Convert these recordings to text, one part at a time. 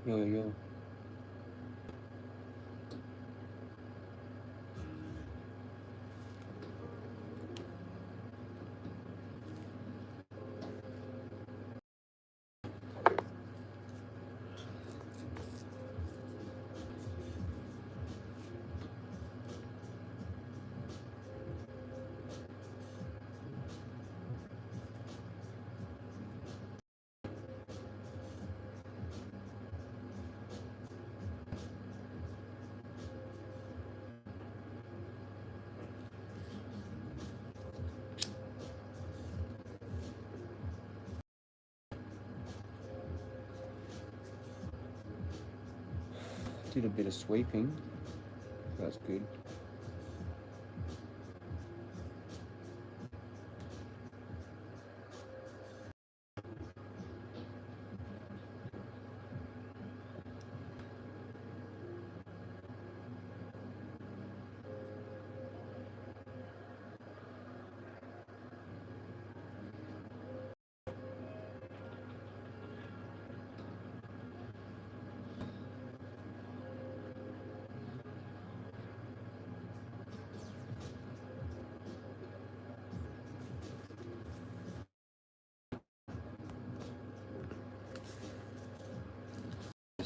Yo. Did a bit of sweeping. That's good.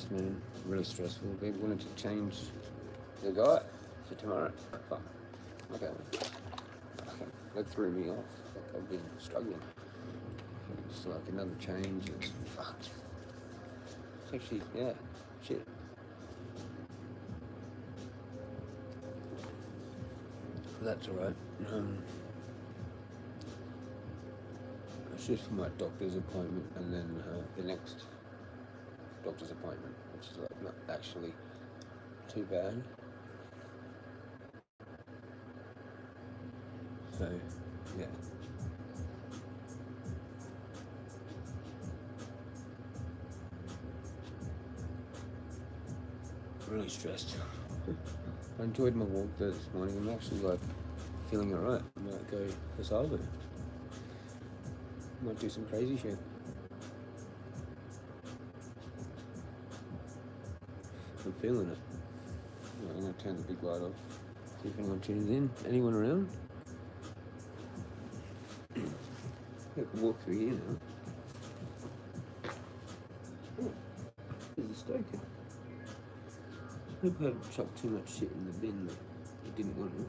Man, really stressful. They wanted to change the guy for tomorrow. Fuck. Okay. That threw me off. Like I've been struggling. It's like another change. It's fucked. It's actually, yeah, shit. That's alright. It's just for my doctor's appointment and then the next doctor's appointment, which is like not actually too bad. So, yeah. Really stressed. I enjoyed my walk there this morning. I'm actually like feeling alright. I might go to Salvo. Might do some crazy shit. I'm feeling it. I'm gonna turn the big light off. See if anyone tunes in. Anyone around? I can walk through here now. Oh, there's a stoker. I hope I haven't chucked too much shit in the bin that I didn't want to.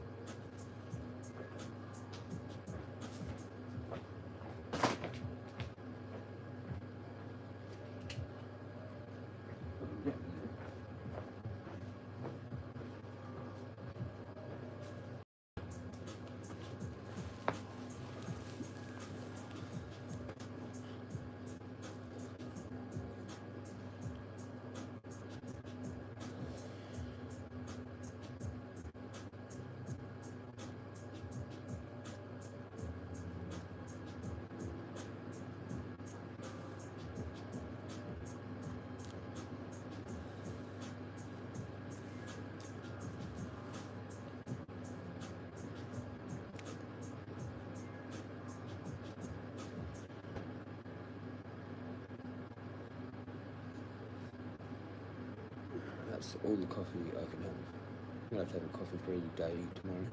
That's all the coffee I can have. I'm gonna have to have a coffee for every day tomorrow.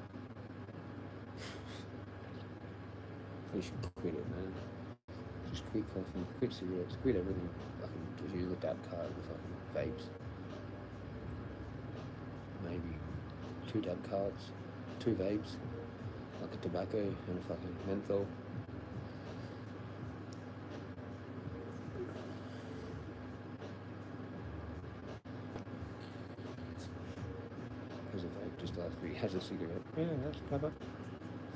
I should quit it, man. Just quit coffee, quit cigarettes, quit everything. Fucking just use the dab card and fucking vapes. Maybe 2 dab cards, 2 vapes, like a tobacco and a fucking menthol. Because a vape just asks if he has a cigarette. Yeah, that's clever.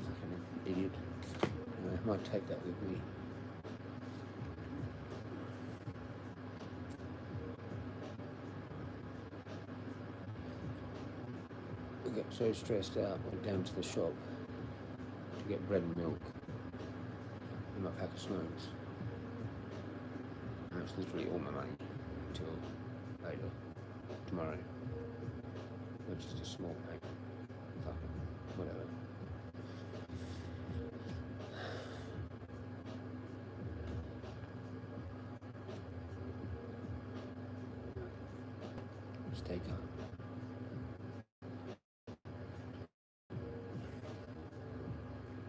Fucking idiot. I might take that with me. I got so stressed out, went down to the shop to get bread and milk and my pack of smokes. And that's literally all my money until later, tomorrow. It's just a small pack. Fucking whatever. stay calm.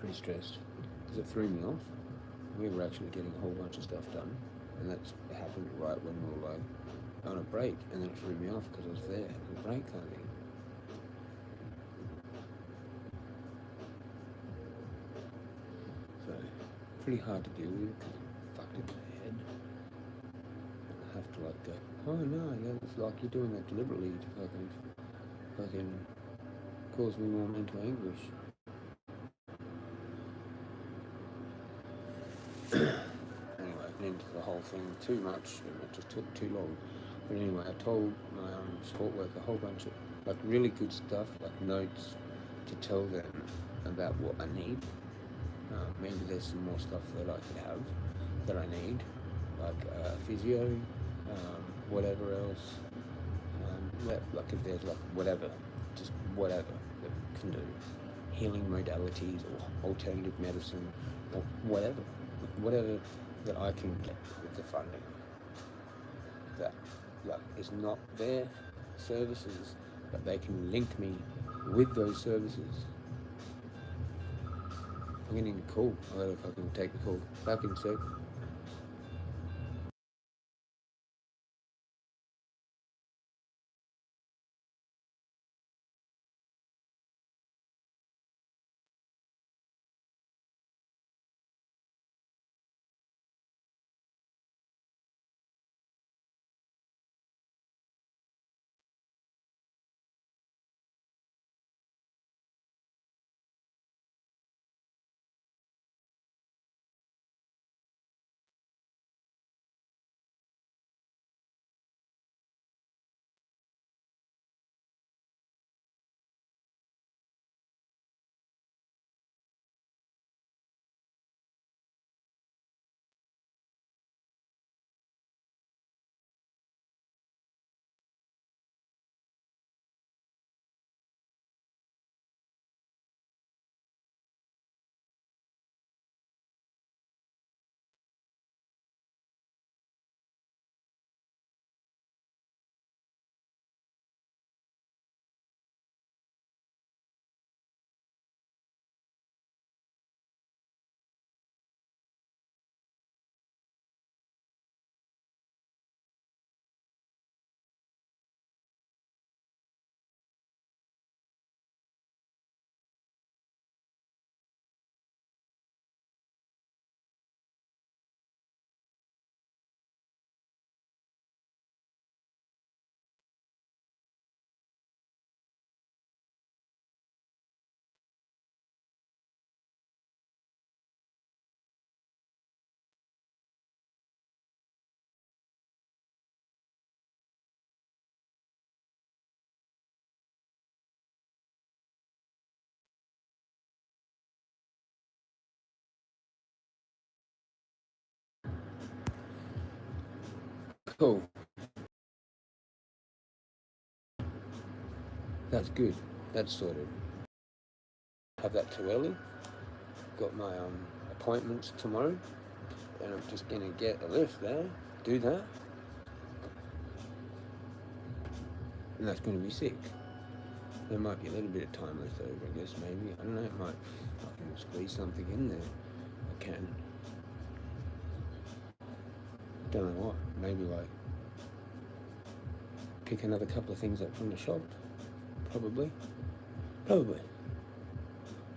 Pretty stressed because it threw me off. We were actually getting a whole bunch of stuff done, and that happened right when we were like on a break, and then it threw me off because I was there. The break kind of thing. So pretty hard to deal with because I'm fucked in the head. I have to like go, oh no, yeah, it's like you're doing that deliberately to fucking cause me more mental anguish. Anyway, I went into the whole thing too much, and it just took too long. But anyway, I told my support worker a whole bunch of like really good stuff, like notes to tell them about what I need. Maybe there's some more stuff that I could have that I need, like physio, whatever else. Like if there's like whatever, just whatever that we can do, healing modalities or alternative medicine or whatever that I can get with the funding that like is not their services, but they can link me with those services. I'm getting a call. I gotta fucking take the call. Back in a sec. Cool. That's good. That's sorted. Have that too early. Got my appointments tomorrow, and I'm just gonna get a lift there, do that, and that's gonna be sick. There might be a little bit of time left over, I guess, maybe. I don't know, it might fucking squeeze something in there. I can. Don't know what. Maybe like pick another couple of things up from the shop. Probably. Oh,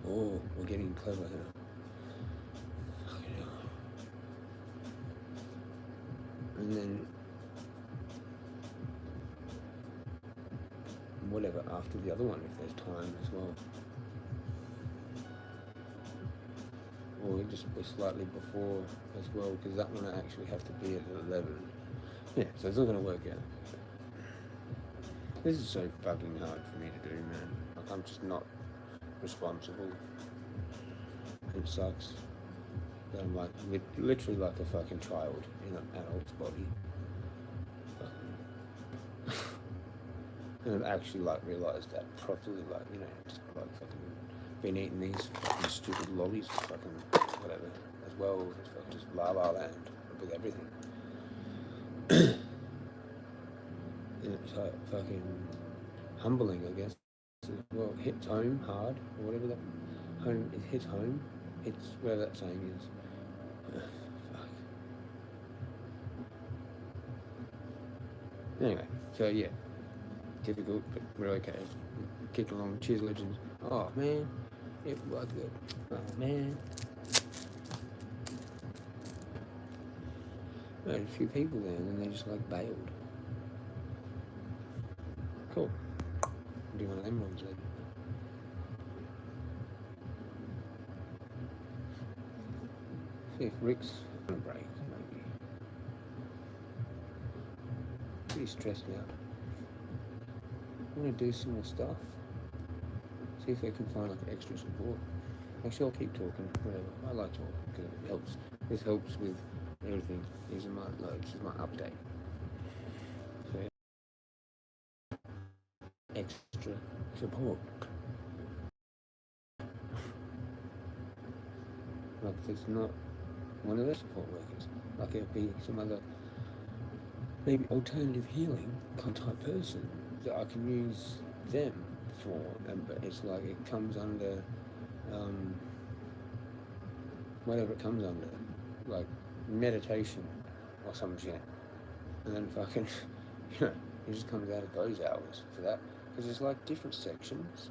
we're getting clever here. Fucking hell. And then whatever after the other one if there's time as well. Or just slightly before as well, because that one I actually have to be at 11. Yeah, so it's not going to work out. This is so fucking hard for me to do, man. Like, I'm just not responsible. It sucks. That I'm like literally like a fucking child in an adult's body. And I've actually like realised that properly, like, you know, just like fucking been eating these fucking stupid lollies, fucking whatever, as well as fucking just La La Land with everything. And it fucking humbling, I guess. Well, it hits home hard, or whatever that home. It hits home. It's whatever that saying is. Fuck. Anyway, so yeah, difficult, but we're okay. Kick along. Cheers, legends. Oh man, it was good. Oh man. I had a few people there, and then they just like bailed. Cool. I'll do one of them ones then. See if Rick's on a break, maybe. Pretty stressed out. I want to do some more stuff. See if I can find like extra support. Actually, I'll keep talking. Whatever. I like talking because it helps. This helps with everything. These are my this is my update. So extra support. Like it's not one of the support workers. Like it'd be some other maybe alternative healing kind of type person that I can use them for, but it's like it comes under whatever it comes under, like meditation or some shit, and then fucking it just comes out of those hours for that, because it's like different sections,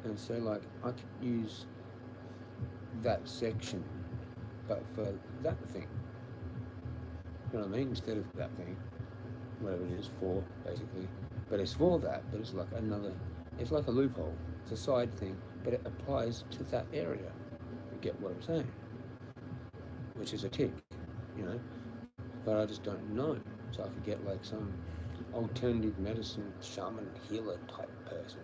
and so like I could use that section but for that thing, you know what I mean, instead of that thing, whatever it is for, basically. But it's for that, but it's like another, it's like a loophole. It's a side thing, but it applies to that area. You get what I'm saying? Which is a tick, But I just don't know. So I could get like some alternative medicine shaman healer type person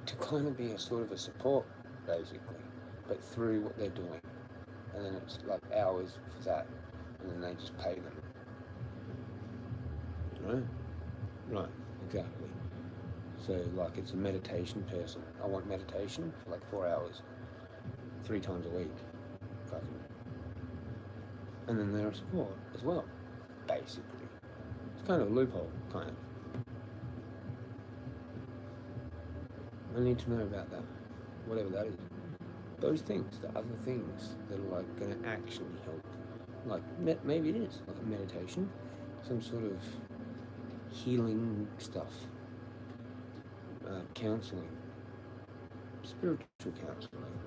to kind of be a sort of a support, basically, but through what they're doing. And then it's like hours for that, and then they just pay them. Right, exactly. So like it's a meditation person. I want meditation for like 4 hours, 3 times a week. Fucking. And then they're a support as well, basically. It's kind of a loophole, kind of. I need to know about that, whatever that is. Those things, the other things that are like going to actually help. Like maybe it is like a meditation, some sort of healing stuff, counselling, spiritual counselling,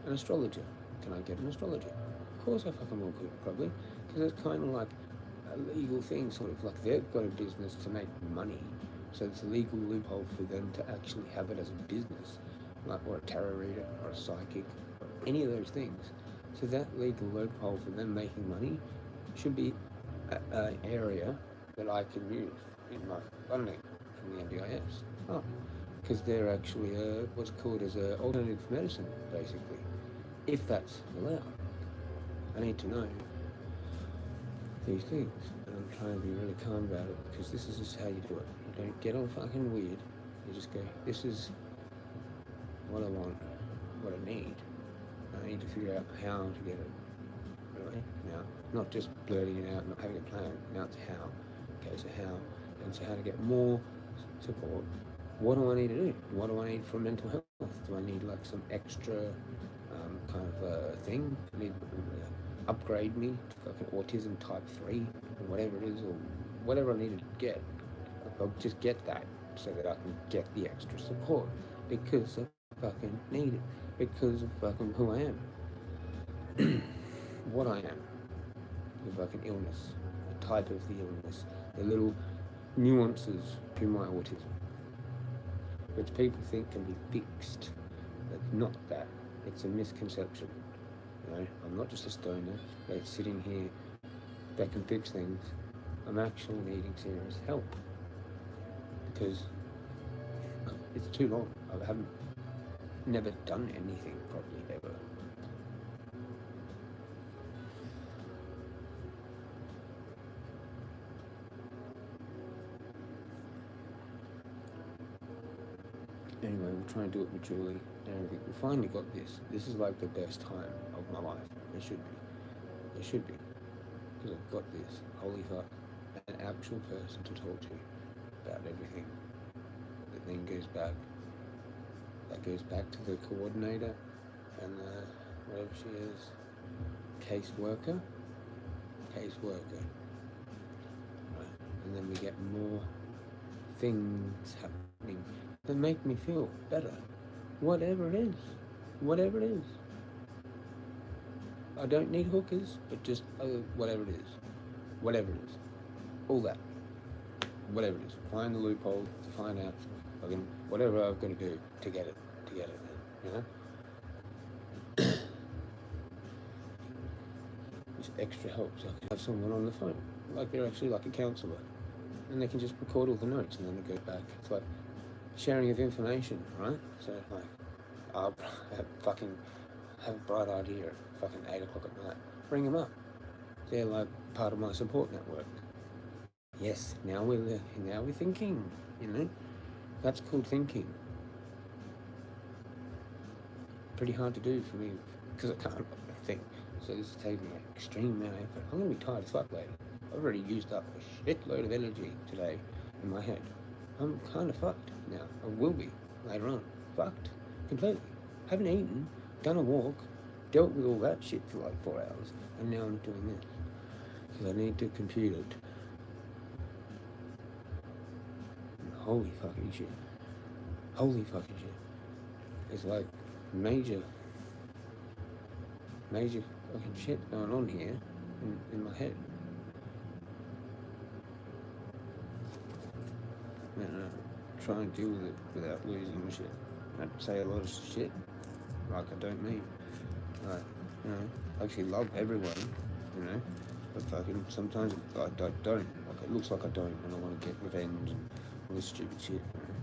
an astrologer. Can I get an astrologer? Of course I fucking will, probably, because it's kind of like a legal thing, sort of like they've got a business to make money, so it's a legal loophole for them to actually have it as a business, like, or a tarot reader, or a psychic, or any of those things. So that legal loophole for them making money should be an area that I can use in my funding from the NDIS. Oh, because they're actually what's called as an alternative medicine, basically, if that's allowed. I need to know these things, and I'm trying to be really calm about it, because this is just how you do it. You don't get all fucking weird. You just go, this is what I want, what I need. I need to figure out how to get it. Really? Now, not just blurting it out, not having a plan. Now it's how. Okay, so how? And so how to get more support. What do I need to do? What do I need for mental health? Do I need like some extra kind of thing? I need to upgrade me to fucking autism type 3 or whatever it is, or whatever I need to get. I'll just get that so that I can get the extra support, because I fucking need it, because of fucking who I am, what I am, the fucking illness, the type of the illness, the little nuances to my autism, which people think can be fixed. It's not that. It's a misconception. I'm not just a stoner that's sitting here that can fix things. I'm actually needing serious help, because it's too long. I haven't never done anything properly ever. Anyway, we're trying to do it maturely and everything. We finally got this. This is like the best time of my life. It should be. It should be. Because I've got this. Holy fuck. An actual person to talk to. about everything. That then goes back. That goes back to the coordinator and whatever she is, caseworker. Right. And then we get more things happening that make me feel better. Whatever it is. I don't need hookers, but just whatever it is. All that. Whatever it is. Find the loophole to find out fucking whatever I've got to do to get it, you know? Just extra help so I can have someone on the phone. Like they're actually like a counsellor. And they can just record all the notes and then it goes back. It's like sharing of information, right? So like I'll have a bright idea at fucking 8 o'clock at night. Bring them up. They're like part of my support network. Yes, now we're thinking, you know? That's called thinking. Pretty hard to do for me because I can't think. So this is taking an extreme amount of effort. I'm going to be tired as fuck later. I've already used up a shitload of energy today in my head. I'm kind of fucked now. I will be later on. Fucked. Completely. Haven't eaten, done a walk, dealt with all that shit for like 4 hours, and now I'm doing this. Because I need to compute it. Holy fucking shit. It's like major fucking shit going on here in my head. And try and deal with it without losing shit. I'd say a lot of shit like I don't mean. Like, you know, I actually love everyone, you know, but fucking sometimes I don't. Like it looks like I don't and I want to get revenge and all this stupid shit, you know.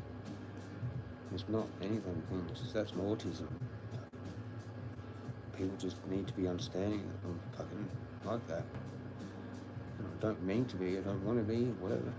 It's not anything, it's just that's my autism. People just need to be understanding that I'm fucking like that. And I don't mean to be, I don't want to be, whatever.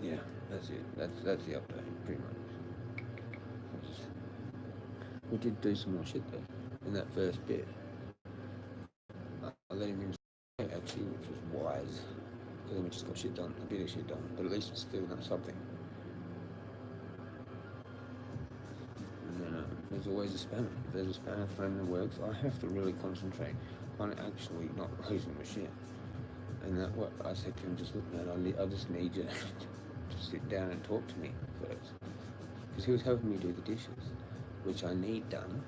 Yeah, that's it. That's the update, pretty much. We did do some more shit though, in that first bit. I let him in actually, which was wise. Because then we just got shit done, a bit of shit done, but at least it's still done something. And then there's always a spanner. If there's a spanner thrown in the works, I have to really concentrate on actually not losing my shit. And that what I said to him, just look, man, I just need you to sit down and talk to me first. Because he was helping me do the dishes, which I need done,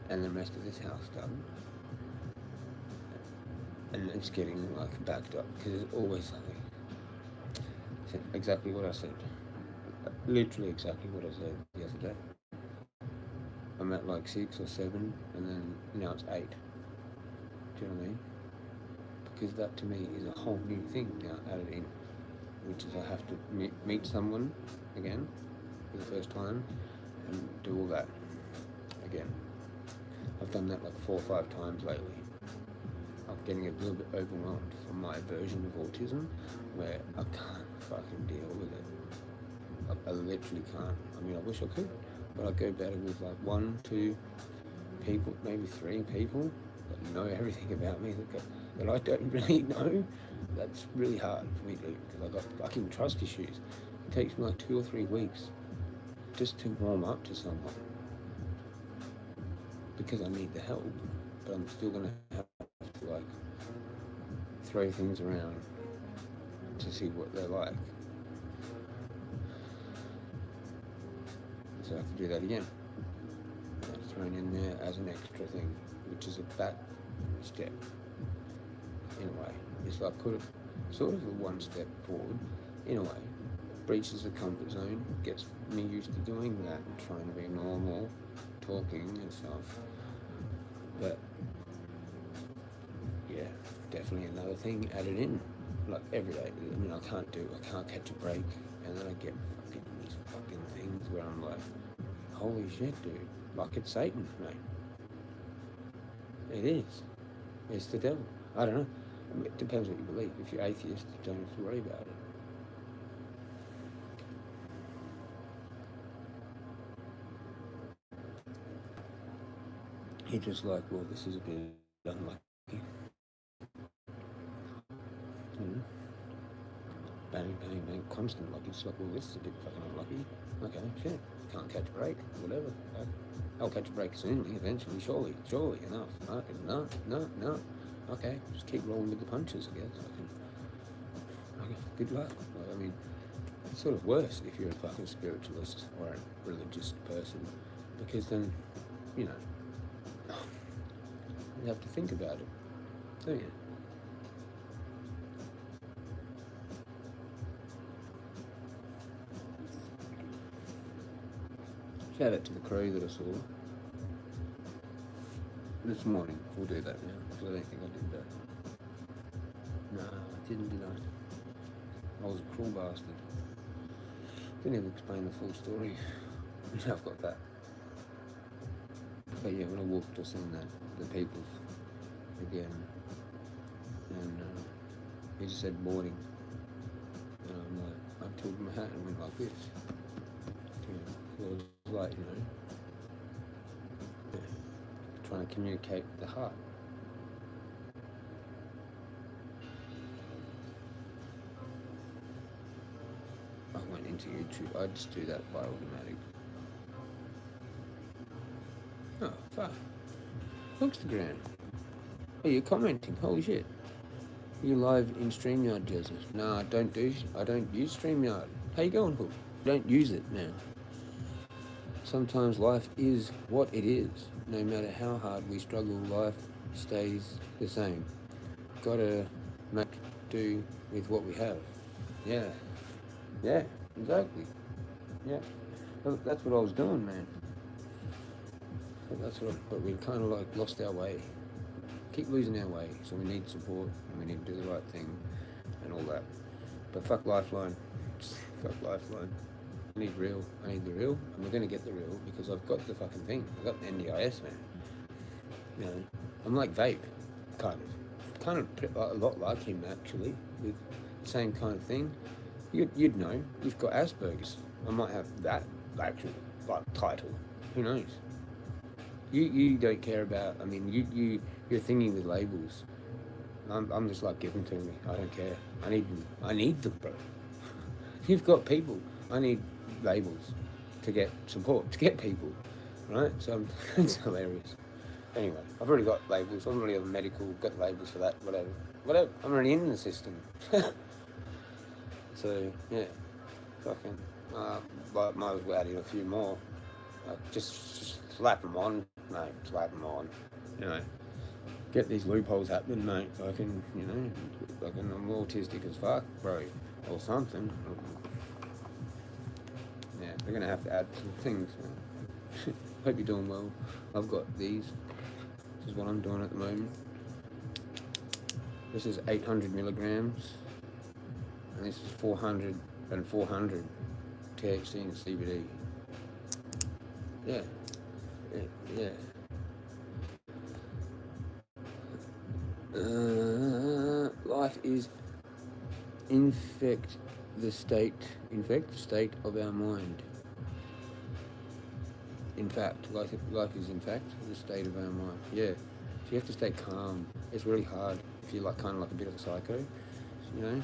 and the rest of this house done. And it's getting like backed up because there's always something. So exactly what I said. Literally exactly what I said the other day. I'm at like 6 or 7 and then now it's 8. Do you know what I mean? Because that to me is a whole new thing now added in, which is I have to meet someone again for the first time and do all that again. I've done that like 4 or 5 times lately. I'm getting a little bit overwhelmed from my version of autism where I can't fucking deal with it. I literally can't. I mean, I wish I could, but I go better with like 1, 2 people, maybe 3 people that know everything about me that I don't really know. That's really hard for me to do because I've got fucking trust issues. It takes me like 2 or 3 weeks just to warm up to someone because I need the help, but I'm still going to have to like throw things around to see what they're like. So I have to do that again. That's thrown in there as an extra thing, which is a back step in a way. It's like put a sort of a 1 step forward in a way. Breaches the comfort zone, gets me used to doing that and trying to be normal, talking and stuff. But yeah, definitely another thing added in. like every day. I mean, I can't catch a break, and then I get fucking these fucking things where I'm like, holy shit, dude, like it's Satan, mate. It is. It's the devil. I don't know. I mean, it depends what you believe. If you're atheist, you don't have to worry about it. You're just like, well, this is a bit unlucky. Bang, bang, bang, constant. Like, it's like, well, this is a bit fucking unlucky. Okay, shit. Can't catch a break, whatever. I'll catch a break soon, eventually, surely enough. Okay, no. Okay, just keep rolling with the punches, I guess. Okay, good luck. I mean, it's sort of worse if you're a fucking spiritualist or a religious person, because then, you know, you have to think about it, don't you? Shout out to the crew that I saw this morning. We'll do that now, because I don't think I did that. No, I didn't, did I? I was a cruel bastard. Didn't even explain the full story. Now I've got that. But yeah, when I walked, I seen that, the people again, and he just said morning, and I'm like, I tilted my hat and went like this. You know, so it was like, you know, yeah, trying to communicate with the heart. I went into YouTube. I just do that by automatic. Oh, fuck. Instagram. Oh, you're commenting. Holy shit. You live in StreamYard, Jezza. No, I don't use StreamYard. How you going, Hook? Don't use it, man. Sometimes life is what it is. No matter how hard we struggle, life stays the same. Gotta make do with what we have. Yeah. Yeah, exactly. Yeah. That's what I was doing, man. But we kind of like lost our way. Keep losing our way, so we need support and we need to do the right thing and all that. But fuck Lifeline. Fuck Lifeline. I need real. I need the real, and we're gonna get the real because I've got the fucking thing. I've got the NDIS, man. You know, I'm like Vape, kind of a lot like him actually, with the same kind of thing. You'd know. You've got Asperger's. I might have that actual like title. Who knows? You don't care about. I mean, you're thinking with labels. I'm just like, give them to me. I don't care. I need them, bro. You've got people. I need labels to get support, to get people, right? So it's hilarious. Anyway, I've already got labels. I'm already on medical. Got labels for that. Whatever. I'm already in the system. So yeah, fucking. But might as well add in a few more. Just slap them on, mate. Slap them on. You know, get these loopholes happening, mate. Fucking, you know, fucking I'm autistic as fuck, bro, or something. Yeah, they're gonna have to add some things. Hope you're doing well. I've got these. This is what I'm doing at the moment. This is 800 milligrams, and this is 400 and 400 THC and CBD. Yeah. Life is infect the state of our mind. In fact, life is in fact the state of our mind. Yeah. So you have to stay calm. It's really hard if you're like kind of like a bit of a psycho, you know,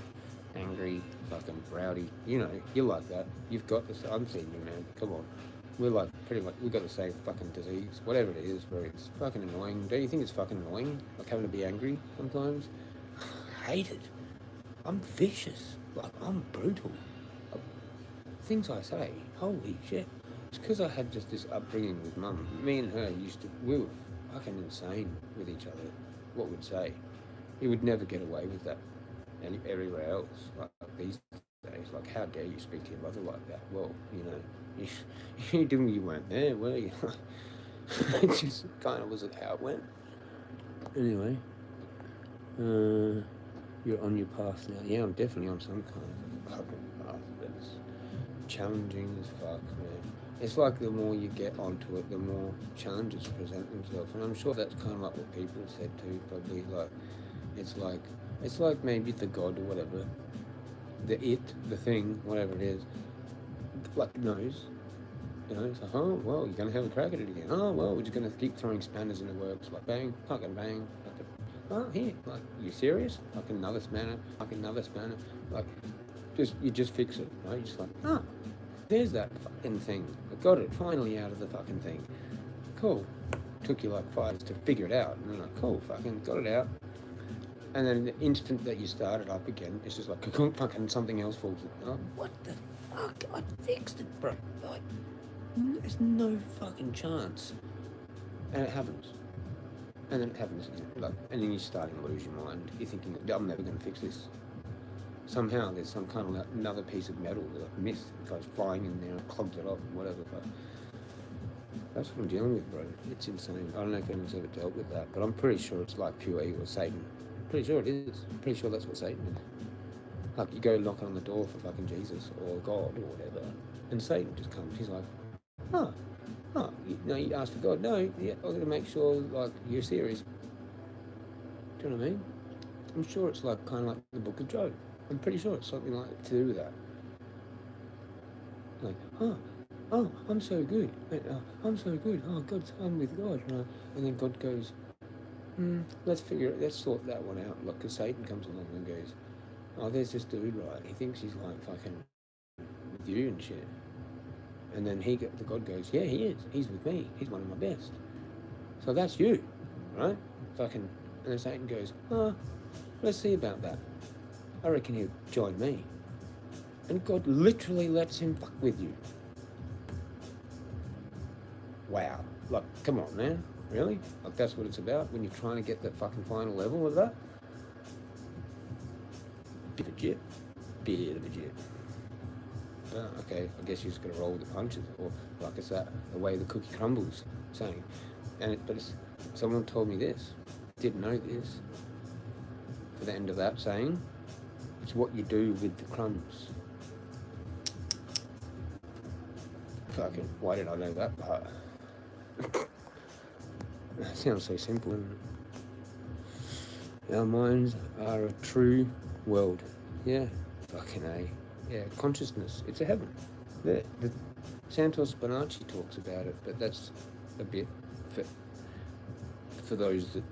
angry, fucking rowdy. You know, you're like that. You've got this. I'm seeing you, man. Come on. We're like pretty much, we've got the same fucking disease, whatever it is, where it's fucking annoying. Don't you think it's fucking annoying? Like having to be angry sometimes? I hate it. I'm vicious. Like, I'm brutal. Things I say, holy shit. It's because I had just this upbringing with mum. Me and her we were fucking insane with each other. What we'd say. You would never get away with that everywhere else. Like these days, like, how dare you speak to your mother like that? Well, you know, you didn't, you weren't there, were you? It just kind of wasn't how it went. Anyway, you're on your path now. Yeah, I'm definitely on some kind of fucking path that's challenging as fuck, man. It's like the more you get onto it, the more challenges present themselves, and I'm sure that's kind of like what people have said too. Probably like it's like maybe the god or whatever, the thing, whatever it is, like knows. You know, it's like, oh, well, you're going to have a crack at it again. Oh, well, we're just going to keep throwing spanners in the works. Like, bang, fucking bang. Oh, here. Like, you serious? Fucking another spanner. Fucking another spanner. Like, you just fix it, right? You're just like, oh, there's that fucking thing. I got it finally out of the fucking thing. Cool. Took you like 5 to figure it out. And you're like, cool, fucking got it out. And then the instant that you start it up again, it's just like, fucking something else falls in. Like, what the fuck? I fixed it, bro. Like, there's no fucking chance. And it happens. And then it happens again. Like, and then you're starting to lose your mind. You're thinking, I'm never going to fix this. Somehow there's some kind of another piece of metal that I've missed. It goes flying in there and clogs it up and whatever. But that's what I'm dealing with, bro. It's insane. I don't know if anyone's ever dealt with that, but I'm pretty sure it's like pure ego or Satan. Pretty sure it is. Pretty sure that's what Satan is. Like, you go knocking on the door for fucking Jesus or God or whatever, and Satan just comes. He's like, oh, you ask for God. No, yeah, I've got to make sure, like, you're serious. Do you know what I mean? I'm sure it's like kind of like the Book of Job. I'm pretty sure it's something like to do with that. Like, I'm so good. I'm so good. Oh, I'm with God. You know? And then God goes, let's sort that one out. Like, because Satan comes along and goes, oh, there's this dude, right? He thinks he's like fucking with you and shit. And then the God goes, yeah, he is. He's with me. He's one of my best. So that's you, right? Fucking, and then Satan goes, let's see about that. I reckon he'll join me. And God literally lets him fuck with you. Wow. Like, come on, man. Really? Like, that's what it's about when you're trying to get that fucking final level of that? Bit of a jip. Okay, I guess you just got to roll with the punches, or like it's that the way the cookie crumbles saying. Someone told me this, didn't know this. For the end of that saying, it's what you do with the crumbs. Fucking, why did I know that part? That sounds so simple. Our minds are a true world. Yeah, fucking A. Yeah, consciousness. It's a heaven. The Santos Bonacci talks about it, but that's a bit for those that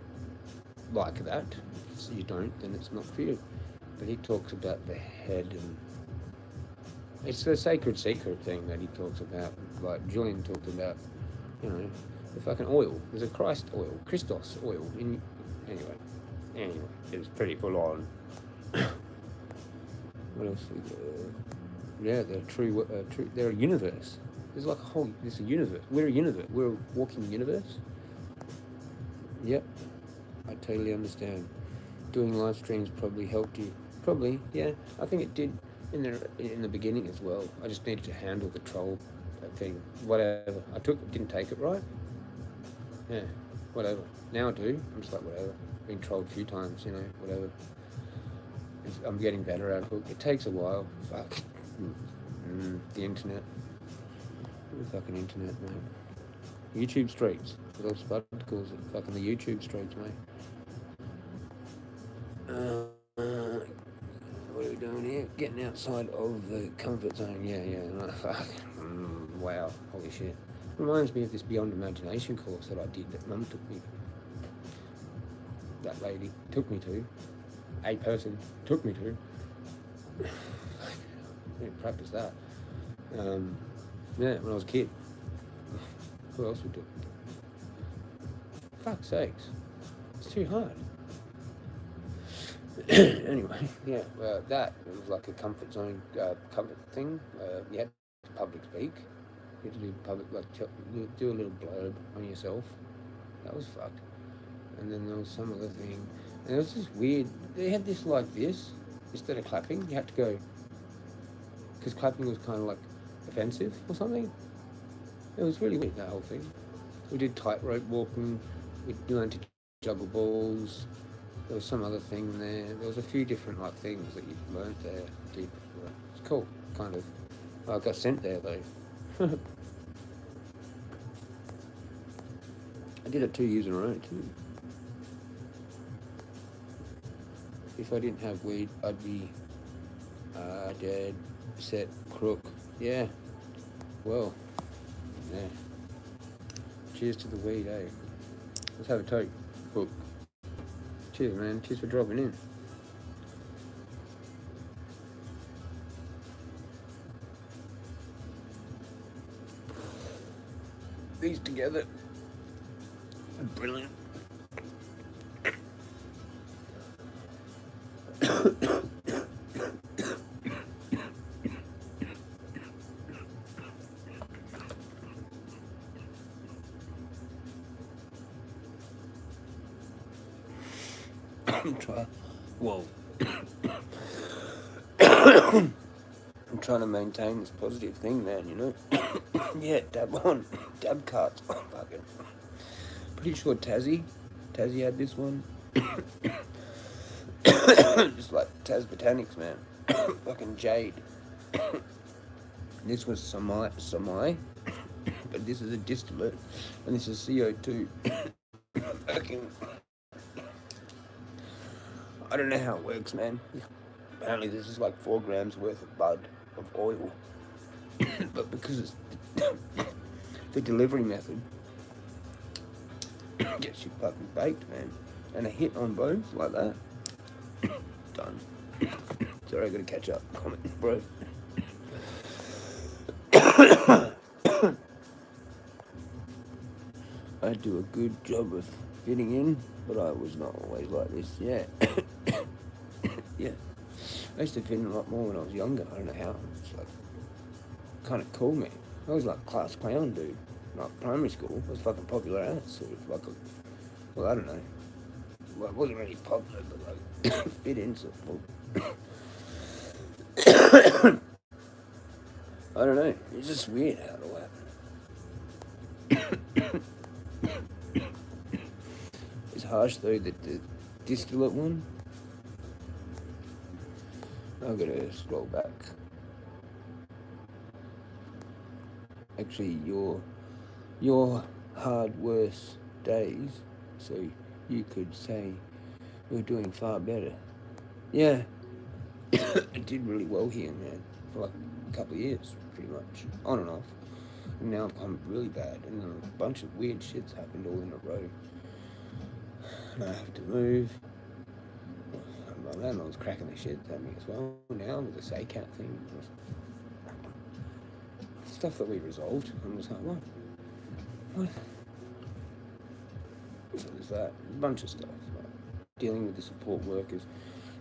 like that. If you don't, then it's not for you. But he talks about the head, and it's the sacred secret thing that he talks about. Like Julian talked about, you know, the fucking oil. There's a Christos oil. Anyway, it was pretty full on. What else? Yeah, they're true. They're a universe. There's like there's a universe. We're a universe. We're a walking universe. Yep, I totally understand. Doing live streams probably helped you. Probably, yeah. I think it did in the beginning as well. I just needed to handle the troll thing. Whatever. Didn't take it right. Yeah, whatever. Now I do. I'm just like, whatever. Been trolled a few times, you know, whatever. I'm getting better at it. It takes a while. Fuck. The internet. The fucking internet, mate. YouTube streets. What Spud calls it. Fucking the YouTube streets, mate. What are we doing here? Getting outside of the comfort zone. Yeah. Fuck. Wow. Holy shit. Reminds me of this Beyond Imagination course that I did that Mum took me. That lady took me to. A person took me to. I didn't practice that. When I was a kid. Who else would do it? Fuck's sakes. It's too hard. Anyway, yeah, that it was like a comfort zone, comfort thing. You had to public speak. You had to do public, like, do a little blurb on yourself. That was fucked. And then there was some other thing. And it was just weird. They had this like this. Instead of clapping, you had to go. Because clapping was kind of like offensive or something. It was really weird, that whole thing. We did tightrope walking. We learned to juggle balls. There was some other thing there. There was a few different like things that you learned there. It's cool, kind of. I got sent there though. I did it 2 years in a row too. If I didn't have weed, I'd be dead, set, crook. Yeah. Well, yeah. Cheers to the weed, eh? Let's have a toke. Hook. Cheers, man. Cheers for dropping in. These together are brilliant. Whoa. I'm trying to maintain this positive thing, man, you know? Yeah, dab on. Dab carts. Oh, fucking. Pretty sure Tassie had this one. Just like Taz Botanics, man. Fucking Jade. This was Samai. But this is a distillate. And this is CO2. Fucking. I don't know how it works, man. Apparently this is like 4 grams worth of bud of oil. But because it's the delivery method gets you fucking baked, man. And a hit on both like that. Done. Sorry, I gotta catch up. Comment, bro. I do a good job of fitting in, but I was not always like this. Yeah. Yeah. I used to fit in a lot more when I was younger. I don't know how. It's like kind of cool, man. I was like class clown, dude. Like primary school, I was fucking popular ass. Sort of like well, I don't know. Well, it wasn't really popular, but like fit in sort of. I don't know. It's just weird how it happened. It's harsh though that the distillate one. I'm gonna scroll back. Actually, your hard worse days, so you could say you're doing far better. Yeah, I did really well here, man, for like a couple of years, pretty much, on and off. And now I've come really bad, and then a bunch of weird shits happened all in a row. And I have to move. My landlord's cracking the shit at me as well now with the SACAT thing. Stuff that we resolved. I'm just like, what? So there's that. A bunch of stuff. Like dealing with the support workers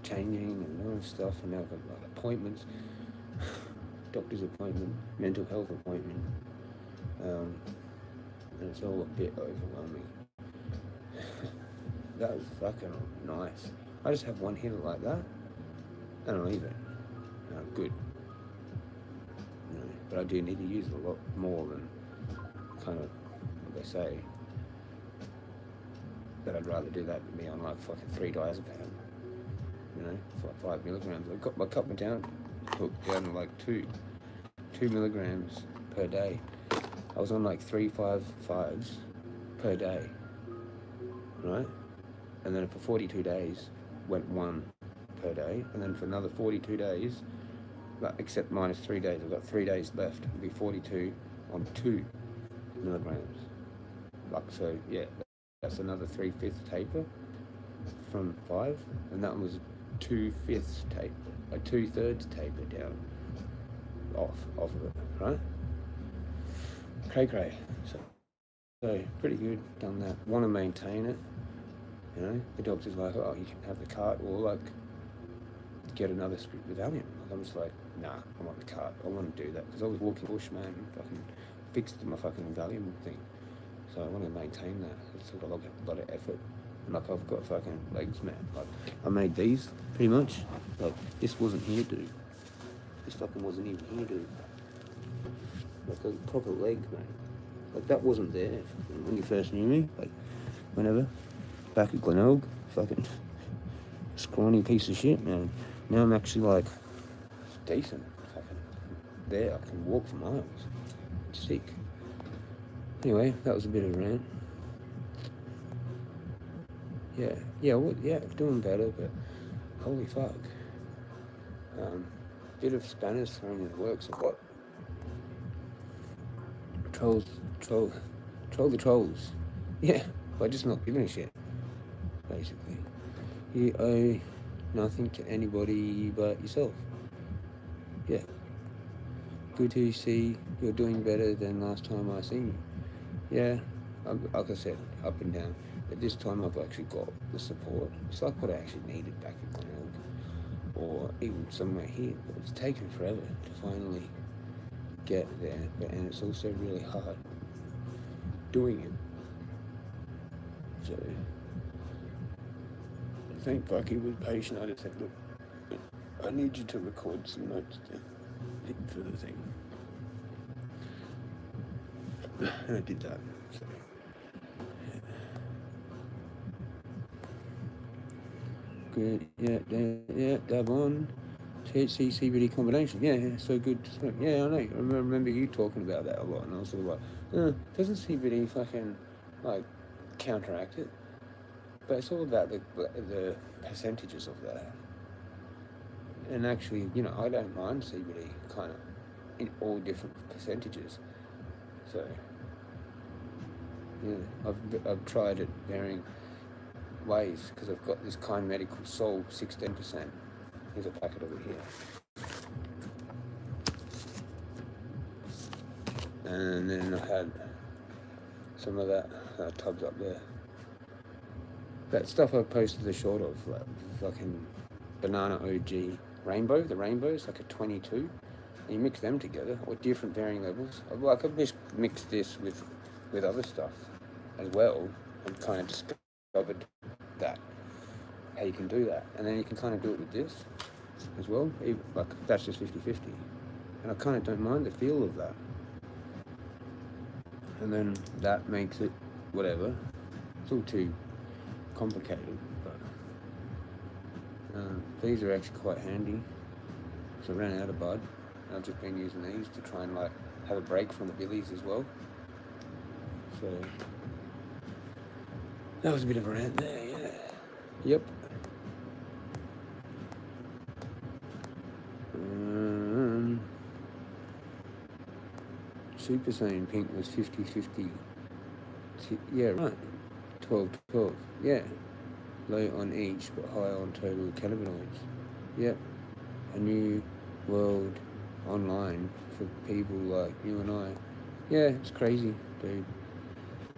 changing and all this stuff. And now I've got like appointments, doctor's appointment, mental health appointment. And it's all a bit overwhelming. That was fucking nice. I just have one hitter like that, and I leave it. And I'm good. You know, but I do need to use it a lot more than kind of what they say. That I'd rather do that than be on like fucking 3 diazepam. You know, for like 5 milligrams. I cut my down to like 2 milligrams per day. I was on like 3 5s per day, right? And then for 42 days, went 1 per day, and then for another 42 days, except minus 3 days, I've got 3 days left. It'll be 42 on 2 milligrams. Like, so yeah, that's another 3/5 taper from 5, and that one was 2/5 taper, a 2/3 taper down off of it, right? Cray. So pretty good, done that. Want to maintain it. You know, the doctor's like, oh, you can have the cart or like get another script with Valium. I'm just like, nah, I want the cart. I want to do that because I was walking bush, man, and fucking fixed my fucking Valium thing. So I want to maintain that. It's got a lot of effort. And like I've got fucking legs, man. Like I made these pretty much. Like this wasn't here, dude. This fucking wasn't even here, dude. Like a proper leg, man. Like that wasn't there when you first knew me. Like whenever. Back at Glenelg, fucking scrawny piece of shit, man. Now I'm actually like decent. Fucking there, I can walk for miles. It's sick. Anyway, that was a bit of a rant. Yeah, doing better, but holy fuck. Bit of spanners thrown in the works. I've got troll the trolls. Yeah, by just not giving a shit, basically. You owe nothing to anybody but yourself. Yeah. Good to see you're doing better than last time I seen you. Yeah, like I said, up and down. But this time I've actually got the support. It's like what I actually needed back in Glenelg, or even somewhere here. But it's taken forever to finally get there, and it's also really hard doing it. So, thank fuck he was patient. I just said, look, I need you to record some notes for the thing. And I did that. So, good. Yeah, dab on. THC CBD combination. Yeah, so good to smoke. Yeah, I know. I remember you talking about that a lot, and I was sort of like, doesn't CBD fucking like counteract it? But it's all about the percentages of that. And actually, I don't mind CBD kind of in all different percentages. So yeah, I've tried it varying ways, because I've got this kind medical soul 16%. Here's a packet over here. And then I had some of that tubs up there. That stuff I posted a short of, like fucking banana OG rainbow. The rainbow is like a 22. And you mix them together, or different varying levels. I've just mixed this with other stuff as well, and kind of discovered that how you can do that. And then you can kind of do it with this as well. Like that's just 50-50. And I kind of don't mind the feel of that. And then that makes it whatever. It's all too complicated, but these are actually quite handy. So I ran out of bud. I've just been using these to try and like have a break from the billies as well. So that was a bit of a rant there, yeah. Yep. Super Saiyan Pink was 50-50. Yeah, right. 12-12. Yeah. Low on each, but high on total cannabinoids. Yep. A new world online for people like you and I. Yeah, it's crazy, dude.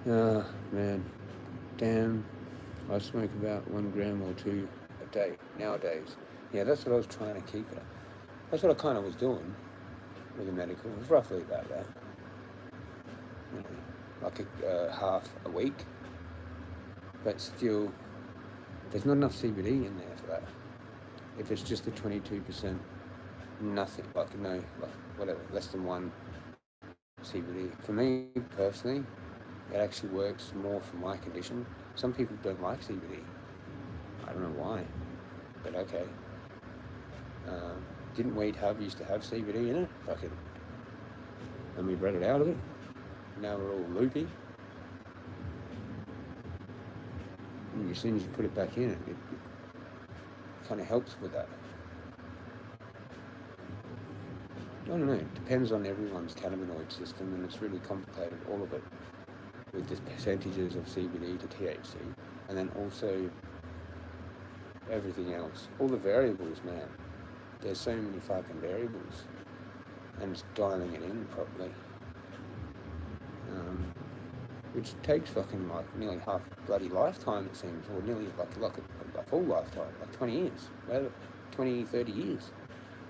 Ah, man. Damn. I smoke about 1 gram or 2 a day nowadays. Yeah, that's what I was trying to keep it at. That's what I kind of was doing with the medical. It was roughly about that. Like half a week. But still, there's not enough CBD in there for that. If it's just the 22%, nothing, like whatever, less than 1 CBD. For me personally, it actually works more for my condition. Some people don't like CBD. I don't know why, but okay. Didn't weed used to have CBD in it? Fucking, and we bred it out of it. Now we're all loopy. And as soon as you put it back in, it kind of helps with that. I don't know, it depends on everyone's cannabinoid system, and it's really complicated, all of it, with the percentages of CBD to THC, and then also everything else. All the variables, man. There's so many fucking variables, and it's dialing it in properly. Which takes fucking like nearly half bloody lifetime, it seems, or nearly like a full lifetime, like 20 years, whatever, 20, 30 years,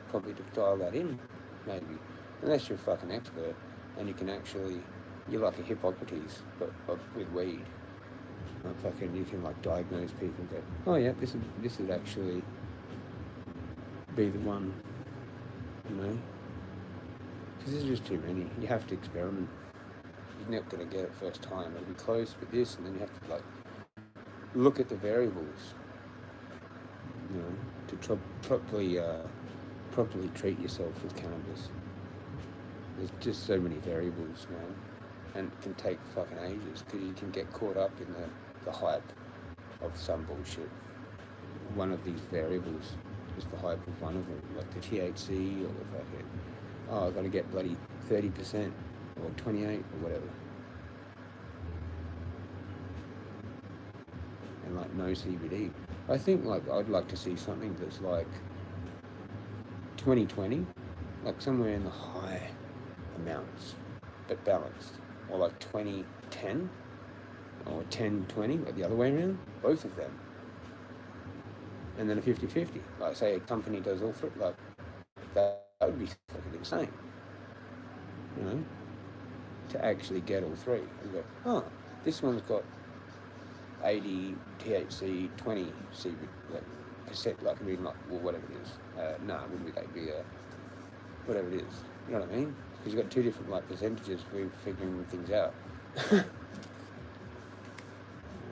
probably to dial that in, maybe, unless you're a fucking expert, and you can actually, you're like a Hippocrates, but with weed. Fucking, you can like diagnose people and go, oh yeah, this would actually be the one, because there's just too many. You have to experiment. You're not going to get it first time. It'll be close with this, and then you have to like look at the variables. properly treat yourself with cannabis. There's just so many variables, man, and it can take fucking ages because you can get caught up in the hype of some bullshit. One of these variables is the hype of one of them, like the THC or the fucking, oh, I've got to get bloody 30% or 28 or whatever. And like no CBD. I think like I'd like to see something that's like 2020, like somewhere in the high amounts, but balanced. Or like 2010 or 10-20, like the other way around, both of them. And then a 50-50. Like say a company does all three, like that would be fucking insane. You know? To actually get all three. You go, oh, this one's got 80 THC, 20 CBD, like percent, like I mean, like, well, whatever it is. Wouldn't be that be whatever it is. You know what I mean? Because you've got two different like percentages for figuring things out.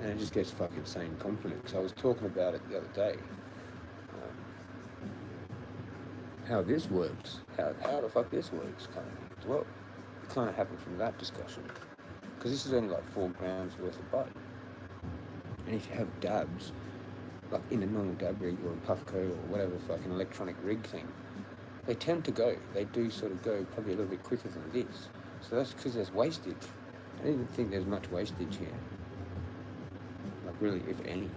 And it just gets fucking insane confident. Because I was talking about it the other day. How this works, how the fuck this works, kind of as well. It kind of happened from that discussion. Because this is only like 4 grams worth of bud. And if you have dabs, like in a normal dab rig or a Puffco or whatever fucking electronic rig thing, they tend to go. They do sort of go probably a little bit quicker than this. So that's because there's wastage. I don't even think there's much wastage here. Like really, if any.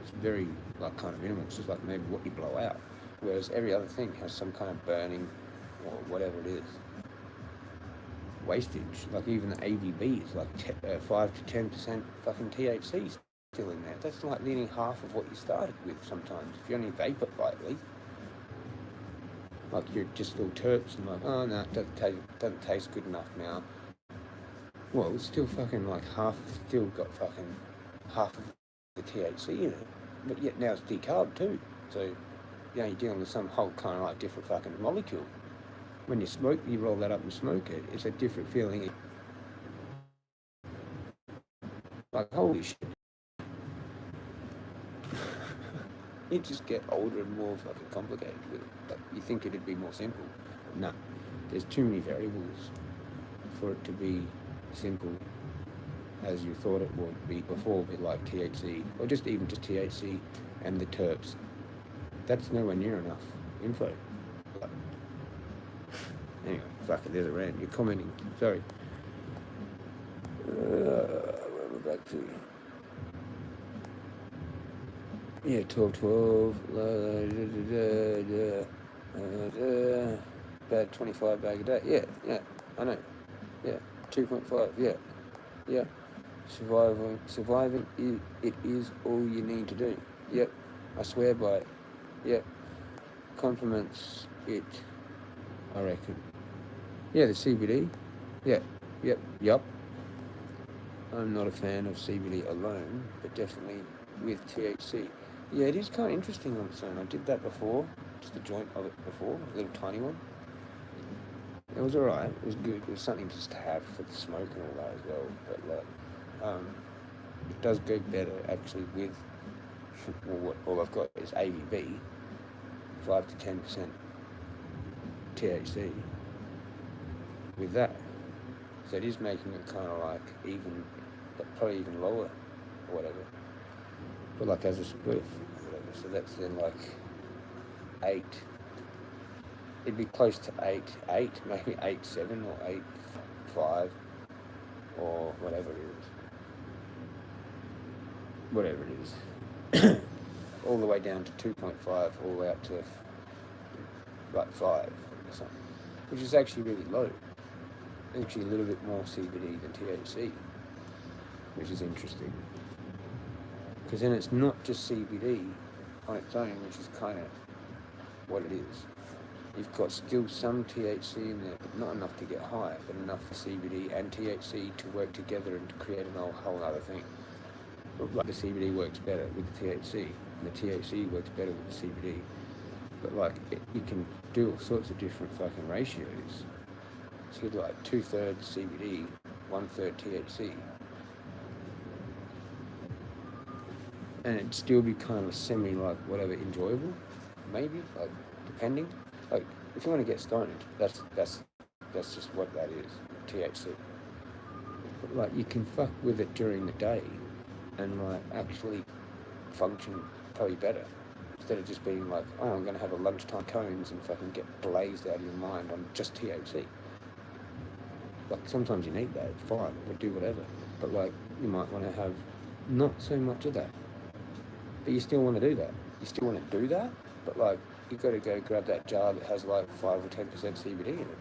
It's very like kind of minimal. It's just like maybe what you blow out. Whereas every other thing has some kind of burning or whatever it is. Wastage. Like even the AVB is like 5 to 10% fucking THC still in there. That's like nearly half of what you started with sometimes. If you only vape it lightly. Like you're just little terps and like, oh no, it doesn't taste good enough now. Well, it's still fucking like still got fucking half of the THC in it. But yet now it's decarb too. So, you know, you're dealing with some whole kind of like different fucking molecule. When you smoke, you roll that up and smoke it, it's a different feeling. Like, holy shit. You just get older and more fucking complicated with it. Like, you think it'd be more simple. No. There's too many variables for it to be simple as you thought it would be before, with like THC, or just even just THC and the terps. That's nowhere near enough info. But anyway, fuck it, there's a rant. You're commenting. Sorry. Where am I back to? Yeah, 12. About 25 bag a day. Yeah, I know. Yeah, 2.5. Yeah. Surviving. It is all you need to do. Yep, I swear by it. Yep, compliments it. I reckon. Yeah, the CBD. Yep. I'm not a fan of CBD alone, but definitely with THC. Yeah, it is kind of interesting on its own. I did that before, just a joint of it before, a little tiny one. It was alright, it was good. It was something just to have for the smoke and all that as well. But like, it does go better actually with, well, what all I've got is AVB, 5 to 10% THC with that. So it is making it kind of like even, probably even lower or whatever. But like as a spliff or whatever. So that's then like 8. It'd be close to 8, maybe 8.7 or 8.5 or whatever it is. Whatever it is. All the way down to 2.5, all the way up to like 5 or something. Which is actually really low. Actually a little bit more CBD than THC, which is interesting. Because then it's not just CBD on its own, which is kind of what it is. You've got still some THC in there, but not enough to get high, but enough for CBD and THC to work together and to create a whole other thing. Like the CBD works better with the THC, and the THC works better with the CBD. But like, you can do all sorts of different fucking ratios. So you'd like 2/3 CBD, 1/3 THC. and it'd still be kind of semi like whatever enjoyable, maybe like depending. Like if you want to get stoned, that's just what that is, THC. But like you can fuck with it during the day, and like actually function probably better instead of just being like, oh, I'm gonna have a lunchtime cones and fucking get blazed out of your mind on just THC. Like sometimes you need that, fine, we'll do whatever. But like you might want to have not so much of that. But you still want to do that. You still want to do that, but like you've got to go grab that jar that has like 5 or 10% CBD in it.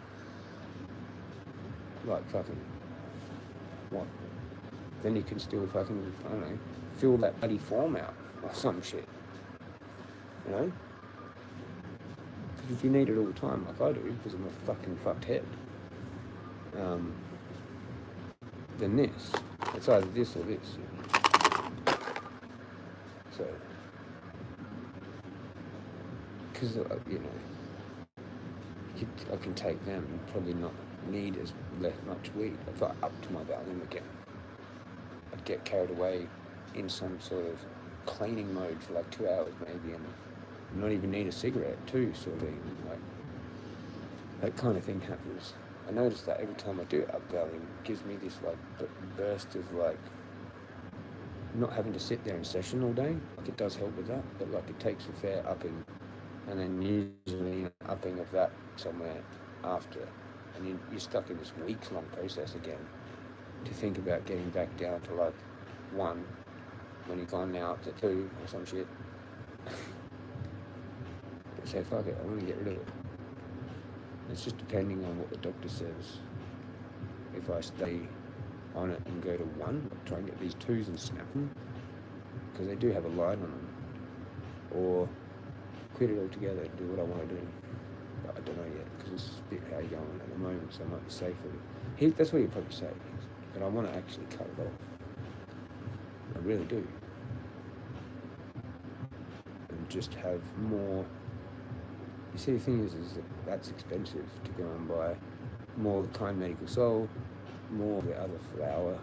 Like fucking what? Then you can still fucking, I don't know, fill that bloody form out or some shit. You know? Because if you need it all the time, like I do, because I'm a fucking fucked head, then this. It's either this or this. So, because, you know, I can take them and probably not need as much weed. If I upped my volume again, I'd get carried away in some sort of cleaning mode for like 2 hours maybe, and not even need a cigarette too, sort of thing. Like, that kind of thing happens. I notice that every time I do up volume, it gives me this like burst of like not having to sit there in session all day. Like it does help with that, but like it takes a fair upping, and then usually an upping of that somewhere after, and you're stuck in this weeks-long process again to think about getting back down to like 1 when you've gone now up to 2 or some shit. So fuck it, I want to get rid of it. It's just depending on what the doctor says. If I stay on it and go to 1, try and get these 2s and snap them, because they do have a line on them, or quit it altogether and do what I want to do. But I don't know yet, because it's a bit how you're going at the moment, so I might be safer. That's what he'd probably say, but I want to actually cut it off. I really do. And just have more. You see, the thing is that that's expensive to go and buy more of the kind medical soul, more of the other flower,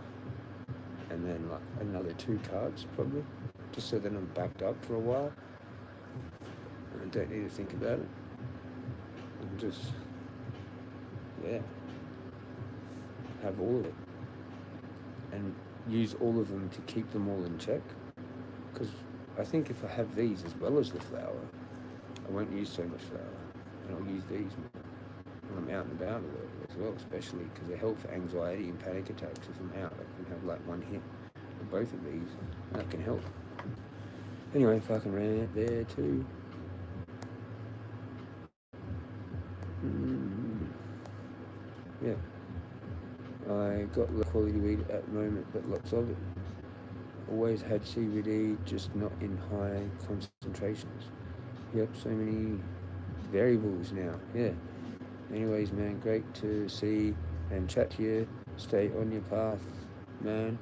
and then like another 2 cards probably, just so then I'm backed up for a while. And I don't need to think about it. And just, yeah, have all of it. And use all of them to keep them all in check. Because I think if I have these as well as the flower, I won't use so much flour, and I'll use these when I'm out and about as well, especially because they help for anxiety and panic attacks. If I'm out, I can have like 1 hit of both of these, and that can help. Anyway, fucking ran out there too. Yeah, I got low quality weed at the moment, but lots of it. Always had CBD, just not in high concentrations. Yep, so many variables now, yeah. Anyways, man, great to see and chat to you. Stay on your path, man.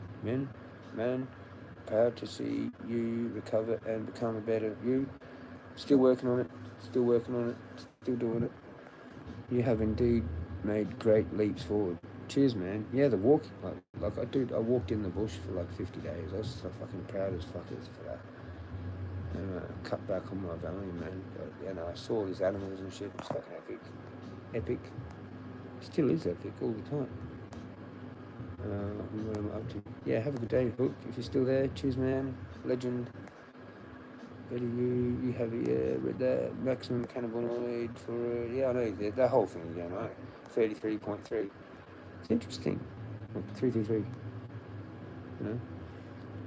Proud to see you recover and become a better you. Still working on it, still doing it. You have indeed made great leaps forward. Cheers, man. Yeah, the walk, like I walked in the bush for like 50 days. I was so fucking proud as fuckers for that. And cut back on my volume, man. But, you know, I saw all these animals and shit. It's fucking epic. Still is epic all the time. What am I up to? Yeah, have a good day, Hook. If you're still there, cheers, man. Legend. Betty, you have read that maximum cannabinoid for yeah, I know the whole thing again, right? 33.3. It's interesting. Like 333. You know,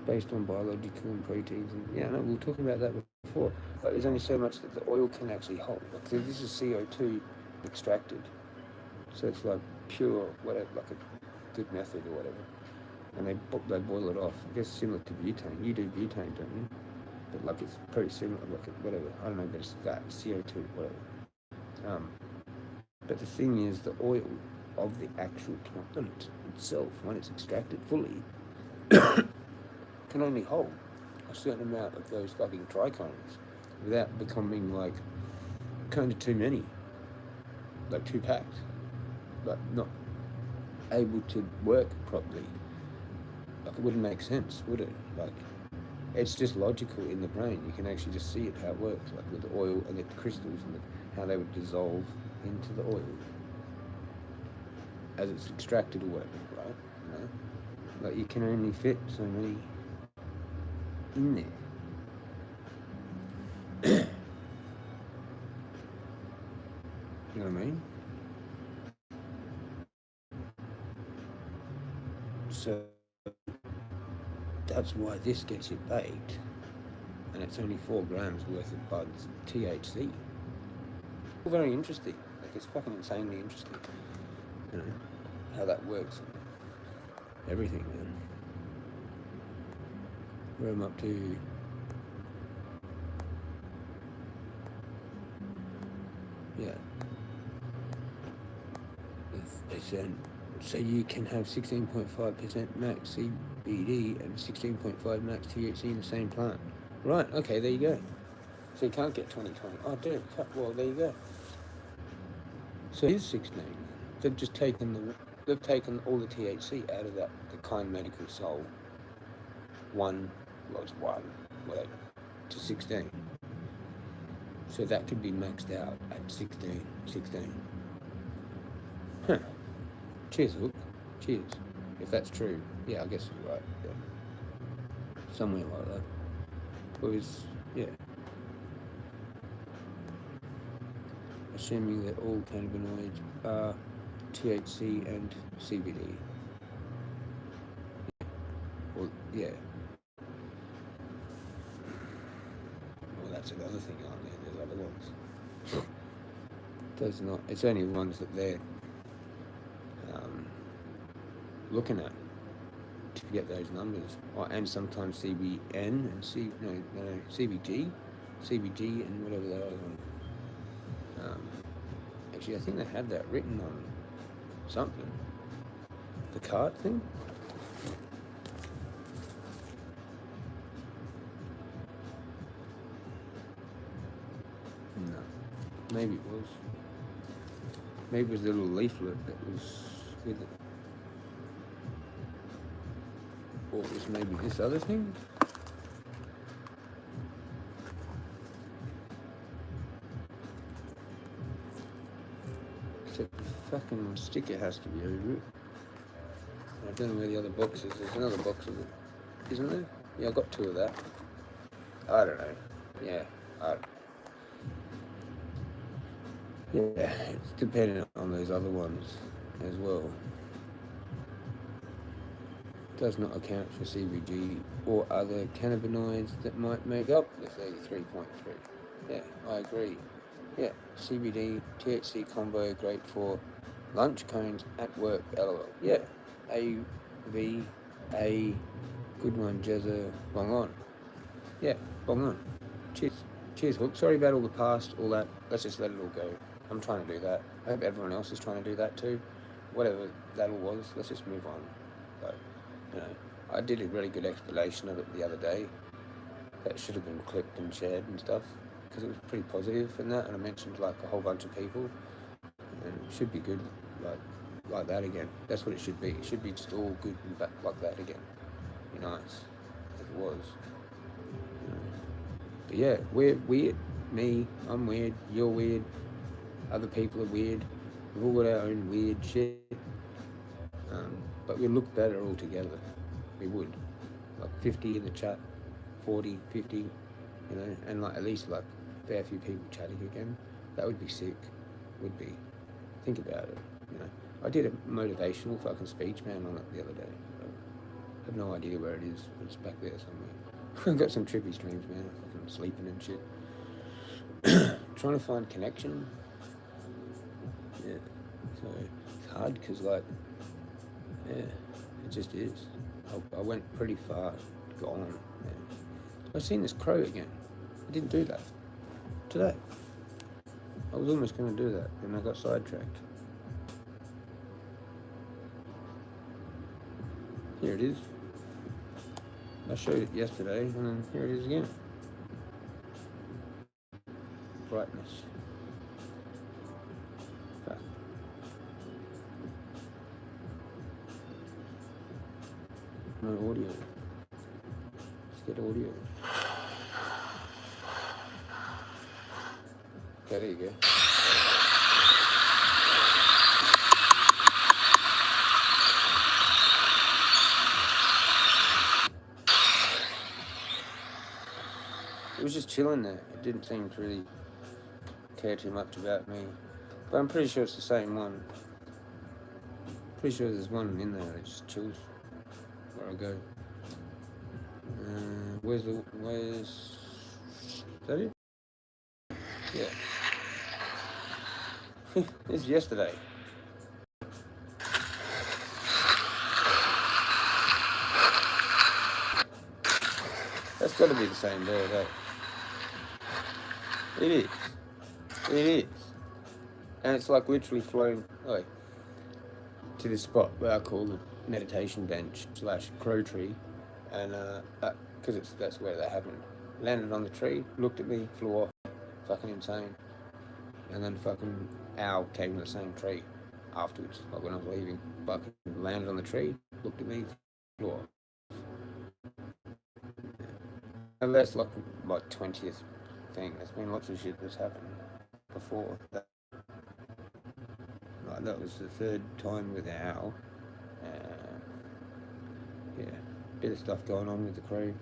based on biological and proteins, and yeah, no, we were talking about that before. But there's only so much that the oil can actually hold. Like this is CO2 extracted, so it's like pure, whatever, like a good method or whatever. And they boil it off. I guess similar to butane. You do butane, don't you? But like it's pretty similar. Like whatever. I don't know, but it's that CO2, whatever. But the thing is, the oil of the actual plant itself, when it's extracted fully, can only hold a certain amount of those fucking trichomes without becoming like kind of too many, like too packed, but not able to work properly. Like it wouldn't make sense, would it? Like it's just logical in the brain. You can actually just see it, how it works, like with the oil and the crystals and how they would dissolve into the oil as it's extracted or whatever, right? You know, like you can only fit so many in there. You know what I mean? So that's why this gets you baked, and it's only 4 grams worth of buds THC. Very interesting. Like it's fucking insanely interesting. You know how that works. And everything, man. Where I'm up to. Yeah. They said, so you can have 16.5% max CBD and 16.5 max THC in the same plant. Right, okay, there you go. So you can't get 2020. Oh, dude, well, there you go. So it is 16. They've just taken all the THC out of that, the kind medical soul. One, whatever, to 16. So that could be maxed out at 16. Huh. Cheers, Hook. Cheers. If that's true, yeah, I guess you're right. Yeah. Somewhere like that. Because, yeah. Assuming that all cannabinoids are THC and CBD. Well, yeah. Well, that's another thing, aren't there? There's other ones. There's not. It's only ones that they're looking at to get those numbers. And sometimes CBN and CBG and whatever that other one. Actually, I think they had that written on something. The card thing? No. Maybe it was. Maybe it was the little leaflet that was with it. Or it was maybe this other thing? Except the fucking sticker has to be over it. I don't know where the other box is. There's another box of it. Isn't there? Yeah, I got 2 of that. I don't know. Yeah, yeah, it's dependent on those other ones as well. Does not account for CBG or other cannabinoids that might make up this 83.3. Yeah, I agree. Yeah, CBD, THC combo, great for lunch cones at work, LOL. Yeah, A, good one, Jezza, bong on. Yeah, bong on. Cheers, Hook. Sorry about all the past, all that. Let's just let it all go. I'm trying to do that. I hope everyone else is trying to do that too. Whatever that all was, let's just move on. But, you know, I did a really good explanation of it the other day. That should have been clipped and shared and stuff, because it was pretty positive and that, and I mentioned like a whole bunch of people, and it should be good like that again. That's what it should be. It should be just all good and back like that again. Be nice if it was. You know. But yeah, we're weird. Me, I'm weird. You're weird. Other people are weird. We've all got our own weird shit. But we look better all together. We would. Like 50 in the chat, 40, 50, you know, and like at least like a fair few people chatting again. That would be sick. Would be. Think about it, you know. I did a motivational fucking speech, man, on it the other day. I have no idea where it is. It's back there somewhere. I've got some trippy streams, man. I'm fucking sleeping and shit. Trying to find connection. Yeah. So it's hard because, like, yeah, it just is. I went pretty far gone, man. I've seen this crow again. I didn't do that today. I was almost going to do that, and I got sidetracked. Here it is. I showed it yesterday, and then here it is again. Brightness. Fuck. No audio. get audio. Okay, there you go. It was just chilling there. It didn't seem to really care too much about me. But I'm pretty sure it's the same one. Pretty sure there's one in there that just chills where I go. Where's... Is that it? Yeah. It's yesterday. That's got to be the same bird, eh? It is. It is. And it's like literally flown like to this spot where I call the meditation bench / crow tree, and because that's where that happened. Landed on the tree, looked at me, flew off, fucking insane. And then fucking owl came to the same tree afterwards, like when I was leaving. Fucking landed on the tree, looked at me, flew off. And that's like my 20th thing. There's been lots of shit that's happened before that. Like that was the third time with the owl. Yeah, bit of stuff going on with the crow.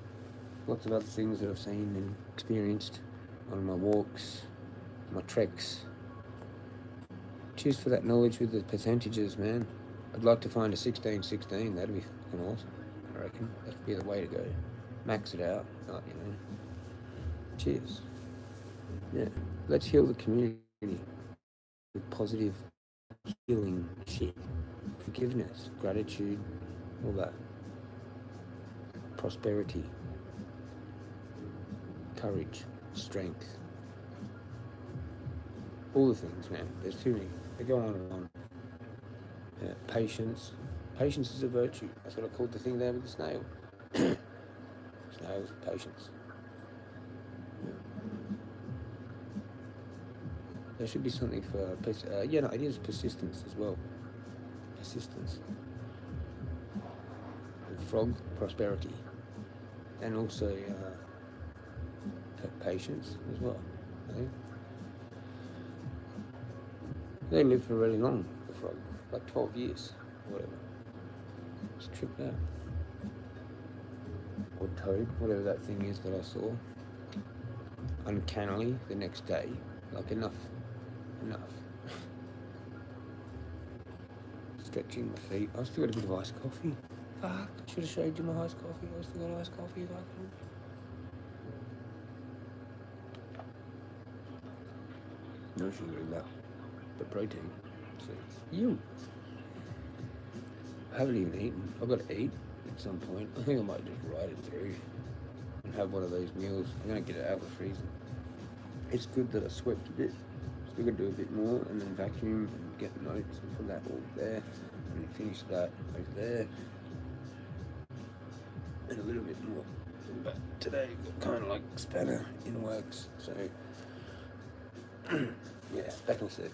Lots of other things that I've seen and experienced on my walks, my treks. Cheers for that knowledge with the percentages, man. I'd like to find a 16-16. That'd be fucking awesome. I reckon that'd be the way to go. Max it out, Cheers. Yeah, let's heal the community with positive healing shit. Forgiveness, gratitude, all that. Prosperity, courage, strength. All the things, man. There's too many. They go on and on. Yeah, patience. Patience is a virtue. That's what I called the thing there with the snail. Snails, patience. Yeah. There should be something for it is persistence as well. Persistence. And frog, prosperity. And also patience as well, I think. They live for really long, the frog, like 12 years, or whatever. Just tripped out. Or toad, whatever that thing is that I saw. Uncannily, the next day, like enough. Stretching my feet. I still got a bit of iced coffee. Fuck, should have showed you my iced coffee. I still got iced coffee, fucking. No sugar in that. But protein. So, you. I haven't even eaten. I've got to eat at some point. I think I might just ride it through and have one of those meals. I'm going to get it out of the freezer. It's good that I swept a bit. Still got to do a bit more and then vacuum and get the notes and put that all there and then finish that over there. And a little bit more. But today got kind of like spanner in works. So, yeah, back in the set.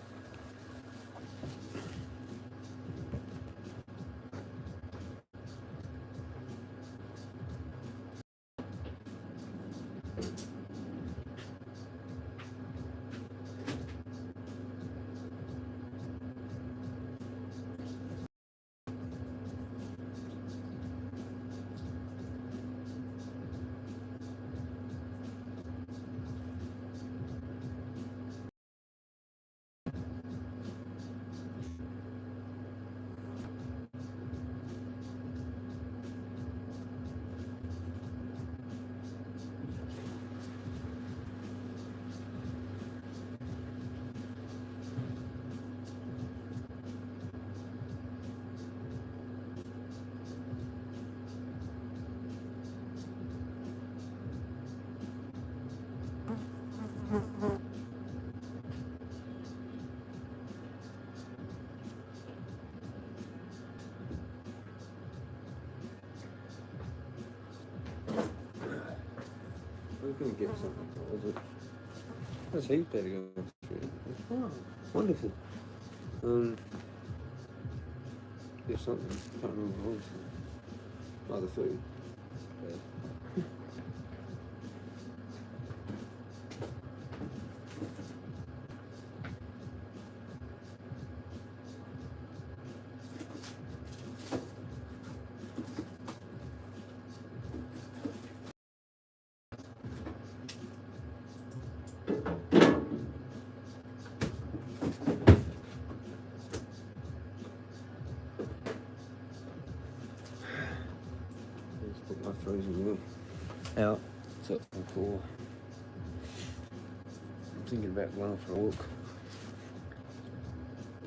I was going to get something. Was it? That's heaps better going through. Oh, wonderful. There's something. I can't remember what it was. Other food. Yeah. thinking about going for a walk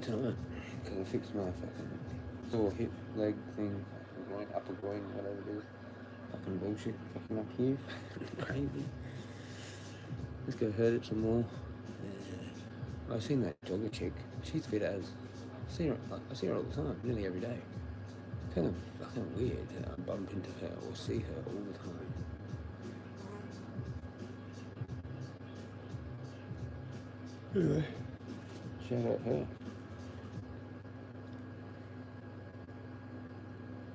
tonight because I fixed my fucking sore hip leg thing, groin, upper groin, whatever it is. Fucking bullshit, fucking up here, crazy. Let's go hurt it some more. Yeah. I've seen that jogger chick. She's fit as. I see her all the time, nearly every day. It's kind of fucking weird that I bump into her or see her all the time. Anyway, shout out her.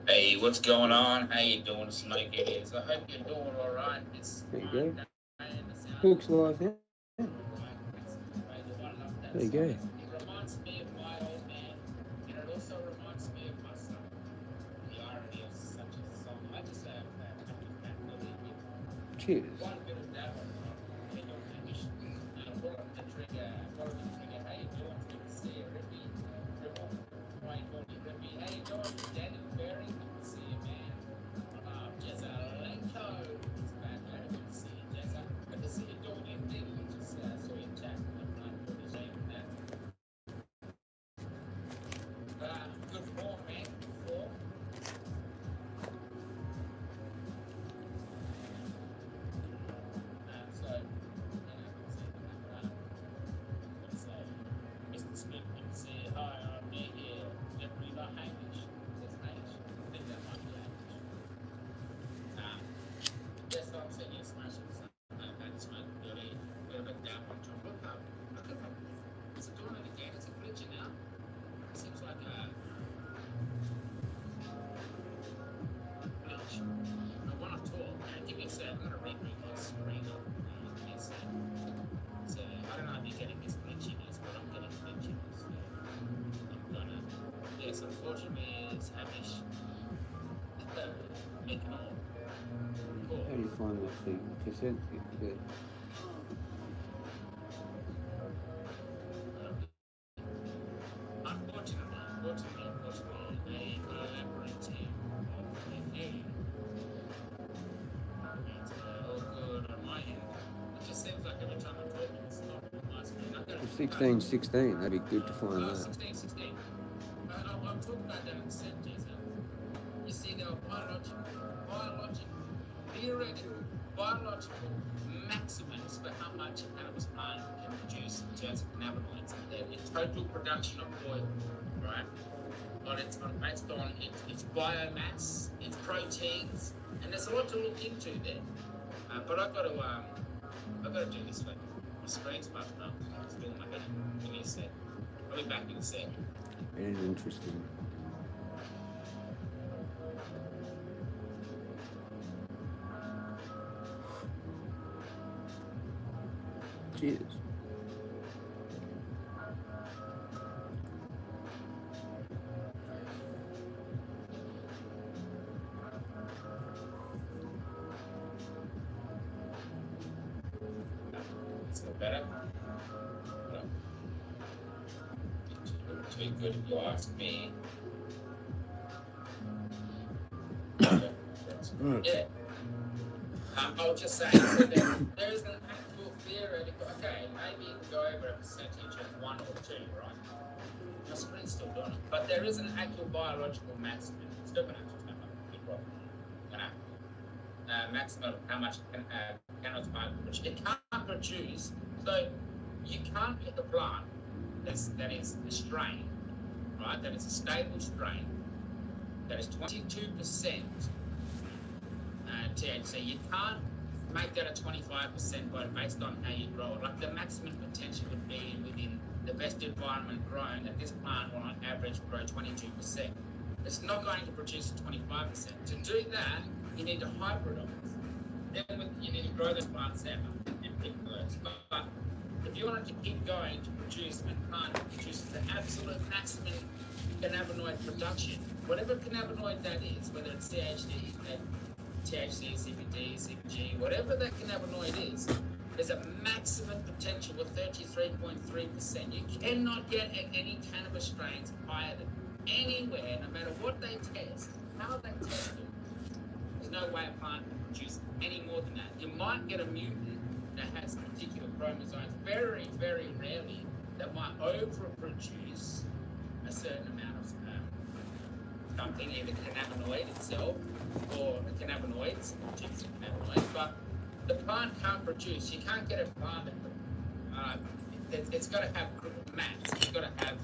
Hey, what's going on? How you doing, Snake Idiots? I hope you're doing all right. It's There you go. Hook's live now. There you go. It reminds me of my old man, and it also reminds me of my son. The irony of such a song. I just say Cheers. one bit of that one. Pull up the trigger. How you doing? It's good to see you, Rippy. Ripple. Right, Rippy. How you doing? Daniel Berry. Good to see you, man. Jezza Chronic. It's bad. Good to see you, Jezza. Good to see you doing your thing. Just saw your chat. I'm not really ashamed of that. Good form, man. Good form. Mr. Smith, you can say hi, I'm me here. Definitely not Hamish. Says Hamish. I think that might be Hamish. Yes, I'm saying yes, smash it. I just might really a little bit down on top. Look up. Is it doing it again? Is it glitching now? Seems like a glitch. I want to talk. Give me a sec. I'm going to read my screen up. Give me a sec. So, I don't know if you're getting this glitchiness, but I'm getting glitchiness. So I'm gonna. Yes, unfortunately, it's Hamish making all. Cool. How do you find that thing? Percent good. Unfortunately, a elaborate team of you. It's all good on my end. It just seems like every time I'm talking, it's not on my screen. I'm gonna 16, that'd be good to find that. 16. I'm talking about that in the sentence. You see, there are biological, theoretical, biological maximums for how much a cannabis plant can produce in terms of cannabinoids. The total production of oil, right? But it's based on its biomass, its proteins, and there's a lot to look into there. But I've got to do this thing. My screen's bugged up. It's still in my head. Give me a sec. I'll be back in a sec. It is interesting. Cheers. Is that better? No. Too good if you ask me. Yeah. I was just saying, so there is an actual theoretical, okay, maybe you can go over a percentage of 1 or 2, right? My screen's still doing it. But there is an actual biological maximum. It's still going to actually come up a big problem. Maximum of how much cannabis plant produce. It can't produce, so you can't pick a plant that is a strain, right? That is a stable strain, that is 22% THC. You can't make that a 25% based on how you grow it. Like the maximum potential would be within the best environment grown, that this plant will on average grow 22%. It's not going to produce 25%. To do that, you need to hybridize. Then you need to grow those plants out and pick those. But if you wanted to keep going to produce a plant that produces the absolute maximum cannabinoid production, whatever cannabinoid that is, whether it's THC, CBD, CBG, whatever that cannabinoid is, there's a maximum potential of 33.3%. You cannot get any cannabis strains higher than anywhere, no matter what they test, how they test it. There's no way a plant can produce any more than that. You might get a mutant that has particular chromosomes, very that might overproduce a certain amount of something, either cannabinoid itself or the cannabinoids, particularly cannabinoids, but the plant can't produce. You can't get a plant that it's got to have mats, it's got to have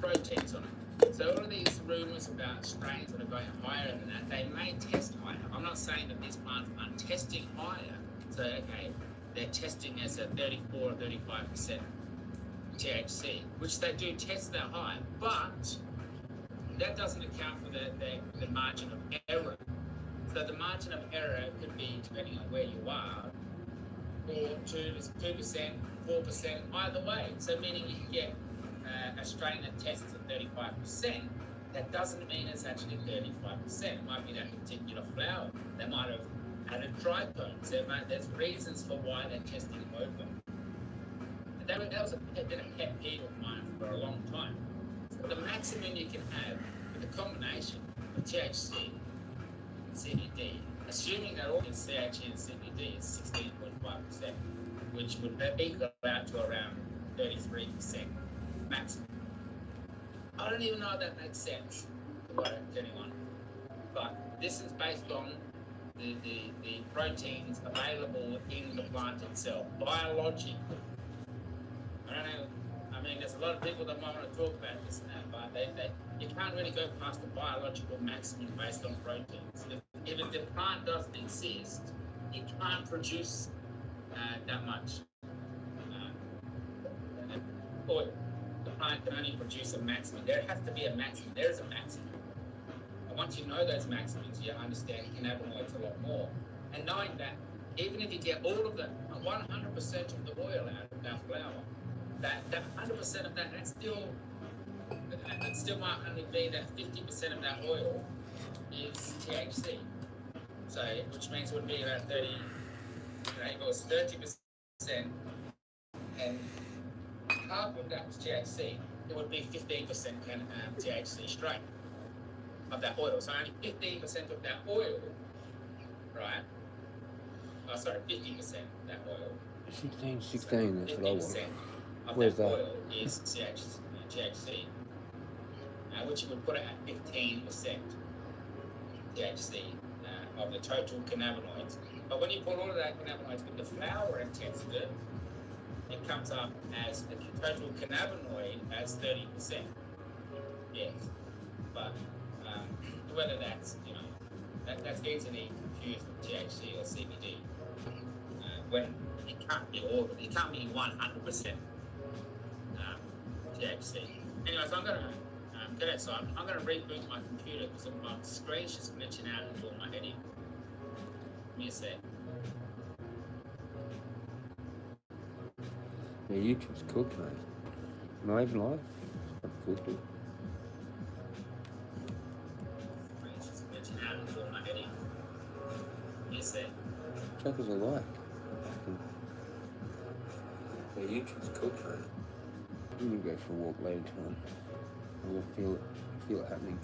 proteins on it. So all of these rumours about strains that are going higher than that, they may test higher. I'm not saying that these plants aren't testing higher. So, okay, they're testing as a 34 or 35% THC, which they do test that high, but that doesn't account for the margin of error. So the margin of error could be, depending on where you are, 2%, 4%, either way. So meaning you can get a strain that tests at 35%, that doesn't mean it's actually 35%. It might be that particular flower. They might have added trichomes. There's reasons for why they're testing over. And that was been a pet peeve of mine for a long time. So the maximum you can have with a combination of THC and CBD, assuming that all in THC and CBD is 16.5%, which would equal out to around 33% maximum. I don't even know if that makes sense to anyone, but this is based on the proteins available in the plant itself, biologically. I don't know. I mean, there's a lot of people that might want to talk about this now, but you can't really go past the biological maximum based on proteins. If the plant doesn't exist, it can't produce that much oil. The plant can only produce a maximum. There has to be a maximum. There is a maximum. And once you know those maximums, you understand cannabinoids a lot more. And knowing that, even if you get all of the 100% of the oil out of that flower, that 100% of that, it still might only be that 50% of that oil is THC. So, which means it would be about 30, if it was 30% and half of that was THC, it would be 15% THC strain of that oil. So only 15% of that oil, right? Oh, sorry, 50% of that oil. 16, that's what I want. Where's that? Oil is THC, which would put it at 15% THC of the total cannabinoids. But when you put all of that cannabinoids with the flower and test it, it comes up as the total cannabinoid as 30%. Yes, but whether that's that's easily confused with THC or CBD. When it can't be all, it can't be 100% THC. Anyway, so I'm gonna get outside. I'm gonna reboot my computer because my screen's just glitching out and doing my heading. Give me a sec. Yeah, YouTube's cooked, mate. Not even live. It's cooked it. Screen's just glitching out and doing my heading. Give me a sec. Chuckles alike. Yeah, YouTube's cooked, mate. I'm gonna go for a walk later tonight. I'm gonna feel it happening.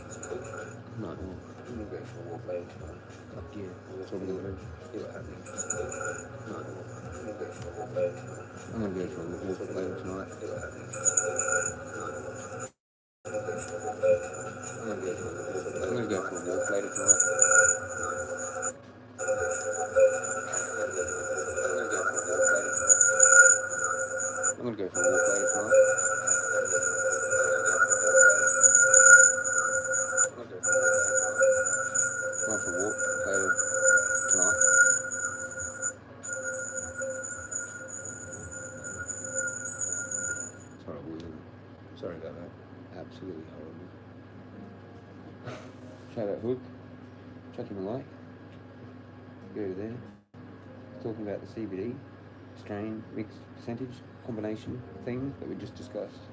No, I'm gonna go for a walk later tonight. Fuck yeah, that's what I'm gonna do. Feel it happening. No, I'm gonna go for a walk later tonight. I'm gonna go for a walk later tonight. Feel it happening. I'm gonna go for a walk later tonight. I'm gonna go for a walk later tonight. Going for a walk later tonight. Sorry about that. Absolutely horrible. Shout out Hook. Chuck him a like. Go there. Talking about the CBD strain mixed percentage combination thing that we just discussed.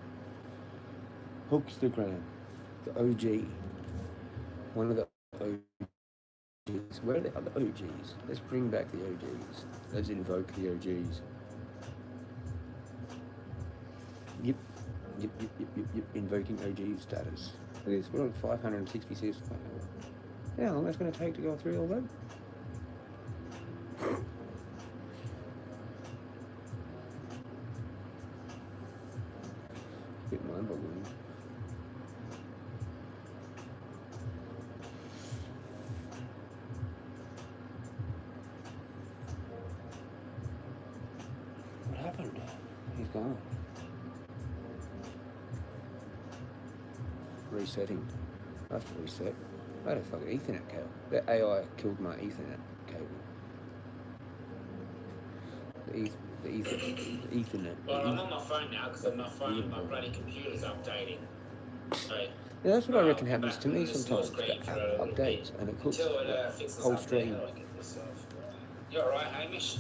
Hookstagram, the OG. One of the OGs. Where are the other OGs? Let's bring back the OGs. Let's invoke the OGs. Yep. Invoking OG status. Look at this. We're on 566. How long that's going to take to go through all that? bit mind-boggling. What happened? He's gone. Resetting. I have to reset. I had a fucking Ethernet cable. The AI killed my Ethernet cable. The Ethernet. Well, I'm on my phone now because my phone, my bloody computer's updating. So, Yeah, that's what I reckon happens to me sometimes. The app updates and it cooks until it the fixes whole up stream. there, I'll get this off. You alright, Hamish?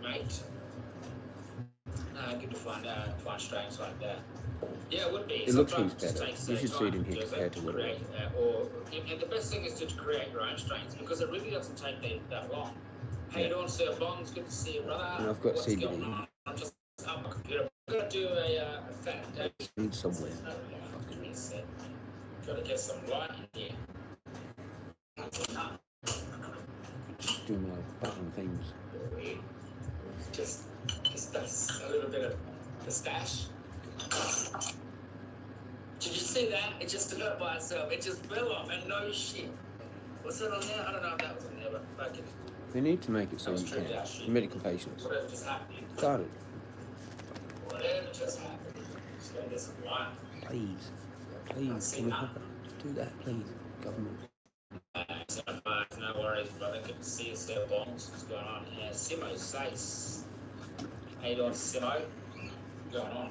Mate? Good to find strains like that. Yeah, it would be. It looks Sometimes better. it takes You should see it in time here to compared to what it create, and the best thing is to create your own strains because it really doesn't take that long. How you doing, Sir Bonds? Good to see you, brother. And I've got What's CBD. going on? I'm just on my computer. I'm going to do a fat day. Need somewhere. Try to get some light in here. Do my button things. Just that's a little bit of the stash. Did you see that? It just stood up by itself. It just fell off and no shit. What's that on there? I don't know if that was on there, but fucking. They need to make it so you can. For medical patients. Whatever just happened. Started. Whatever just happened. Just gotta get some light. Please. Please. Can we have it? Do that, please. Government. No worries, brother. Good to see you, Sir Bonds. What's going on here? Simo Sace. How you doing, Simo? What's going on?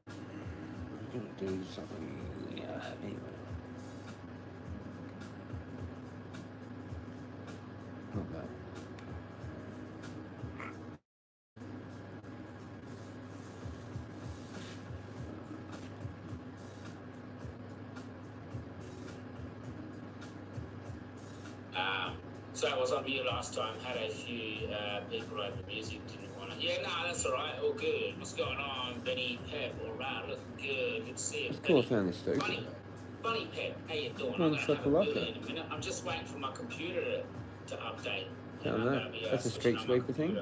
I'm gonna do something. Yeah, anyway. Not bad. So I was on mute last time, had a few people over music, didn't want to. Yeah, no, that's all right, all good. What's going on, Benny Pep? All right, looking good. Good to see you. Of course, I found this too. Bunny Pep, how you doing? Oh, I'm going to have a chocolate. beer in a minute. I'm just waiting for my computer to update. Found that. That's a street sweeper thing.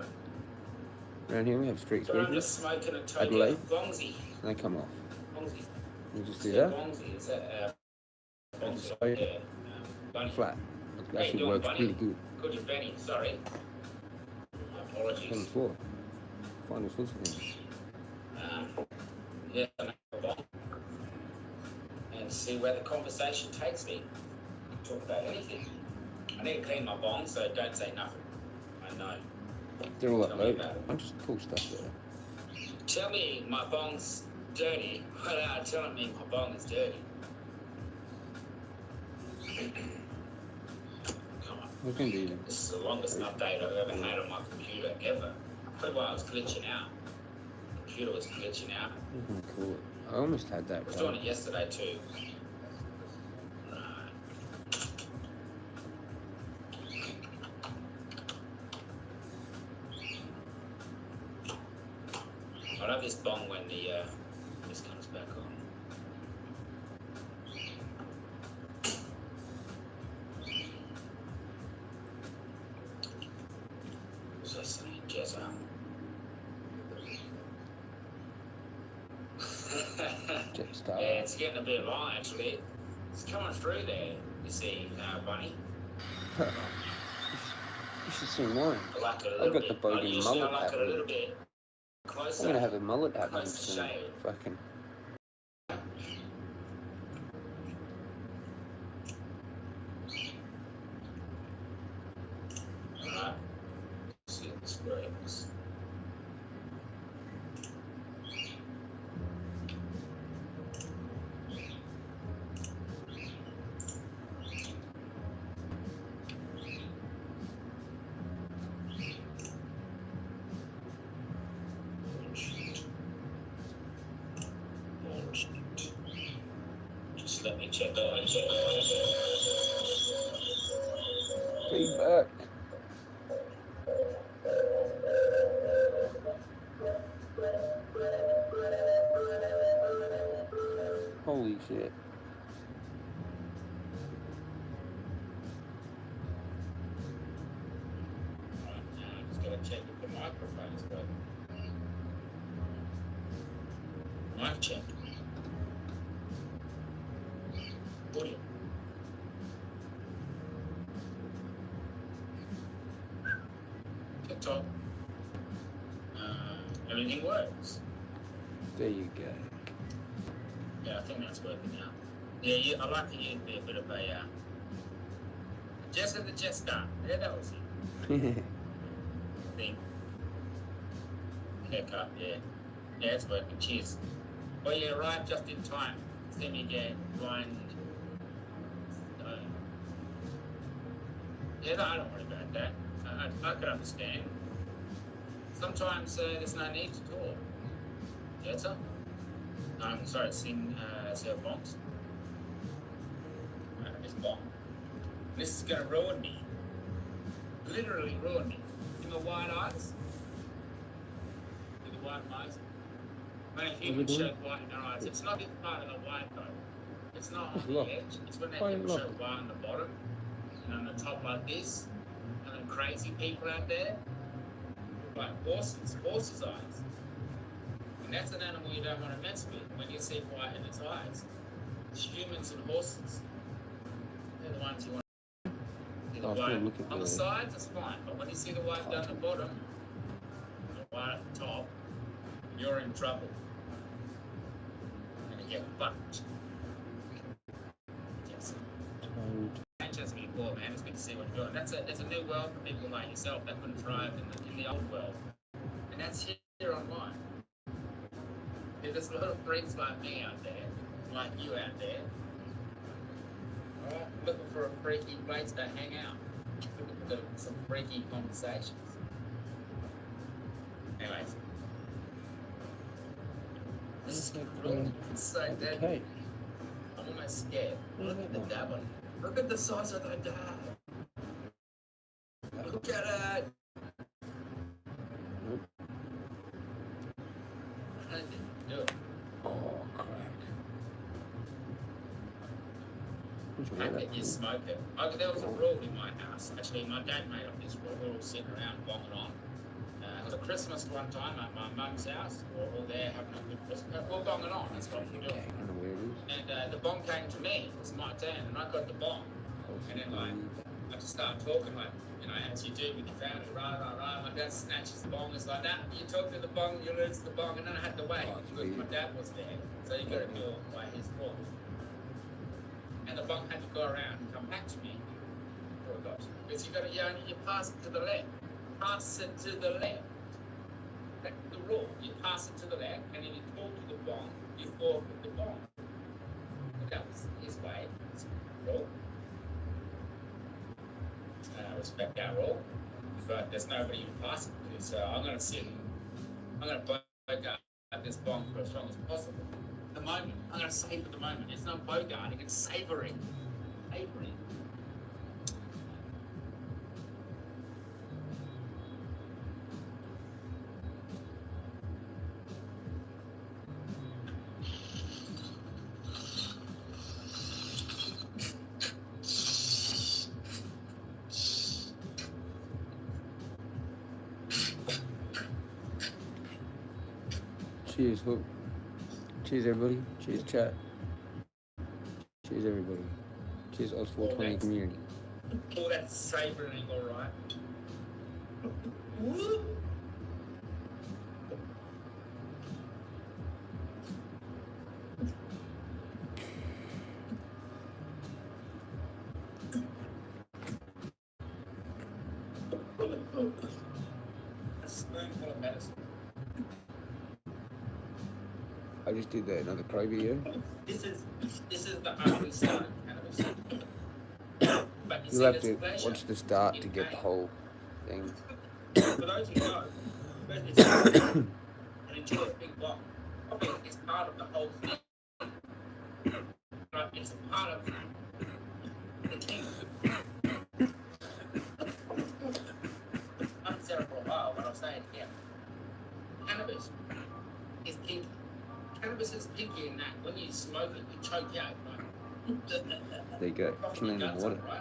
Around here we have street But I'm sweepers. just smoking a Tokyo Adelaide. Bongsy. They come off. Bongsy. You just do that. Bongsy, is that Just Bongsy? spray it. Yeah. Bunny. Flat. It actually doing, works buddy? really good. Called you Benny, sorry. My On the apologies. floor. Find all sorts of things. Yeah, and see where the conversation takes me. Talk about anything. I need to clean my bong, so don't say nothing. I know. They're all Tell me uploaded. about it. I'm just cool stuff there. Tell me my bong's dirty without telling me my bong is dirty. Come on. We can do them. This is the longest update I've ever had on my computer ever. Probably why I was glitching out. The computer was glitching out. We can call it. I almost had that I was doing right. it yesterday too. I'll have this bong when this comes back on. What was I saying, Jezza? Jetstar. Yeah, it's getting a bit long actually. It's coming through there, you see, Bunny. You should see mine. I like it a I've little got bit. the bogan Usually mullet I like it a happening. little bit closer. I'm gonna have a mullet happening Close to soon. shave. Fucking. Alright. See if this works. Just let me check that. Feedback. holy shit. Just gotta check if the microphone is working. Mic check. Audio. TikTok. Everything works. There you go. Yeah, I think that's working now. Yeah, I like to use a bit of a Jezza the Jester. Yeah, that was it. Thing. Haircut, yeah. Yeah, it's working. Cheers. Oh, you arrived just in time. See me get blind. Yeah, no, I don't worry about that. I can understand. Sometimes there's no need to talk. Yeah, sir? I'm sorry, sing Sir Bonks. This bomb. This is gonna ruin me. Literally ruin me. In the white eyes. In the white eyes. When a human shows white in their eyes, it's not this part of the white though. It's not on the edge. It's when they human show white on the bottom and on the top like this. And then crazy people out there. Like horses' eyes. And that's an animal you don't want to mess with when you see white in its eyes. It's humans and horses. They're the ones you want to see the white. On the sides, it's fine. But when you see the white down the bottom, the white at the top, you're in trouble. And you get fucked. Yes. Manchester before, man. It's good to see what you're doing. There's a new world for people like yourself that couldn't thrive in the old world. And that's here online. There's a lot of freaks like me out there, like you out there. Alright, looking for a freaky place to hang out. Looking for some freaky conversations. Anyways. This is cool. It's so dead. Okay. I'm almost scared. Look at the dab on it. Look at the size of the dab. Look at it. Oh, crack. I think you smoke it. There was a rule in my house. Actually, my dad made up this rule. We were all sitting around bonging on. It was a Christmas one time at my mum's house. We were all there having a good Christmas. We're bonging on. That's what we do. And the bong came to me. It was my turn, and I got the bong. And then I just started talking as you do with your family, rah. My dad snatches the bong. It's like that. You talk to the bong, you lose the bong, and then I had to wait because my dad was there. So you got to do it by his rules. And the bong had to go around and come back to me. Oh gosh. Because you pass it to the left. Pass it to the left. That's the rule. You pass it to the left, and then you talk to the bong, you forfeit the bong. But that was his way. It's the rule. I respect that rule. But there's nobody you pass it to, so I'm going to sit and I'm going to bogart this bong for as long as possible. At the moment, I'm going to savor the moment. It's not bogarting, it's savoring. Savoring. Cheers, Hook. Cheers, everybody. Cheers, chat. Cheers, everybody. Cheers, Oz 420 community. Oh, that's savouring, alright. Woo! A spoonful of medicine. I just did that another crow video. This is the ugly side of cannabis. But you You'll have to watch the start to get the whole thing. For those who know, it's an enjoy a big block. Okay, it's part of the whole thing. Right? It's a part of the team. I've said it for a while, but I'll say it again. Cannabis is kinky. cannabis is picky in that when you smoke it, you choke out, right? There you go. Coughing your Chilling in guts water. up, right?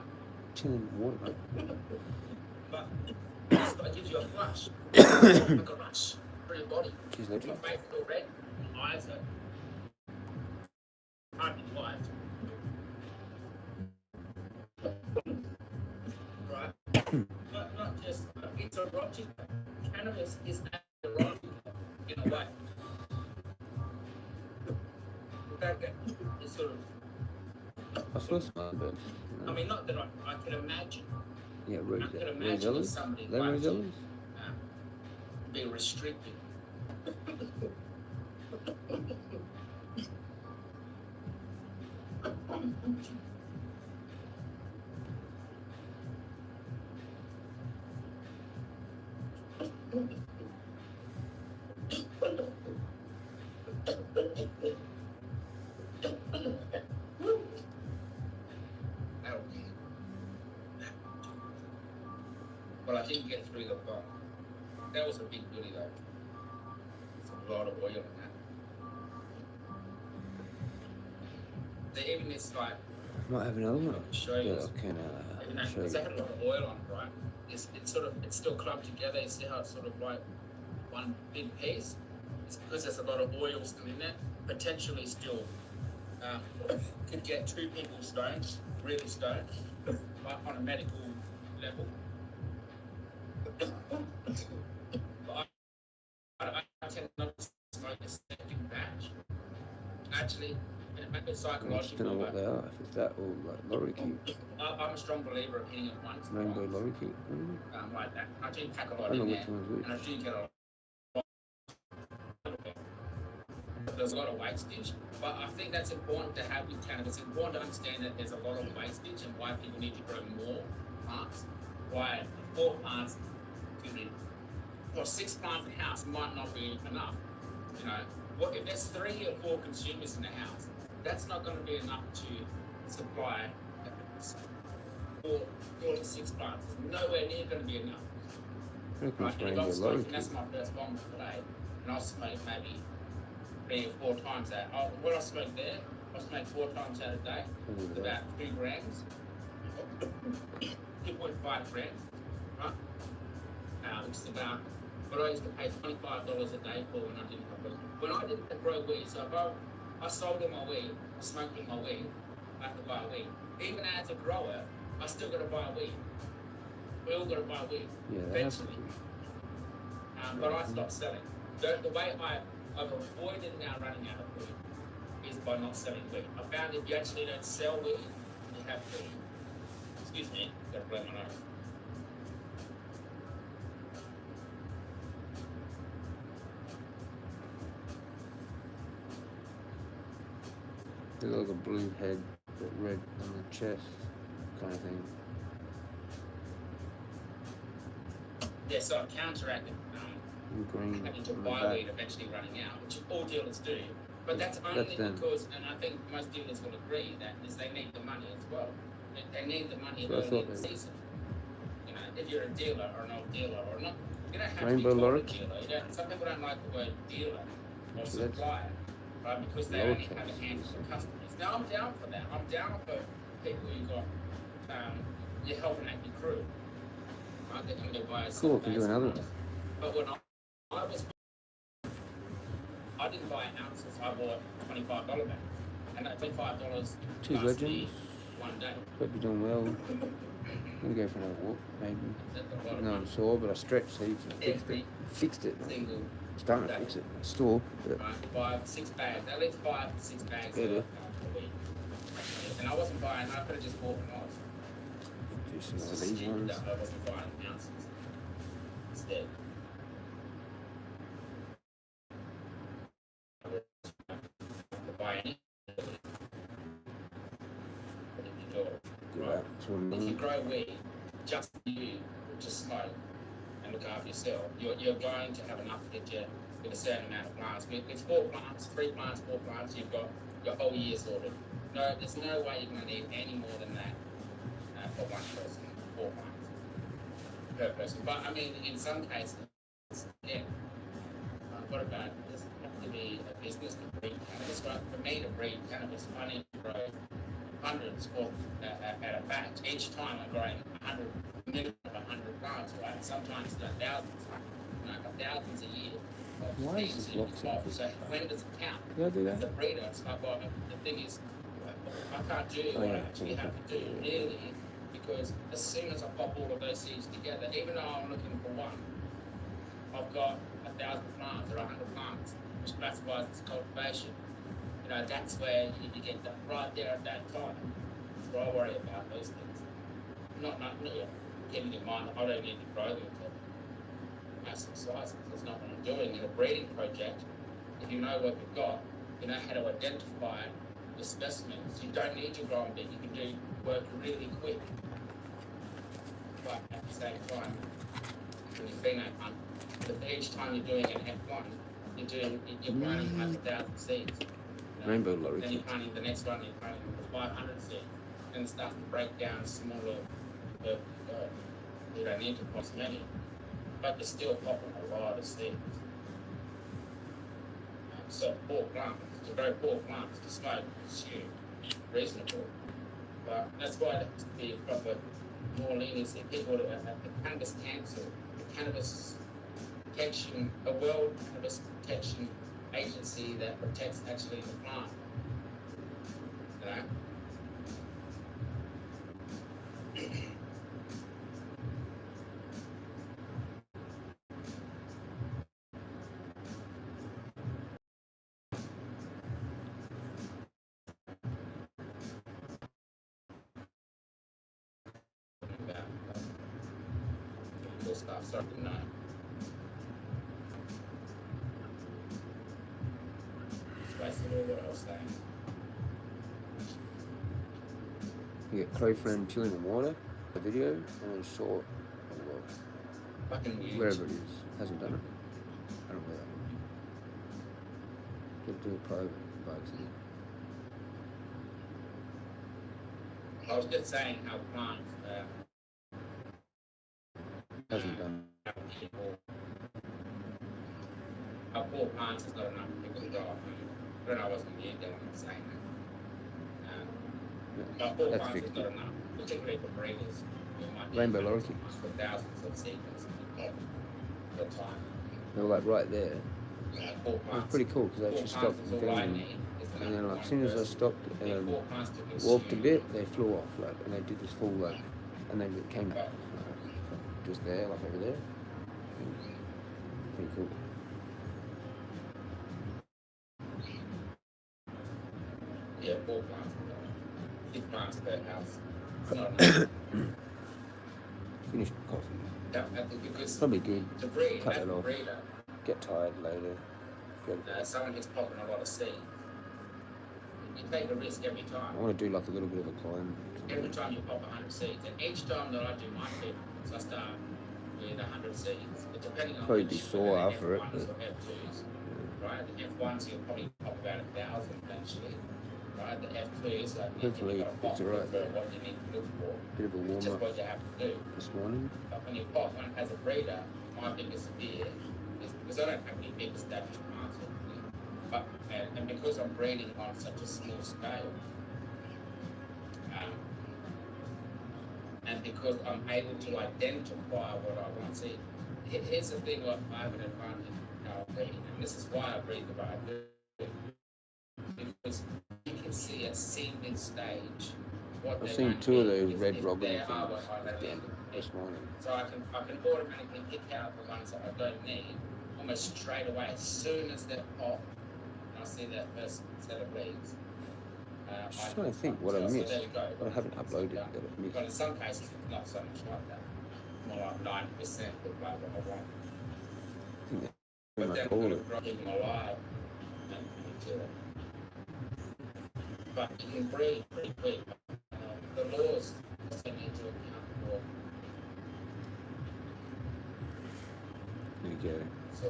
Chilling in water, mate. But it gives you a flush, like a rush through your body. She's Your legend. face feel red, your eyes are hardly white. Right? not just it's erotic. Cannabis is erotic in a way. It's sort of. I saw some other birds. I mean, not that I can imagine. Yeah, I could imagine if Rosellas? somebody They liked to Rosellas? be restricted. Well, I didn't get through the phone. That was a big goodie though. It's a lot of oil in that. Even this like, Might have another one. I'll show you. Yeah, I can Even that, show it's you. had a lot of oil on it, right? It's sort of, it's still clumped together. You see how it's sort of like one big piece? It's because there's a lot of oil still in there. Potentially still could get 2 people stoned, really stoned, like on a medical level. But I tend not to smoke a second batch. Actually, I just don't know psychological. what they are. If it's that or like lorikeet. I'm a strong believer of hitting it once. Rainbow lorikeet. Like that. I do pack a I lot don't know in which there, one's which. and I do get a lot. There's a lot of wastage, but I think that's important to have with cannabis. It's important to understand that there's a lot of wastage and why people need to grow more plants. Why 4 plants could be, or 6 plants in a house might not be enough. You know, what if there's 3 or 4 consumers in the house? That's not going to be enough to supply 4 to 6 plants. It's nowhere near going to be enough. I reckon it's And if rainbow I'm smoking, that's lorikeet. my first bomb for today, and I'll smoke maybe 3 or 4 times that. What I smoke there, I smoke 4 times out a day. It's about 2 grams, 2.5 grams, right? Which is about what I used to pay $25 a day for when I didn't have it. When I didn't grow weed, so if I sold all my weed, I smoked all my weed, I have to buy weed. Even as a grower, I still got to buy weed. We all got to buy weed. Yeah, they have to Eventually. be. But I stopped selling. The way I've avoided now running out of weed is by not selling weed. I found if you actually don't sell weed, you have to. Excuse me, gotta blow my nose. There's like a blue head, but red on the chest, kind of thing. Yeah, so I've counteracted And green having to on the buy back. weed eventually running out, which all dealers do. But that's only them. because, and I think most dealers will agree, that is they need the money as well. They need the money So I early thought in the they- season. You know, if you're a dealer or an old dealer or not, you don't have Rainbow to be called a Lorikeet. dealer. You don't, some people don't like the word dealer or So that's supplier, right? Because they only have a lowercase. handful of customers. Now I'm down for that. I'm down for people who got you're helping out your crew. Right? They're going to buy a Cool, can do another one. But when I didn't buy ounces. I bought $25 bags, and that $25 Cheers, lasts me legends. one day. Hope you're doing well. I'm gonna go for another walk, maybe. That's a lot Even of though I'm money. sore, but I stretched heaps and fixed it. Every Fixed it. single Starting to fix it. Store, but right, 5, 6 bags, at least 5 to 6 bags Yeah, a yeah. week. And I wasn't buying. I could have just bought an ounce. do some It's of just these stupid ones. that I wasn't buying ounces instead. To buy any. Do that. That's what I If you mean. grow weed, just you to smoke and look after yourself, you're going to have enough to get you with a certain amount of plants. It's 4 plants, 3 plants, 4 plants, you've got your whole year sorted. No, there's no way you're going to need any more than that for one person, 4 plants per person. But I mean, in some cases, yeah. what about it? Does it have to be a business to breed cannabis? Right? For me to breed cannabis, I need to grow hundreds or at a batch. Each time I'm growing 100, minimum of 100 plants, right? Sometimes thousands, thousands a year. Why is this locked so quick? So when does it count? Did I do As that? a breeder, it's like, well, the thing is, I can't do what I actually have to do, really, because as soon as I pop all of those seeds together, even though I'm looking for one, I've got 1,000 plants or 100 plants, which classifies as cultivation. You know, that's where you get that right there at that time. That's what I worry about, those things. Not getting in mind, I don't need to grow them to massive sizes. That's not what I'm doing. In a breeding project, if you know what you've got, you know how to identify the specimens. You don't need to grow them big. You can do work really quick. But at the same time, when you're being that hunt, but each time you're doing an F1, you're planting like 1,000 seeds. Rainbow lorry. Then you're planting the next one, you're planting 500 seeds. Then it starts to break down smaller. You don't need to plant many, but you're still popping a lot of seeds. So 4 plants, to grow 4 plants to smoke is huge, reasonable. But that's why there has to be a proper more leniency. People that have the Cannabis Council, the Cannabis Protection, a World Cannabis Protection Agency that protects actually the plant. You know? Stuff, sorry, no. That's basically what I was saying. You get Crow Friend chilling in water, a video, and then short, Fucking huge. wherever it is. Hasn't done it. I don't know that. Get do a pro bugs in. I was just saying how plants Hasn't done it. how 4 plants is not enough for people to grow up. When I wasn't here, they weren't saying that. But 4 That's plants is 50. not enough, particularly for breeders. Rainbow lorikeets. For thousands of seedlings at the time. They were like right there. 4 It was plants. pretty cool because I actually 4 stopped plants and is all I filmed them. need. And then like, as soon as I stopped and walked a bit, they flew off like, and they did this full like, and they came back just there, like over there. Pretty cool. Yeah, 4 plants. 6 plants per house. It's not enough. Finished coffee. Because Probably good. to breed, Cut as it a off. breeder, Get tired later. someone who's popping a lot of seed, you take a risk every I time. want to do like a little bit of a climb. Every time you pop 100 seeds, and each time that I do my treatments, I start with 100 seeds. But depending on Probably which, be sore whether after it, F1s or F2s, right? The F1s you'll probably pop about 1,000 eventually, right? The F2s, like Hopefully you've got to pop it's alright. for what you need to look for. Bit of a It's warm just up what you have to do. this morning. But when you pop, as a breeder, my biggest fear is because I don't have any big established plants, but and because I'm breeding on such a small scale, and because I'm able to identify what I want. See, here's the thing: what I have an advantage in how I breed, and this is why I breed the way I do, because you can see at seedling stage. I've seen 2 of those red robin things again this morning. So I can automatically pick out the ones that I don't need almost straight away as soon as they're pop, and I see that first set of leaves. I'm just trying to think what I So missed. there we go. What I haven't uploaded that I've missed. But in some cases, it's not so much like that. More like 90% look like what I want. I think that's But pretty then much all we're of it. going to keep them alive and kill it. But you can breed pretty quick. The laws also need to account for. There you go. So,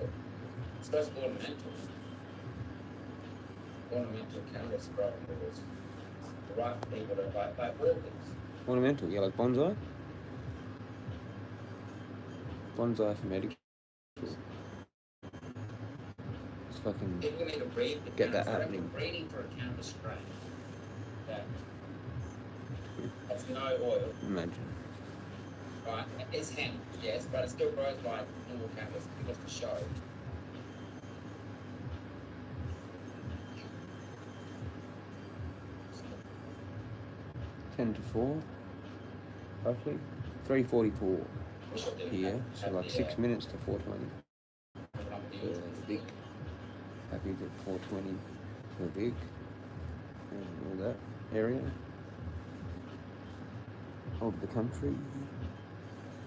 it's supposed to be ornamental. Ornamental cannabis growing laws. The right people are like orchids. Ornamental, yeah, like bonsai. Bonsai for medical. Just fucking People need to breed the get that cannabis. happening. Breeding for a cannabis strain that has no oil, Imagine. right? It's hemp, yes, but it still grows like normal cannabis because the show. 10 to 4, roughly. 3:44 We should do here, that so at like the, 6 minutes to 4:20 the for Vic. Happy at 4:20 for Vic and all that area of the country,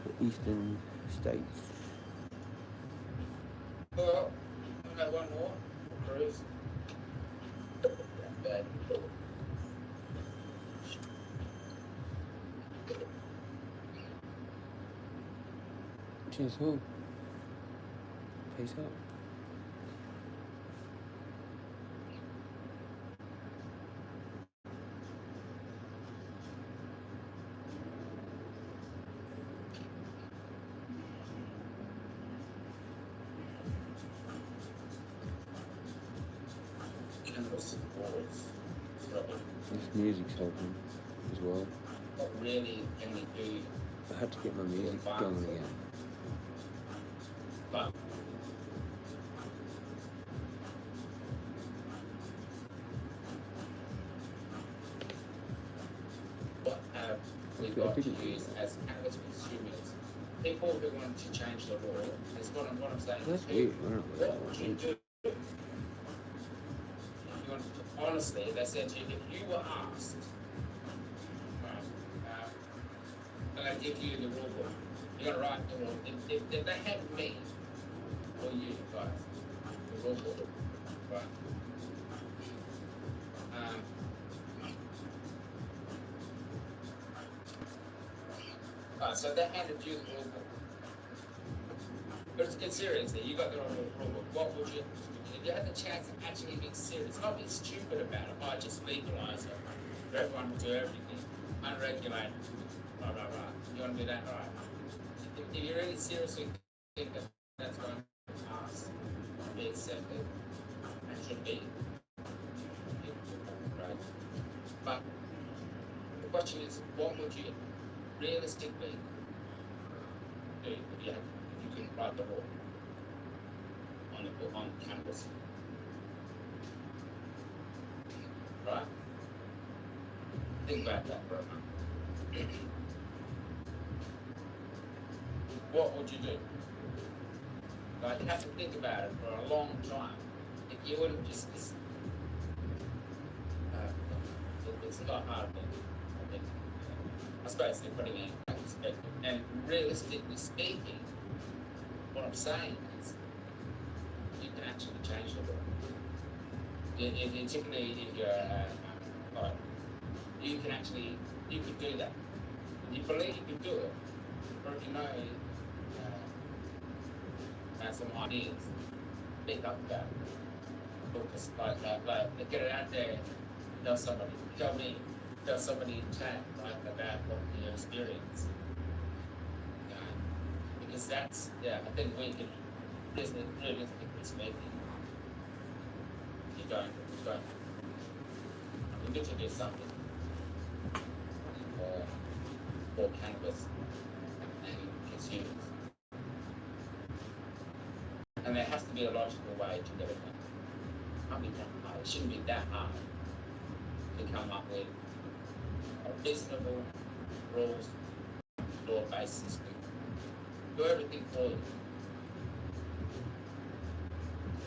the eastern states. Well, I got one more. Cruise. Bad. Cheers, who? Peace out. Cannabis wars. Rubber. This music's helping as well. What really can we do? I had to get my music going again. But what have we got to use as cannabis consumers? People who want to change the law, is what I'm saying. That's weird. I don't know what What would you do? You want to, honestly, they said to you, if you were asked, I'm going to give you the rule book, you're going to write the rule. If they had me, or you guys, the rule book, right? So they handed you the rule book. But it's seriously, you got the rule book. What would you, if you had the chance of actually being serious, not being stupid about it, oh, just legalize it, for everyone to do everything, unregulated, blah, blah, blah. You want to do that? All right. If you really seriously think that that's going to pass, be accepted, and should be, right? But the question is, what would you realistically do if you couldn't write the law on cannabis? Right? Think about that for a moment. What would you do? Like, you have to think about it for a long time. If you wouldn't just it's not hard, but I think, I suppose they're putting it in perspective. And realistically speaking, what I'm saying is, you can actually change the law. Particularly if you're like, you can actually, you could do that. If you believe you can do it, or if you know some ideas, think up about it. Focus, like get it out there, tell somebody, tell me, tell somebody in chat, right, about what your experience. Because that's, I think we can, realistically speaking, you don't, we need to do something for cannabis and consumers. And there has to be a logical way to get it done. It can't be that hard. It shouldn't be that hard to come up with a reasonable rules, law-based system. Do everything for you.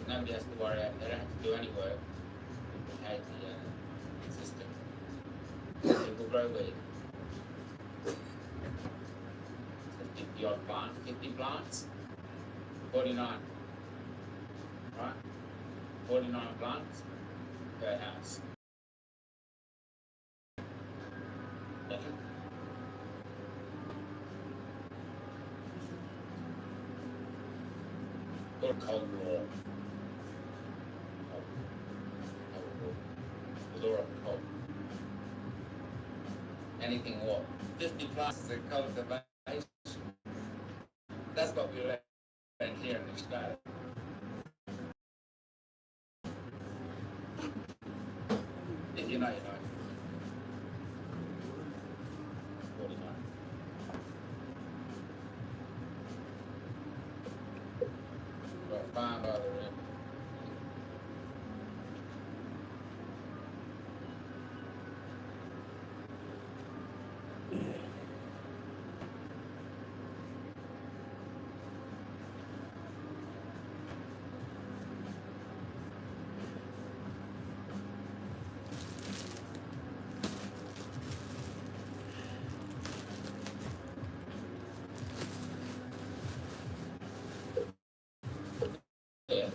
Nobody has to worry about it. They don't have to do any work to create the system. People grow weed. 50 odd plants, 50 plants, 49. Right? 49 plants per house. Or cold war. The law of cold. Anything what? 50 plants is a cultivation. That's what we learn here in Australia. You know. 49. Right, fine by the rim. Yeah.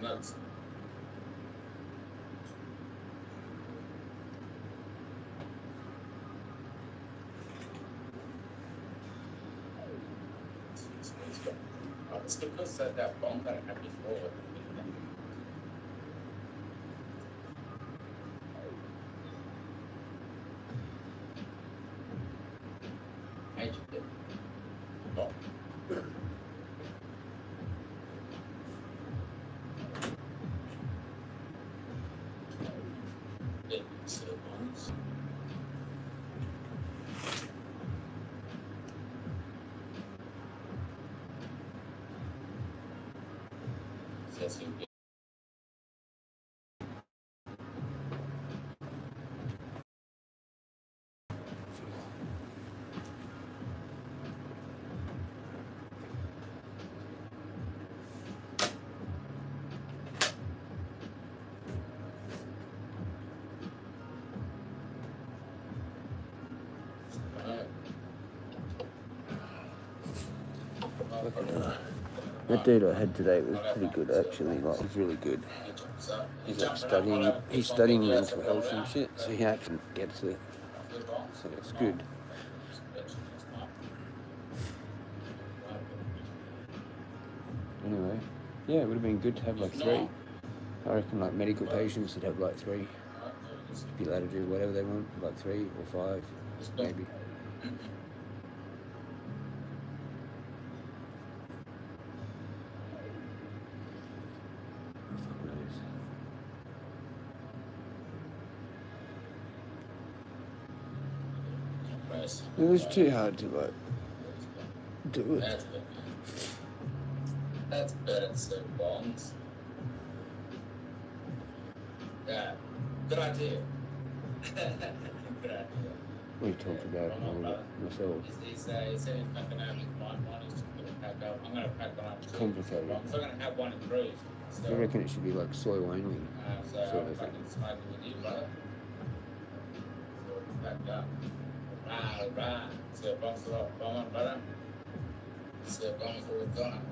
Nuts. It's because that bomb that I had before. Major dip. Bomb. Dip. Bombs. Yes, you That dude I had today was pretty good actually. Like, he's really good. He's like studying. He's studying mental health and shit, so he actually gets it. So it's good. Anyway, yeah, it would have been good to have like 3. I reckon like medical patients would have like 3. Be allowed to do whatever they want, like 3 or 5, maybe. It was too hard to like do it. That's better than bombs. Yeah, good idea. Good idea. We talked about myself. He's saying if I can have mine is just going to pack up. I'm going to pack one up too. Complicated. I'm still going to have one approved. I reckon it should be like soil only. So I'm fucking smoking with you, brother. So packed up. Right. So bombs are up. Bomb on, brother. So bombs are all gone.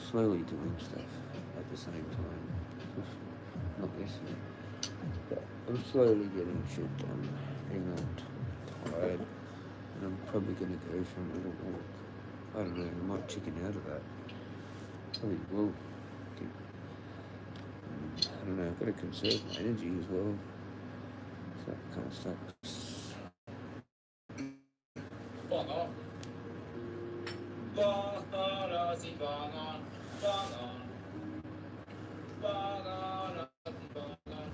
Slowly doing stuff at the same time. Not this year. But I'm slowly getting shit done. Even though I'm tired. And I'm probably going to go for a little walk. I don't know, I might chicken out of that. Probably will. I don't know, I've got to conserve my energy as well. So that kind of sucks. Bong on. Bong on, Aussie, bong on. Bong on. Bong on, Aussie, bong on.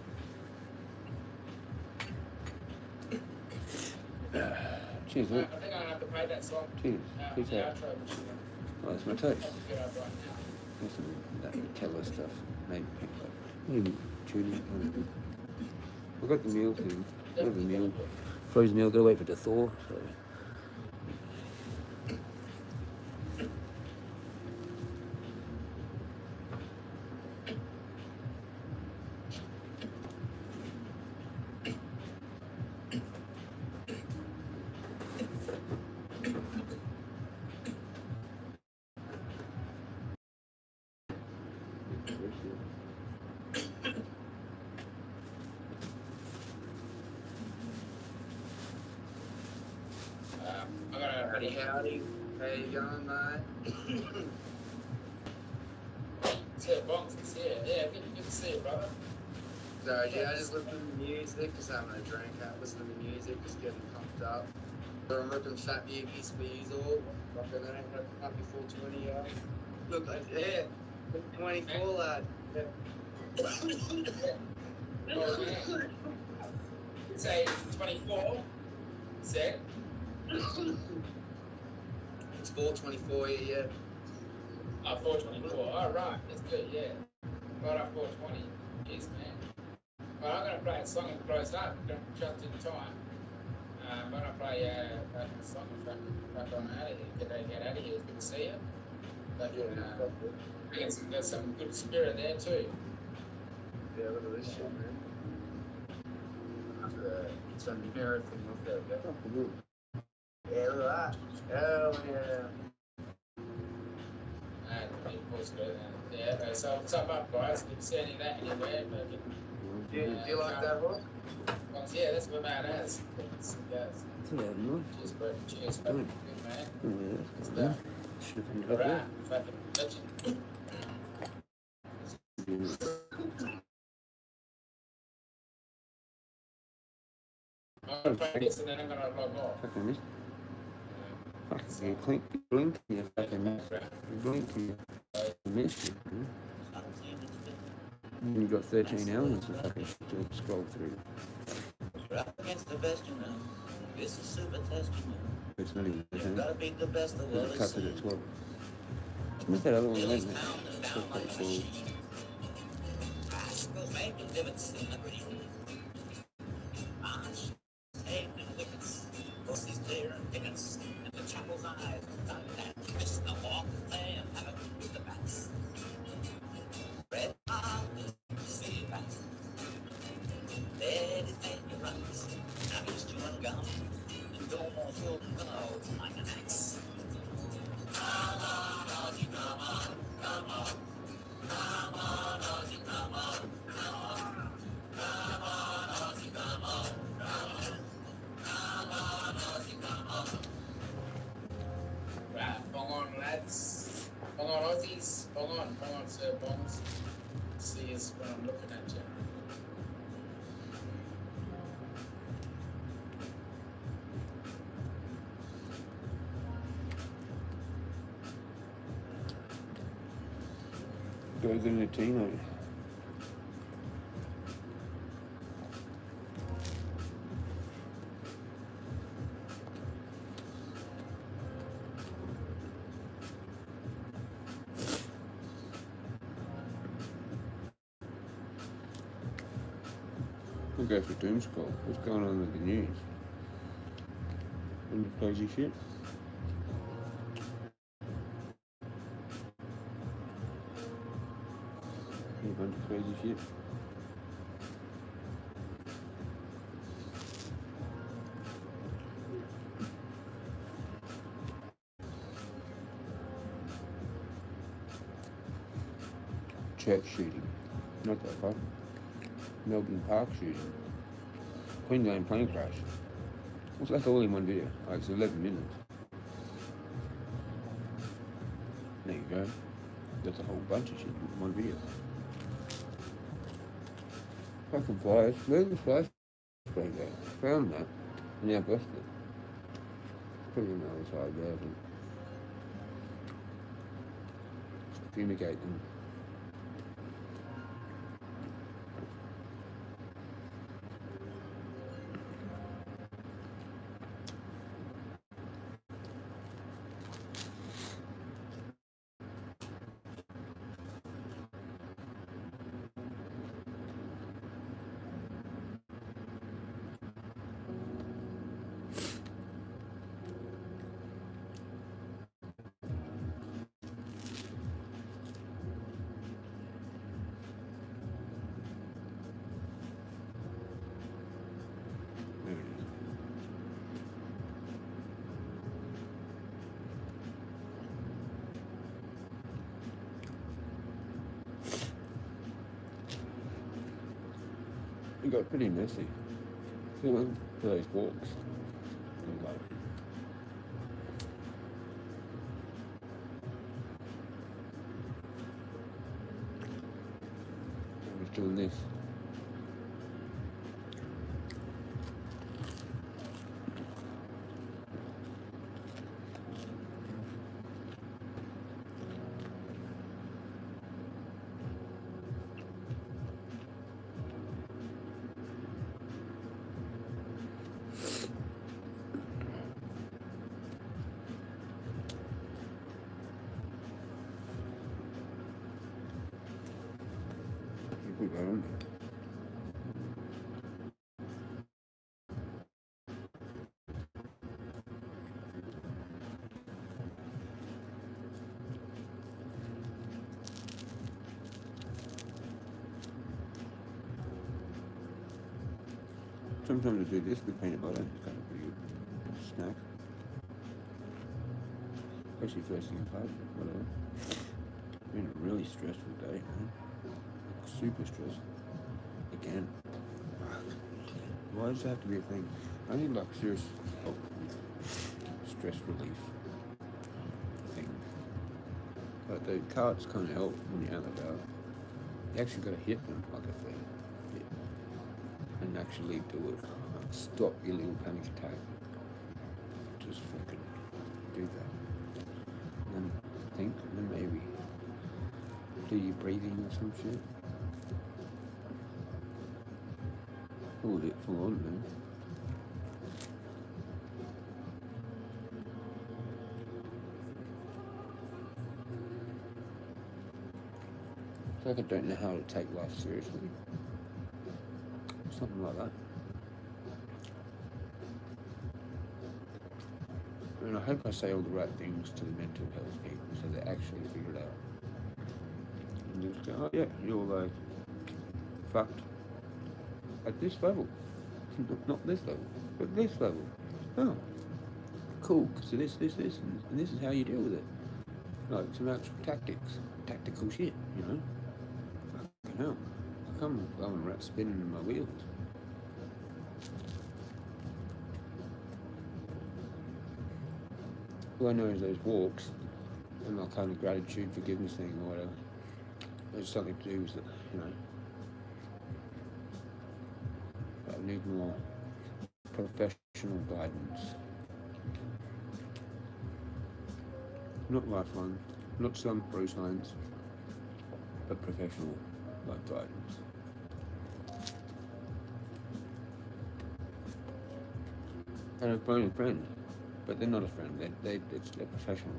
Cheers, mate. I think I have to play that song. Cheers. Peace The out. outro. Oh, that's my toast. Get up right now. There's some that Keller stuff. Maybe tuning. I've got the meal thing. I have the meal. Frozen meal, gotta wait for it to thaw. So. Howdy, howdy. How you going, mate? See you, Bonks. It's here. Yeah, good to see you, brother. So, yeah, I just listen to music, just having a drink, listen to music, just getting pumped up. So I'm ripping fat boogies for you all. Fucking, I ain't ripping up before 20 hours. Look like, yeah, 24, lad. Yeah. Say 24. Sick. It's 424, yeah. Oh, 424. All right, that's good. Yeah. Right up 420. Yes, man. Well, I'm gonna play a song and close up just in time. I'm gonna play a song and back on out of here. Get out of here. It's good to see you. But there's some good spirit there too. Yeah, look at this shit, man. Turn the mirror thing off there, okay? Yeah, look at that. Hell yeah. Yeah, so what's up, guys? Didn't see any of that anywhere, but Do you like that one? yeah, that's what man is. That's a lot of noise. Cheers, bro. Cheers, bro. Good man. Yeah, that's Good good. stuff. Should have ended up Right, there. fucking legend. I'm gonna play this and then I'm gonna log off. Fucking missed. Fucking you blink, you fucking miss. You blink, you miss you. And you got 13 hours to fucking shit to scroll through. You're up against the best, you know. It's a super test, you know. It's not even You've got to be the best the world It has cuts it seen. at 12. What's that other one, Billy's isn't it? pounding It's down like a pretty cool. machine. Bicycles making divots in the green. March, taking wickets. Pussies clear and pickets. And the chapel's eyes are done and twist the walk play and have it with the bats. Red hot, city bats. Daddy's making runs. Now he's chewing gum. And go more fuel go like an axe. Come on, Ozzy, come on, come on. Come on, Ozzy, come on, come on. Come on, Ozzy, come on, come on. Come on, Ozzy, come on. Right, bong on, lads. Bong on, Aussies. Bong on, sir, bongs. See us when I'm looking at you. Goes in the team, We'll go for doom scroll. What's going on with the news? Any crazy shit? A bunch of crazy shit. Church shooting. Not that far. Melbourne Park shooting. Queensland plane crash. What's that all in one video? Oh, it's 11 minutes. There you go. That's a whole bunch of shit in one video. Fucking flies. Where's the fly spray go? Found that. And now I've lost it. Put it on the other side there. And fumigate them. There it is. It got pretty messy. It went for those walks. like doing this. Put that on there. Sometimes I do this with peanut butter. It's kind of pretty good snack. Especially first thing in class, whatever. Been a really stressful day, man. Super stressful. Again. Why does it have to be a thing? I need like serious stress relief thing. But the carts kind of help when you're out and about. You actually got to hit them like a thing. And actually do it. Like, stop your little panic attack. Just fucking do that. And then think, and then maybe do your breathing or some shit. Hold it full on, man. It's like I don't know how to take life seriously. Something like that. I mean, I hope I say all the right things to the mental health people so they actually figure it out. And just go, oh yeah, you're like fucked at this level. Not this level, but this level. Oh, cool, because this, and this is how you deal with it. Like some actual tactical shit, you know? Fucking hell. I come going around spinning in my wheels. All I know is those walks and my kind of gratitude, forgiveness thing or whatever. There's something to do with it, you know. But I need more professional guidance. Not lifeline, not some pro science, but professional like guidance. And I've phoned a friend, but they're not a friend. It's their professional.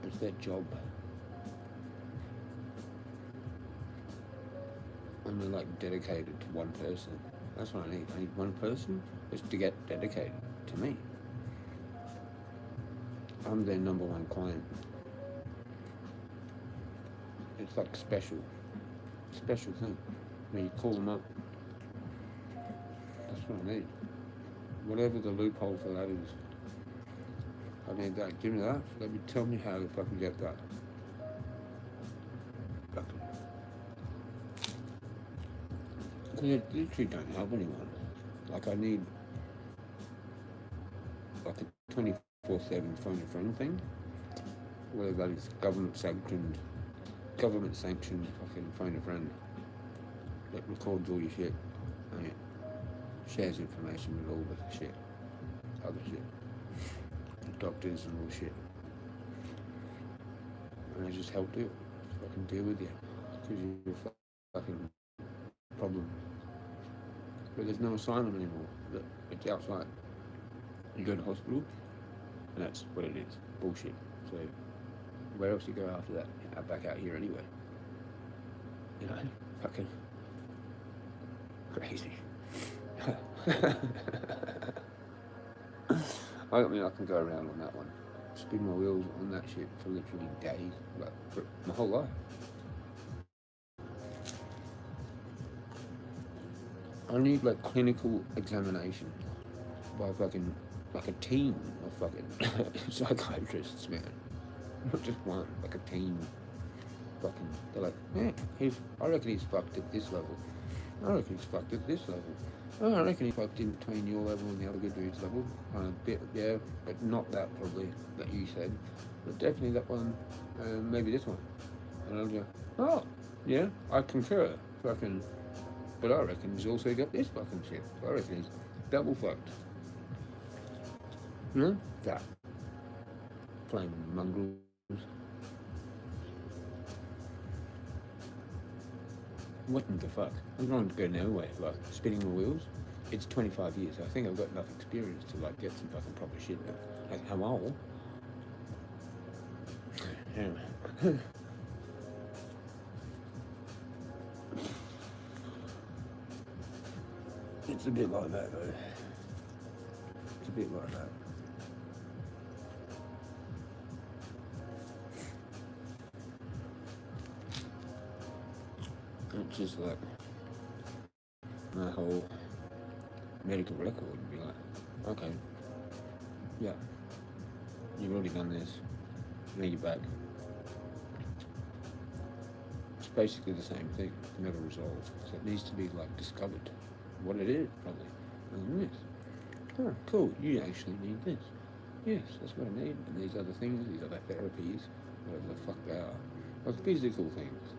It's their job. And they're like dedicated to one person. That's what I need. I need one person just to get dedicated to me. I'm their number one client. It's like special thing. When you call them up, that's what I need. Whatever the loophole for that is, I need that. Give me that. Tell me how to fucking get that. Fucking. Because I literally don't help anyone. Like I need like a 24/7 phone a friend thing. Whether that is government sanctioned fucking phone a friend that records all your shit and it shares information with all the shit, other shit, doctors and all shit, and I just help fucking deal with you because you're a fucking problem. But there's no asylum anymore. It's outside. You go to hospital, and that's what it is. Bullshit. So where else do you go after that? Back out here anyway. You know, fucking crazy. I mean, I can go around on that one, spin my wheels on that shit for literally days, like for my whole life. I need like clinical examination by fucking like a team of fucking psychiatrists, man. Not just one, like a team. Fucking, they're like, yeah, I reckon he's fucked at this level. I reckon he's fucked at this level. Oh, I reckon he's fucked in between your level and the other good dude's level. A bit, yeah, but not that probably that you said. But definitely that one, maybe this one. And I'm like, oh, Yeah, I concur. Fucking, but I reckon he's also got this fucking shit. I reckon he's double fucked. You know? That. Flaming mongrels. What the fuck? I'm going to go nowhere, like spinning the wheels. It's 25 years. I think I've got enough experience to like get some fucking proper shit now. Like, how old? Yeah. It's a bit like that though. It's a bit like that. It's just like my whole medical record would be like, okay, yeah, you've already done this, now you're back. It's basically the same thing, never resolved. So it needs to be like discovered what it is, probably. And this. Oh, cool, you actually need this. Yes, that's what I need. And these other things, these other therapies, whatever the fuck they are. Like physical things.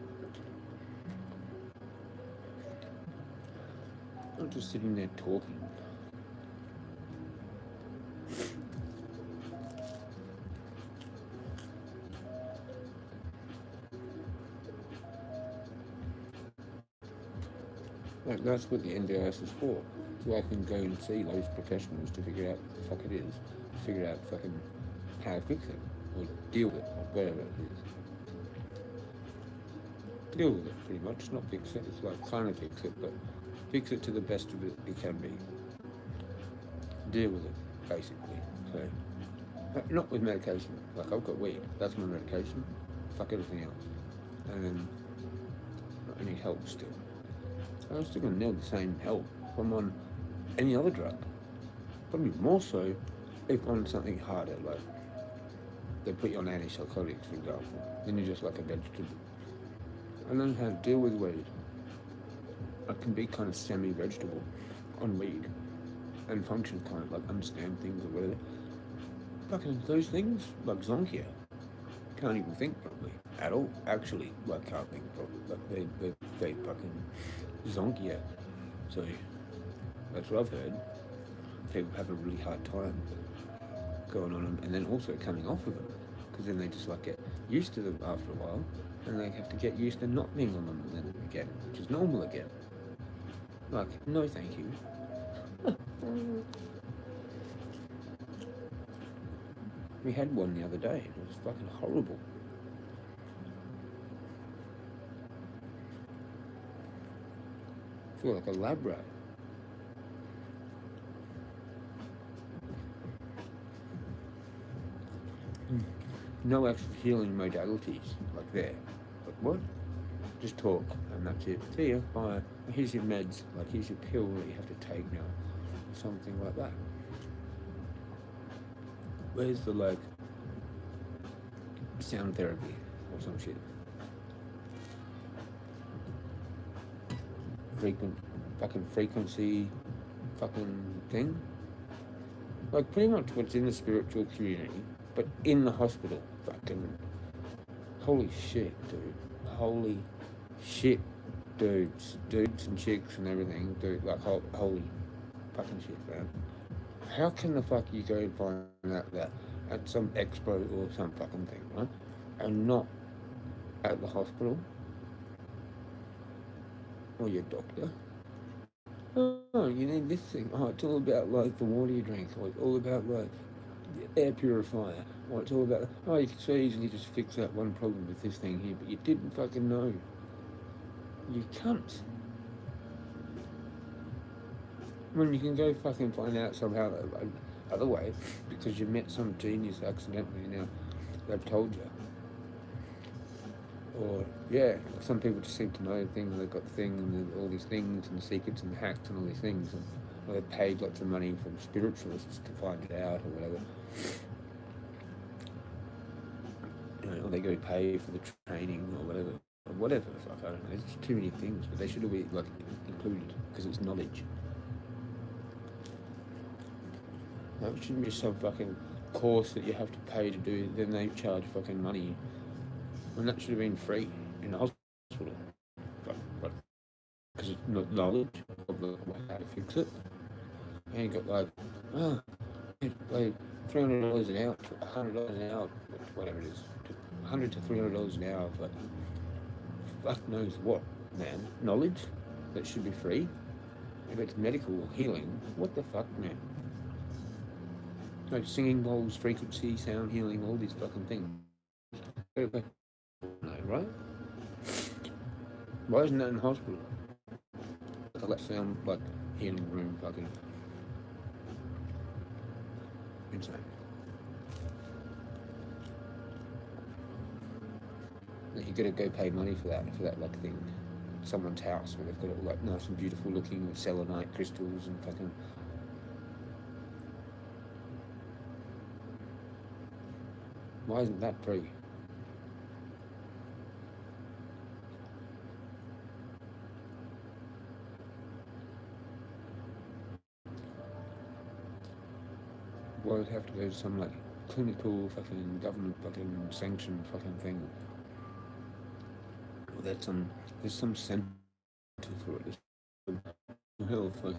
Not just sitting there talking. Like, that's what the NDIS is for. So I can go and see those professionals to figure out what the fuck it is. Figure out fucking how to fix it. Or deal with it, or whatever it is. Deal with it, pretty much. Not fix it. It's like kind of fix it, but fix it to the best of it can be. Deal with it, basically. So, not with medication. Like, I've got weed. That's my medication. Fuck everything else. And then, not any help still. I'm still going to need the same help if I'm on any other drug. Probably more so if on something harder, like they put you on antipsychotics, for example. Then you're just like a vegetable. I know how to deal with weed. I can be kind of semi-vegetable on weed and function kind of like understand things or whatever. Fucking those things, like Zonkia, can't even think properly at all. Actually, like can't think properly. Like they fucking Zonkia. So that's what I've heard. People have a really hard time going on them, and then also coming off of them, because then they just like get used to them after a while, and they have to get used to not being on them then again, which is normal again. Like, no thank you. We had one the other day. It was fucking horrible. I feel like a lab rat. No actual healing modalities like there. Like what? Just talk and that's it. See ya, bye. Here's your meds. Like here's your pill that you have to take now. Something like that. Where's the like sound therapy or some shit? Frequency fucking thing? Like pretty much what's in the spiritual community, but in the hospital. Fucking holy shit, dude. Holy shit, dudes and chicks and everything, dude. Like holy fucking shit, man. How can the fuck you go and find out that at some expo or some fucking thing, right? And not at the hospital or your doctor? Oh, you need this thing. Oh, it's all about like the water you drink, or it's all about like the air purifier, or it's all about oh, you can so easily just fix that one problem with this thing here, but you didn't fucking know. You cunt. I mean, you can go fucking find out somehow like, other way because you met some genius accidentally. Now they've told you. Or yeah, some people just seem to know things. They've got things and all these things and secrets and hacks and all these things, and or they've paid lots of money from spiritualists to find it out or whatever. You know, or they go pay for the training or whatever. Or whatever the fuck, I don't know. There's too many things, but they should all be like included because it's knowledge. That shouldn't be some fucking course that you have to pay to do. Then they charge fucking money. And that should have been free in the hospital. knowledge of how to fix it. And you got like, oh, like $300 an hour, $100 an hour, whatever it is, $100 to $300 an hour for fuck knows what, man. Knowledge that should be free. If it's medical or healing, what the fuck, man? Like singing bowls, frequency, sound healing, all these fucking things. No, right? Why isn't that in hospital? That sound like healing room fucking insane. Like you gotta go pay money for that like thing. Someone's house where they've got it all like nice and beautiful looking with selenite crystals and fucking. Why isn't that free? Why does it have to go to some like clinical fucking government fucking sanctioned fucking thing? Or there's some center for it. There's health like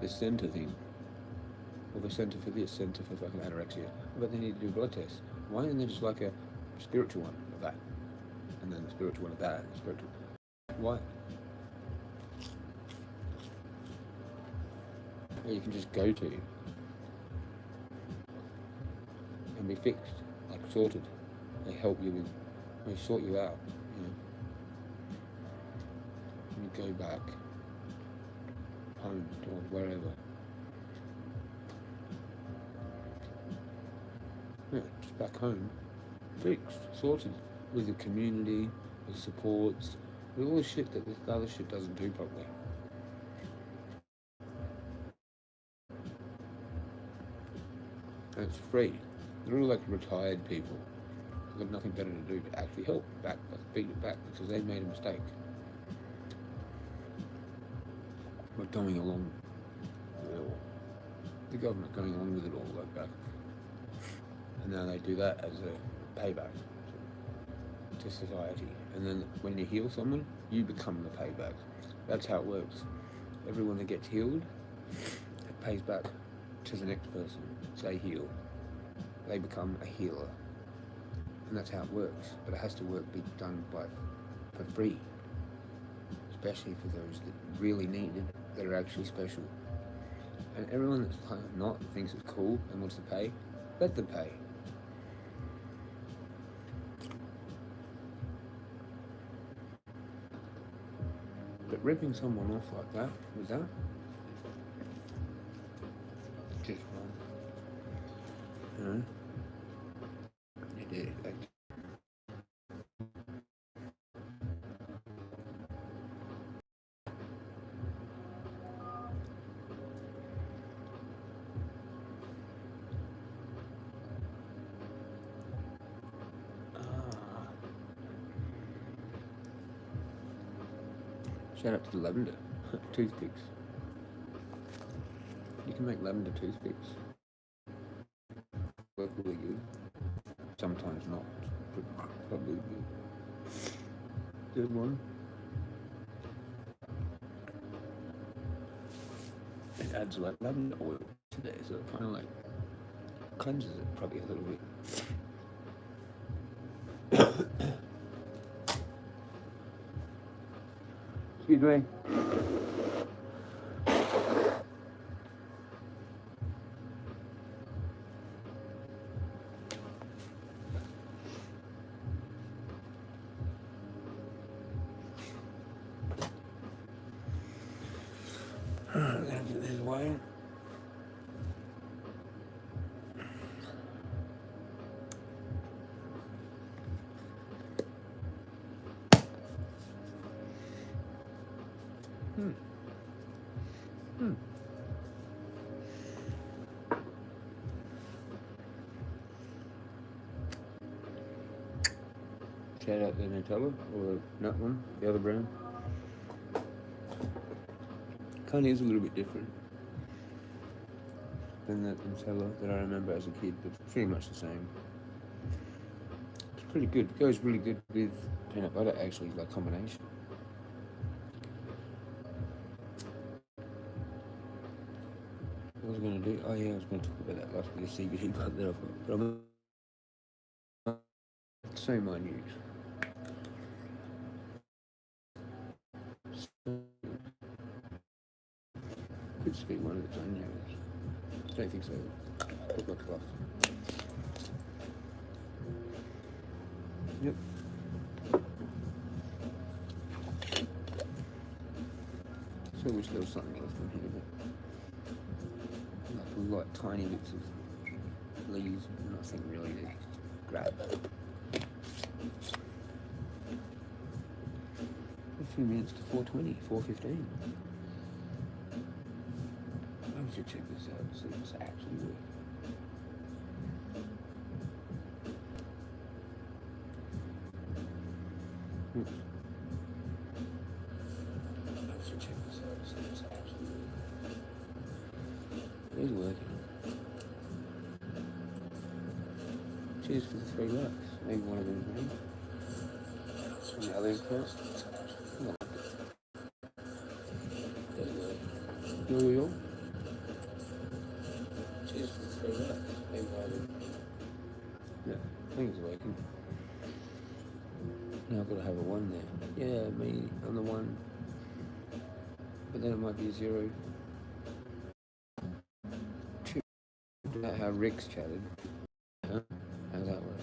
this center thing. Or the center for this, center for fucking anorexia. But they need to do blood tests. Why isn't there just like a spiritual one of that? And then the spiritual one of that, and the spiritual. Why? Or you can just go to and be fixed, like sorted. They help you with, they sort you out, you know. And you go back home or wherever. Yeah, just back home, fixed, sorted, with the community, with supports, with all the shit that this other shit doesn't do properly. And it's free. They're all like retired people. They've got nothing better to do but actually help back, beat it back because they made a mistake. We're going along with it all. The government going along with it all like that. And now they do that as a payback to society. And then when you heal someone, you become the payback. That's how it works. Everyone that gets healed, it pays back to the next person. They heal. They become a healer. And that's how it works. But it has to be done for free. Especially for those that really need it, that are actually special. And everyone that's kind of not thinks it's cool and wants to pay, let them pay. But ripping someone off like that, was that? Just wrong. You know? You did. Shout out to the lavender toothpicks. You can make lavender toothpicks. Work really good. Sometimes not. Probably good. Good one. It adds like lavender oil to there, so it kind of like cleanses it probably a little bit. Excuse me. This way. Shout out the Nutella or nut one, the other brand. Kind of is a little bit different than the Nutella that I remember as a kid, but it's pretty much the same. It's pretty good. It goes really good with peanut butter, actually, like combination. was I going to do? Oh yeah, I was going to talk about that last week, the CBD bug that I've got. But I'm so minute. Could just be one of its own units. I don't think so. Put my cloth. Yep. So wish there was something else in here, but like we've got tiny bits of leaves, nothing really to grab. A few minutes to 4:20, 4:15. I should check this out and see if this actually works. I should check this out and see if this actually works. It is working. Cheers for the $3. Maybe one of them is me. From the other account. No. Yo. Cheers for the $3. Maybe one of them. Yeah, I think it's working. Now I've got to have a 1 there. Yeah, me on the 1. But then it might be a 0. About how Rick's chatted. Huh? How's that work?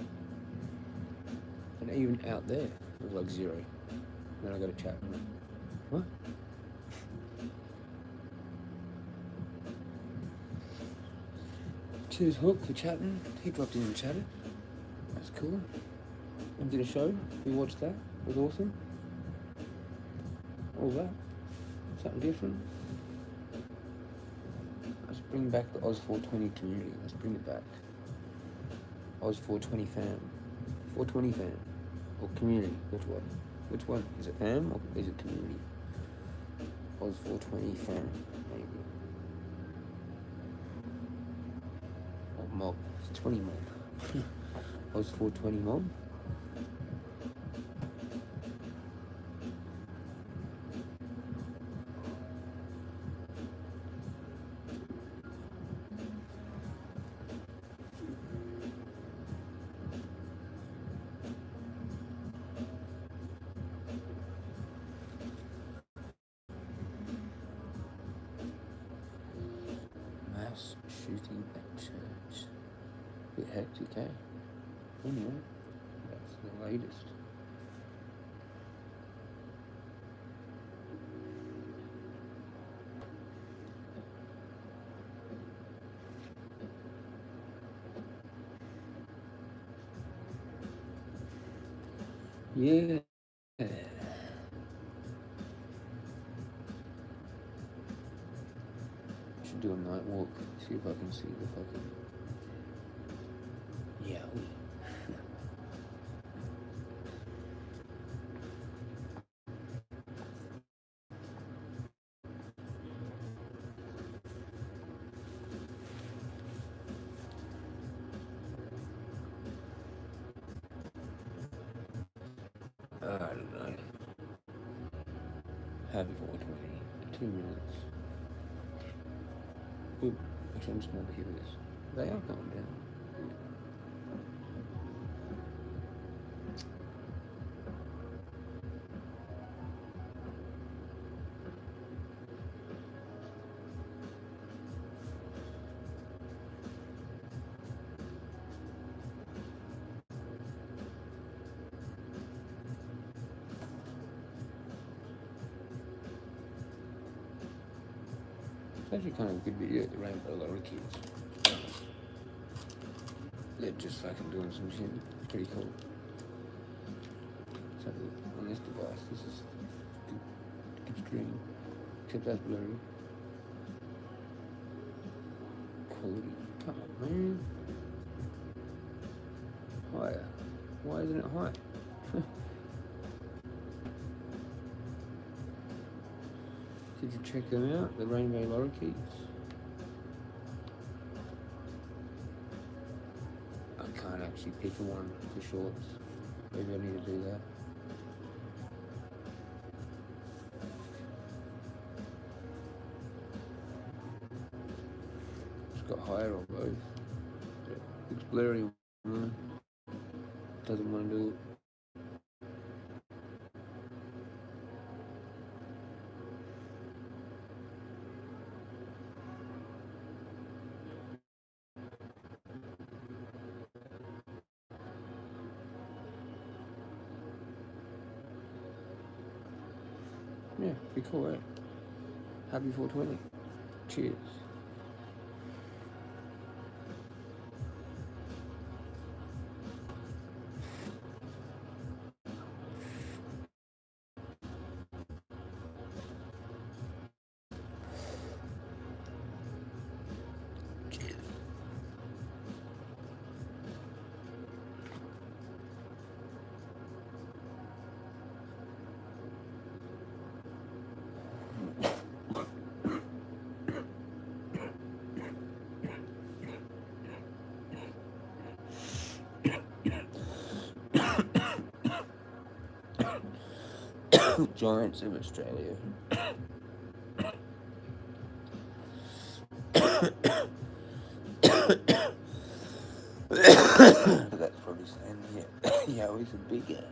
And even out there, it was like 0. Then I got a chat. What? Cheers, Hook, for chatting. He dropped in and chatted. That's cool. And did a show. We watched that. It was awesome. All that. Something different. Let's bring back the Oz 420 community. Let's bring it back. Oz 420 fam. 420 fam. Or community. Which one? Which one? Is it fam or is it community? Oz 420 fam. Maybe. Or mob. It's 20 mob. Oz 420 mob. Mass shooting at church. Bit hectic, eh? Anyway, that's the latest. Yeah. Should do a night walk, see if I can see the fucking yowie. I don't know. Happy 420. 2 minutes. Ooh, actually I'm just gonna hear this. They are going down. It's actually kind of a good video at the Rainbow Lottery Kids. They're just fucking doing some shit. It's pretty cool. Let's have a look on this device. This is good screen. Except that's blurry. Quality. Come on, man. Higher. Why isn't it high? Did you check them out? The Rainbow Lorikeets? I can't actually pick a one for shorts. Maybe I need to do that. got higher or both. Looks blurry. Doesn't want to do it. Yeah, pretty cool, right? Happy 420. Cheers. Giants of Australia. That's probably saying, yeah, he's a bigger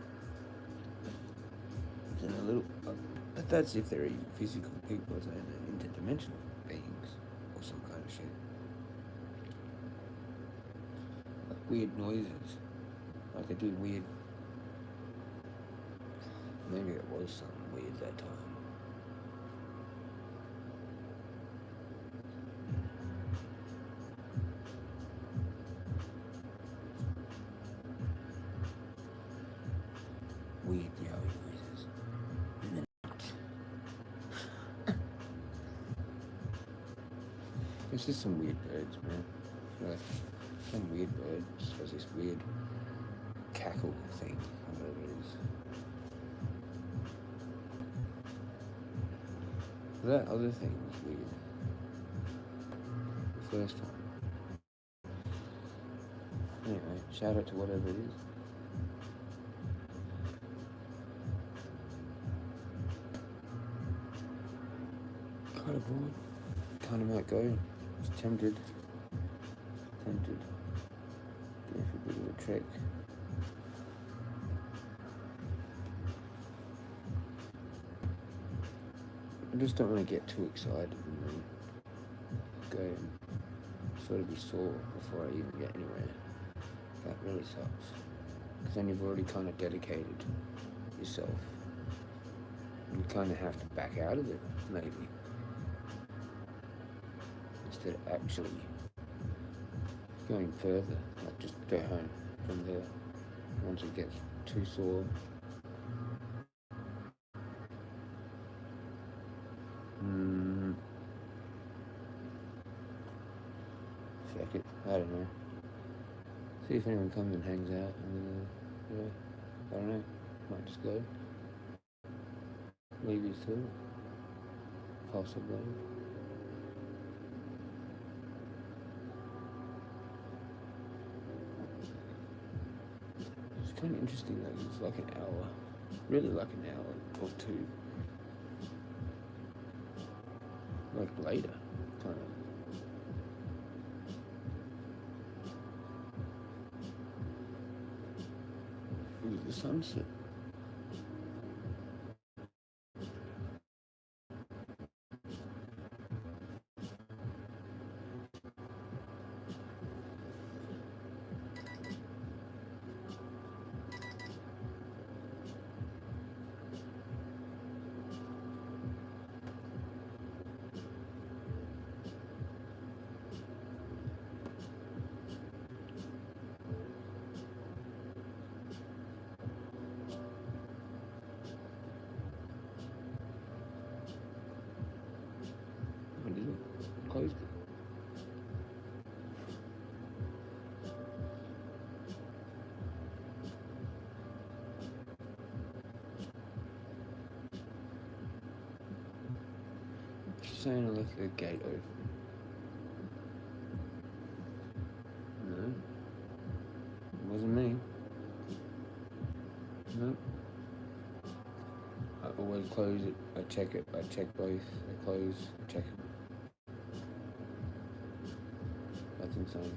than a little. But that's if they're even physical people, saying they're interdimensional beings or some kind of shit. Like weird noises. Like they do weird. Maybe it was something weird that time. Weird yowie noises. In the night. It's just some weird birds, man. Like, some weird bird just has this weird cackle thing, whatever it is. That other thing was weird. The first time. Anyway, shout out to whatever it is. Kind of bored. Kind of might go. Just tempted. Go for a bit of a trek. I just don't want to get too excited and then go and sort of be sore before I even get anywhere. That really sucks. Because then you've already kind of dedicated yourself. And you kind of have to back out of it, maybe. Instead of actually going further, like just go home from there once it gets too sore. Fuck it, I don't know. See if anyone comes and hangs out, and I don't know, might just go. Maybe too. Possibly. It's kind of interesting that it's like an hour, really like an hour or two. Like later, kind of. It was the sunset. Closed it. She's saying I left the gate open. No. It wasn't me. No. I always close it. I check it. I check both. I close, check it. That's insane.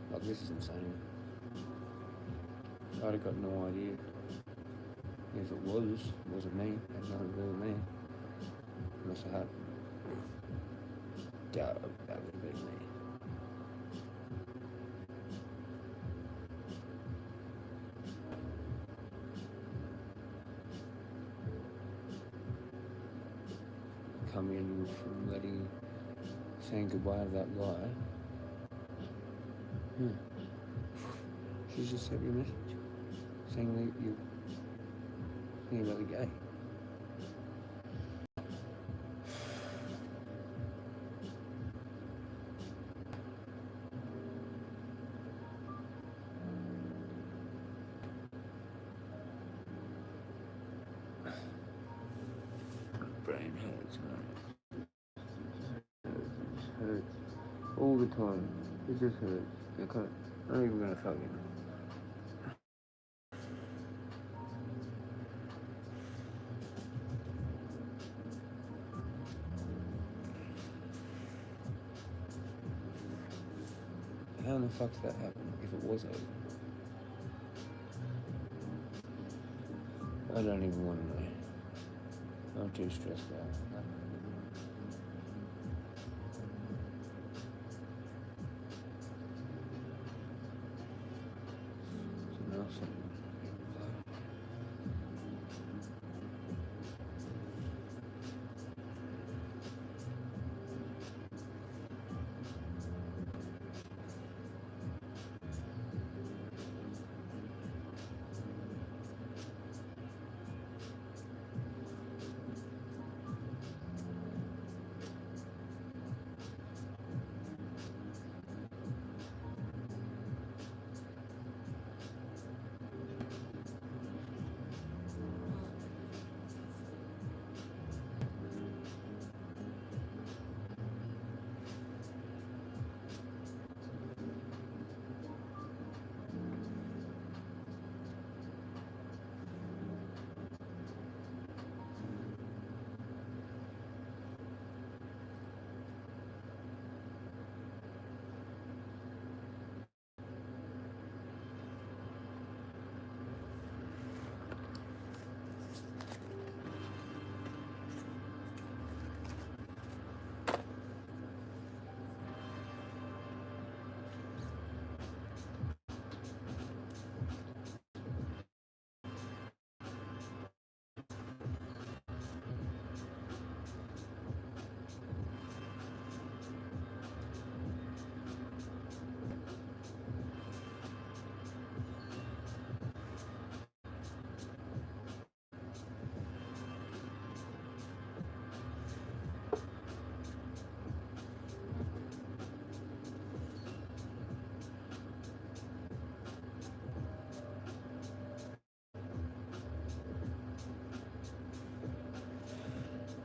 Like, this is insane. I'd have got no idea. If it wasn't me. It had nothing to do with me. Unless I had. Doubt that would have been me. Come in from saying goodbye to that guy. She just sent me a message saying that you're thinking about the gay. Brain hurts, man. It hurts all the time. It just hurts. I'm not even gonna fucking. How in the fuck did that happen? If it was over, I don't even want to know. I'm too stressed out. Nothing.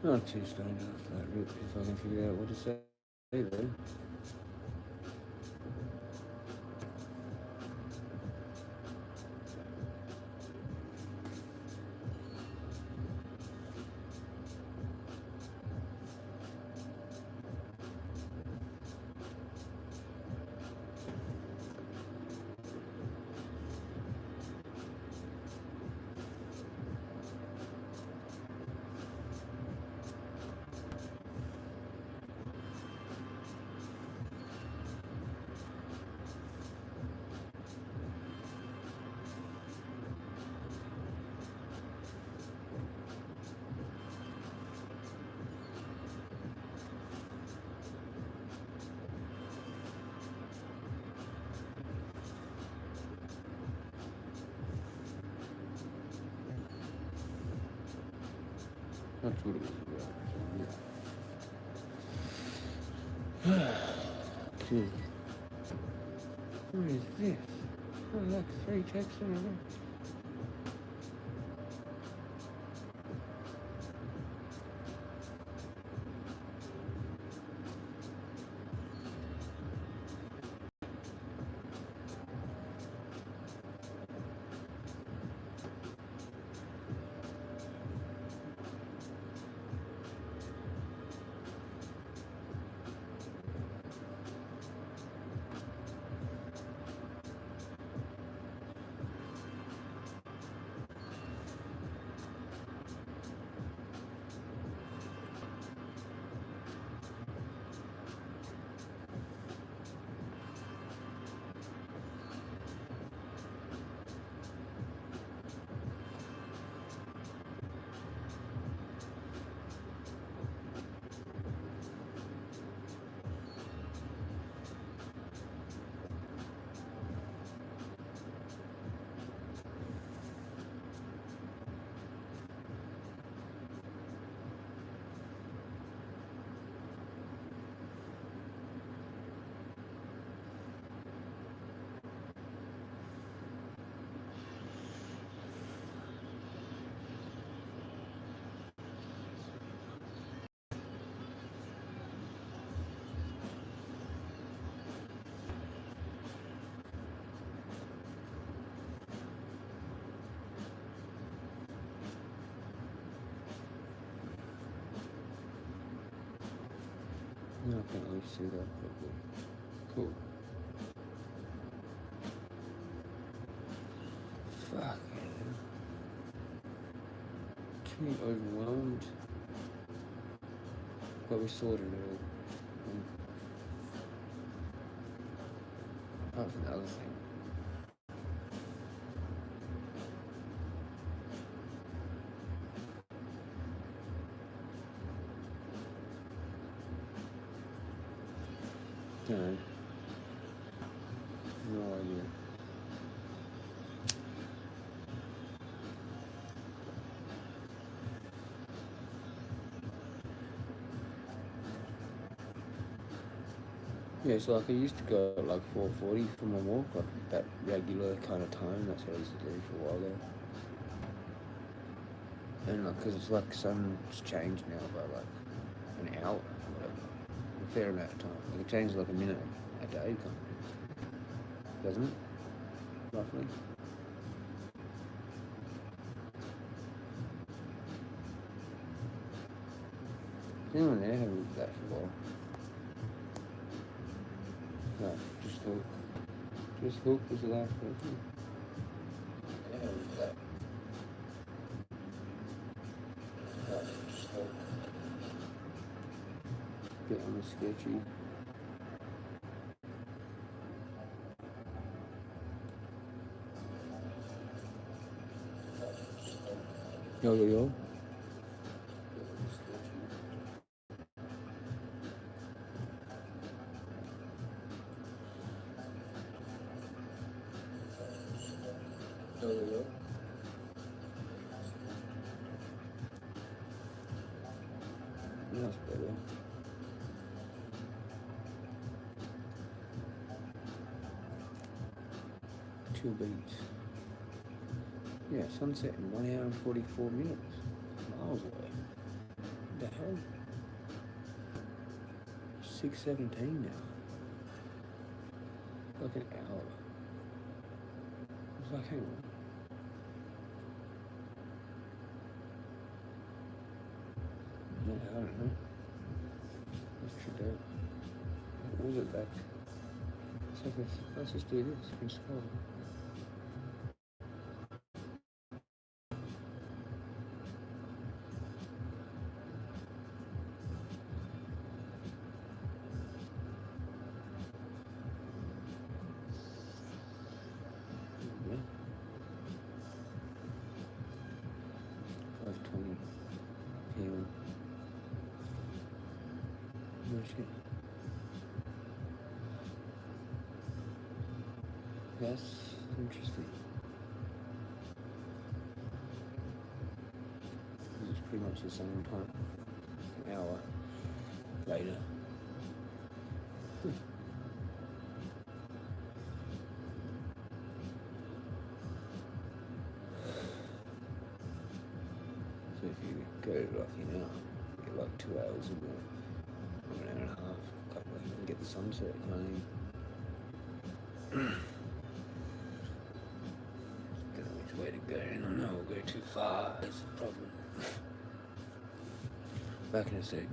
Not too stoned after that rip, if I can figure out what to say though. That's what it was about. Yeah. Dude. What is this? Oh, like 3 texts in a row. can't really see that properly. Cool. Fuck. Too overwhelmed. But we sorted it all. Apart from the other thing. No. No idea. Yeah, so like I used to go at like 4:40 for my walk, like that regular kind of time. That's what I used to do for a while there. And like, cause it's like sun's changed now by like an hour, whatever, a fair amount of time. Like it changes like a minute a day, kind of, doesn't it? Roughly. Has anyone there had that for a while? No, just Hook. Just Hook was the last person. Yeah, it was that. No, just Hook. Bit on the sketchy. Yo, yo, yo. Yo, yo, yo. That's better. Two beats. Yeah, sunset in 1 hour and 44 minutes. Miles away. What the hell? 6:17 now. Like an hour. It's like, hang on. Yeah, I don't know. Let's check it out. What was it back? So let's just do this. We can scroll. Yeah. 5:20 p.m. No shit. That's interesting. It's pretty much the same time. An hour later. So if you go roughly now, you get like 2 hours in there, an hour and a half, couple of, and get the sunset kind of thing. Don't know which way to go, and I know we'll go too far, it's a problem. Back in a sec.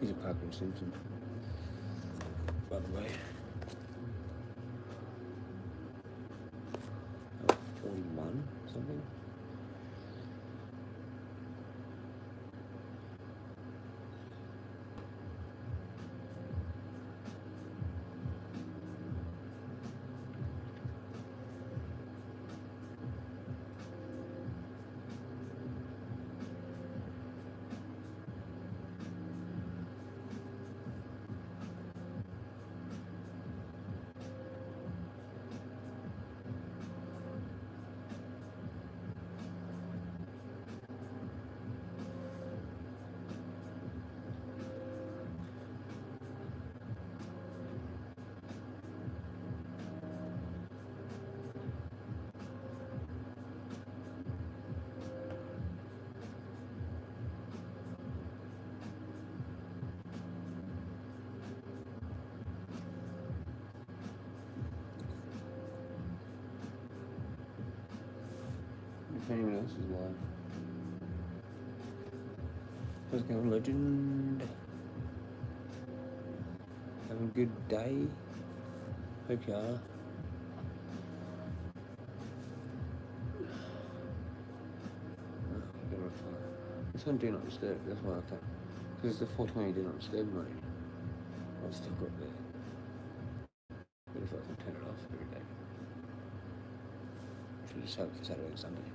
He's a Parker and Simpson, by the way. 41 something. If anyone else is live. How's it going, legend? Having a good day? Hope you are. It's on Do Not Disturb, that's why I can't. Because it's the 420 Do Not Disturb mode. I've still got there. What if I can turn it off every day? Should just have it for Saturday and Sunday.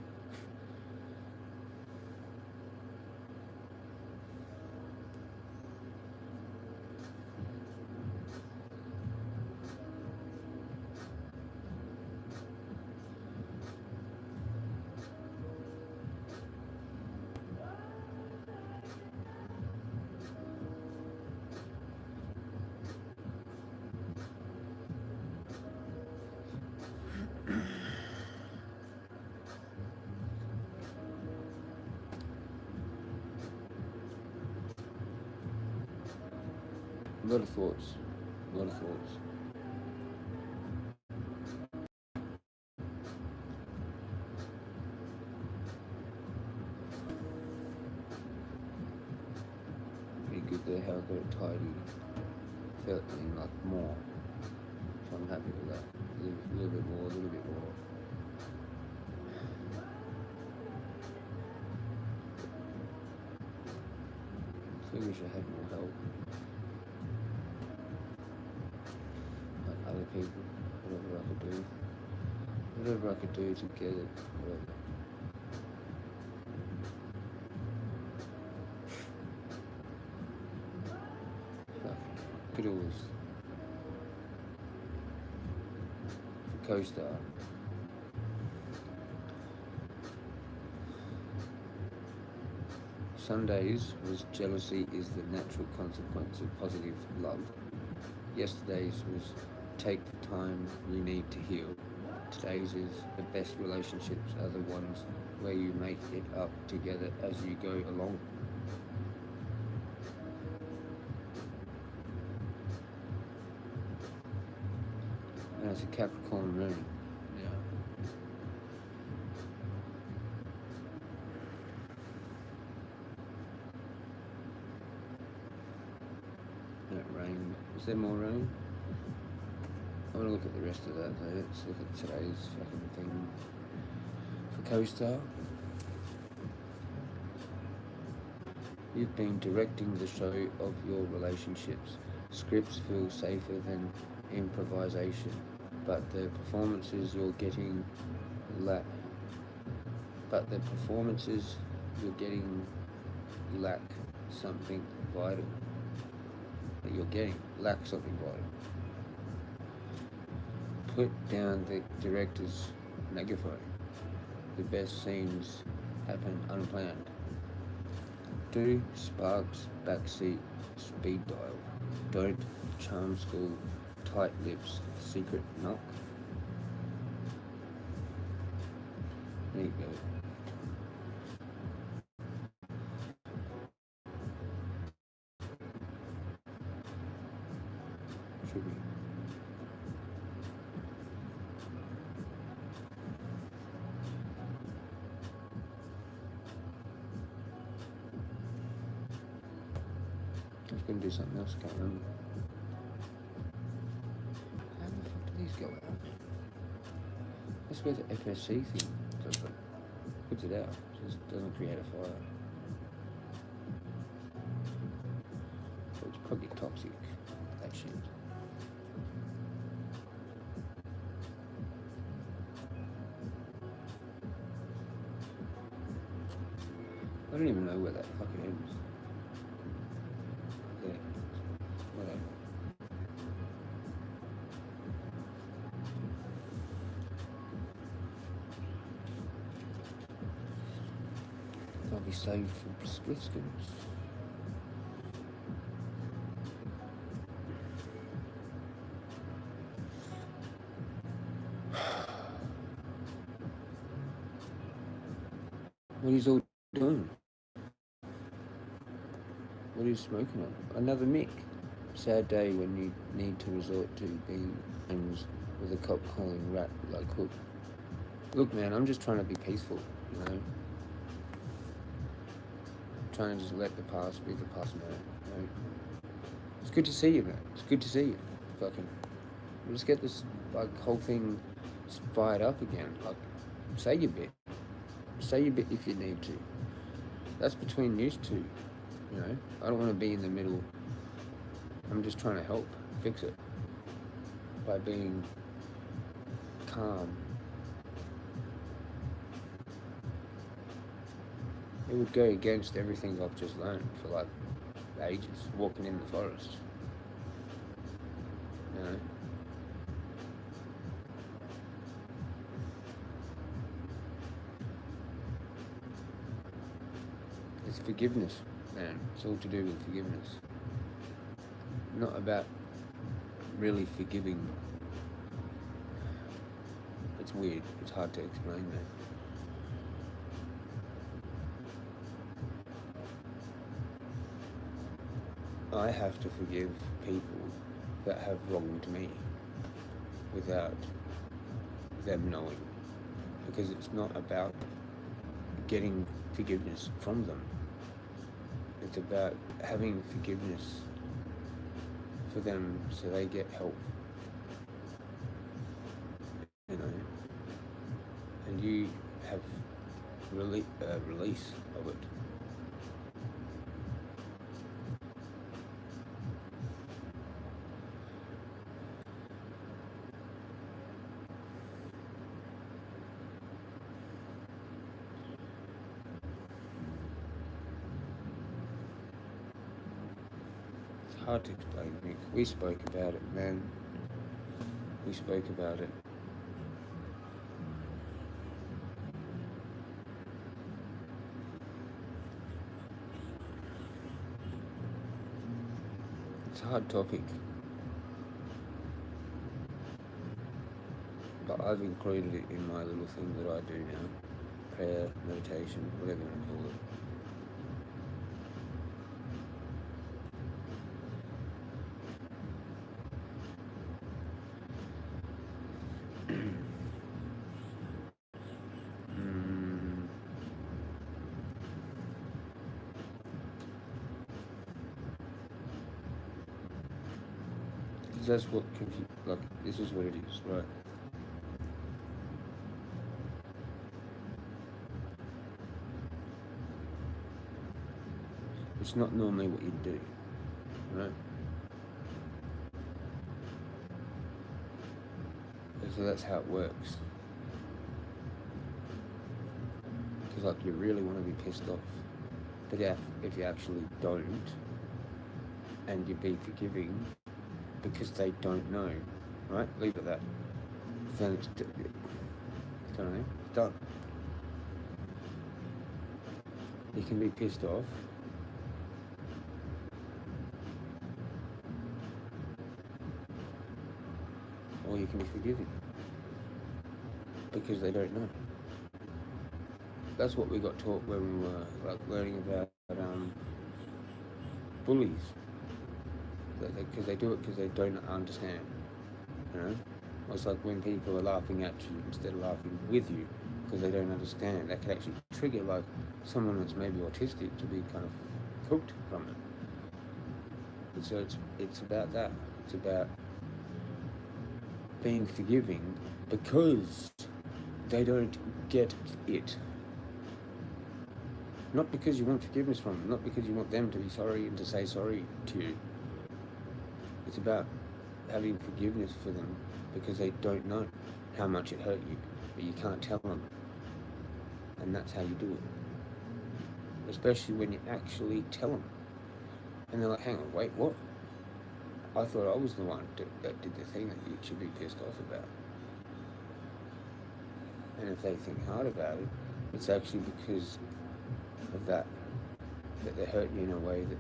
A lot of thoughts. A lot of thoughts. Pretty good there, how I got it tidy. Felt like more. So I'm happy with that. A little bit more, a little bit more. I think we should have more help. Like other people, whatever I could do. Whatever I could do to get it, whatever. Could always for co-star. Sundays was jealousy is the natural consequence of positive love. Yesterday's was take the time you need to heal. Today's is the best relationships are the ones where you make it up together as you go along. And it's a Capricorn moon. Yeah. That rain. Is there more rain? I want to look at the rest of that though. Let's look at today's fucking thing for co-star. You've been directing the show of your relationships. Scripts feel safer than improvisation, but the performances you're getting lack something vital. That you're getting lack something vital. Put down the director's megaphone. The best scenes happen unplanned. Do Sparks backseat speed dial. Don't charm school tight lips secret knock. There you go. Should be. gonna do something else, can't remember. How the fuck do these go out? That's where the FSC thing does it. Puts it out. Just doesn't create a fire. So it's probably toxic, that shit. I don't even know where that fucking ends. Yeah. Whatever. I'll be saved from Spliskins. What are you all doing? What are you smoking on? Another Mick. Sad day when you need to resort to being friends with a cop calling rat like Hook. Look, man, I'm just trying to be peaceful, you know? Trying to just let the past be the past, man. You know? It's good to see you, man. It's good to see you. Fucking, let's get this like whole thing fired up again. Like, say your bit. Say your bit if you need to. That's between you two. You know, I don't want to be in the middle. I'm just trying to help fix it by being calm. It would go against everything I've just learned for like ages, walking in the forest. You know? It's forgiveness, man. It's all to do with forgiveness. Not about really forgiving. It's weird. It's hard to explain that. I have to forgive people that have wronged me without them knowing, because it's not about getting forgiveness from them. It's about having forgiveness for them so they get help, you know, and you have release of it. Hard to explain, Nick. We spoke about it, man. We spoke about it. It's a hard topic. But I've included it in my little thing that I do now. Prayer, meditation, whatever you want to call it. That's what like, this is what it is, right? It's not normally what you do, right? So that's how it works. Because like you really want to be pissed off, but if you actually don't, and you be forgiving, because they don't know, right? Leave it at that. Then it's done. It's done. You can be pissed off, or you can be forgiving, because they don't know. That's what we got taught when we were like learning about bullies. Because they do it because they don't understand, you know? It's like when people are laughing at you instead of laughing with you because they don't understand. That could actually trigger like someone that's maybe autistic to be kind of cooked from it. So it's about that. It's about being forgiving because they don't get it. Not because you want forgiveness from them, not because you want them to be sorry and to say sorry to you. It's about having forgiveness for them because they don't know how much it hurt you, but you can't tell them. And that's how you do it. Especially when you actually tell them. And they're like, hang on, wait, what? I thought I was the one that did the thing that you should be pissed off about. And if they think hard about it, it's actually because of that they're hurting you in a way that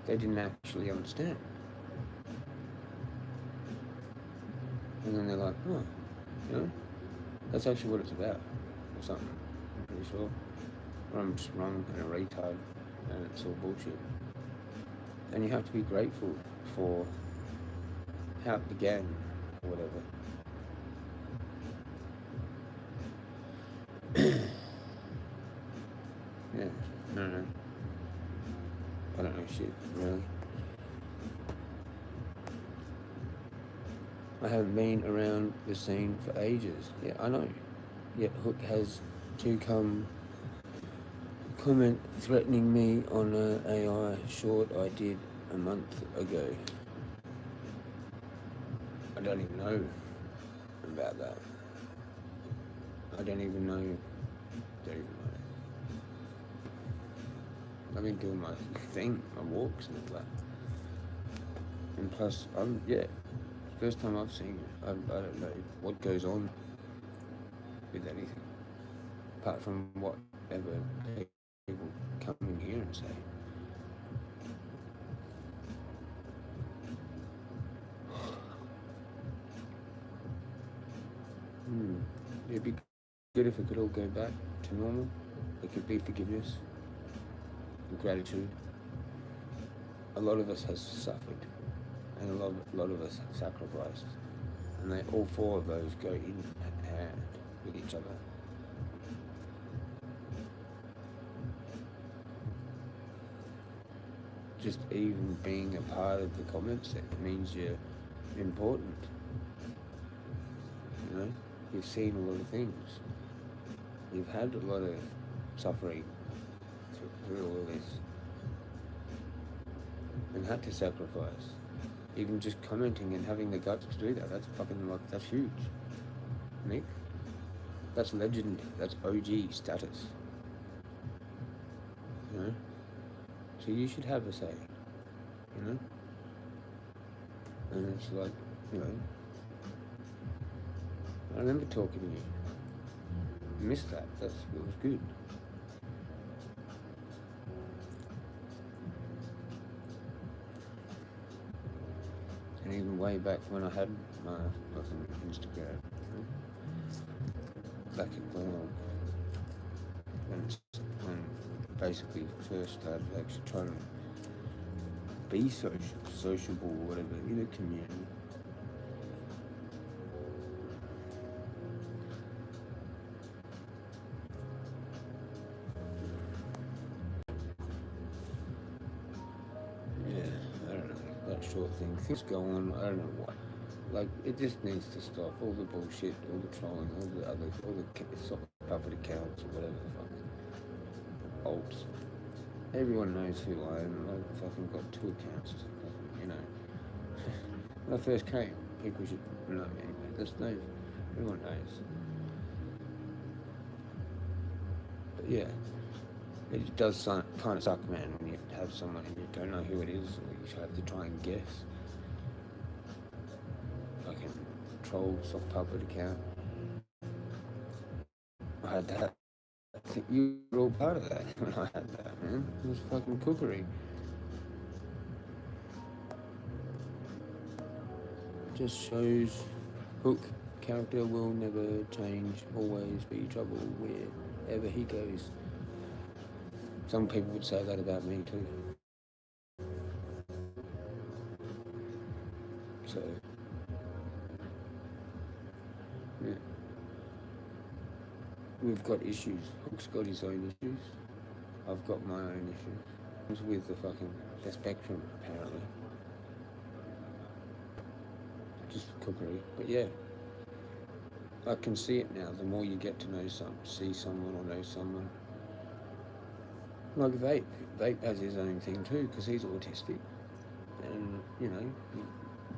they didn't actually understand. And then they're like, oh, you know, that's actually what it's about, or something. I'm pretty sure. Or I'm just wrong and a retard, and it's all bullshit. And you have to be grateful for how it began, or whatever. Yeah, no. I don't know shit, really. I haven't been around the scene for ages. Yeah, I know. Yet Hook has to comment threatening me on an AI short I did a month ago. I don't even know about that. I don't even know. I've been doing my thing, my walks and all that. And plus, first time I've seen it. I don't know what goes on with anything, apart from whatever people come in here and say. It'd be good if it could all go back to normal. It could be forgiveness and gratitude. A lot of us has suffered, and a lot of us have sacrificed, and all four of those go in hand with each other. Just even being a part of the comments, it means you're important. You know, you've seen a lot of things. You've had a lot of suffering through all of this, and had to sacrifice. Even just commenting and having the guts to do that, that's huge. Nick, that's legend, that's OG status. You know? So you should have a say, you know? And it's like, you know, I remember talking to you. I missed that, it was good. And even way back when I had my fucking Instagram, you know? Back at when basically first started actually trying to be sociable or whatever in a community. Yeah, I don't know, that short thing. Things go on, I don't know what. Like, it just needs to stop. All the bullshit, all the trolling, all the puppet accounts or whatever the fuck. Alts. Everyone knows who I am. I've fucking got 2 accounts. You know. When I first came, people should know me anyway. Everyone knows. But yeah, it does kind of suck, man, when you have someone and you don't know who it is, or you have to try and guess. Fucking troll sock puppet account. I had that. I think you were all part of that when I had that, man. It was fucking cookery. Just shows Hook character will never change, always be trouble wherever he goes. Some people would say that about me too. So, yeah. We've got issues. Hook's got his own issues. I've got my own issues. With the spectrum, apparently. just cookery. But yeah, I can see it now. The more you get to know see someone or know someone, like Vape has his own thing too because he's autistic, and you know,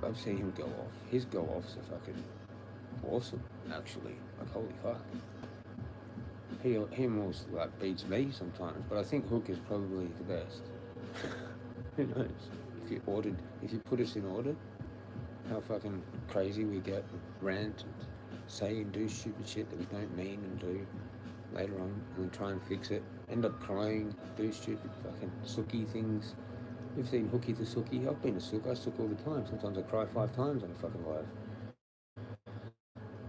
I've seen him go off. His go offs are fucking awesome, actually. Like holy fuck. He almost like beats me sometimes, but I think Hook is probably the best. Who knows? If you put us in order, how fucking crazy we get, and rant and say and do stupid shit that we don't mean and do later on, and then try and fix it, end up crying, do stupid fucking sooky things. You've seen Hooky the Sookie? I've been a sook. I sook all the time. Sometimes I cry 5 times on a fucking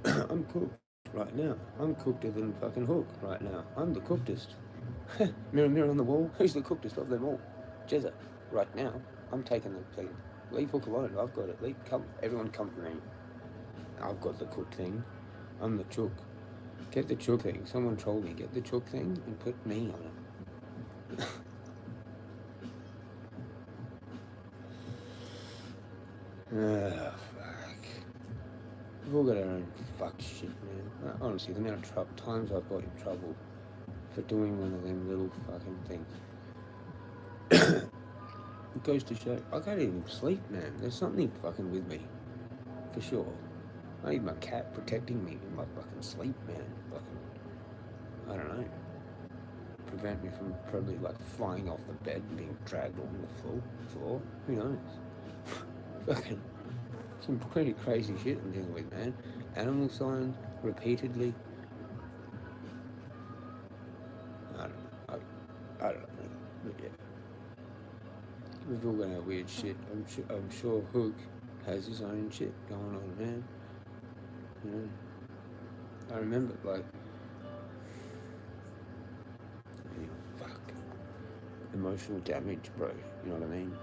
live. I'm cooked right now. I'm cooker than fucking Hook right now. I'm the cookedest. Mirror, mirror on the wall. Who's the cookedest of them all? Jezza. Right now, I'm taking the thing. Leave Hook alone. I've got it. Everyone come for me. I've got the cooked thing. I'm the chook. Get the chook thing. Someone trolled me. Get the chook thing and put me on it. Ah, fuck. We've all got our own fuck shit, man. Honestly, the amount of times I've got in trouble for doing one of them little fucking things. It goes to show, I can't even sleep, man. There's something fucking with me, for sure. I need my cat protecting me in my fucking sleep, man. Fucking, I don't know. Prevent me from probably like flying off the bed and being dragged on the floor. Who knows? Fucking some pretty crazy shit I'm dealing with, man. Animal signs repeatedly. I don't know. I don't know. But yeah. We've all got our weird shit. I'm sure Hook has his own shit going on, man. You know, I remember like, fuck, emotional damage, bro. You know what I mean?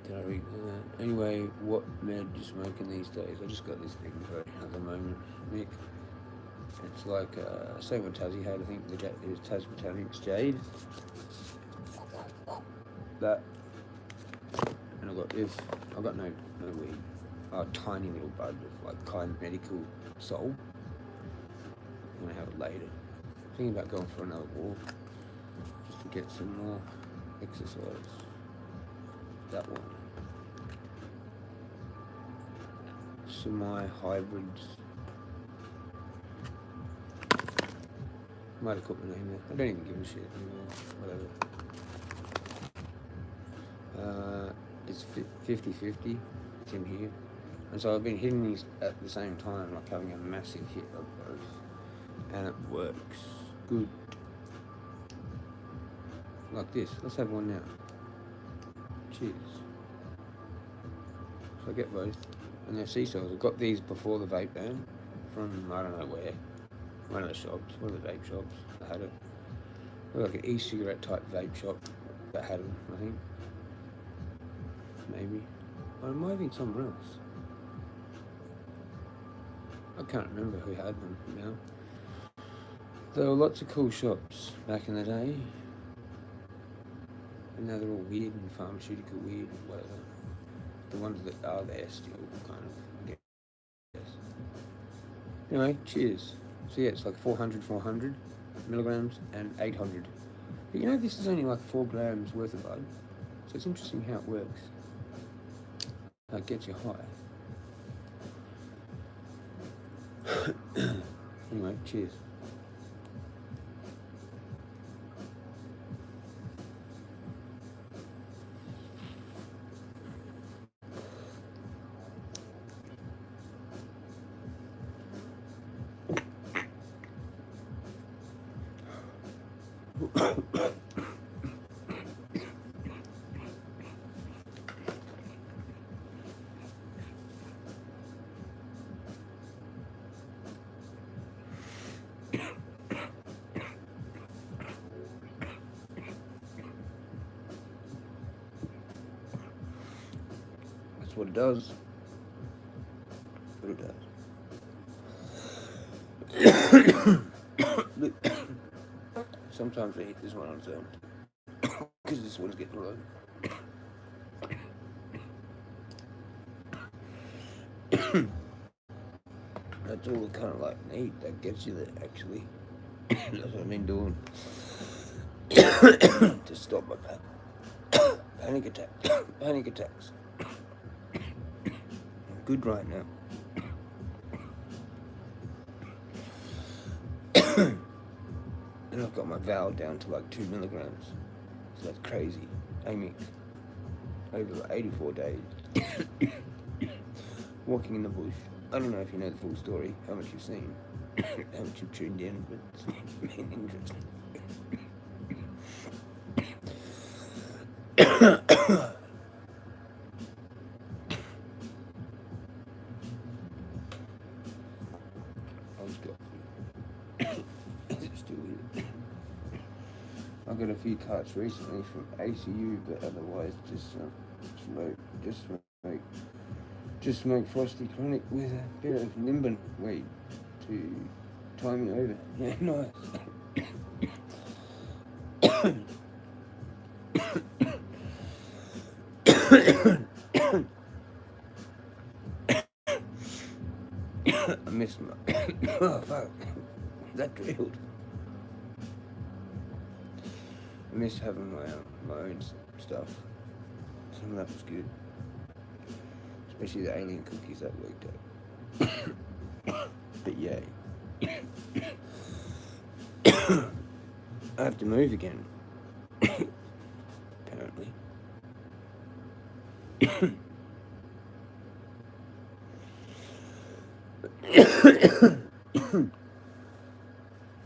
Did I read that? Anyway, what med you smoking these days? I just got this thing right at the moment, Nick. It's like same what Tassie had. I think the Tas Botanic's Jade. That, and I got this. I got no weed. A tiny little bud of like kind medical soul. I'm gonna have it later. Thinking about going for another walk just to get some more exercise. That one. Semi-hybrids. Might have put my name there. I don't even give a shit anymore. Whatever. It's 50-50. It's in here. And so I've been hitting these at the same time, like having a massive hit of both. And it works. Good. Like this. Let's have one now. Cheers. So I get both. And they're sea cells. I got these before the vape ban from I don't know where. One of the shops, one of the vape shops that had it. Like an e-cigarette type vape shop that had them, I think. Maybe. Or it might have been somewhere else. I can't remember who had them now. There were lots of cool shops back in the day. And now they're all weird and pharmaceutical weird and whatever. The ones that are there still, kind of, I guess. Anyway, cheers. So yeah, it's like 400 milligrams and 800. But you know, this is only like 4 grams worth of bud. So it's interesting how it works. How it gets you high. Anyway, cheers. That's what it does. What it does. Sometimes I hit this one on its own because this one's getting low. That's all I kind of like need. That gets you there, actually. That's what I've been doing to stop my panic attacks. I'm good right now. And I've got my valve down to like 2 milligrams. So that's crazy. Aiming over like 84 days. Walking in the bush. I don't know if you know the full story, how much you've seen, how much you've tuned in, but it's been interesting. Is it still here? I got a few cuts recently from ACU, but otherwise just smoke Frosty Chronic with a bit of Nimbin weed to tie me over. Yeah, nice. I missed my oh fuck. That drilled. I miss having my own stuff. Some of that was good. Especially the alien cookies that worked out. But yay. I have to move again. Apparently.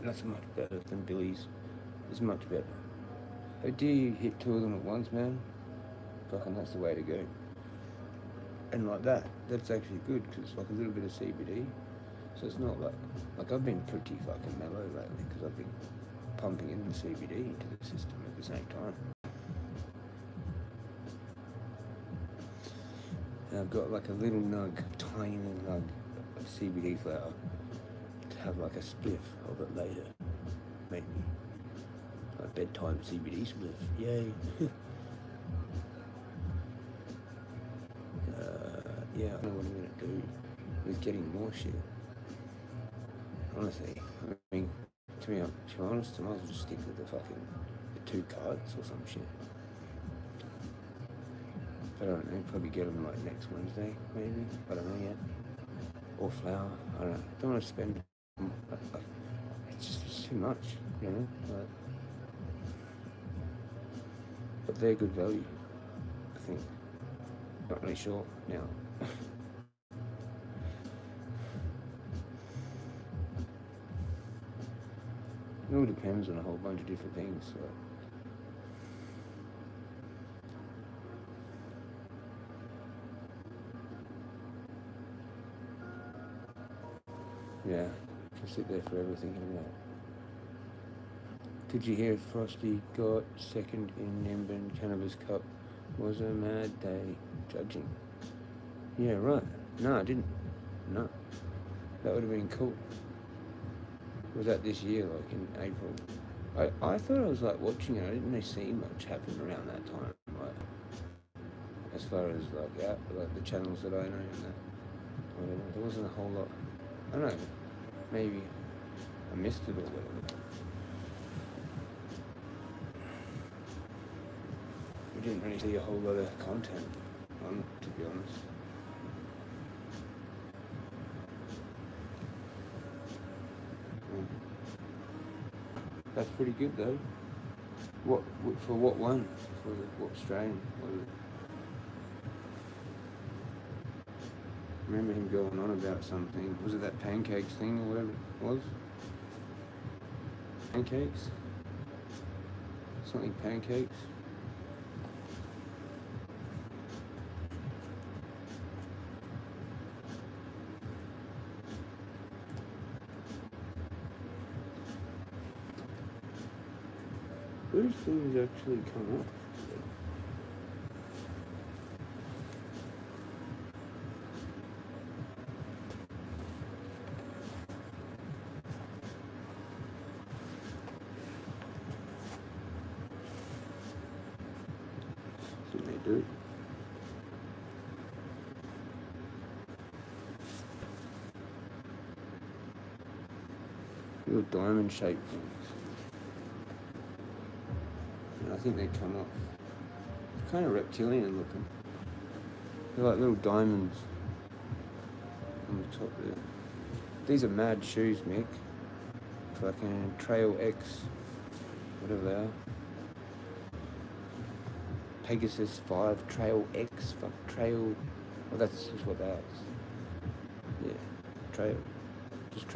That's much better than Billy's. It's much better. How do you hit 2 of them at once, man? Fucking that's the way to go. And like that's actually good because it's like a little bit of CBD. So it's not like I've been pretty fucking mellow lately because I've been pumping in the CBD into the system at the same time. And I've got like a little nug, tiny little nug of CBD flower to have like a spliff of it later, maybe. Like bedtime CBD spliff, yay. Yeah, I don't know what I'm gonna do with getting more shit. Honestly, I mean, to be honest, I might as well just stick with the 2 cards or some shit. I don't know, probably get them like next Wednesday, maybe. I don't know yet. Or flour, I don't know. Don't want to spend. It's too much, you know. But they're good value, I think. Not really sure now. It all depends on a whole bunch of different things. So. Yeah, can sit there forever thinking about it. Did you hear Frosty got second in Nimbin Cannabis Cup? Was a mad day judging. Yeah, right. No, I didn't. No. That would have been cool. Was that this year, like in April? I thought I was like watching it. I didn't really see much happen around that time. Like, as far as like the channels that I know and that. Whatever. There wasn't a whole lot. I don't know. Maybe I missed it or whatever. We didn't really see a whole lot of content on it, to be honest. That's pretty good though. What for? What one? For what strain? I remember him going on about something. Was it that pancakes thing or whatever it was? Pancakes? Something pancakes? Those things actually come up. They do. Little diamond shaped things. And I think they come off. It's kind of reptilian looking. They're like little diamonds on the top there. These are mad shoes, Mick. Fucking Trail X, whatever they are. Pegasus 5 Trail X, fuck Trail. Well, that's just what that is. Yeah, Trail. Just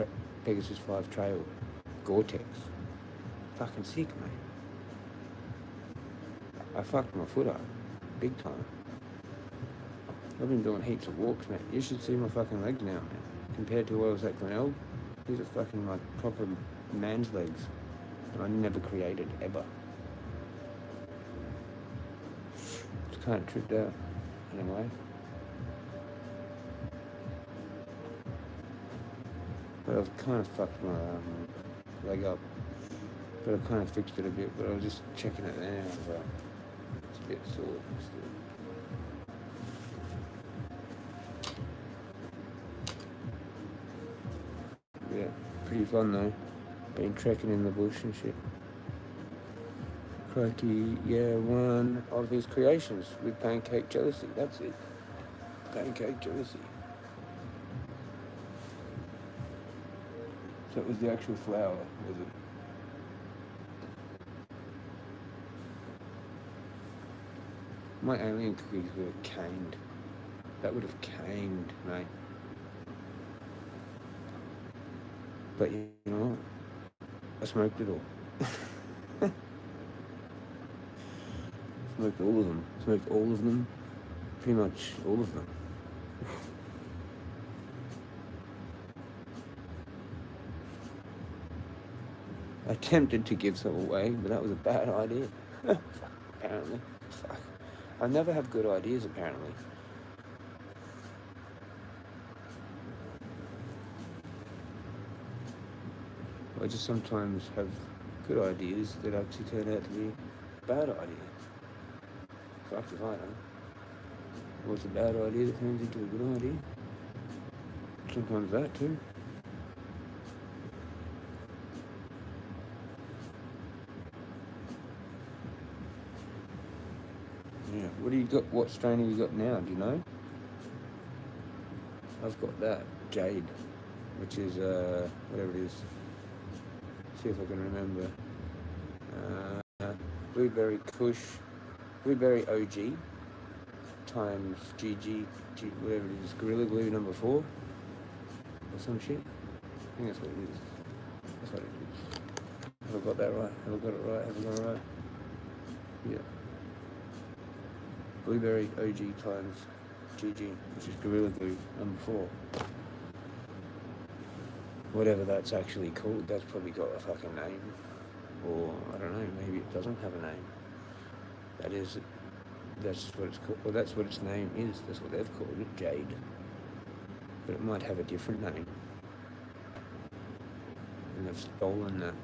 Pegasus 5 Trail. Gore-Tex. Fucking sick, mate. I fucked my foot up. Big time. I've been doing heaps of walks, mate. You should see my fucking legs now, man. Compared to what I was at Glenelg, these are fucking like proper man's legs. And I never created, ever. Just kind of tripped out, in a way. But I've kind of fucked my leg up. But I kind of fixed it a bit, but I was just checking it there. But it's a bit sore still. Yeah, pretty fun though. Been trekking in the bush and shit. Crikey, yeah, one of his creations with Pancake Jealousy. That's it. Pancake Jealousy. So it was the actual flower, was it? My alien cookies would have caned. That would have caned, mate. But you know what? I smoked it all. Smoked all of them. Smoked all of them. Pretty much all of them. I attempted to give some away, but that was a bad idea. Apparently. Fuck. I never have good ideas, apparently. I just sometimes have good ideas that actually turn out to be bad ideas. Fuck if I know. What's a bad idea that turns into a good idea? Sometimes that too. Yeah, what do you got? What strain have you got now? Do you know? I've got that Jade, which is whatever it is. See if I can remember. Blueberry Kush, Blueberry OG times GG, whatever it is, Gorilla Glue number 4 or some shit. I think that's what it is. That's what it is. Have I got that right? Have I got it right? Have I got it right? Yeah. Blueberry OG times GG, which is Gorilla Glue number 4. Whatever that's actually called, that's probably got a fucking name. Or, I don't know, maybe it doesn't have a name. That's what it's called. Well, that's what its name is. That's what they've called it, Jade. But it might have a different name. And they've stolen that.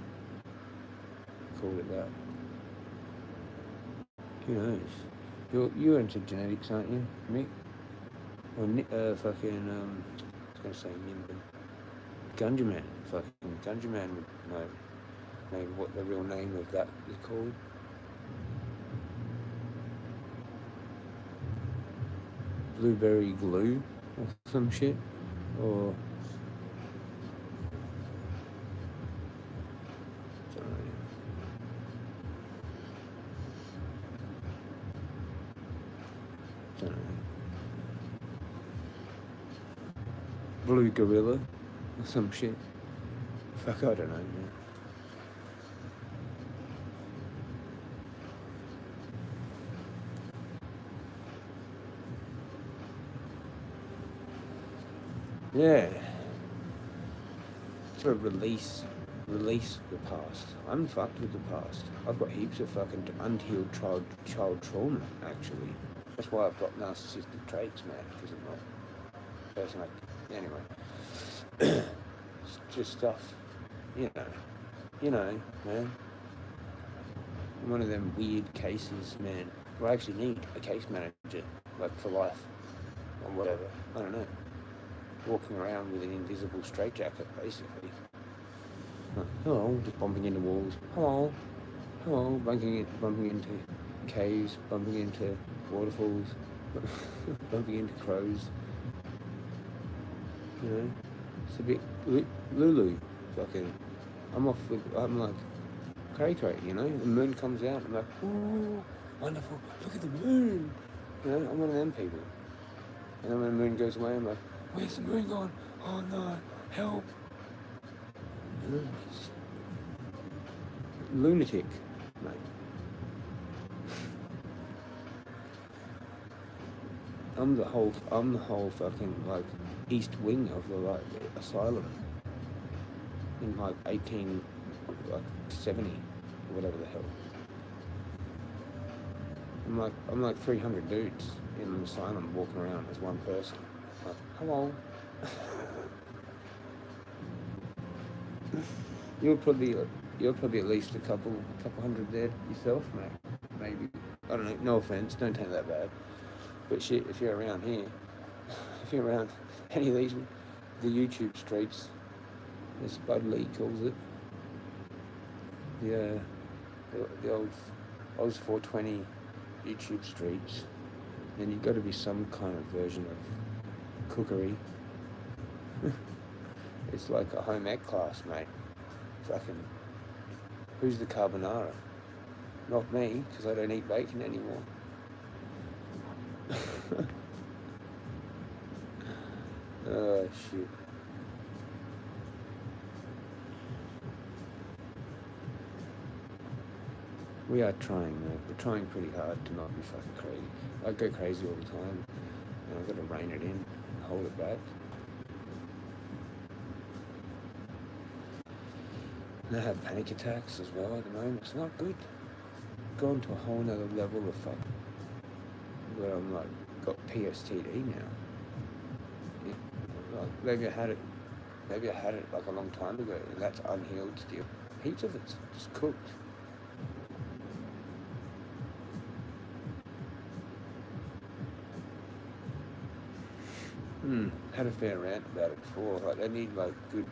Called it that. Who knows? You're into genetics, aren't you, Mick? Or fucking, I was going to say Nimbin. Gunjaman. Fucking Gunjaman would know maybe what the real name of that is called. Blueberry glue or some shit. Or don't know. Blue gorilla or some shit. Fuck, I don't know, man. Yeah. Sort of release the past. I'm fucked with the past. I've got heaps of fucking unhealed child trauma, actually. That's why I've got narcissistic traits, man, because I'm not a person like... Anyway. It's just stuff, you know, man. I'm one of them weird cases, man. I actually need a case manager, like for life, or whatever. I don't know. Walking around with an invisible straitjacket, basically. Hello, just bumping into walls. Hello, bumping into caves, bumping into waterfalls, bumping into crows. You know, it's a bit Lulu. Fucking, I'm like cray, you know. The moon comes out, I'm like, oh, wonderful, look at the moon. You know, I'm one of them people. And then when the moon goes away, I'm like, where's the moon gone? Oh no, help. You know, it's lunatic, mate. I'm the whole fucking like east wing of the like asylum in like 1870 or whatever the hell. I'm like 300 dudes in an asylum walking around as one person. Like, hello. You're probably at least a couple hundred dead yourself, mate. Maybe. I don't know. No offense. Don't take that bad. But shit, if you're around here, if you're around any of these, the YouTube streets, as Spud Lee calls it, the old Oz 420 YouTube streets, then you've got to be some kind of version of cookery. It's like a home ec class, mate. Fucking, who's the carbonara? Not me, because I don't eat bacon anymore. Oh, shit. We are trying, mate. We're trying pretty hard to not be fucking crazy. I go crazy all the time, and I've got to rein it in, hold it back. And I have panic attacks as well at the moment. It's not good. Gone to a whole nother level of fuck, where I'm like, got PSTD now. Like, maybe I had it like a long time ago, and that's unhealed still. Heaps of it's just cooked. Had a fair rant about it before. Like, I need like good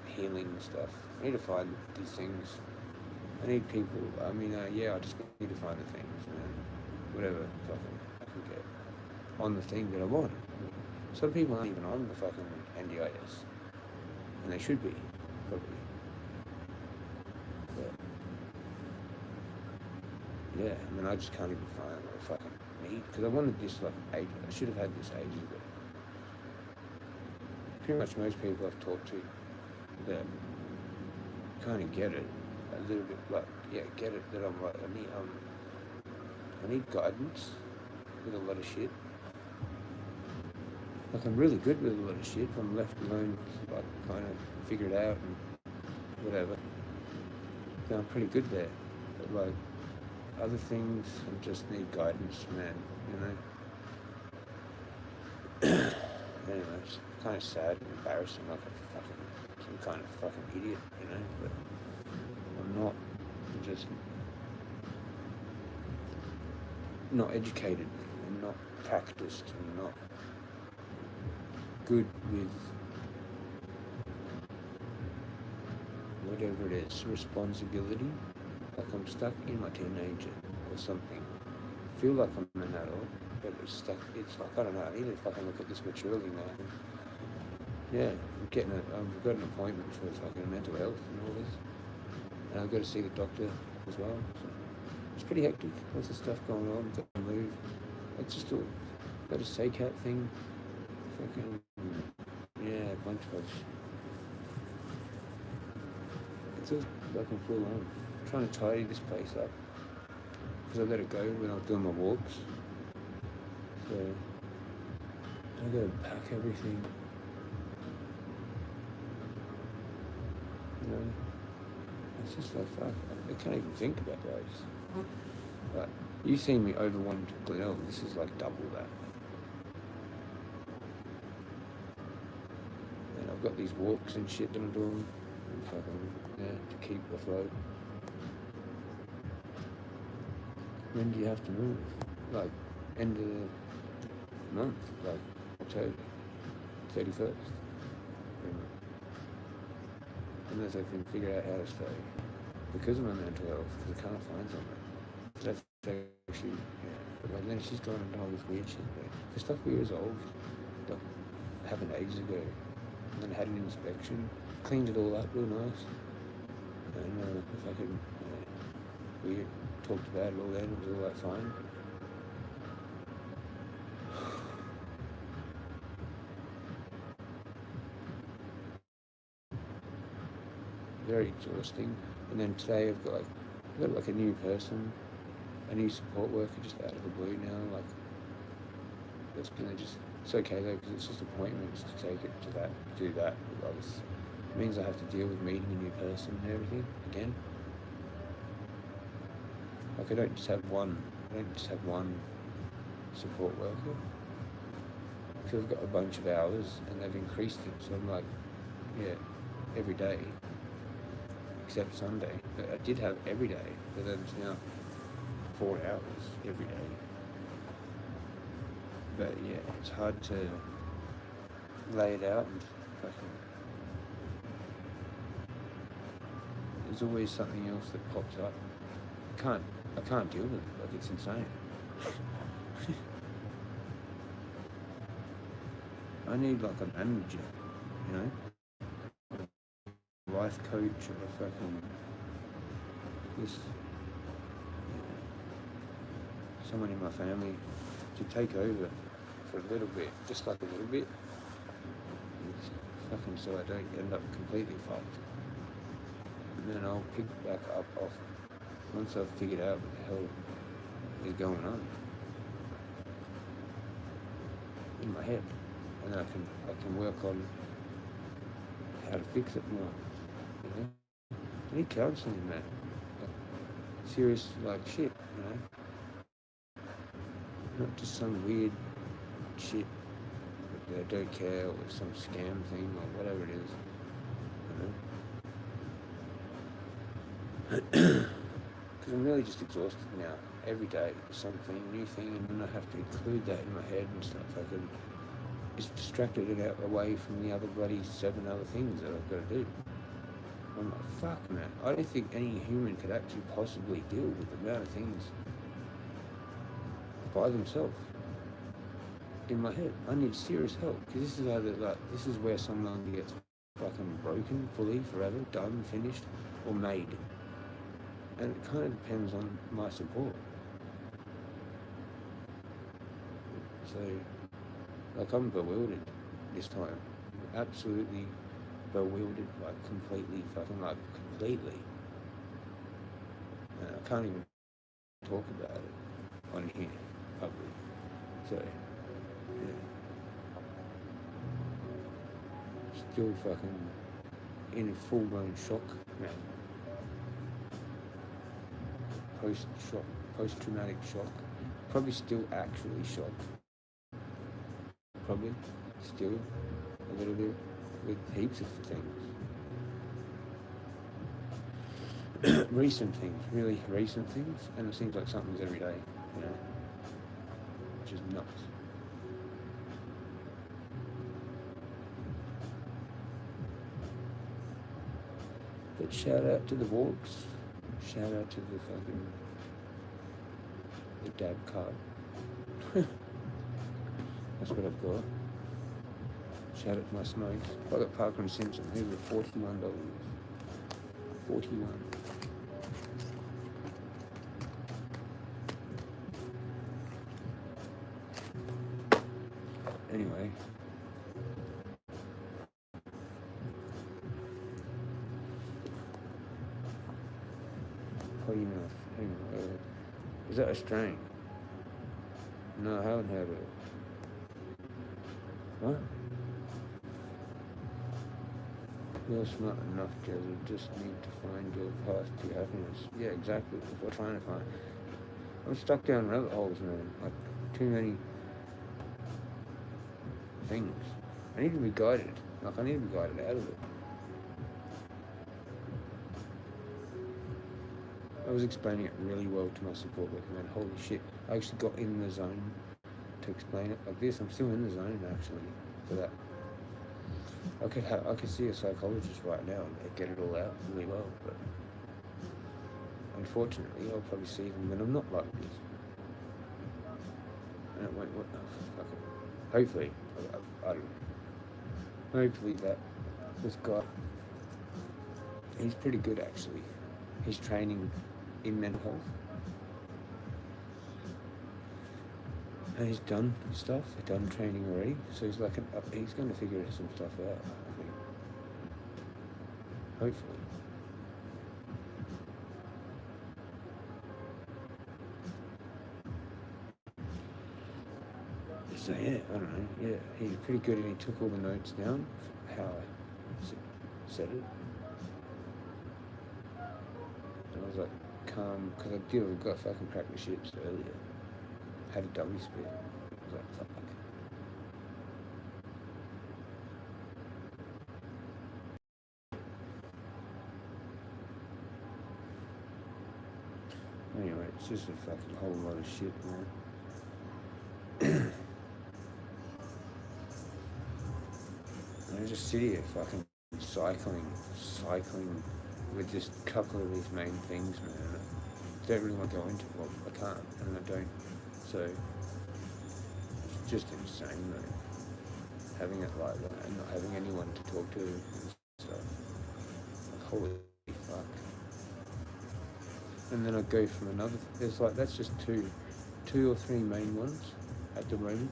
healing stuff. I need to find these things. I need people. I mean, yeah, I just need to find the things, man. Whatever fucking I can get on the thing that I want. Some people aren't even on the fucking NDIS, and they should be, probably. But yeah, I mean, I just can't even find what I fucking need, because I wanted this like ages. I should have had this ages ago. Pretty much most people I've talked to that kind of get it a little bit, like, yeah, get it that I'm like, I need guidance with a lot of shit. Like, I'm really good with a lot of shit. If I'm left alone, like, kind of figure it out and whatever. Then I'm pretty good there. But like other things, I just need guidance, man. You know. Anyway, it's kind of sad and embarrassing, like some kind of fucking idiot, you know. But I'm not. I'm just not educated and not practiced and not good with whatever it is, responsibility. Like I'm stuck in my teenager or something. I feel like I'm an adult, but it's stuck. It's like, I don't know, I need to fucking look at this maturely, man. Yeah, I've got an appointment for fucking mental health and all this. And I've got to see the doctor as well. So it's pretty hectic. Lots of stuff going on, got to move. It's just got a SACAT thing. Fucking, yeah, a bunch of us. It's all fucking full on. I'm trying to tidy this place up, because I let it go when I was doing my walks. So I gotta pack everything. You know, it's just like, fuck, I can't even think about those. But you see me over one to Glenelg, this is like double that. And I've got these walks and shit that I'm doing, and fucking, yeah, to keep afloat. When do you have to move? Like, end of the month, like October 31st. And unless I can figure out how to stay because of my mental health, because I can't find something. That's actually, yeah. But like then she's gone and done all this weird shit. But the stuff we resolved, like, happened ages ago. And then had an inspection, cleaned it all up real nice. And fucking, we talked about it all then, it was all that fine. Very exhausting. And then today I've got like a new person, a new support worker just out of the blue now. Like, that's gonna just, it's okay though, because it's just appointments to take it to that, do that. Regardless. It means I have to deal with meeting a new person and everything again. Like I don't just have one support worker. Because I've got a bunch of hours and they've increased it, so I'm like, yeah, every day. Except Sunday. But I did have every day, but then it's now 4 hours every day. But yeah, it's hard to lay it out and fucking. There's always something else that pops up. I can't deal with it. Like, it's insane. I need like a manager, you know? Life coach or a fucking just someone in my family to take over for a little bit, just like a little bit, fucking, so I don't end up completely fucked. And then I'll pick back up off once I've figured out what the hell is going on in my head, and then I can work on how to fix it more. You know? I need counselling, man. Like, serious, like, shit, you know? Not just some weird shit that I don't care, or some scam thing, or whatever it is, you know? Because I'm really just exhausted now. Every day, something, new thing, and then I have to include that in my head and stuff. I can just distracted it out away from the other bloody 7 other things that I've got to do. I'm like, fuck, man. I don't think any human could actually possibly deal with the amount of things by themselves. In my head, I need serious help, because this is either like, this is where someone gets fucking broken fully, forever, done, finished, or made. And it kind of depends on my support. So, like, I'm bewildered this time. Absolutely bewildered, like, completely, fucking, like, completely. And I can't even talk about it on here, publicly. So, yeah. Still fucking in full-blown shock now. Post-traumatic shock. Probably still actually shocked. Probably still a little bit with heaps of things. Recent things, really recent things, and it seems like something's every day, you know, which is nuts. But shout out to the walks. Shout out to the fucking the dab card. That's what I've got. Shout out to my smokes. I got Parker and Simpson. These were $41. 41. Anyway. Anyway, is that a strain? No, I haven't had it. What? You're smart enough, Jezza. Just need to find your path to happiness. Yeah, exactly. That's what I'm trying to find. I'm stuck down rabbit holes, man. Like, too many things. I need to be guided. Like, I need to be guided out of it. I was explaining it really well to my support worker, man. Holy shit. I actually got in the zone to explain it like this. I'm still in the zone, actually, for that. I could see a psychologist right now and get it all out really well, but unfortunately, I'll probably see them when I'm not like this. And it won't. Fuck it. Hopefully, I don't know. Hopefully this guy, he's pretty good actually. He's training in mental health. And he's done stuff, he's done training already, so he's like, he's going to figure some stuff out, I think. Hopefully. So yeah, I don't know, yeah, he's pretty good and he took all the notes down, how I said it. And I was like, calm, because I got fucking cracked the ships earlier. Had a dummy spit. I was like, fuck. Anyway, it's just a fucking whole lot of shit, man. I just sit here fucking cycling with just a couple of these main things, man. I don't really want to go into it. Well, I can't, and I don't. So, it's just insane, man. Having it like that and not having anyone to talk to and stuff. Like, holy fuck. And then I go from another, there's like, that's just two or three main ones at the moment.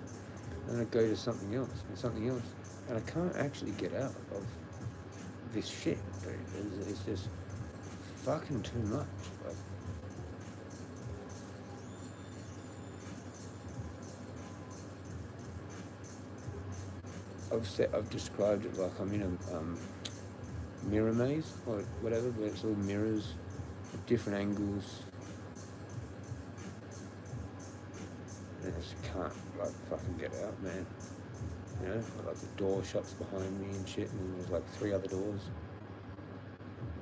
And I go to something else and something else. And I can't actually get out of this shit, dude. It's just fucking too much. Like, I've described it like I'm in a mirror maze or whatever, where it's all mirrors at different angles. And I just can't like fucking get out, man. You know, like the door shuts behind me and shit, and then there's like 3 other doors.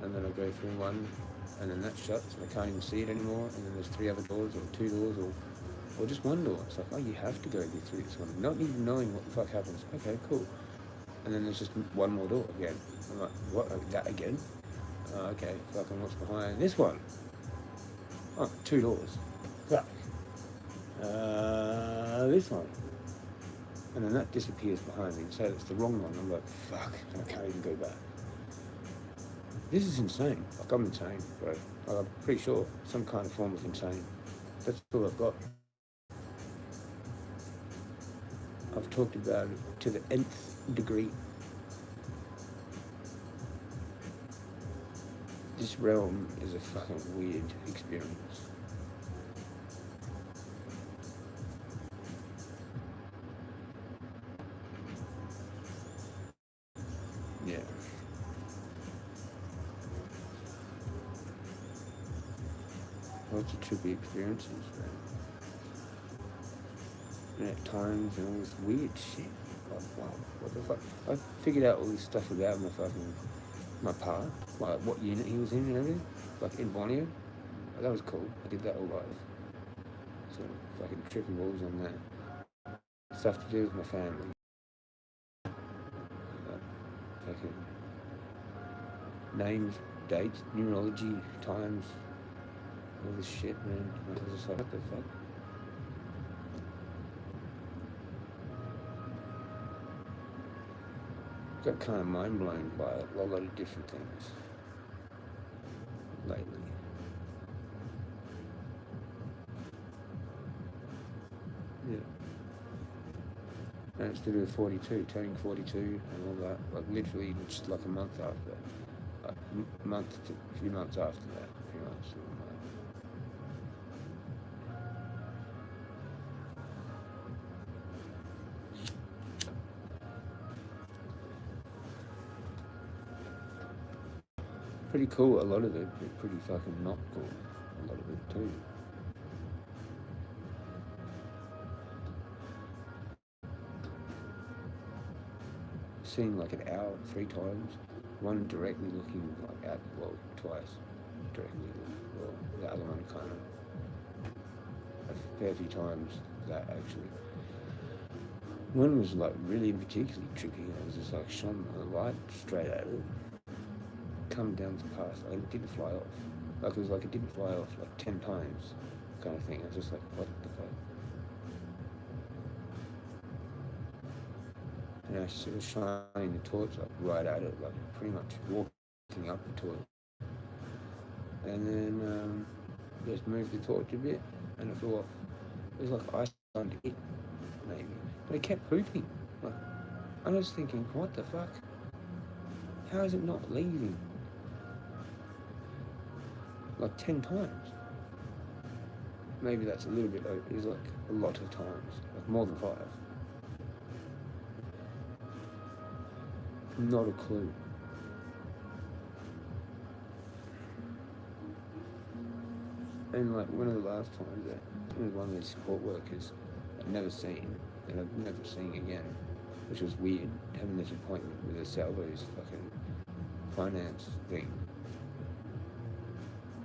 And then I go through one, and then that shuts, and I can't even see it anymore. And then there's 3 other doors, or 2 doors, or just one door. It's like, oh, you have to go through this one, not even knowing what the fuck happens. Okay, cool. And then there's just one more door again. I'm like, what? That again? Okay, fucking what's behind this one? Oh, 2 doors. Fuck. This one. And then that disappears behind me, so it's the wrong one. I'm like, fuck, and I can't even go back. This is insane. Like, I'm insane, bro. Like, I'm pretty sure some kind of form of insane. That's all I've got. I've talked about it to the nth degree. This realm is a fucking weird experience. Yeah. Lots of trippy experiences, man. And at times, and all this weird shit. Like, wow, what the fuck? I figured out all this stuff about my pa, like what unit he was in and everything, like in Borneo. That was cool. I did that all life. So fucking tripping balls on that. Stuff to do with my family. Fucking names, dates, numerology, times, all this shit, man. I was just like, what the fuck? Got kind of mind blown by a lot of different things lately. Yeah. And it's to do with 42, turning 42 and all that. Like literally just like a month after that. A few months after that. A few months. Pretty cool, a lot of it, but pretty fucking not cool, a lot of it too. Seen like an owl 3 times, one directly looking like out, well, twice directly, well, the other one kind of a fair few times that actually. One was like really particularly tricky. It was just like shone a light straight at it, come down the path, and it didn't fly off. Like it was like it didn't fly off like 10 times, kind of thing. I was just like, what the fuck? And I was shining the torch like right at it, like pretty much walking up to it. And then just moved the torch a bit, and it flew off. It was like ice on it, maybe. But it kept pooping. Like, I was thinking, what the fuck? How is it not leaving? Like 10 times. Maybe that's a little bit over. It was like a lot of times, like more than 5. Not a clue. And like one of the last times that there was one of these support workers I'd never seen, and I've never seen again, which was weird, having this appointment with a Salvo's fucking finance thing.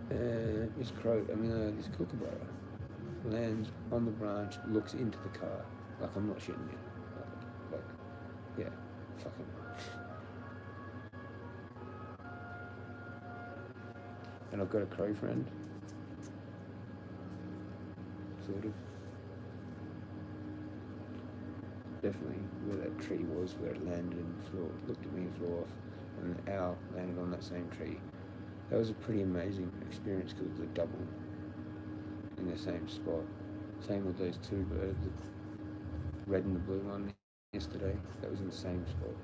This kookaburra lands on the branch, looks into the car, like I'm not shitting you. Like yeah, fucking. And I've got a crow friend. Sort of. Definitely where that tree was, where it landed and flew, looked at me and flew off, and an owl landed on that same tree. That was a pretty amazing experience because it was a double in the same spot. Same with those 2 birds, the red and the blue one yesterday. That was in the same spot.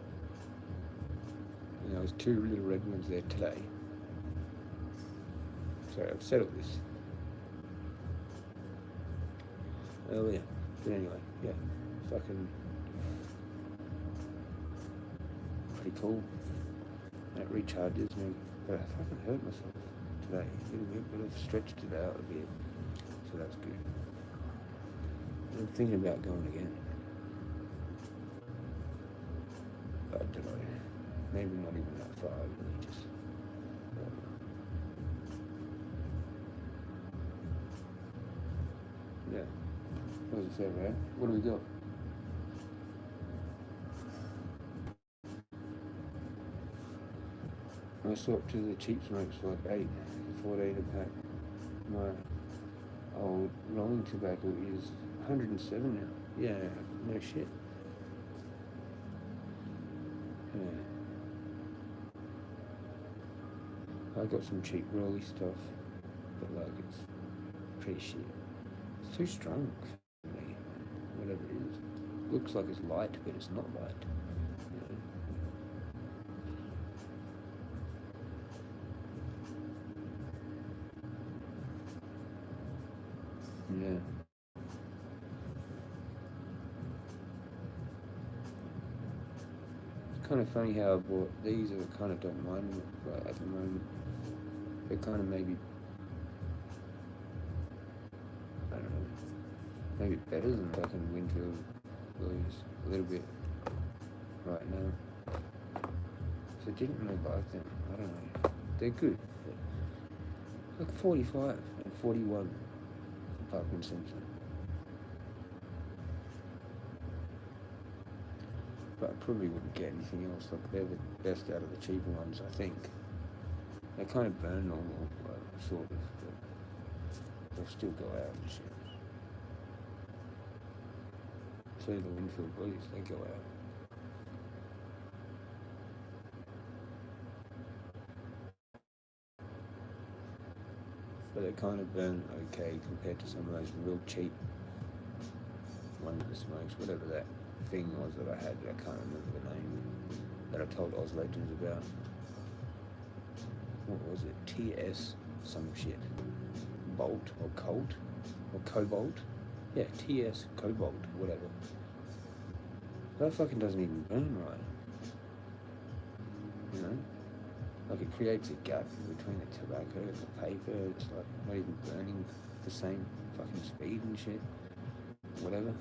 And there was 2 little red ones there today. Sorry, I've said all this earlier. But anyway, yeah, fucking pretty cool. And it recharges me. But I fucking hurt myself today a little bit, but I've stretched it out a bit. So that's good. I'm thinking about going again. But I don't know. Maybe not even that far, really just yeah. What does it say, man? What do we got? I swapped to the cheap smokes for like 14 a pack. My old rolling tobacco is 107 now. Yeah, no shit. Yeah. I got some cheap rolly stuff, but like it's pretty shit. It's too strong for me, whatever it is. Looks like it's light, but it's not light. Yeah. It's kind of funny how I bought these. I kind of don't mind them right at the moment. They're kind of maybe, I don't know, maybe better than fucking Winfield Blues a little bit right now. So I didn't really like them. I don't know. They're good. Like 45 and 41 for Parker and Simpson. But I probably wouldn't get anything else. Like they're the best out of the cheaper ones, I think. They kind of burn normal, sort of, but they'll still go out and shit. So the Winfield Blues, they go out. But they kind of burn okay compared to some of those real cheap ones that smokes, whatever that thing was that I had, I can't remember the name, that I told Oz Legends about. What was it? TS some shit. Bolt or Colt or Cobalt? Yeah, TS Cobalt, whatever. That fucking doesn't even burn right. You know? Like it creates a gap between the tobacco and the paper. It's like not even burning the same fucking speed and shit. Whatever.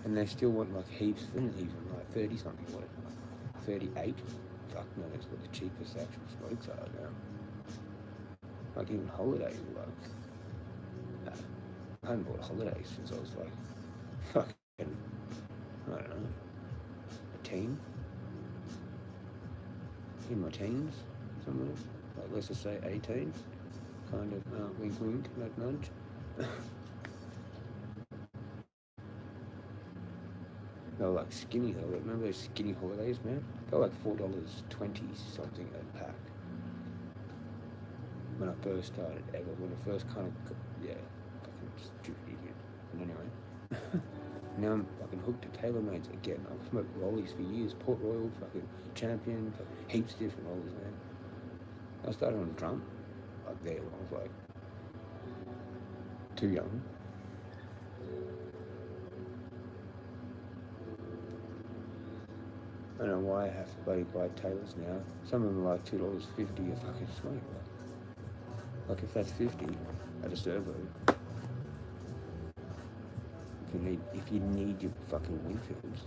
And they still want like heaps, even like 30 something, what, 38? Fuck no, that's what the cheapest actual smokes are now. Like even Holiday, like hadn't bought a holiday since I was like fucking, I don't know, a teen, in my teens, somewhere, like let's just say 18, kind of wink wink, nudge nudge. They were like skinny though. Remember those skinny holidays, man? They were like $4.20 something a pack. When I first started ever, when I first kind of, yeah, fucking stupid idiot. But anyway, now I'm fucking hooked to TaylorMade's again. I've smoked rollies for years. Port Royal, fucking Champion, fucking heaps of different rollies, man. I started on drum, like there when I was like too young. I don't know why I have to bloody buy Taylors now. Some of them are like $2.50 a fucking smoke. Like if that's 50 at a servo, if you need your fucking Winfields,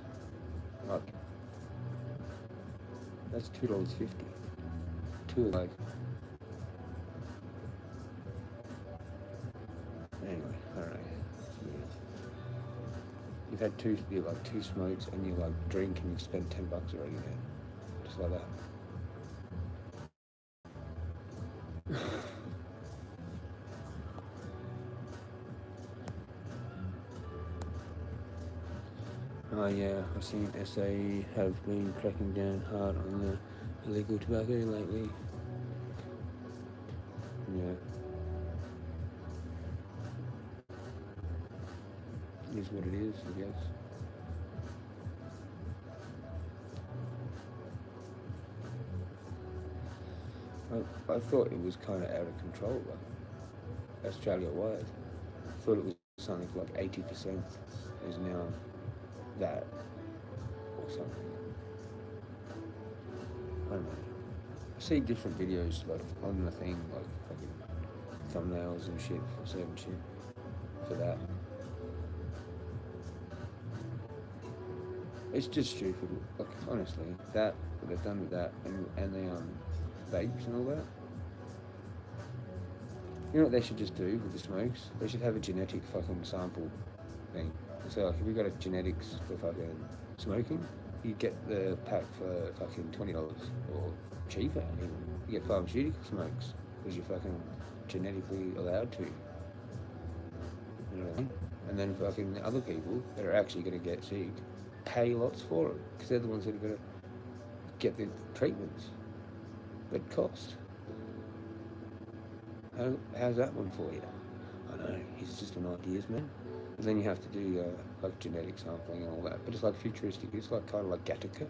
like that's $2.50. Two like anyway, I don't know. Yeah. You've had two smokes and you like drink and you've spent $10 already, man. Just like that. Oh yeah, I've seen SA have been cracking down hard on the illegal tobacco lately. Yeah. It is what it is, I guess. I thought it was kind of out of control, like Australia-wide. I thought it was something like 80% is now that or something. I don't know. I see different videos like on the thing, like fucking thumbnails and shit for certain shit for that. It's just stupid. Like honestly, that what they've done with that and the vapes and all that. You know what they should just do with the smokes? They should have a genetic fucking sample thing. So like if we got a genetics for fucking smoking, you get the pack for fucking $20 or cheaper even. You get pharmaceutical smokes because you're fucking genetically allowed to. You know what I mean? And then fucking the other people that are actually going to get sick pay lots for it because they're the ones that are going to get the treatments that cost. How's that one for you? I know, he's just an ideas man. And then you have to do like genetic sampling and all that, but it's like futuristic. It's like kind of like Gattaca.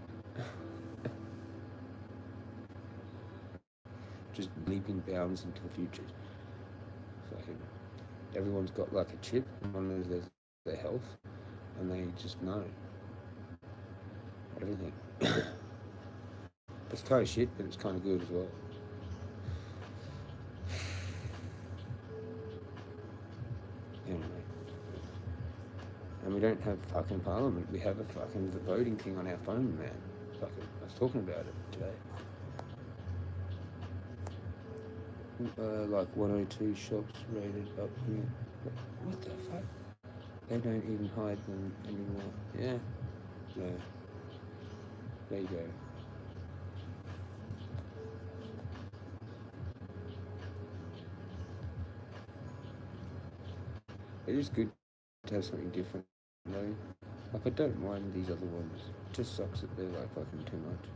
Just leaping bounds into the future. Fucking everyone's got like a chip, and one knows their health, and they just know everything. It's kind of shit, but it's kind of good as well. Anyway. And we don't have fucking parliament. We have a fucking voting thing on our phone, man. Fucking, I was talking about it today. Like 102 shops rated up here. What the fuck? They don't even hide them anymore. Yeah. No. There you go. It is good to have something different, you know? Like, I don't mind these other ones. It just sucks that they're, like, fucking too much.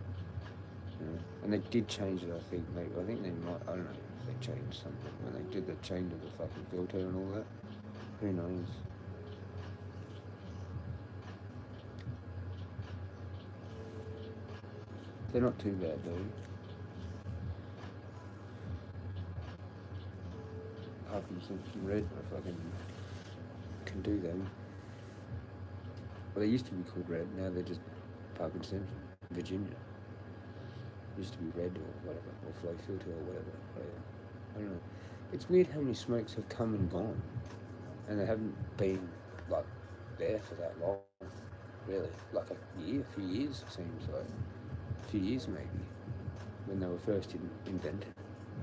You know? And they did change it, I think. I think they might, I don't know if they changed something. When they did the change of the fucking filter and all that. Who knows? They're not too bad, though. Parkinson's Red, I fucking can do them. Well, they used to be called Red, now they're just Parkinson's, Virginia. Used to be Red or whatever, or Flow Filter or whatever. I don't know. It's weird how many smokes have come and gone, and they haven't been, like, there for that long, really. Like a few years, it seems like. A few years maybe, when they were first invented,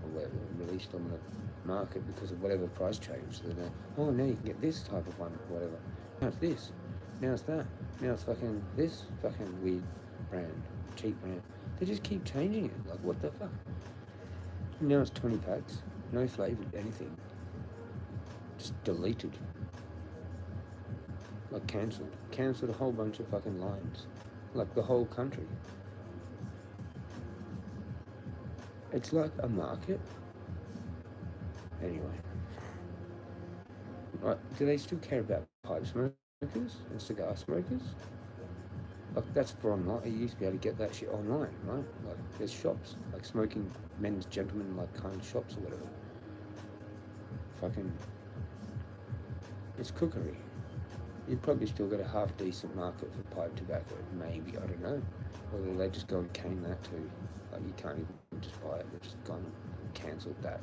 or whatever, released on the market because of whatever price change. So they're, oh, now you can get this type of one, whatever. Now it's this. Now it's that. Now it's fucking this fucking weird brand, cheap brand. They just keep changing it. Like, what the fuck? Now it's 20 packs, no flavoured anything. Just deleted. Like, cancelled. Cancelled a whole bunch of fucking lines. Like, the whole country. It's like a market. Anyway. Right, do they still care about pipe smokers and cigar smokers? Like, that's for online. You used to be able to get that shit online, right? Like, there's shops, like smoking men's, gentlemen, like kind of shops or whatever. Fucking, it's cookery. You'd probably still get a half decent market for pipe tobacco, maybe, I don't know. Or they just go and cane that too. Like, you can't even just buy it, they've just gone and cancelled that.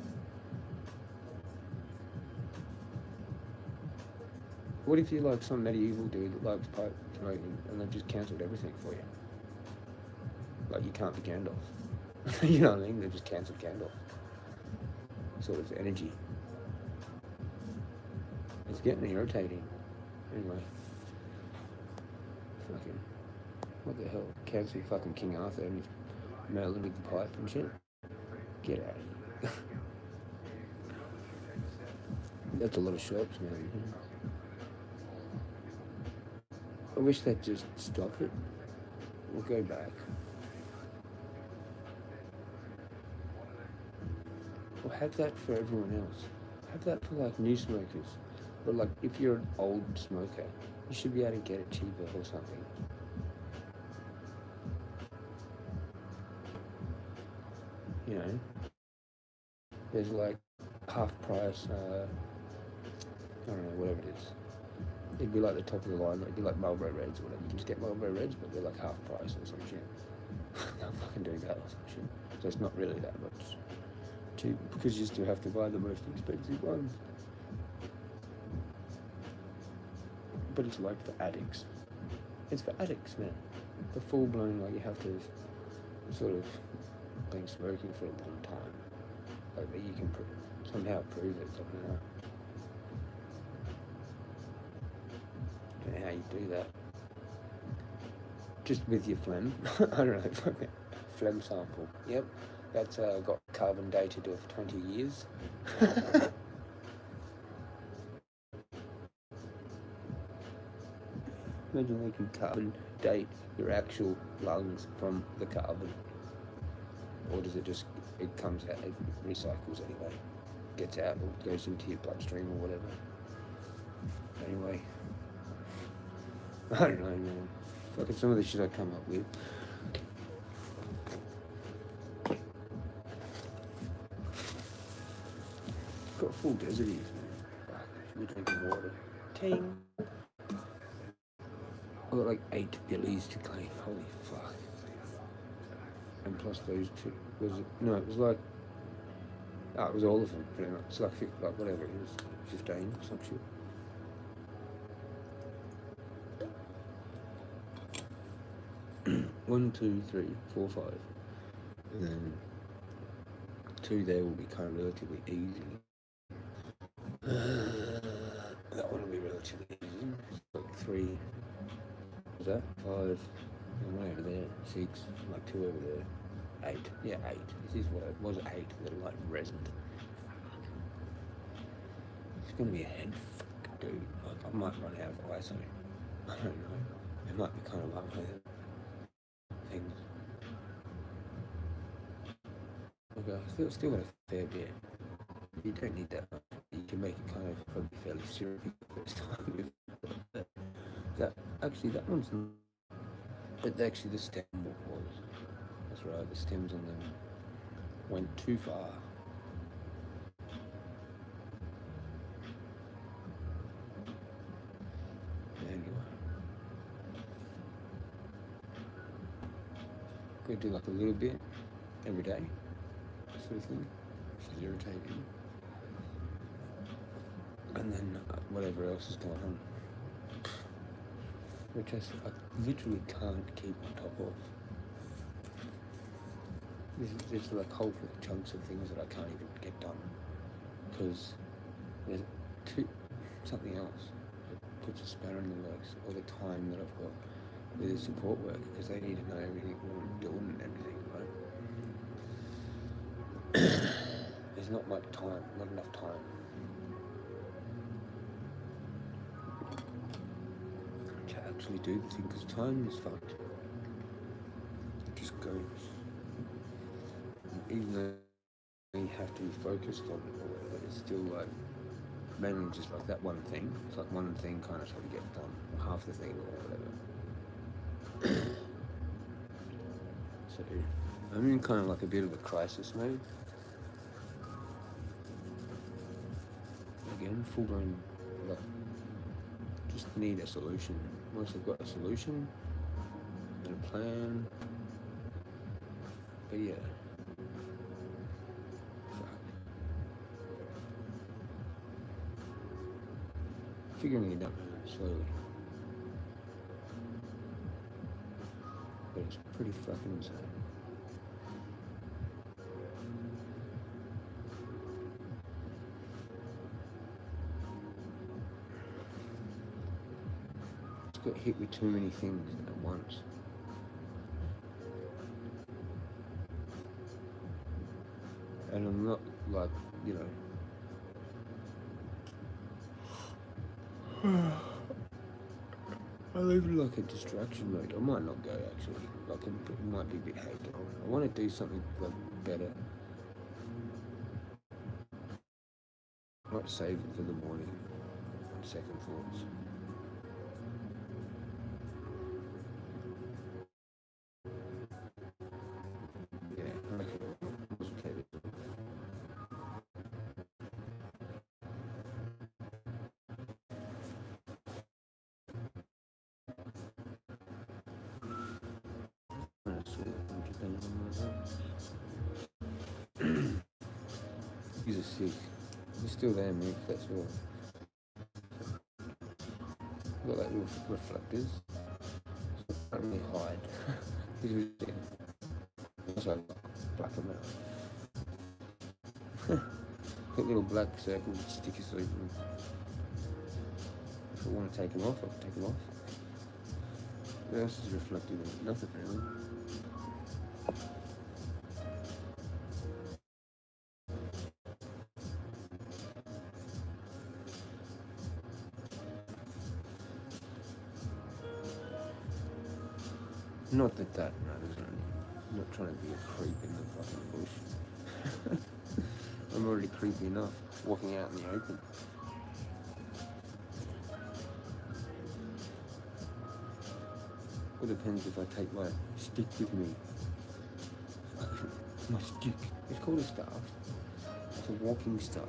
What if you're like some medieval dude that likes pipe smoking and they've just cancelled everything for you? Like, you can't be Gandalf. You know what I mean? They've just cancelled Gandalf. Sort of energy. It's getting irritating. Anyway. Fucking, what the hell? Cancel fucking King Arthur and Merlin with the pipe and shit. Get out of here. That's a lot of shops, man. I wish they'd just stop it. We'll go back. Or have that for everyone else. Have that for like new smokers. But like, if you're an old smoker, you should be able to get it cheaper or something. You know? There's like half price, I don't know, whatever it is. It'd be like the top of the line, it'd be like Marlboro Reds or whatever. You can just get Marlboro Reds, but they're like half price or some shit. They'll fucking do that or some shit. So it's not really that much cheap, because you still have to buy the most expensive ones. But it's like for addicts. It's for addicts, man. The full blown, like, you have to have sort of been smoking for a long time. Like, that you can somehow prove it somehow. I don't know how you do that. Just with your phlegm. I don't know. Phlegm sample. Yep. That's got carbon dated of 20 years. Imagine they can carbon date your actual lungs from the carbon. Or does it just, it comes out, it recycles anyway. Gets out or goes into your bloodstream or whatever. Anyway. I don't know, man. Fucking some of the shit I come up with. Got a full desert here, man. We're drinking water. Ting. I got like 8 billies to clean. Holy fuck. And plus those 2. Was it? No, it was like. Oh, it was all of them, pretty much. It's like whatever it is. 15 or some shit. One, 2, 3, 4, 5. And then 2 there will be kind of relatively easy. That one will be relatively easy. Like 3. Was that 5? And 1 over there. 6. Like 2 over there. 8. Yeah, 8. This is what it was. 8. They're like resin. It's gonna be a head fuck, dude. Like, I might run out of ISO. I don't know. It might be kind of like my things. Okay, I've still got a fair bit. You don't need that much. You can make it kind of probably fairly syrupy this time. That one's not. But actually the stem was. That's right, the stems on them went too far. Anyway. Go do like a little bit every day, sort of thing, which is irritating. And then whatever else is going on, which I literally can't keep on top of. There's like whole chunks of things that I can't even get done because there's something else that puts a spanner in the works all the time that I've got with the support work, because they need to know everything what I'm doing and everything, right? There's not much time, not enough time to actually do the thing, because time is fucked. It just goes. Even though you have to be focused on it, but it's still like mainly just like that one thing. It's like one thing kind of sort of gets done, or half the thing or whatever. So I'm in kind of like a bit of a crisis mode. Again, full blown, like, just need a solution. Once I've got a solution and a plan, but yeah. Figuring it out slowly. But it's pretty fucking insane. Just got hit with too many things at once. And I'm not like, you know, I live in like a distraction mode. I might not go actually. Like it might be a bit hectic. I want to do something like better. I might save it for the morning. On second thoughts. Yeah, I reckon it was okay. He's a sick. He's still there, mate. That's all. Got like little reflectors. So I can't really hide. He's really sick. That's why I black him out. Got little black circles with stickers through them. If I want to take them off, I can take them off. What else is reflective in it? Nothing really. Not that that matters. I'm not trying to be a creep in the fucking bush. I'm already creepy enough walking out in the open. It depends if I take my stick with me. My stick. It's called a staff. It's a walking staff.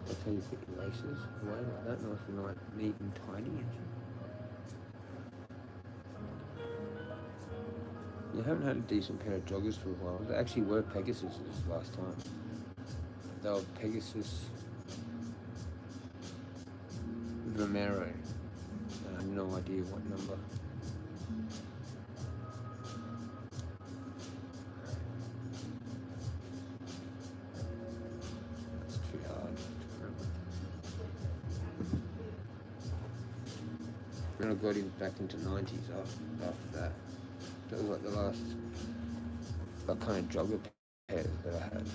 That's how you put your laces away like that, nice and like neat and tidy. You haven't had a decent pair of joggers for a while. They actually were Pegasus last time. They were Pegasus Vomero. I have no idea what number. That's too hard to remember. Then I got him back into 90s after that. That was like the last kind of jogger pair that I had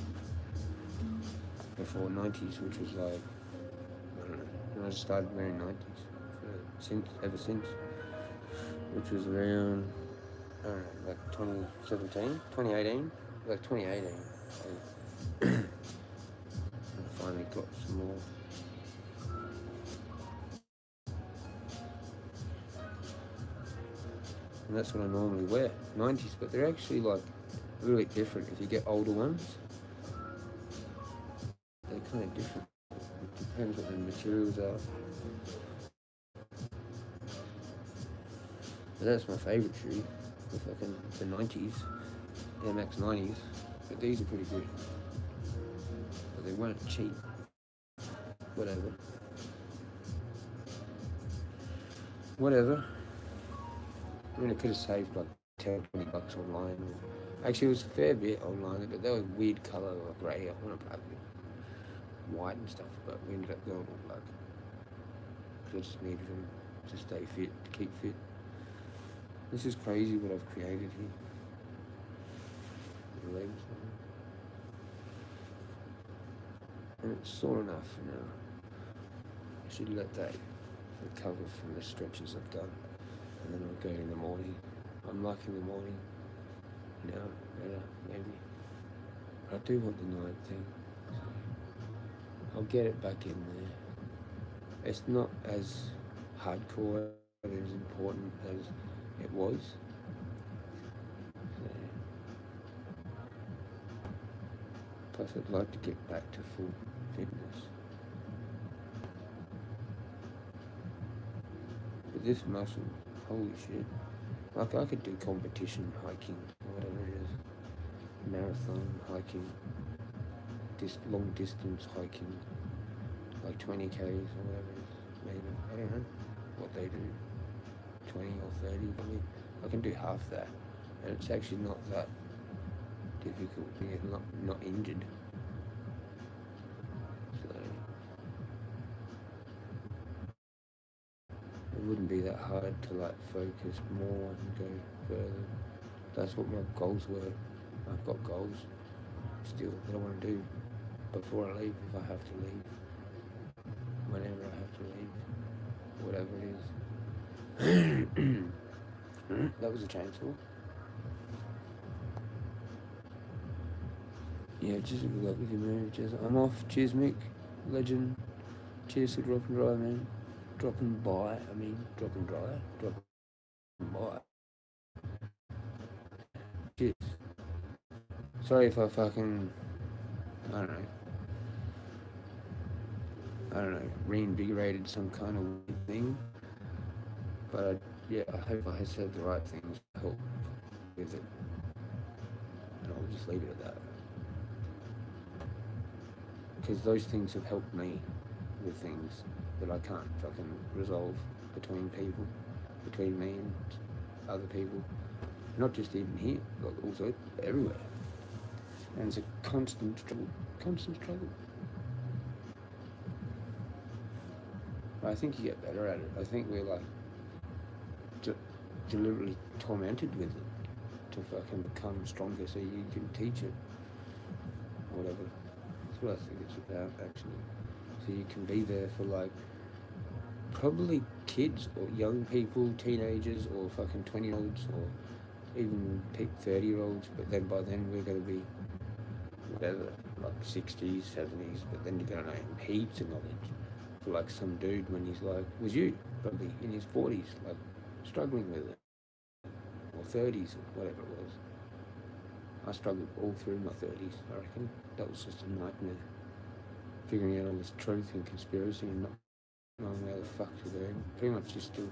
before 90s, which was like, I don't know, when I just started wearing 90s ever since, which was around, I don't know, like 2017, 2018, like 2018. I finally got some more. And that's what I normally wear, 90s, but they're actually like a little bit different. If you get older ones, they're kind of different. It depends what the materials are. But that's my favourite shoe, the 90s, Air Max 90s, but these are pretty good. But they weren't cheap, whatever. whatever. I mean, I could have saved like 10, $20 online. Actually, it was a fair bit online, but they were weird colour, like grey. I want to black with white and stuff, but we ended up going all black. Because I just needed them to stay fit, to keep fit. This is crazy what I've created here. The legs, and it's sore enough for now. I should let that recover from the stretches I've done, and then I'll go in the morning. I'm liking the morning now better, maybe. But I do want the night thing. I'll get it back in there. It's not as hardcore and as important as it was. So, plus I'd like to get back to full fitness. But this muscle, holy shit. Like I could do competition hiking or whatever it is. Marathon hiking. Long distance hiking. Like 20Ks or whatever it is. Maybe. I don't know what they do. 20 or 30 maybe. I can do half that. And it's actually not that difficult. Yeah, not injured. So it wouldn't be that hard to like focus more and go further. That's what my goals were. I've got goals still that I want to do before I leave, if I have to leave. Whenever I have to leave. Whatever it is. That was a chainsaw. Yeah, just good luck with your move, Jezza. I'm off. Cheers, Mick. Legend. Cheers to drop and dry, man. Dropping by, dropping dry. Dropping by. Cheers. Sorry if I fucking, I don't know, reinvigorated some kind of weird thing. But yeah, I hope I said the right things to help with it. And I'll just leave it at that. Because those things have helped me with things that I can't fucking resolve between people, between me and other people. Not just even here, but also everywhere. And it's a constant struggle. But I think you get better at it. I think we're like deliberately tormented with it to fucking become stronger so you can teach it. Whatever. That's what I think it's about, actually. So you can be there for like probably kids or young people, teenagers or fucking 20-year-olds or even 30-year-olds, but then by then we're going to be whatever, like 60s, 70s, but then you're going to know heaps of knowledge. For like some dude when he's like, was you, probably in his 40s, like struggling with it, or 30s or whatever it was. I struggled all through my 30s, I reckon. That was just a nightmare. Figuring out all this truth and conspiracy and not knowing where the fuck to go. Pretty much just to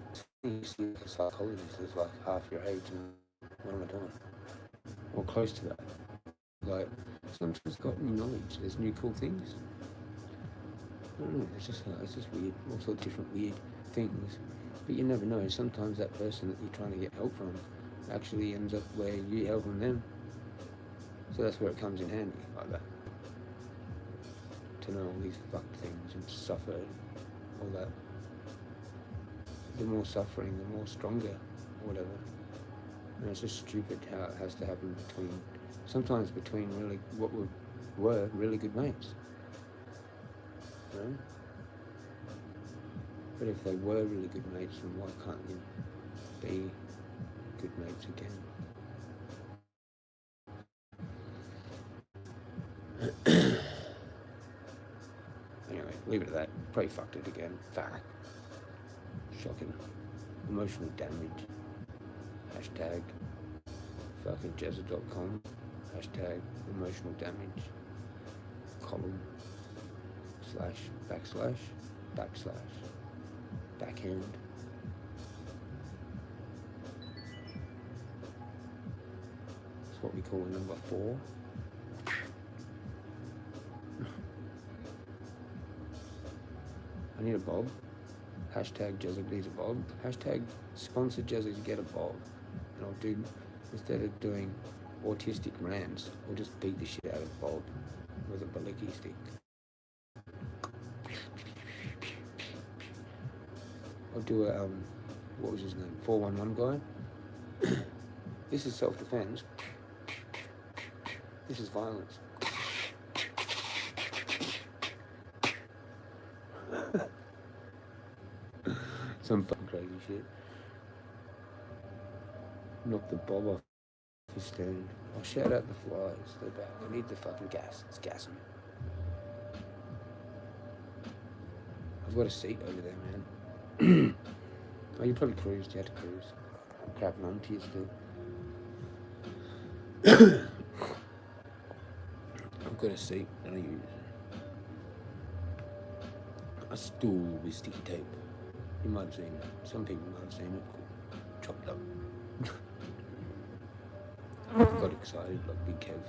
see a psychologist is like half your age and what am I doing? Or close to that. Like, sometimes got new knowledge, there's new cool things. I don't know, it's just weird, all sorts of different weird things. But you never know, sometimes that person that you're trying to get help from actually ends up where you're helping them. So that's where it comes in handy, like that. To know all these fucked things and suffer, all that. The more suffering, the more stronger, or whatever. And it's just stupid how it has to happen sometimes between really, what were really good mates. You know? But if they were really good mates, then why can't you be good mates again? Anyway, leave it at that. Probably fucked it again. Fuck. Shocking. Emotional damage. Hashtag fucking Jezza.com. Hashtag emotional damage. Column. / backslash. Backhand. That's what we call a number 4. I need a bob. Hashtag Jezza needs a bulb. Hashtag sponsor Jezza to get a bulb. And I'll do, instead of doing autistic rants, I'll just beat the shit out of Bob with a baliki stick. I'll do a, what was his name? 411 guy. This is self-defense. This is violence. Some fucking crazy shit. Knock the Bob off his stand. I'll shout out the flies. They're back. I need the fucking gas. It's gassing. I've got a seat over there, man. Oh, you probably cruised. You had to cruise. I'm crapping on to you still. I've got a seat that I use. A stool with sticky tape. You might have seen it. Some people might have seen it. Chopped up. I got excited like Big Kev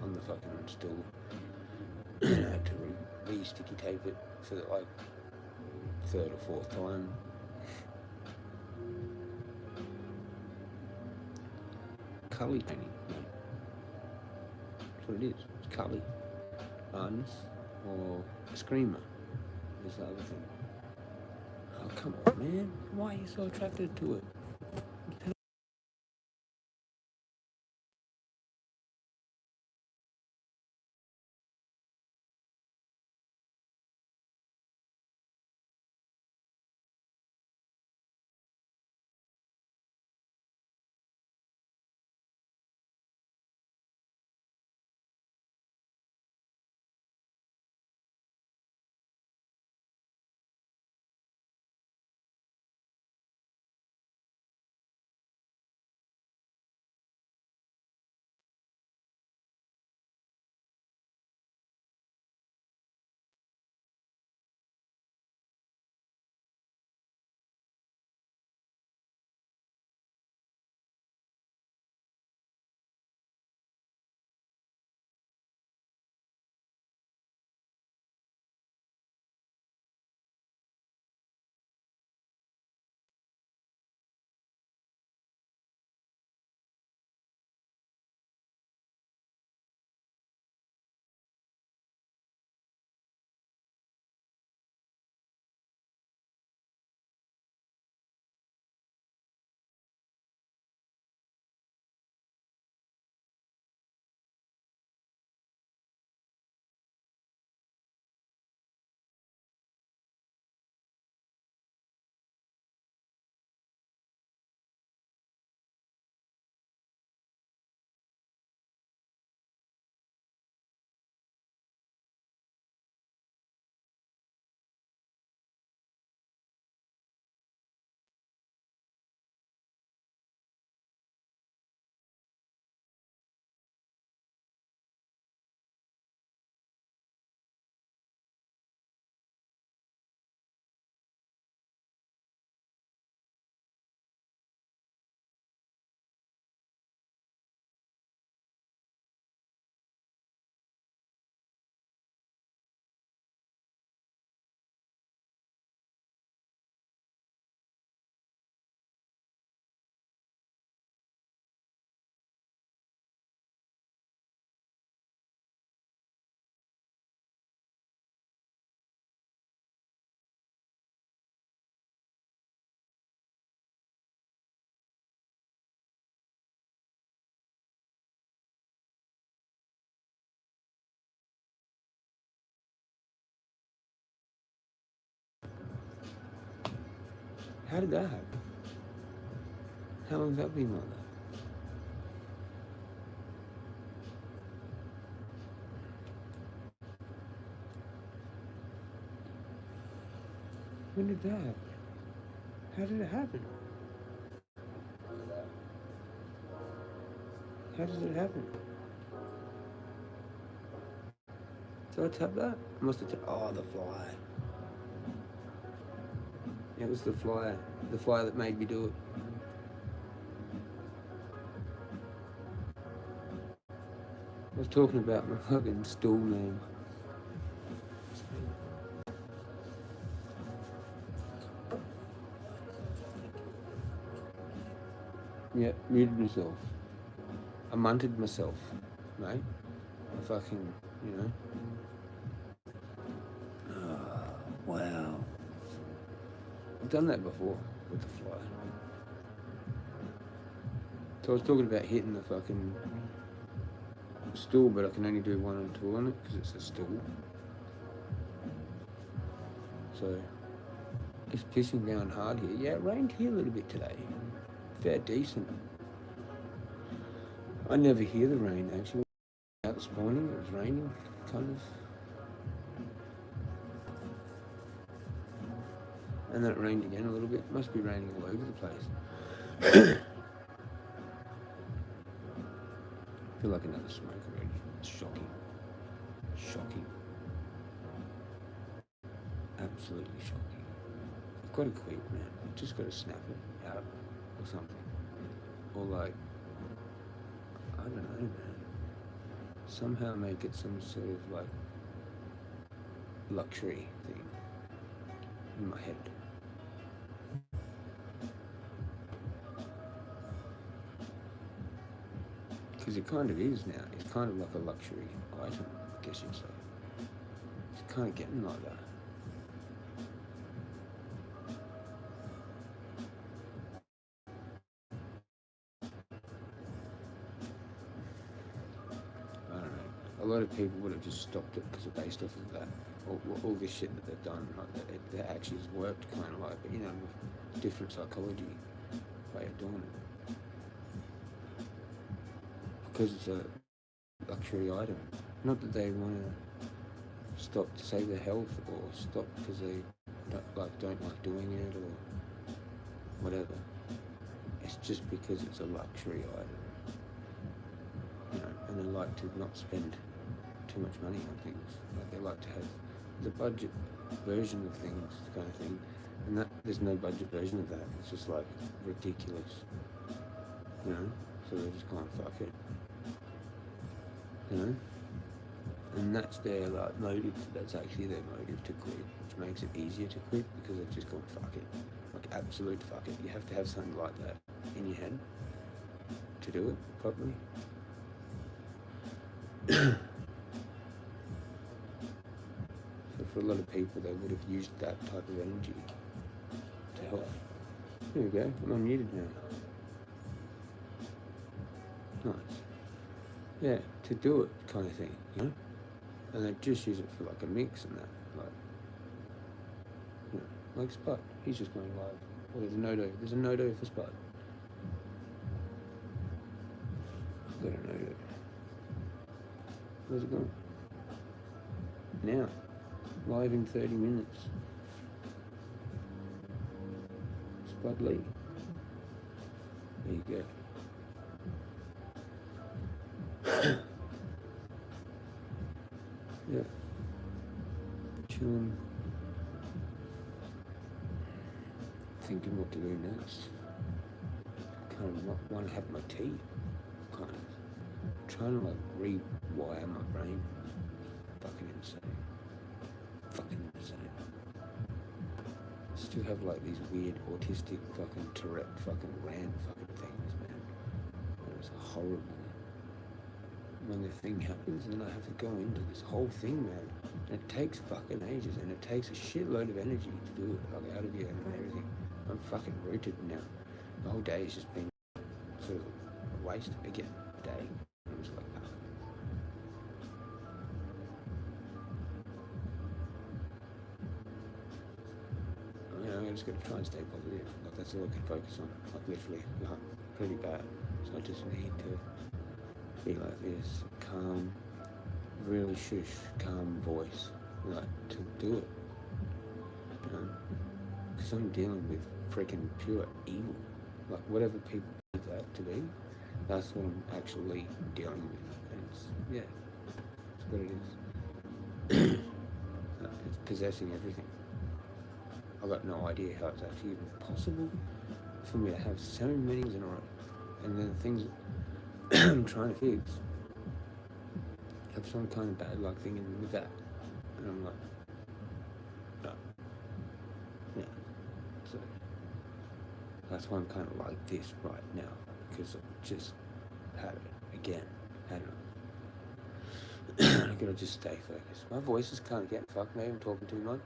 on the fucking stool. I had to re-sticky tape it for the, like, third or fourth time. Cully painting, mate. That's what it is. It's Cully. Arnis or a screamer is the other thing. Oh, come on, man. Why are you so attracted to it? How did that happen? How long has that been like that? When did that happen? How did it happen? How does it happen? Did I tap that? I must have tapped. Oh, the fly. It was the fly that made me do it. I was talking about my fucking stool name. Yeah, muted myself. I munted myself, mate. I fucking, you know. Wow. I've done that before with the fly. So I was talking about hitting the fucking stool, but I can only do 1 and 2 on it because it's a stool. So it's pissing down hard here. Yeah, it rained here a little bit today. Fair decent. I never hear the rain actually. Out this morning, it was raining, kind of. And then it rained again a little bit. Must be raining all over the place. I feel like another smoke already. It's shocking. Shocking. Absolutely shocking. I've got to quit, man. I've just got to snap it out or something. Or like, I don't know, man. Somehow make it some sort of like luxury thing in my head. Because it kind of is now. It's kind of like a luxury item, I guess you'd say. It's kind of getting like that. I don't know. A lot of people would have just stopped it because they're based off of that. All this shit that they've done, like that actually has worked kind of like, but you know, with different psychology way of doing it. Because it's a luxury item. Not that they want to stop to save their health or stop because they don't like doing it or whatever. It's just because it's a luxury item. You know, and they like to not spend too much money on things. Like they like to have the budget version of things kind of thing. And that there's no budget version of that. It's just like ridiculous. You know? So they're just going, fuck it. You know? And that's their like motive. That's actually their motive to quit, which makes it easier to quit because they've just gone fuck it, like absolute fuck it. You have to have something like that in your head to do it properly. So for a lot of people, they would have used that type of energy to help. There we go. I'm unmuted now. Nice. Yeah, to do it kind of thing, you know? And they just use it for like a mix and that, like, you know, like Spud. He's just going live. Oh, there's a no-do. There's a no-do for Spud. I've got a no-do. Where's it going? Now. Live in 30 minutes. Spud Lee. There you go. Yeah. Chilling. Thinking what to do next. Kind of want to have my tea. Kind of. Trying to like rewire my brain. Fucking insane. Fucking insane. Still have like these weird autistic fucking Tourette fucking rant fucking things, man. And it's horrible. When the thing happens, and then I have to go into this whole thing, man. And it takes fucking ages, and it takes a shitload of energy to do it, like out of you and everything. I'm fucking rooted now. The whole day has just been sort of a waste again, a day. And I'm just like, oh. You know, I just got to try and stay positive. Like that's all I can focus on. Like literally, like, pretty bad. So I just need to be like this, calm, really shush, calm voice, like to do it, you know, because I'm dealing with freaking pure evil, like whatever people believe that to be, that's what I'm actually dealing with, and it's, yeah, it's what it is. It's possessing everything. I've got no idea how it's actually even possible for me to have so many things in a row, and then the things I'm trying to fix, have some kind of bad luck thing with that, and I'm like, no, yeah. So that's why I'm kind of like this right now. because I just had it again. Had it. I gotta just stay focused. My voice is kind of getting fucked. Maybe I'm talking too much.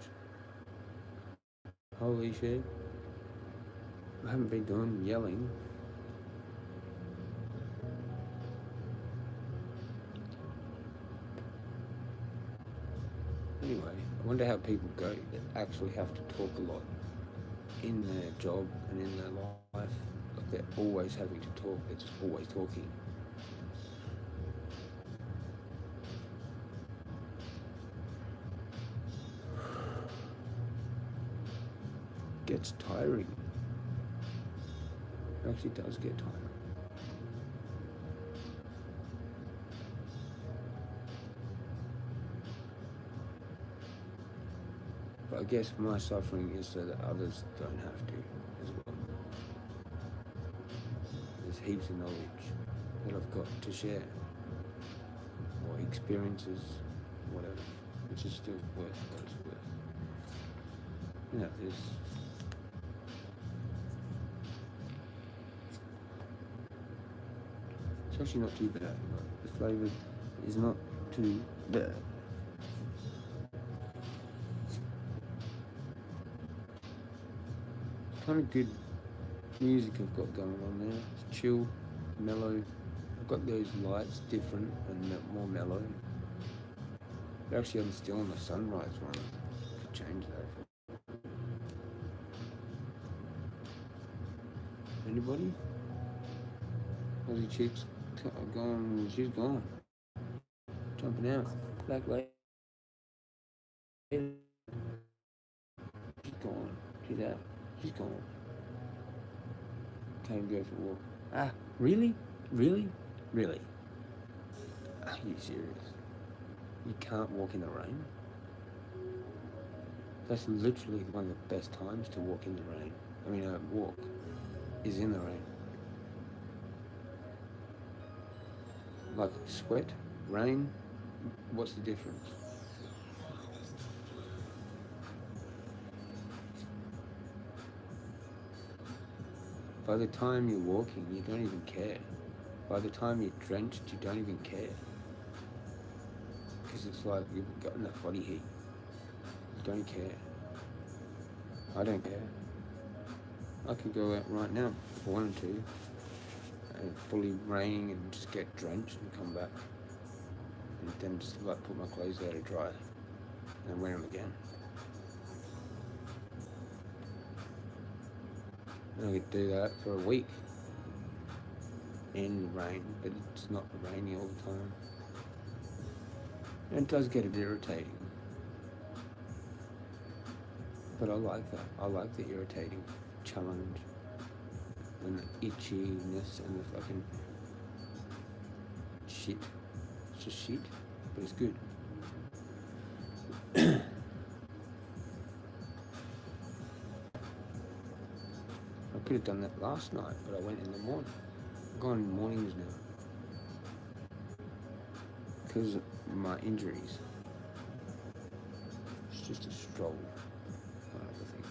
Holy shit! I haven't been doing yelling. Anyway, I wonder how people go that actually have to talk a lot in their job and in their life. Like they're always having to talk. They're just always talking. Gets tiring. It actually does get tiring. But I guess my suffering is so that others don't have to as well. There's heaps of knowledge that I've got to share, or experiences, whatever, which is still worth what it's worth. You know, there's it's actually not too bad. Like, the flavour is not too bad. Kind of good music I've got going on there. It's chill, mellow. I've got those lights different and more mellow. Actually, I'm still on the sunrise one. Could change that. Anybody? Aussie chicks gone. She's gone. Jumping out. Black lady. She's gone. She's out. She's gone. Can't go for a walk. Ah, really? Really? Really? Are you serious? You can't walk in the rain? That's literally one of the best times to walk in the rain. I mean, walk is in the rain. Like sweat, rain, what's the difference? By the time you're walking, you don't even care. By the time you're drenched, you don't even care. Because it's like you've got enough body heat. You don't care. I don't care. I could go out right now if I wanted to, and fully raining and just get drenched and come back. And then just like put my clothes there to dry and wear them again. And I could do that for a week in the rain, but it's not rainy all the time. And it does get a bit irritating. But I like that. I like the irritating challenge and the itchiness and the fucking shit. It's just shit, but it's good. I could have done that last night, but I went in the morning. I've gone in mornings now. Because of my injuries. It's just a stroll kind of a thing.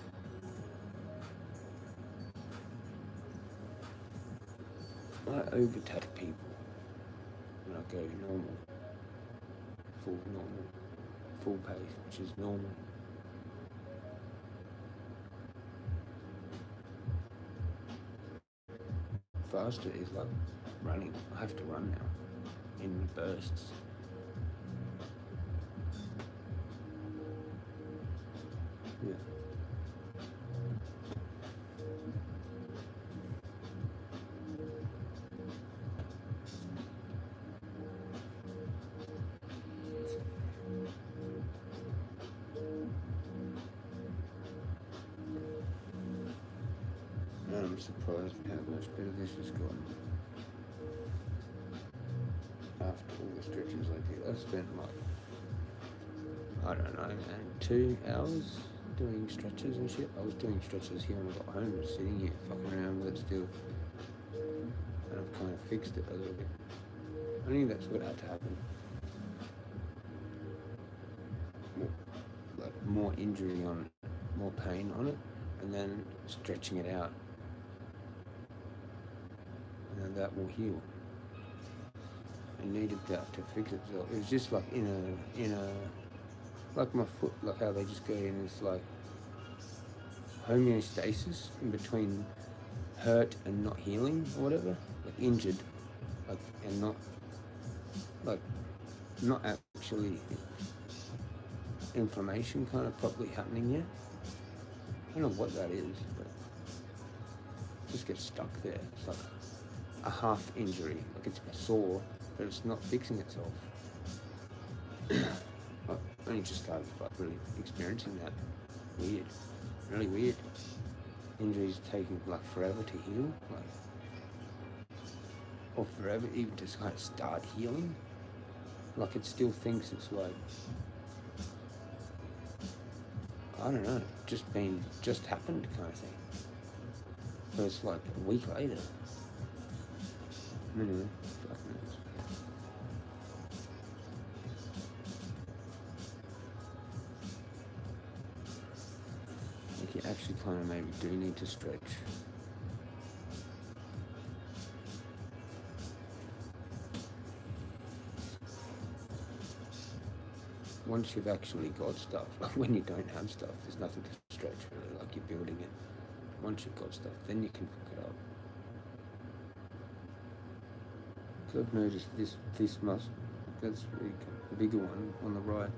I overtake people when I go normal. Full pace, which is normal. Faster is like running. I have to run now in bursts. Yeah. And I'm surprised how much better this has gotten. After all the stretches I did, I spent like, I don't know, man, 2 hours doing stretches and shit. I was doing stretches here when I got home, just sitting here fucking around with it still. And I've kind of fixed it a little bit. I think that's what had to happen. More injury on it, more pain on it, and then stretching it out. And and that will heal. It needed that to fix itself. It was just like in a like my foot, like how they just go in this like homeostasis in between hurt and not healing or whatever, like injured, like and not actually inflammation kind of properly happening yet. I don't know what that is, but it just gets stuck there. It's like a half injury, like it's sore, but it's not fixing itself. I only just started like really experiencing that. Weird, really weird. Injuries taking like forever to heal, like, or forever even to kind of start healing. Like it still thinks it's like, I don't know, just happened kind of thing. But it's like a week later. Anyway, fuck knows. Like you actually kind of maybe do need to stretch. Once you've actually got stuff, like when you don't have stuff, there's nothing to stretch really, like you're building it. Once you've got stuff, then you can fuck it up. So I've noticed this muscle, that's really good. The bigger one on the right,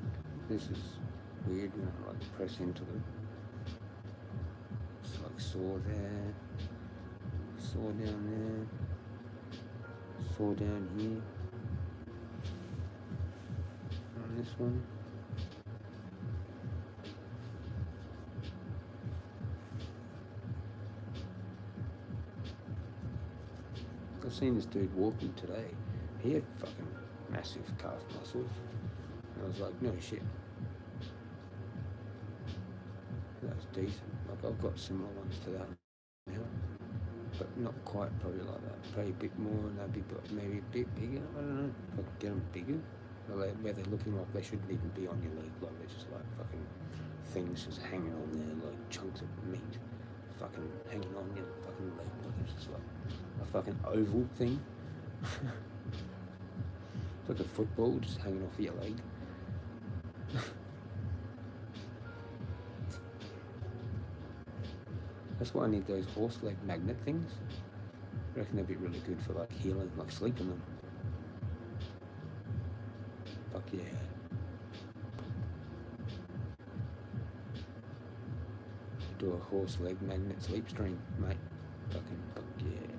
this is weird when I like press into it. It's like sore there, sore down there, sore down here. On this one. I've seen this dude walking today. He had fucking massive calf muscles. And I was like, no shit. That's decent. Like I've got similar ones to that now. But not quite probably like that. Probably a bit more and they'd be maybe a bit bigger. I don't know. If I could get them bigger. Where they're looking like they shouldn't even be on your leg. Like they're just like fucking things just hanging on there. Like chunks of meat. Fucking hanging on your fucking leg. Like it's just like a fucking oval thing. It's like a football just hanging off your leg. That's why I need those horse leg magnet things. I reckon they'd be really good for like healing, like sleeping them. Fuck yeah. Do a horse leg magnet sleep stream, mate. Fucking fuck yeah.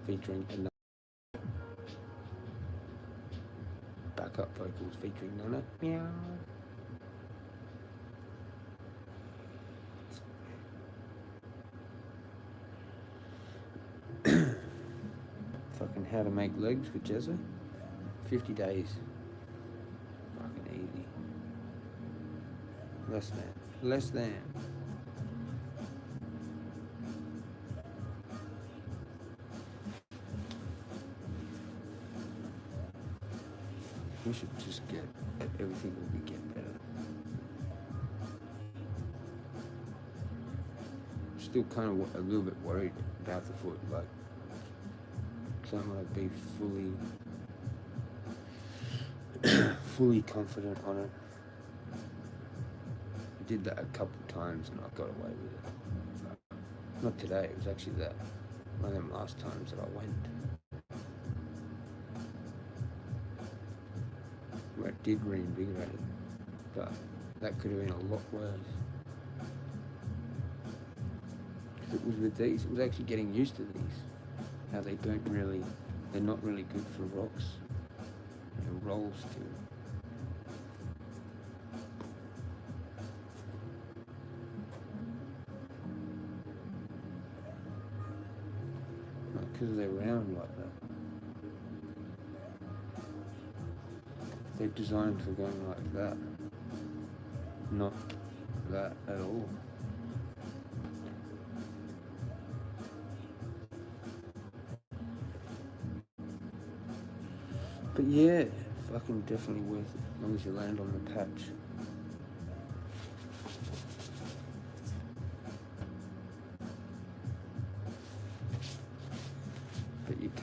Featuring another backup vocals featuring Nana. Meow. Fucking how to make legs with Jezza. 50 days. Fucking easy. Less than. Less than. We should just get everything will be getting better. Still kind of a little bit worried about the foot, like so I'm gonna be fully confident on it. I did that a couple of times and I got away with it. Not today, it was actually that one of them last times that I went. Where it did reinvigorate it, but that could have been a lot worse. If it was with these, it was actually getting used to these. How they they're not really good for rocks and rolls too. Because they're round like that. They're designed for going like that, not that at all. But yeah, fucking definitely worth it, as long as you land on the patch.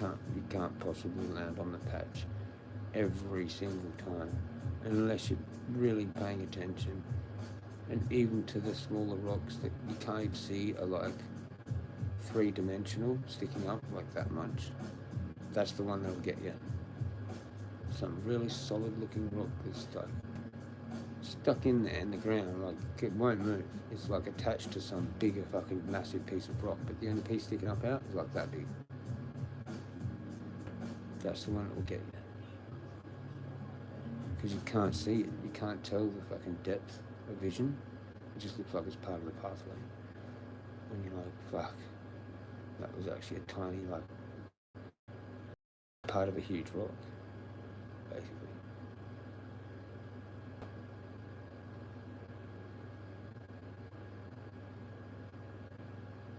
can't possibly land on the patch every single time unless you're really paying attention. And even to the smaller rocks that you can't see are like three-dimensional, sticking up like that much, that's the one that'll get you. Some really solid-looking rock that's like stuck in there in the ground, like it won't move. It's like attached to some bigger fucking massive piece of rock, but the only piece sticking up out is like that big. That's the one that will get you. Because you can't see it, you can't tell the fucking depth of vision. It just looks like it's part of the pathway. And you're like, fuck, that was actually a tiny, like, part of a huge rock, basically.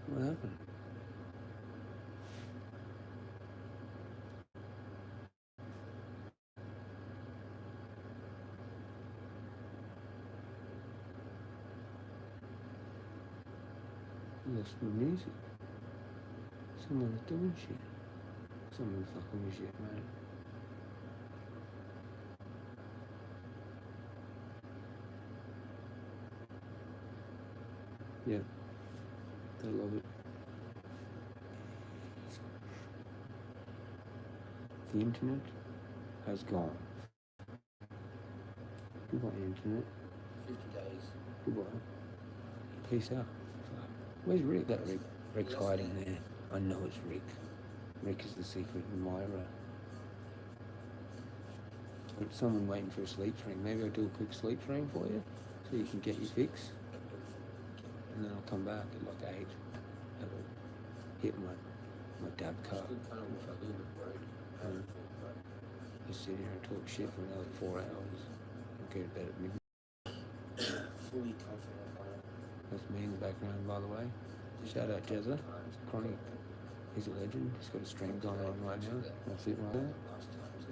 What happened? Lost my music. Someone's doing shit. Someone's fucking with shit, mate. Yeah. I love it. The internet has gone. Goodbye, internet. 50 days. Goodbye. Peace out. Where's Rick? That Rick. Rick's hiding there. I know it's Rick. Rick is the secret admirer. Got someone waiting for a sleep stream. Maybe I'll do a quick sleep stream for you so you can get your fix. And then I'll come back at like 8. Hit my dab car. Just sit here and talk shit for another 4 hours. And go to bed at midnight. Fully confident on it. That's me in the background, by the way. Shout out Jezza Chronic. He's a legend. He's got a stream going on right now. That's it right there.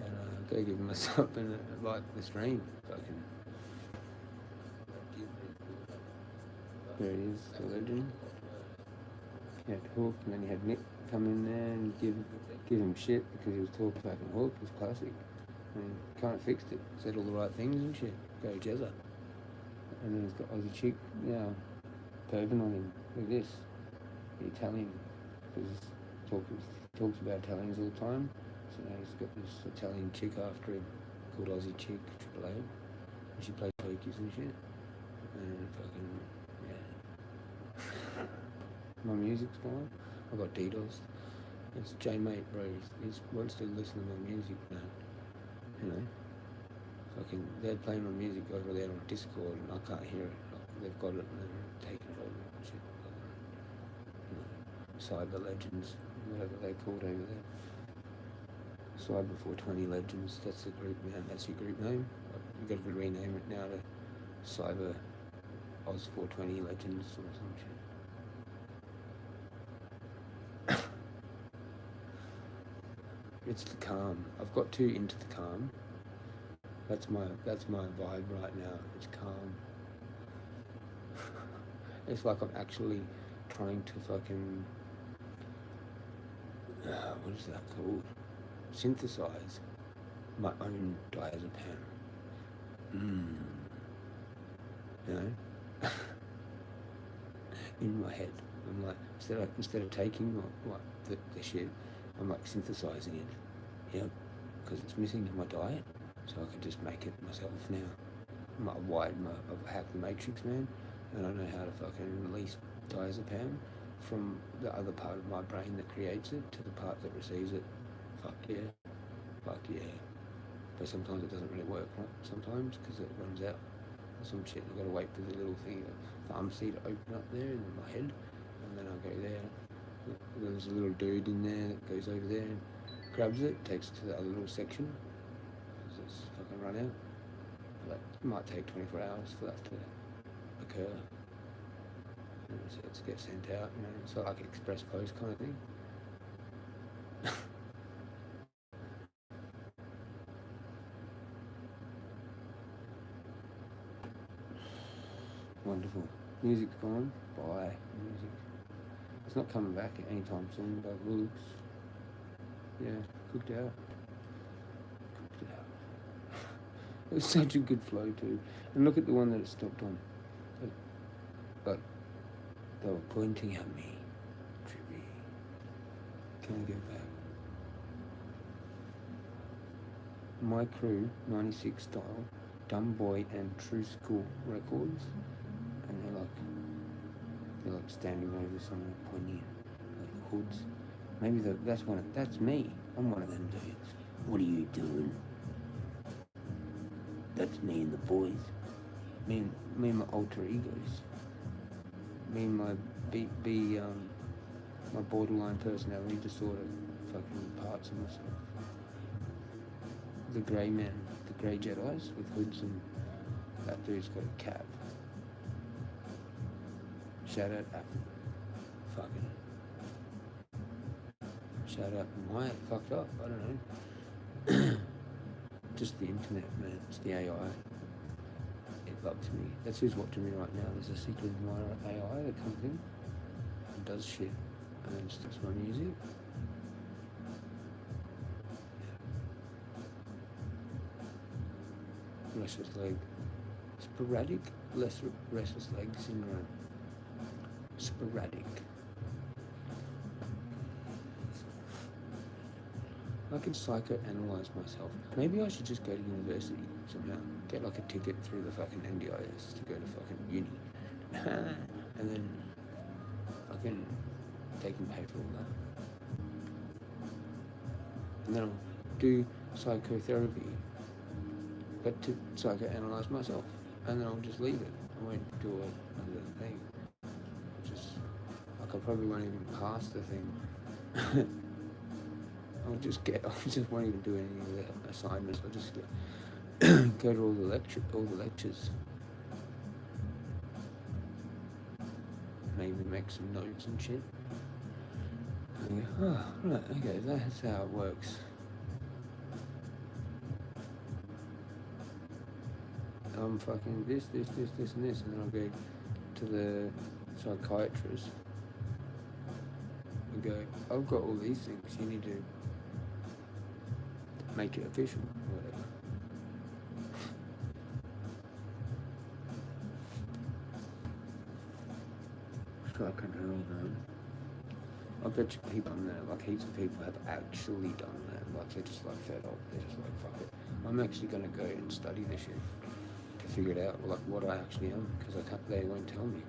And go give him a sub and like the stream. Fucking. There he is, the legend. He had Hook, and then he had Nick come in there and give him shit because he was talking fucking Hook. It was classic. And he kind of fixed it. Said all the right things and shit. Go Jezza. And then he's got Aussie chick, perving on him. Look at this. The Italian. Because he talks about Italians all the time. So now he's got this Italian chick after him called Aussie chick, Triple A. And she plays pokies and shit. And fucking, yeah. My music's gone. I got DDoS. It's J-Mate, bro. He wants to listen to my music now. You know? Fucking, they're playing my music over there on Discord and I can't hear it. Like, they've got it and they're taking it over and shit. You know, Cyber Legends, whatever they're called over there. Cyber 420 Legends, that's the group, man. That's your group name. You've got to rename it now to Cyber Oz 420 Legends or some shit. It's the calm. I've got 2 into the calm. That's my vibe right now. It's calm. It's like I'm actually trying to fucking what is that called? Synthesize my own diazepam. You know? In my head. I'm like, instead of taking like the shit, I'm like synthesizing it. Yeah, because it's missing in my diet, so I can just make it myself now. I've hacked the matrix, man, and I know how to fucking release diazepam from the other part of my brain that creates it to the part that receives it. Fuck yeah. But sometimes it doesn't really work, right? Sometimes, because it runs out. Some shit, I've got to wait for the little thing, the pharmacy to open up there in my head, and then I'll go there. There's a little dude in there that goes over there and grabs it, takes it to the other little section, because it's fucking run out. But it might take 24 hours for that to occur. And so it's get sent out, you know, it's like an express post kind of thing. Wonderful. Music's gone. Bye. Music. It's not coming back anytime soon, but it looks. Yeah, cooked out. Cooked out. It was such a good flow too. And look at the one that it stopped on. But they were pointing at me. Trippy. Can I go back? My Crew, 96 style, Dumb Boy and True School records. And they're like standing over someone pointing like hoods. Maybe that's me. I'm one of them dudes. What are you doing? That's me and the boys. Me and my alter egos. Me and my my borderline personality disorder fucking parts of myself. The grey men, the grey Jedis with hoods, and that dude's got a cap. Shout out Apple. Fucking. Shout out my fucked up, I don't know. Just the internet, man. It's the AI. It loves me. That's who's watching me right now. There's a secret admirer AI that comes in and does shit and then stops my music. Restless leg. Sporadic restless leg syndrome. Sporadic. I can psychoanalyze myself. Maybe I should just go to university somehow. Get like a ticket through the fucking NDIS to go to fucking uni. And then fucking they can pay for all that. And then I'll do psychotherapy, but to psychoanalyze myself. And then I'll just leave it. I won't do another thing. I probably won't even pass the thing. I just won't even do any of the assignments. I'll just go to all the lectures. Maybe make some notes and shit. And go, oh, right, okay, that's how it works. I'm fucking this, and this, and then I'll go to the psychiatrist and go, I've got all these things, you need to make it official, or whatever. Fucking hell, man. I bet you people on there, like heaps of people have actually done that. Like they're just like fed up. They're just like, fuck it. I'm actually gonna go and study this shit to figure it out, like what I actually am, because they won't tell me.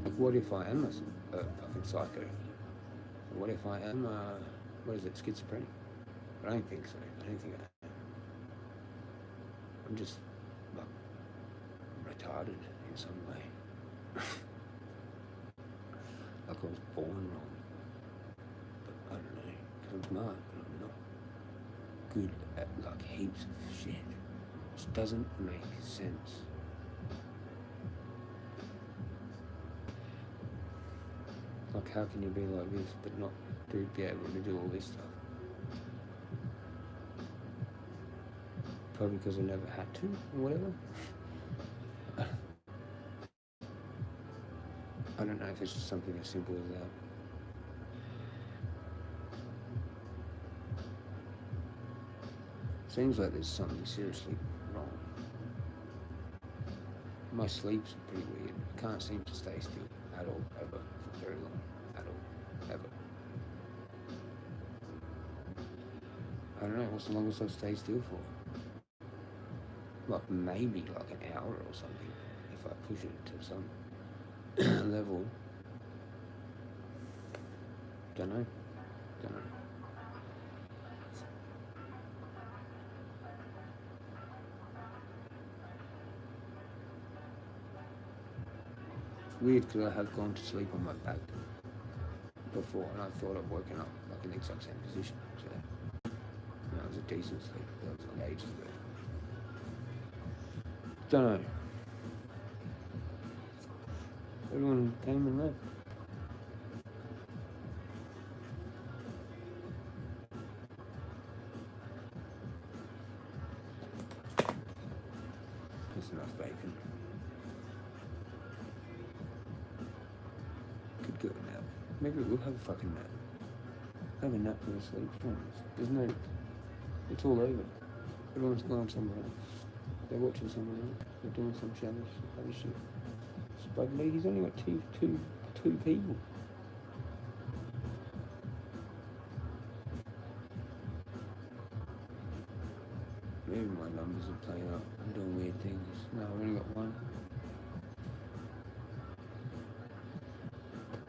Like, what if I am a fucking psycho? What if I am, schizophrenic? But I don't think so. I don't think I am. I'm just, like, retarded in some way. Like I was born wrong. But I don't know, because I'm smart, but I'm not good at, like, heaps of shit. It just doesn't make sense. Like, how can you be like this but not be able to do all this stuff? Probably because I never had to, or whatever. I don't know if it's just something as simple as that. Seems like there's something seriously wrong. My sleep's pretty weird. I can't seem to stay still at all, ever, for very long. At all, ever. I don't know, what's the longest I've stayed still for? Like maybe like an hour or something, if I push it to some level. Don't know. It's weird because I have gone to sleep on my back before, and I thought I'd woken up like in the exact same position. So that was a decent sleep. That was like ages ago. Don't know. Everyone came and left. That's enough bacon. Could go now. Maybe we'll have a fucking nap. Have a nap for the sleep streams. There's no. It's all over. Everyone's gone somewhere else. They're watching someone else. They're doing some challenge, other shit. Spud Lady's only got two people. Maybe my numbers are playing up and doing weird things. No, I've only got one.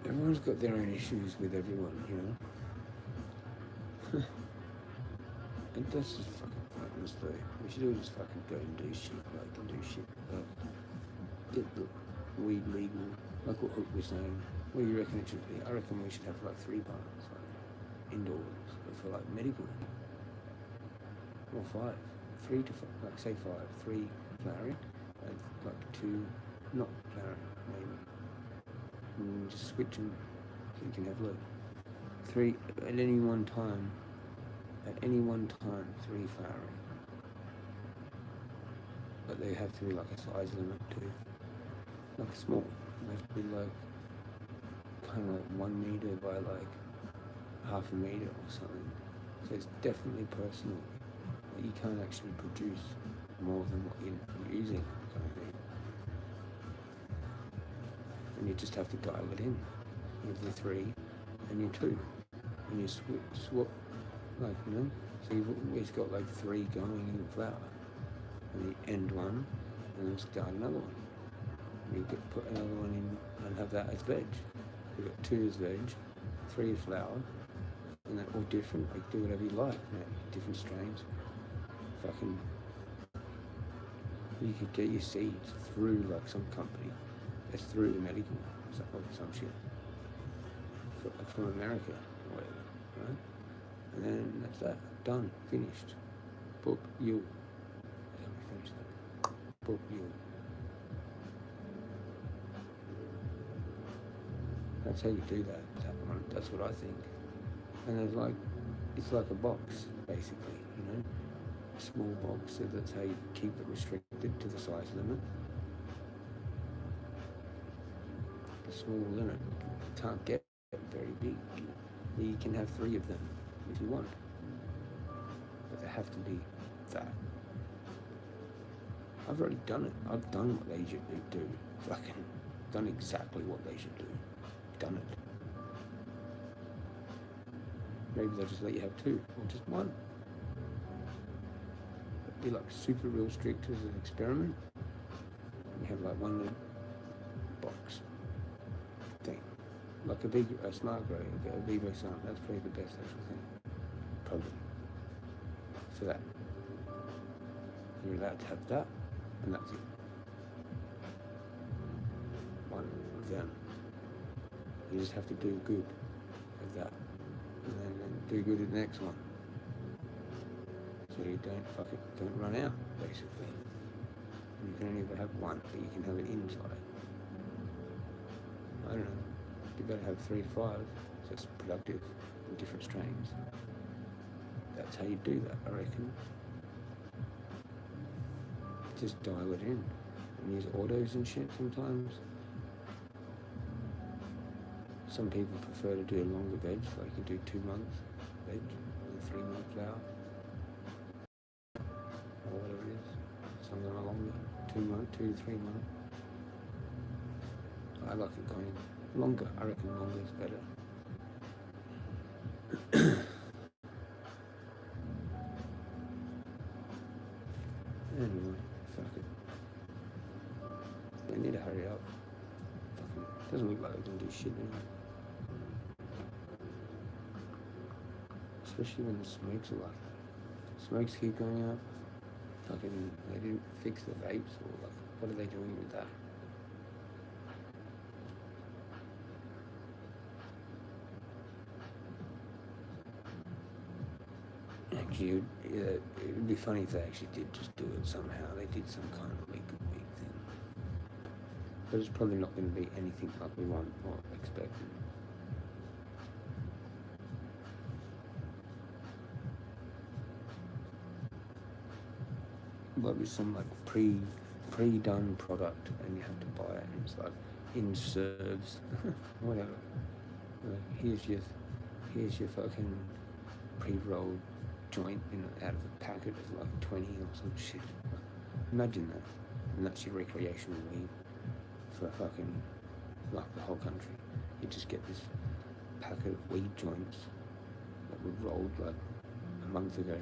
Everyone's got their own issues with everyone, you know? And that's just fucking pointless though. We should all just fucking go and do shit, like, and do shit. Like, get the weed legal, like what Hook was saying. What do you reckon it should be? I reckon we should have like 3 bars, like, indoors, but for like medical. Or 5. 3 to 5, like say 5. 3 flowering, and like 2 not flowering, maybe. And just switch them so you can have like 3 at any one time. At any one time, 3 flowering. But they have to be like a size limit too. Like small. They have to be like kind of like 1 meter by like half a meter or something. So it's definitely personal. Like you can't actually produce more than what you're using, kind of thing. And you just have to dial it in with your 3 and your 2. And you swap, like, you know, so you've always got like 3 going in the flower. And you end one and then start another one. And you could put another one in and have that as veg. You've got 2 as veg, 3 as flower, and they're all different. Like do whatever you like, man. Different strains. Fucking, you could get your seeds through like some company that's through the medical or some shit from America or whatever, right? And then that's that, done, finished. Book you. Let me finish that. Book you. That's how you do that. That's what I think. And there's like, it's like a box basically, you know. Small box, so that's how you keep it restricted to the size limit. The small limit can't get very big. You can have 3 of them if you want, but they have to be that. I've already done it. I've done what they should do. Fucking done exactly what they should do. Done it. Maybe they'll just let you have 2 or just 1. Be like super real strict as an experiment. You have like 1 little box thing, like a smart grow, a Vivo Sun. That's probably the best actual thing, probably for that. You're allowed to have that, and that's it. 1 of them. You just have to do good with that, and then do good at the next one. So you don't run out, basically. You can only ever have 1, but you can have it inside. I don't know. You better have 3 to 5, so it's productive in different strains. That's how you do that, I reckon. Just dial it in and use autos and shit sometimes. Some people prefer to do a longer veg, like you do 2 months veg and 3 month flower. Or whatever it is. Some of them are longer. 2 months, 2 to 3 months. I like it going longer. I reckon longer is better. Anyway, fuck it. They need to hurry up. Fucking doesn't look like they can do shit anymore. Especially when the smokes are like that. Smokes keep going up. Fucking, they didn't fix the vapes, or like, what are they doing with that? Actually, it would be funny if they actually did just do it somehow. They did some kind of make a big thing. But it's probably not going to be anything like we want or expect. Might be some like pre-done product, and you have to buy it, and it's like in serves, whatever. Here's your fucking pre-rolled joint, out of a packet of like 20 or some shit. Imagine that. And that's your recreational weed for fucking, like, the whole country. You just get this packet of weed joints that were rolled like a month ago.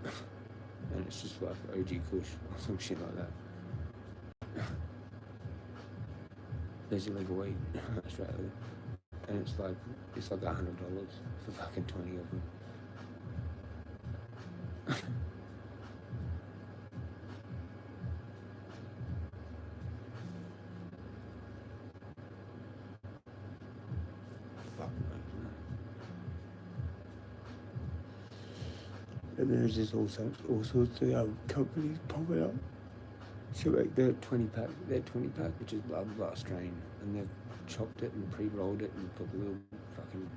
And it's just like OG Kush or some shit like that. There's illegal weed in Australia. And it's like $100 for fucking 20 of them. Fuck no. And there's just all sorts of companies popping up. So like their 20 pack, which is blah blah strain, and they've chopped it and pre-rolled it and put a little fucking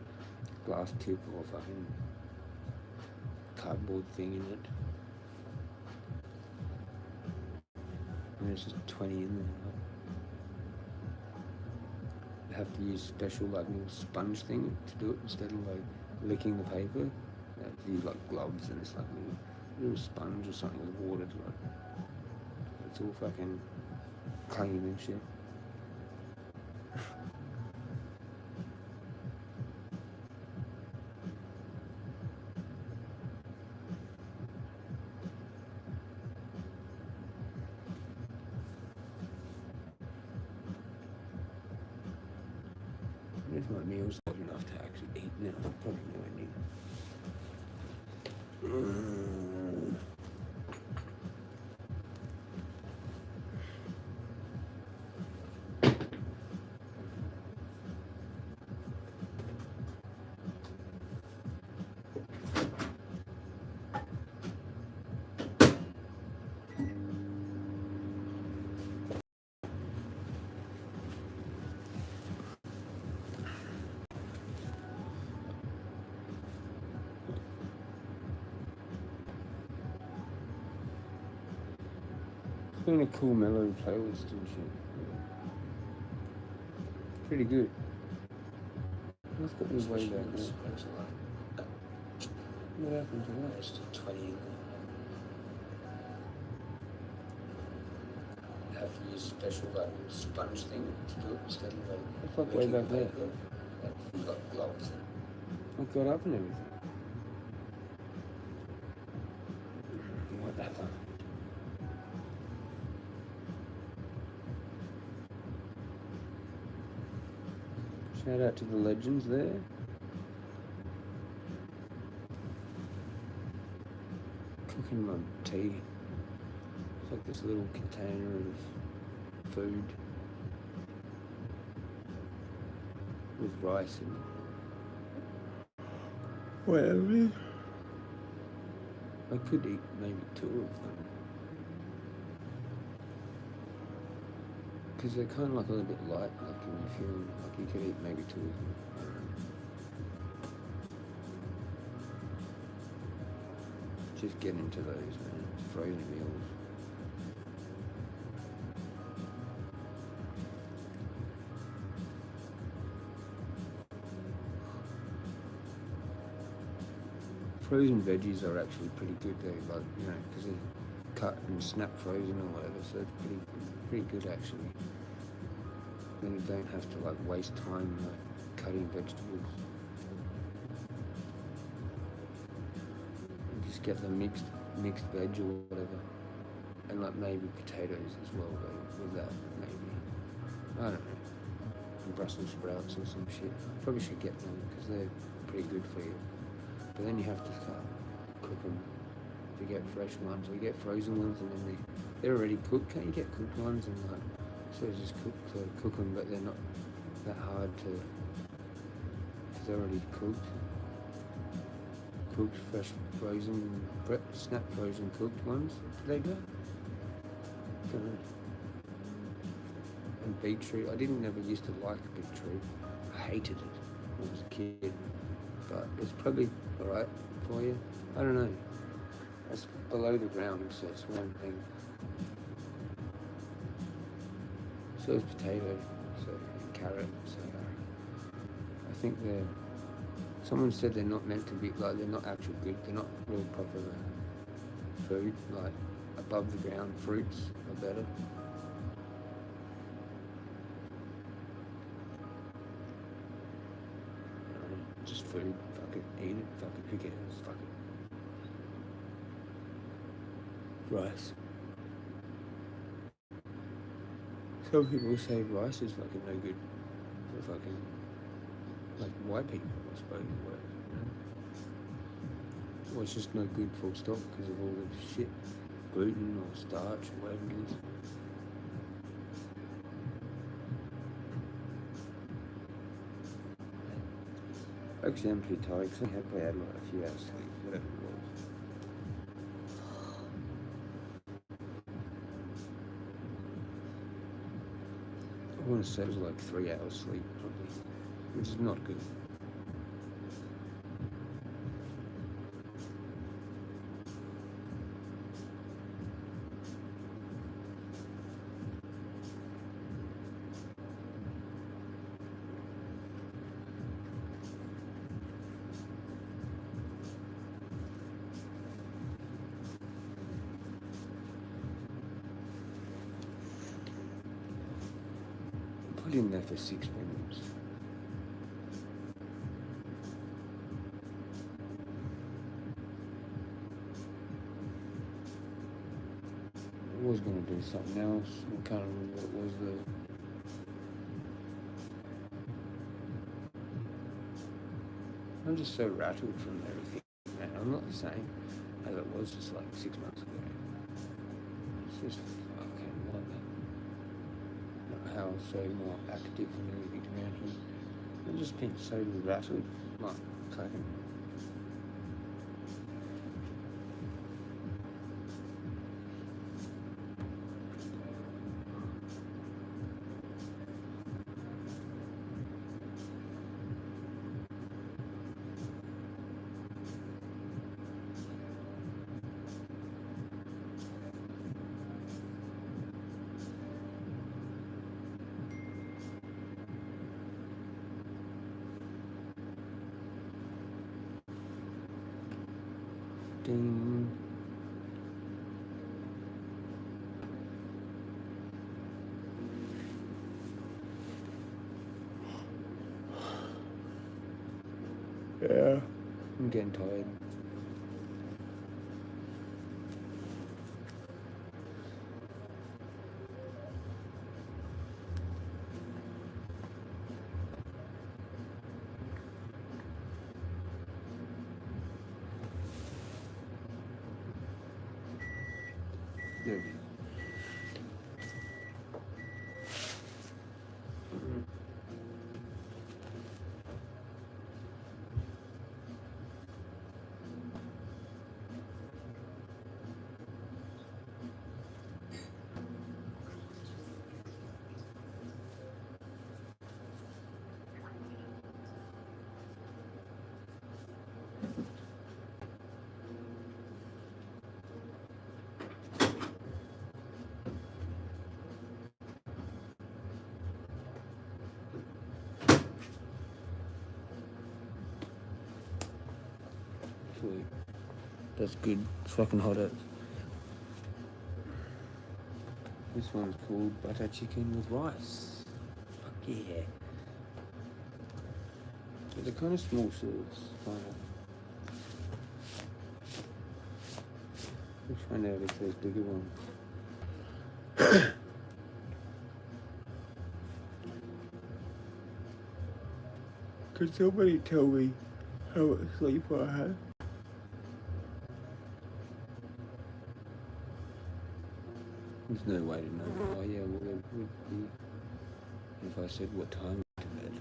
glass tip or fucking cardboard thing in it. And there's just 20 in there. You have to use special like little sponge thing to do it instead of like licking the paper. You have to use like gloves and it's like a little sponge or something with water to like. It's all fucking clean and shit. If my meal's not enough to actually eat now, probably no need. It's been a cool mellow playlist and shit. Pretty good. Let's get this way back now. What happened to that? There's 20 in there. You have to use special like sponge thing to do it instead of like. It's like way back there. You've got gloves. I got up and everything. Whatever. Shout out to the legends there. Cooking my tea. It's like this little container of food with rice and whatever it is. I could eat maybe 2 of them. Because they're kind of like a little bit light, like you feel like you could eat maybe 2 of them. Just get into those, man. Frozen meals. Frozen veggies are actually pretty good though, like, because they're cut and snap frozen or whatever, so it's pretty good actually. Then you don't have to like waste time like cutting vegetables. You just get the mixed veg or whatever, and like maybe potatoes as well though, with that maybe. I don't know. And Brussels sprouts or some shit. Probably should get them because they're pretty good for you. But then you have to cook them. If you get fresh ones, or you get frozen ones, and then they're already cooked. Can't you get cooked ones and like so just cook them, but they're not that hard to because they're already cooked. Cooked, fresh, frozen, snap frozen cooked ones. Do they go? Don't know. And beetroot. I never used to like beetroot. I hated it when I was a kid. But it's probably alright for you. I don't know. It's below the ground, so it's one thing. So is potato, so and carrot, so think they're. Someone said they're not meant to be like they're not actual good. They're not real proper food. Like above the ground fruits are better. Just food. Fucking eat it. Fucking who cares? Fucking rice. Some people say rice is fucking no good for fucking like white people, I suppose. You know? Well, it's just no good full stop because of all the shit, gluten or starch or whatever it is. Actually, I'm pretty tired because I probably had like a few hours sleep, whatever it was. I want to say it was like 3 hours sleep, probably, which is not good. Put in there for 6 minutes. I was going to do something else. I can't remember what it was though. I'm just so rattled from everything, man. I'm not the same as it was just like 6 months ago. It's just fucking like that. How so more active and everything around here. I've just been so rattled, like fucking. Ding. Yeah, I'm getting tired. There it is. Sweet. That's good. It's fucking hot out. This one's called butter chicken with rice. Fuck yeah. But they're kind of small serves. We'll find out if there's bigger ones. Could somebody tell me how much sleep I had? There's no way to know. Oh yeah, well there would be if I said what time to bed.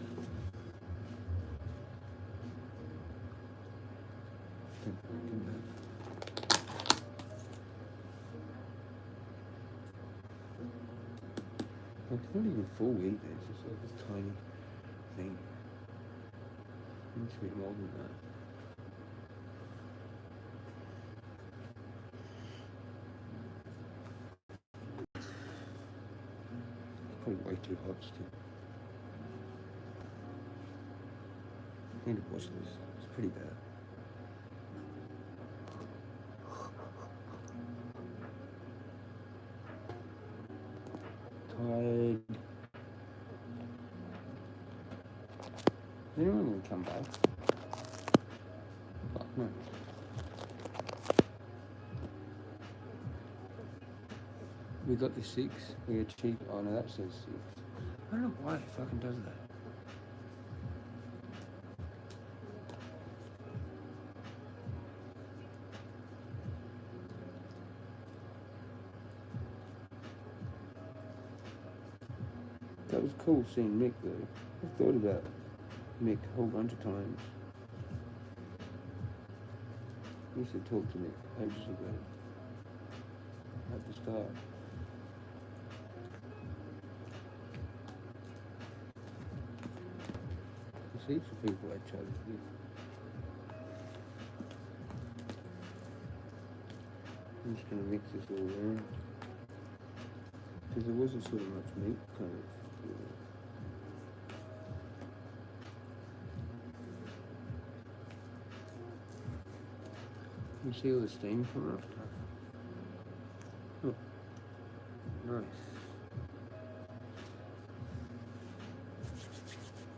It's not even full either, it's just like this tiny thing. It's a bit more than that. It's probably way too hot still. need to watch this. It's pretty bad. Tired. Is anyone gonna come back? Fuck no. We got the 6. We achieved. Oh no, that says 6. I don't know why it fucking does that. That was cool seeing Mick though. I thought about Mick a whole bunch of times. I used to talk to Mick ages ago. At the start. There's heaps of people I chatted with. I'm just gonna mix this all around. Because there wasn't sort of much meat kind of. You see all the steam coming up? Oh, nice.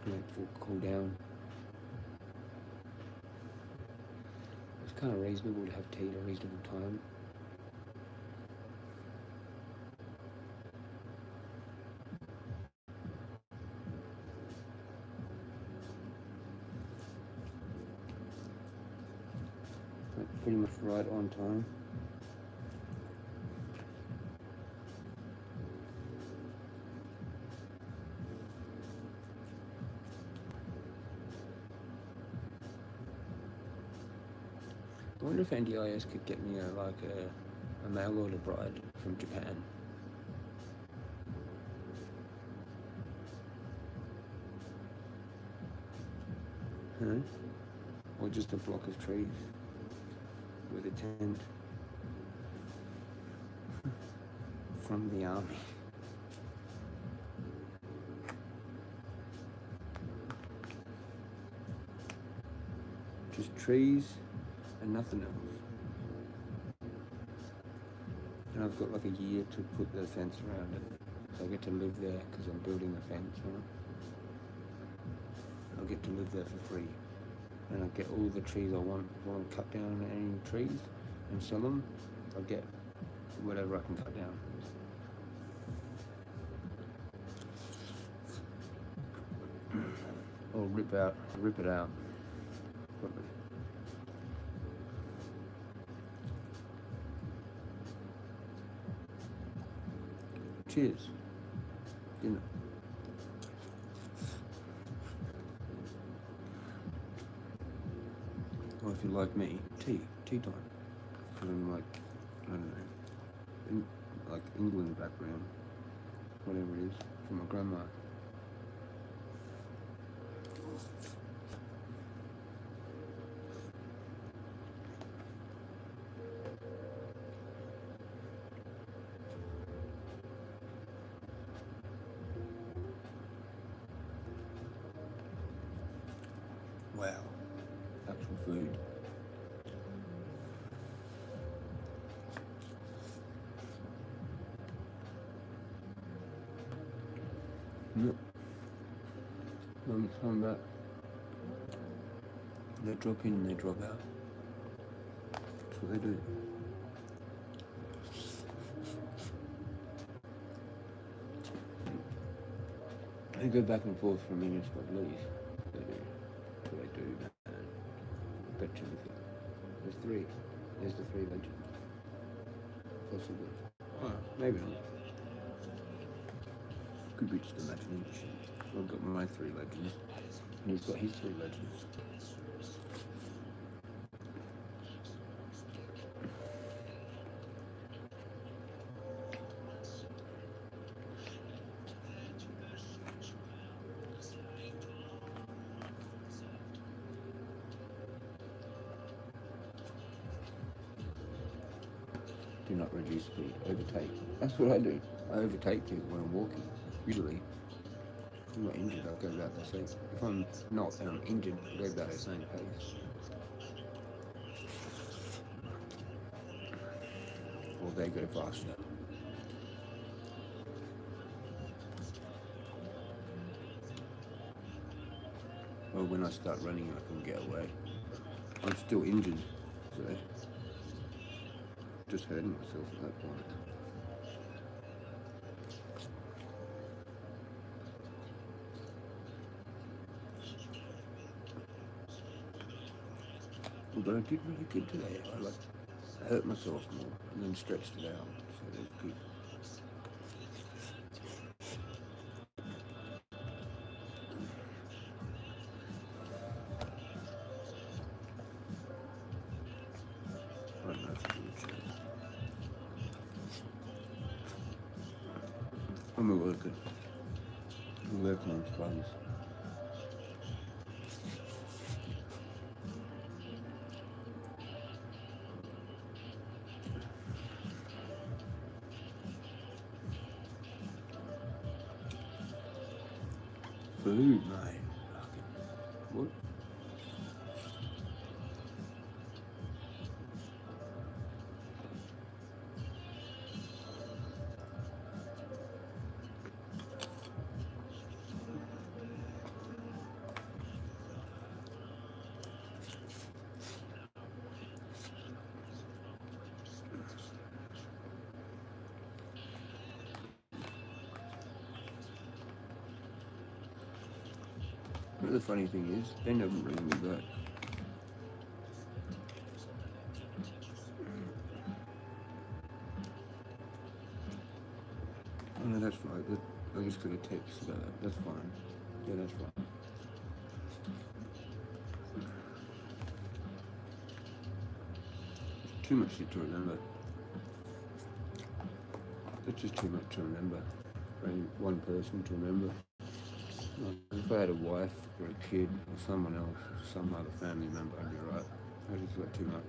Wait for it to cool down. It's kind of reasonable to have tea at a reasonable time. Pretty much right on time. I wonder if NDIS could get me a mail order bride from Japan. Huh? Or just a block of trees with a tent from the army. Just trees and nothing else. And I've got like a year to put the fence around it. So I get to live there because I'm building a fence, right? I'll get to live there for free. And I'll get all the trees I want. If I want to cut down any trees and sell them, I'll get whatever I can cut down. Or rip it out. Probably. Cheers. Dinner. Or if you like me, tea time. From like, I don't know, like England background, whatever it is, from my grandma. Wow, actual food. Yep. Mum's coming back. They drop in and they drop out. That's what they do. They go back and forth from minutes but leave. They do. That's what they do, man. I bet you anything. There's 3. There's the 3 legends. Possibly. Oh, maybe not. Could be just imagination. I've got my 3 legends. And he's got his 3 legends. Do not reduce speed. Overtake. That's what I do. I overtake people when I'm walking. Usually. I'm not injured, I'll go about the same. If I'm not and I'm injured, I'll go about the same pace. Or they go faster. Well, when I start running, I can get away. I'm still injured, so just hurting myself at that point. But I did really good today. I hurt myself more and then stretched it out, so it was good. I don't know if I can check. I'm a worker. I'm working on sponge. Food, mate. What? But the funny thing is, they never ring me back. Oh no, that's right. I just got a text about that. That's fine. Yeah, that's fine. It's too much shit to remember. That's just too much to remember. For any one person to remember. Like, if I had a wife or a kid or someone else, or some other family member, I'd be right. I just got too much.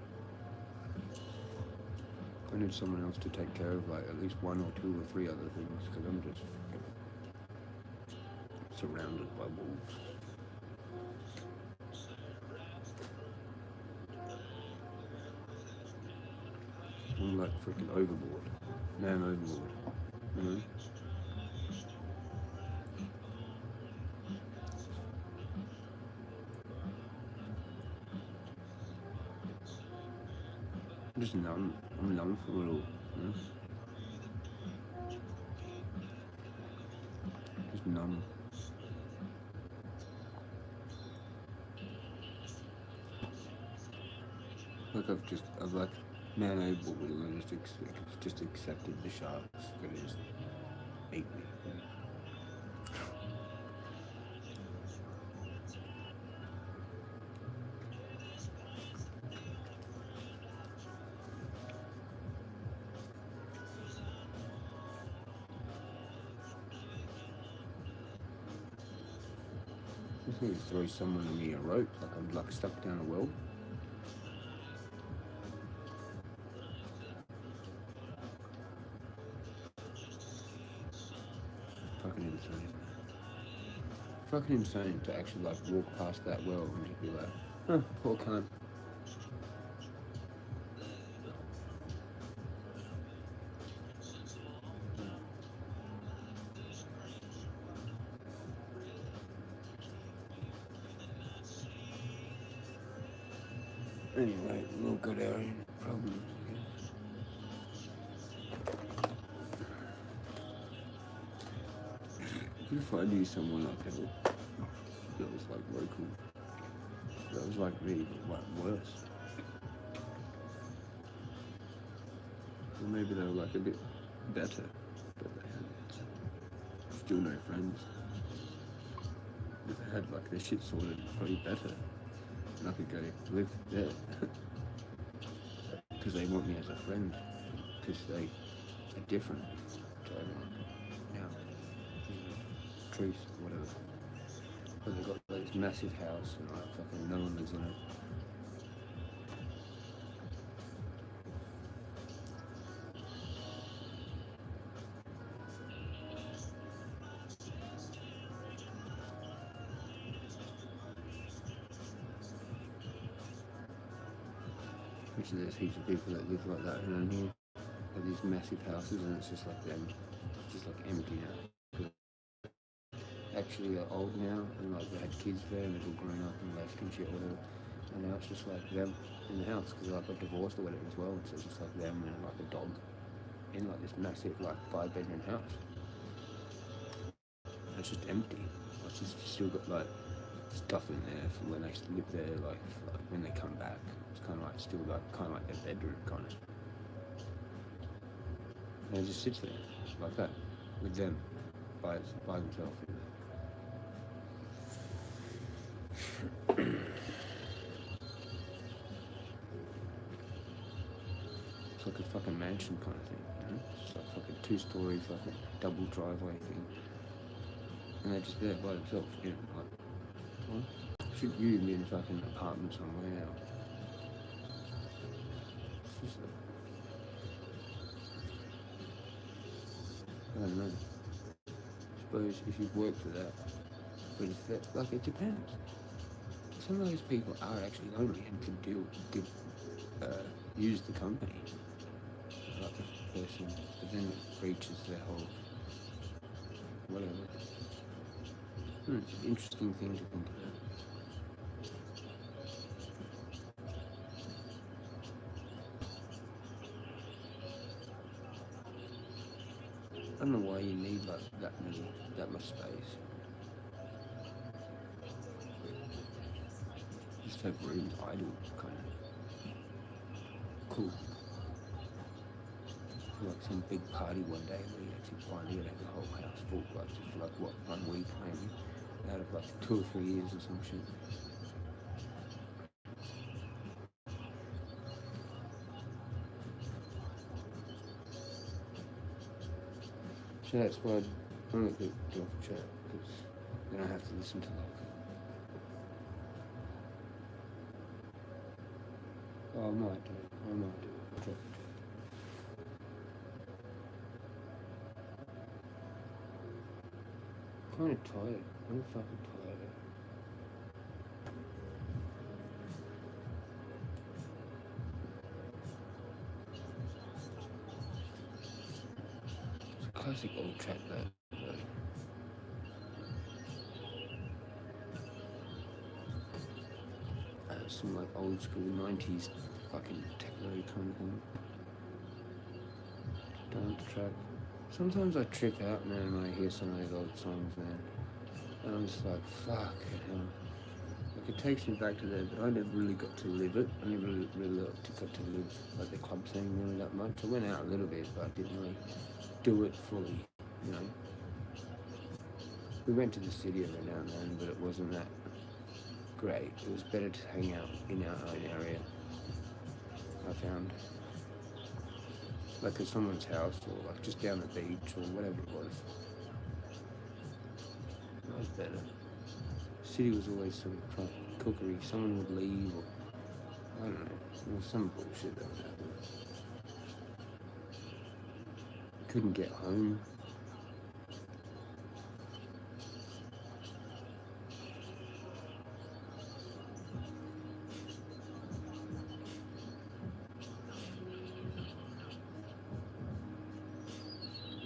I need someone else to take care of like at least one or two or three other things because I'm just surrounded by wolves. I'm like freaking overboard. Man overboard. You know? I'm just numb. I'm numb for a little. You know? Just numb. Like I've like man overboard and I just accepted the sharks gonna just eat me. You know? I think you throw someone on me a rope, like I'm like stuck down a well. Fucking insane. Fucking insane to actually like walk past that well and just be like, huh, poor cunt. Anyway, we'll go down problems. If I knew someone like that was like local, that was like me, but like worse. Or maybe they were like a bit better, but they had still no friends. If they had like their shit sorted, probably better. And I could go live there. Because they want me as a friend. Because they are different to everyone. Now, trees, whatever. But they've got this massive house and like fucking no one lives in it. Which there's heaps of people that live like that around here. Like these massive houses, and it's just like them, just like empty now. 'Cause actually are old now, and like they had kids there, and they've all grown up and left and shit, whatever. And now it's just like them in the house because like got divorced or whatever as well. So it's just like them and like a dog in like this massive like 5-bedroom house. And it's just empty. It's just still got like stuff in there for when they live there, like when they come back. It's kind of like still like kind of like their bedroom kind of. And it just sits there like that with them by themselves. It's like a fucking mansion kind of thing, you know? It's like fucking 2-story fucking double driveway thing. And they're just there by themselves, you know, like, well, shouldn't you be in a fucking apartment somewhere now? It's just like, I don't know. I suppose if you've worked for that, but it's that, like, it depends. Some of those people are actually lonely and can use the company, like a person, but then it breaches their whole whatever. It's an interesting thing to think about. I don't know why you need like that much space. Just have rooms idle, kind of cool. For like some big party one day where you actually find you have the whole house full, like just for like what, 1 week maybe, out of like 2 or 3 years or some shit. So that's why I don't do it for chat, because then I have to listen to like. Oh, I might do it. Drop it. I'm kind of tired. I'm fucking tired. It's a classic old track though. Some like old school 90s fucking techno kind of thing. Down the track. Sometimes I trip out, man, when I hear some of those old songs, man. And I'm just like, fuck, you know. Like, it takes me back to there, but I never really got to live it. I never really got to live, like, the club scene really that much. I went out a little bit, but I didn't really do it fully, you know. We went to the city every now and then, but it wasn't that great. It was better to hang out in our own area, I found. Like at someone's house, or like just down the beach, or whatever it was. That was better. City was always some cookery. Someone would leave, or I don't know. There was some bullshit that would happen. Couldn't get home.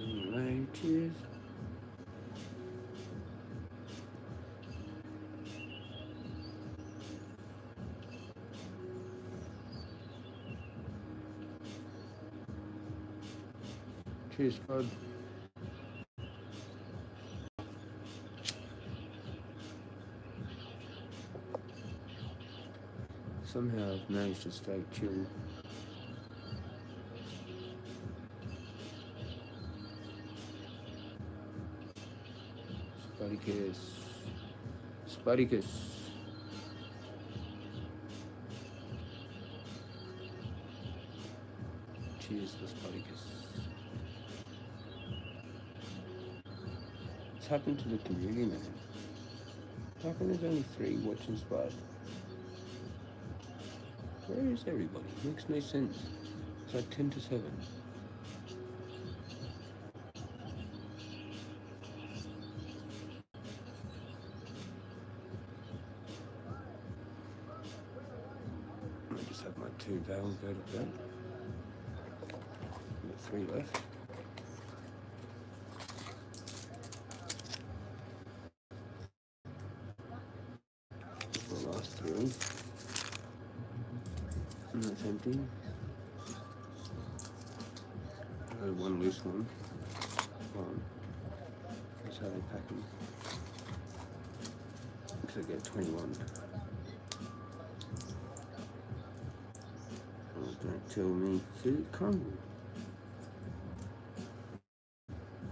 Anyway, cheers. Cheers, bud. Somehow I've managed to stay chill. Spartacus. Cheers for Spartacus. What's happened to the community, man? How come there's only 3 watching Spud? Where is everybody? Makes no sense. It's like 10 to 7. I just have My 2 valves go to bed. Got 3 left. The last 3. And that's empty. One loose one. That's how they pack them. Looks like I get 21. Oh, don't tell me. See, it's crumbled.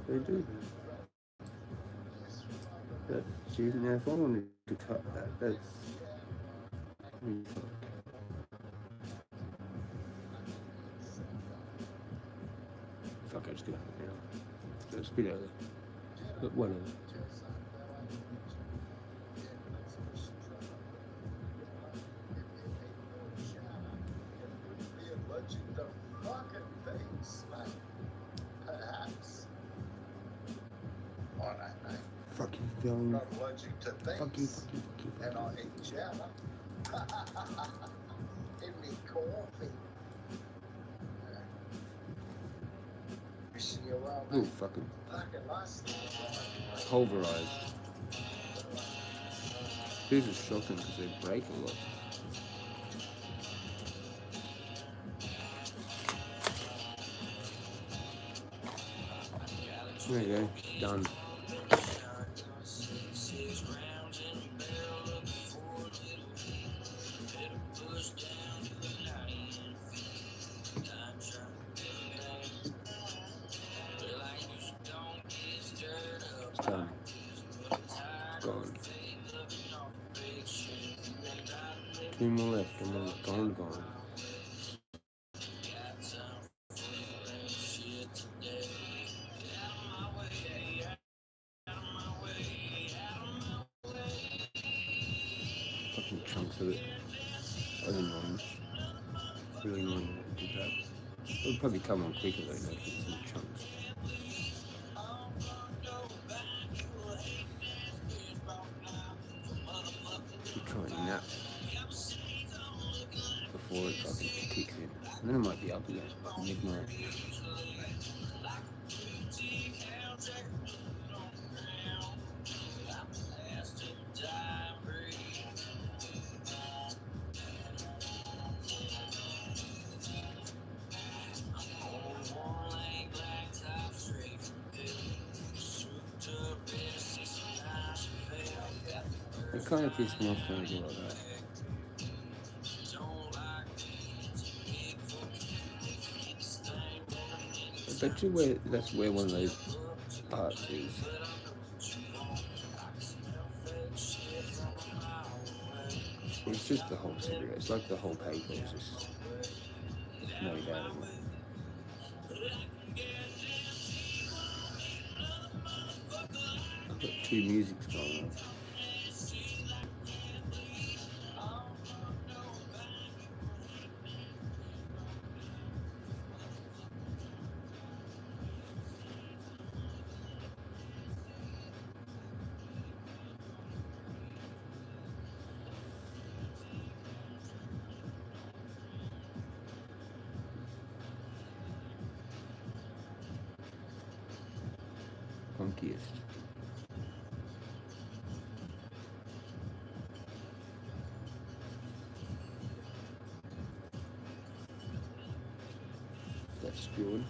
They do that. But see, now if I wanted to cut that, that's really fucked. Fuck, I just do it now. Let's spit out there. But whatever. Fuck you, feeling. Fuck you. And I eat chowder. In me coffee. Wishing you well, Ooh, mate. fucking Fucking last. pulverized. These are shocking because they break a lot. There you go, done. It's done. Gone. 2 more left and then it's gone. Fucking chunks of it. I didn't mind. Really annoying that it did that. It would probably come on quicker though, no, because it's in chunks. Keep trying to nap before it fucking kicks in. And then it might be up again, midnight. It kind of pissed me off when I do like that. I bet you that's where one of those parts is. It's just the whole cigarette. It's like the whole paper is just made out of it. I've got 2 musics going on. Funkiest. That's good.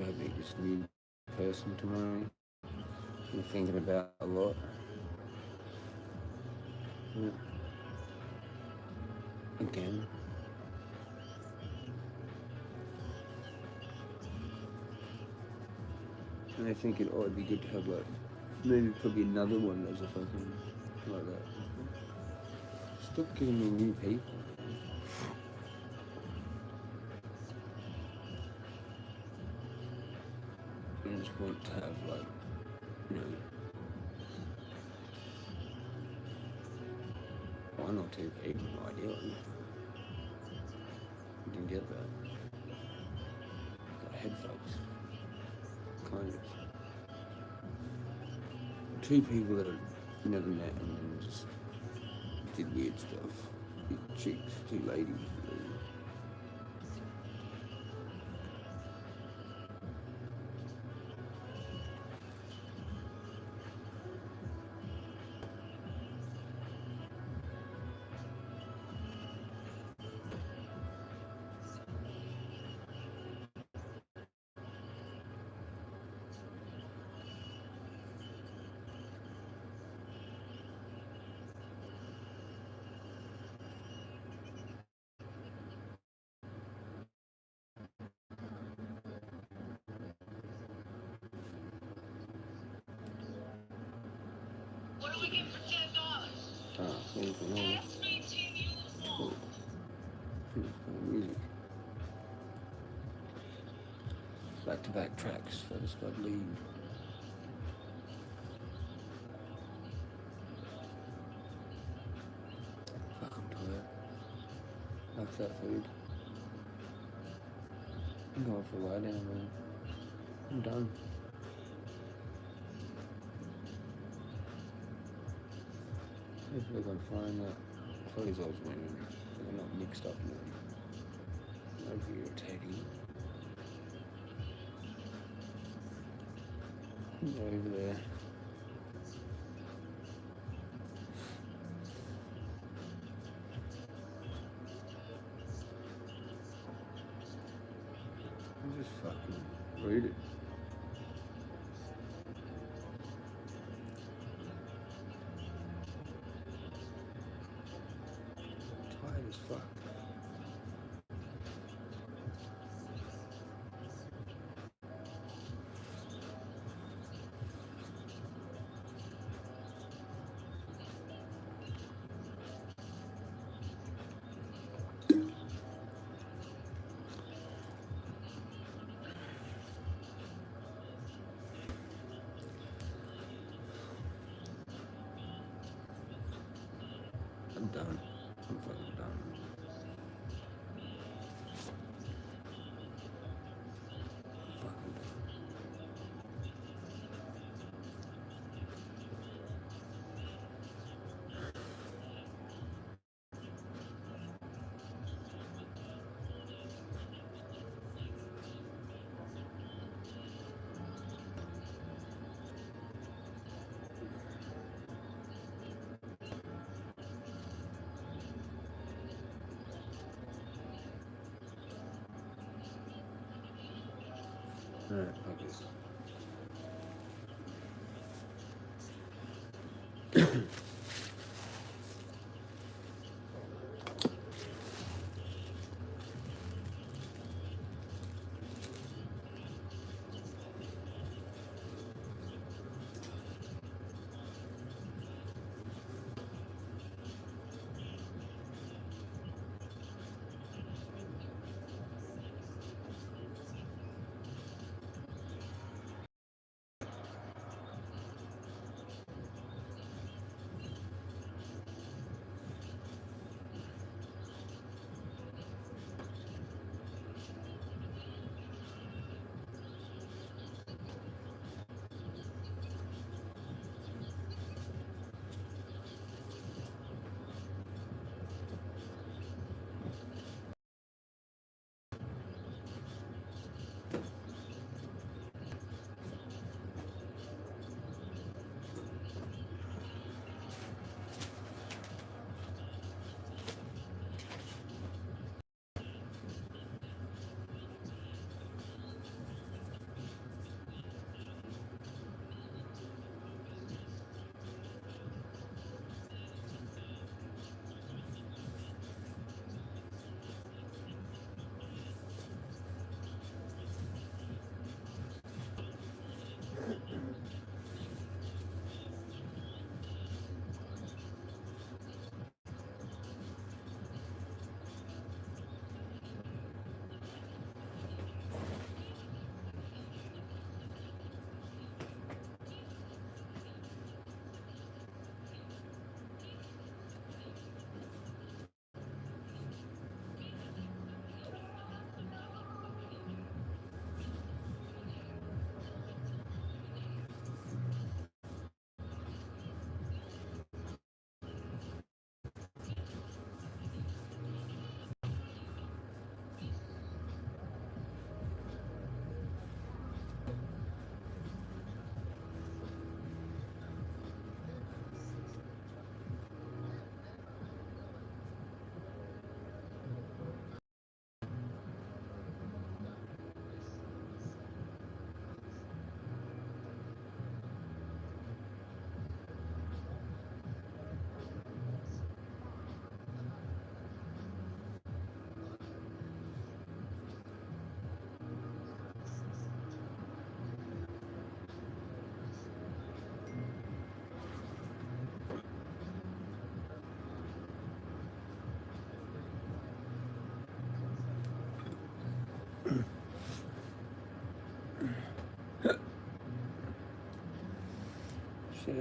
try to meet this new person tomorrow. I'm thinking about a lot. Yeah. Again. And I think it ought to be good to have like maybe probably another one as a fucking like that. Stop giving me new people. I just want to have like, you know, one or two people ideally. You can get that. Got head folks. Kind of. Two people that I've never met and then just did weird stuff. Two chicks, two ladies. What do we get for $10? There's another. Cool. Music. Back-to-back tracks for the Spud League. Fuck, I'm tired. Like that food. I'm going for a lie down, man. I'm done. Hopefully I can find that clothes I was wearing. They're not mixed up now. That'd be irritating. Over there. I'm just fucking read it. Tired as fuck. I'm done. I'm fucking done. I'm fucking done. Alright, okay.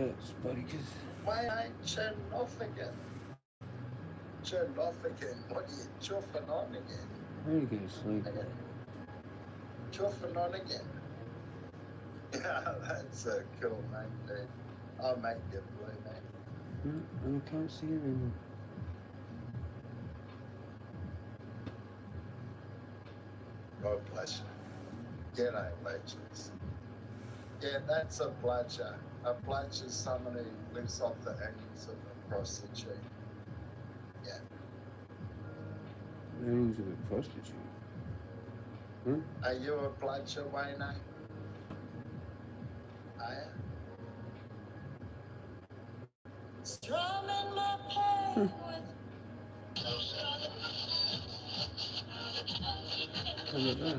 hurts, buddy, because... Why ain't turned off again? Turned off again? What are you chuffing on again? I need to go to sleep. Chuffing on again? Yeah, that's a cool name, dude. I'll make you blue, mate. I can't see it anymore. God bless you. G'day, legends. Yeah, that's a bludger. A bludger is someone who lives off the earnings of a prostitute. Yeah. Earnings of a prostitute. Are you a bludger, Wayne? Are you? Strumming my pain with How about that?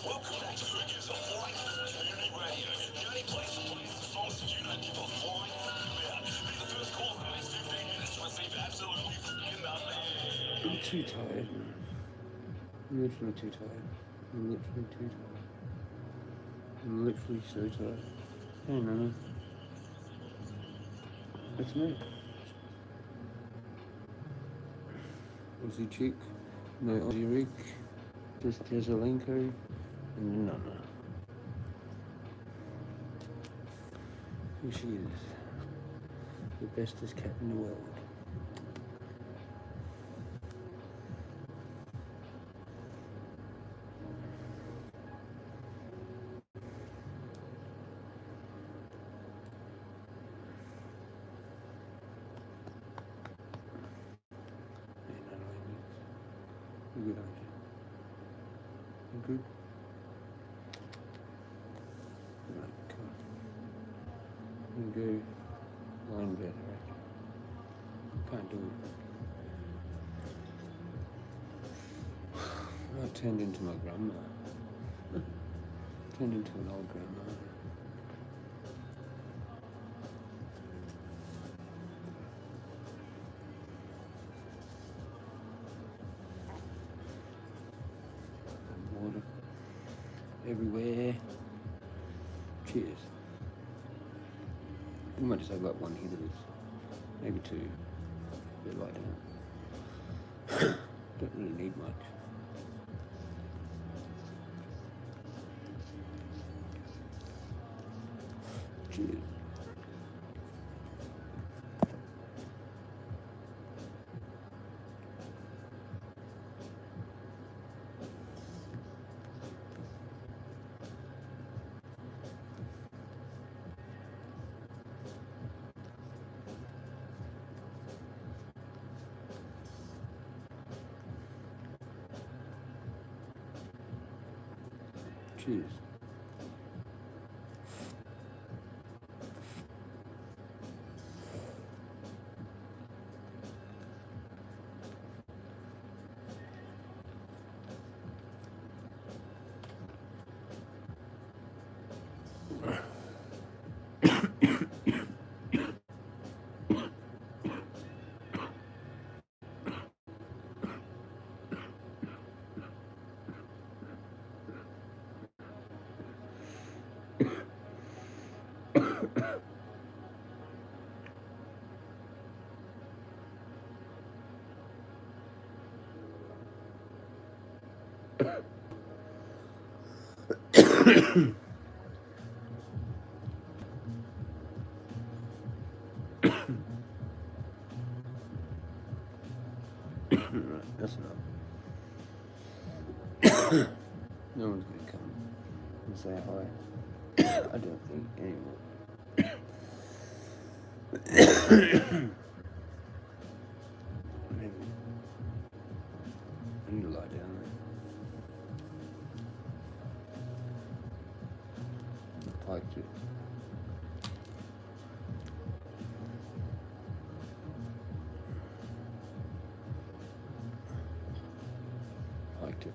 Welcome back to Figures of Life, Community Radio. The only place that plays the songs that you don't give a flying about. Be the first call in the next 15 minutes to receive absolutely fucking nothing. I'm too tired, man. I'm literally too tired. I'm literally too tired. I'm literally so tired. Hey, Nana. That's me. Aussie chick, no Aussie rig, just Jezza and Nana. Here she is, the bestest cat in the world. You good, aren't you? You good? Right, come on. You go lie in bed, right? Can't do it. I turned into my grandma. Turned into an old grandma. Water everywhere. Cheers. We might just have like one here, maybe two. Bit light down. Don't really need much. Cheers. Cheers. Right, that's enough. No one's gonna come and say hi. I don't think anymore. Maybe. I need to lie down there. I liked it. Liked it.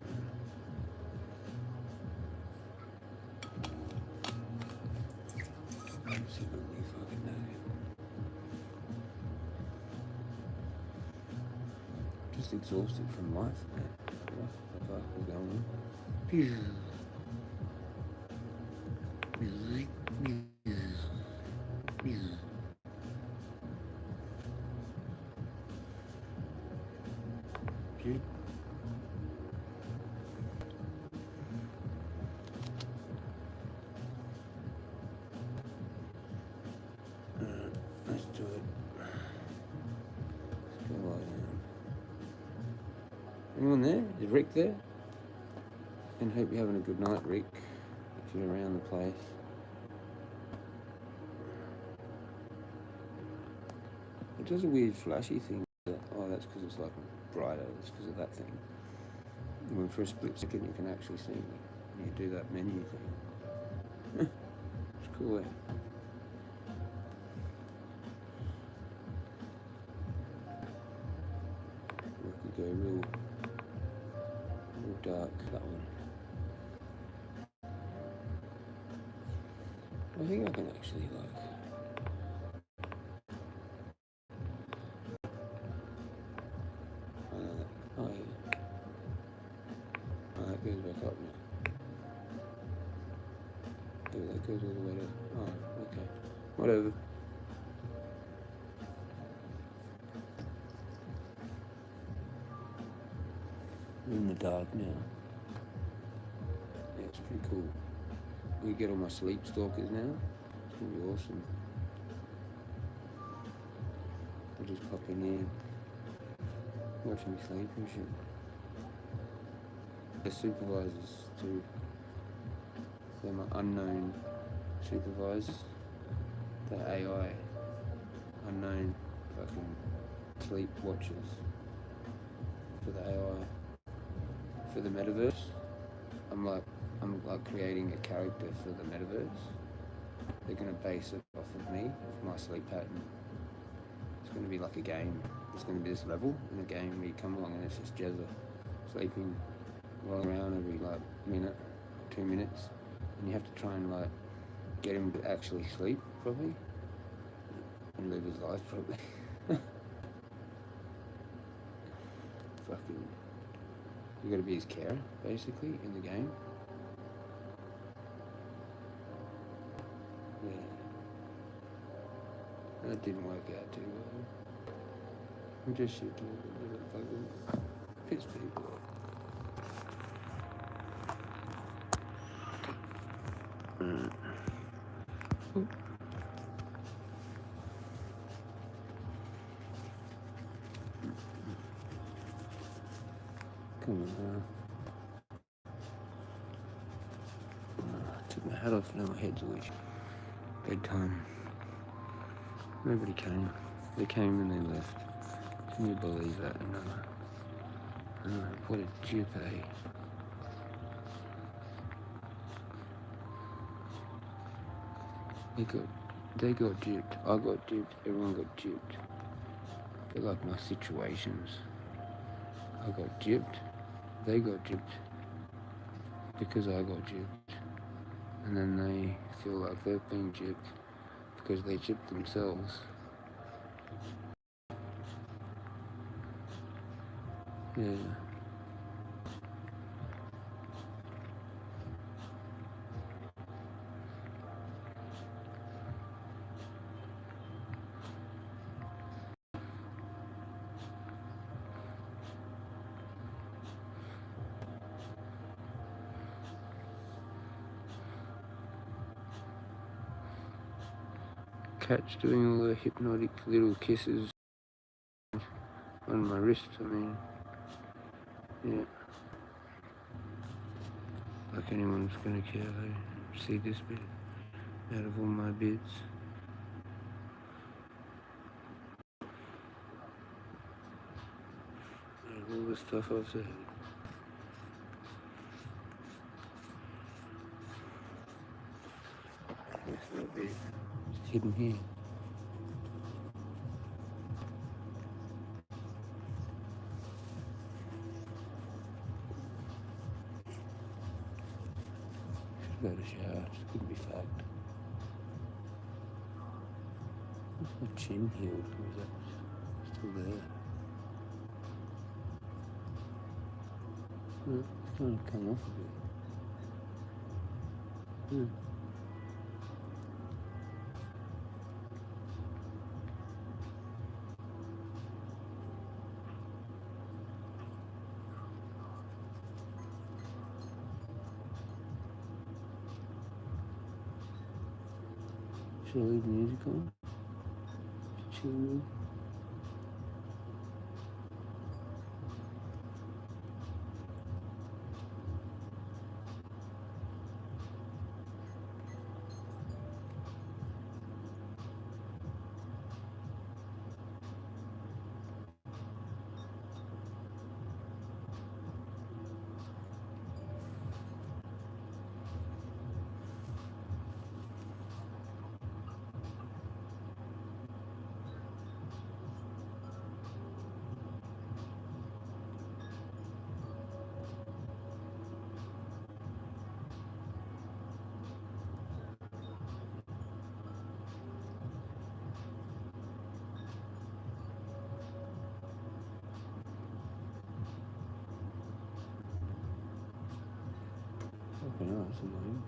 Absolutely fucking naked. Just exhausted from life, man. What the fuck is going on? Anyone there? Is Rick there? And hope you're having a good night, Rick, if you're around the place. It does a weird flashy thing. Oh, that's because it's like brighter. That's because of that thing. When for a split second you can actually see me. And you do that menu thing. It's cool, eh? We could go real dark, that one. I think I can actually like... Oh yeah. Oh, that goes back up now. Oh, that goes all the way down. Oh, okay. Whatever. I'm in the dark now. Yeah, it's pretty cool. We get all my sleep stalkers now. It's gonna be awesome. I'll just pop in here, watch me sleep and shit. The supervisors too. They're my unknown supervisors. The AI, unknown fucking sleep watchers for the AI. For the metaverse, I'm like creating a character for the metaverse. They're gonna base it off of me, off my sleep pattern. It's gonna be like a game. It's gonna be this level in a game where you come along and it's just Jezza sleeping, rolling around every like minute, 2 minutes, and you have to try and like get him to actually sleep properly and live his life properly. Fucking, you gotta be his carer basically in the game. Yeah. That didn't work out too well. I'm just shit to fucking piss people off. Come on, I took my hat off, now my head's all itchy. Bedtime. Nobody came. They came and they left. Can you believe that? No. What a jip, eh? They got gypped. I got gypped. Everyone got gypped. They're like my situations. I got gypped. They got gypped. Because I got gypped. And then they feel like they've been gypped because they gypped themselves. Yeah. Cat's doing all the hypnotic little kisses on my wrist, I mean. Yeah. Like anyone's gonna care, they see this bit out of all my bits. Out of all the stuff I've said. This little bit just hidden here. Should go to shower, just couldn't be fucked. What's my chin healed? Or is that still there? No, it's trying to come off a bit. Should I leave the music on? Chill. Yeah, that's annoying.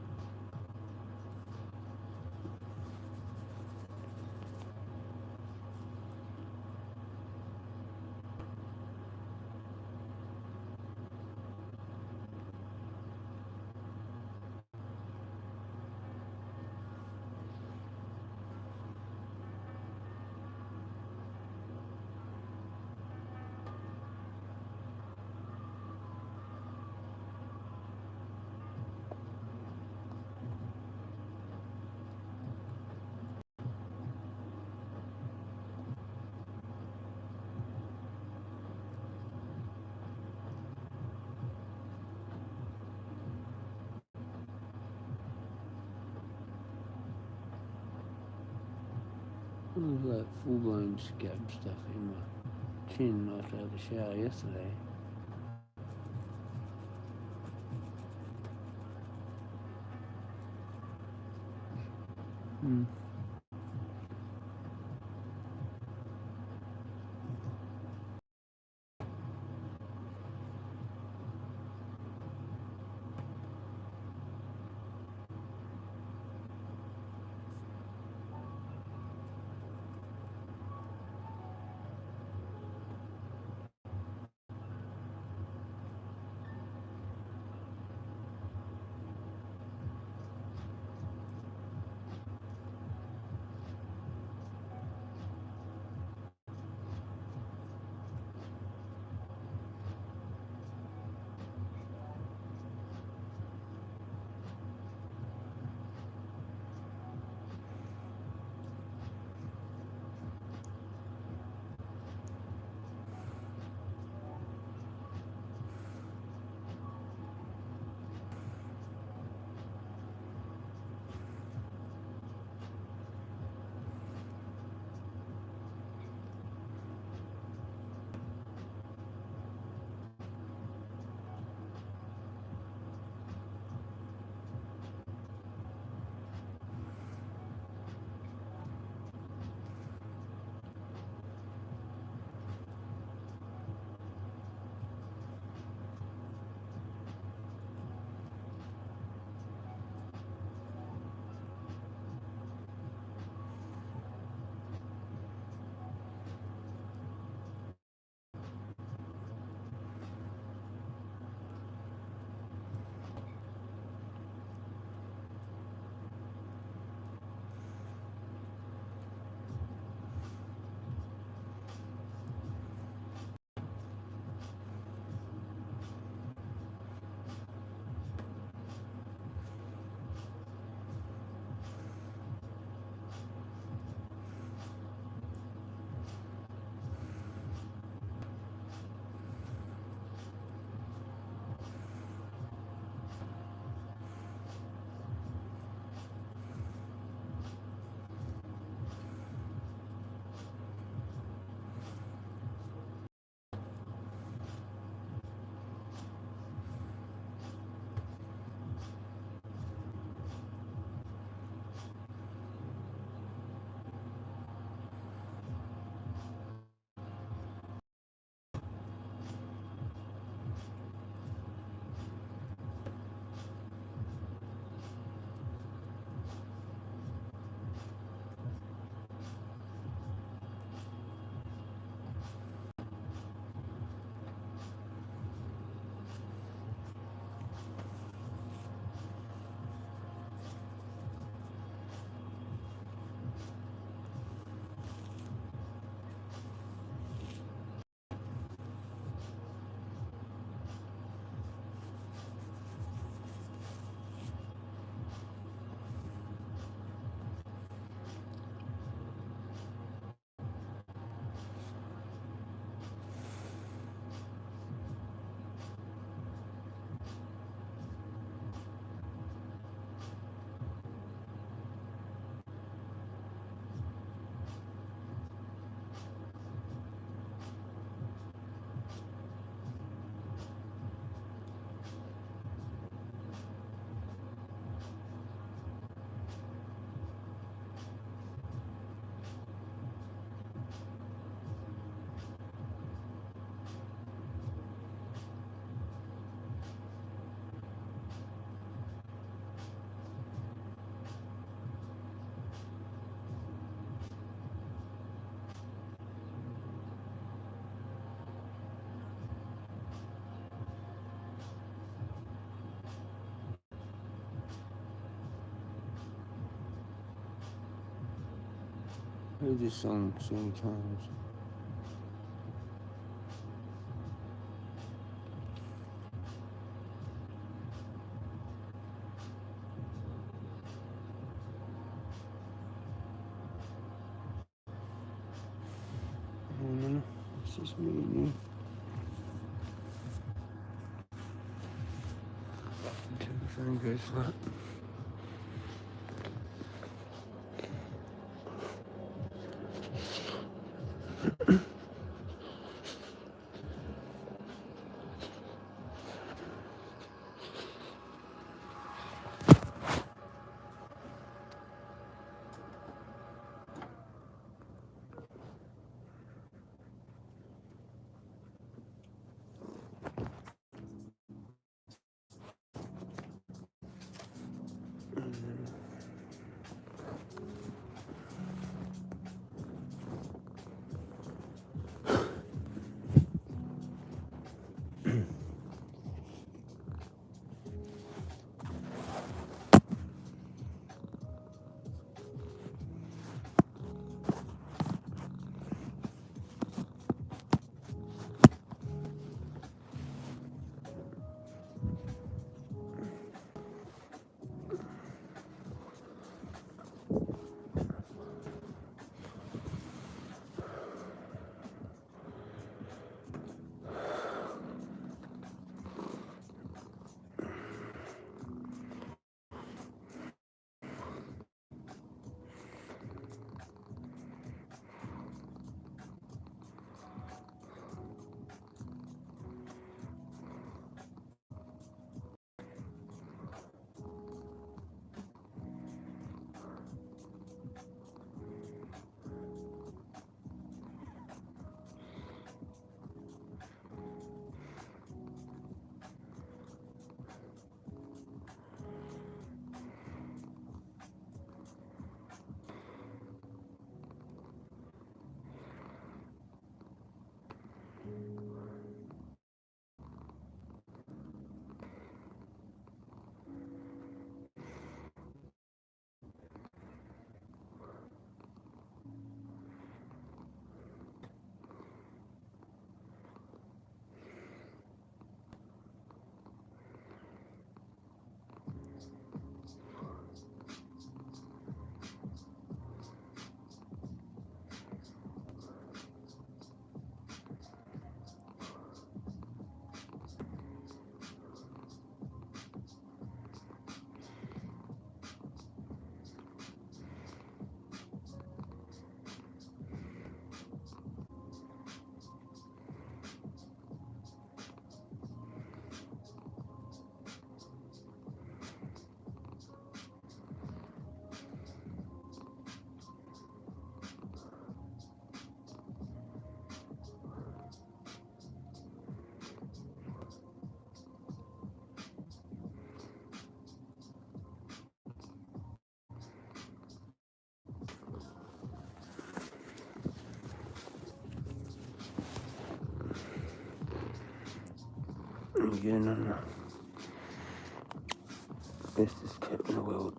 All that full-blown scab stuff in my chin after I had the shower yesterday. Hmm. heard this song so many times. It's just me and you. Until the phone goes flat. Again, I'm the bestest cat in the world.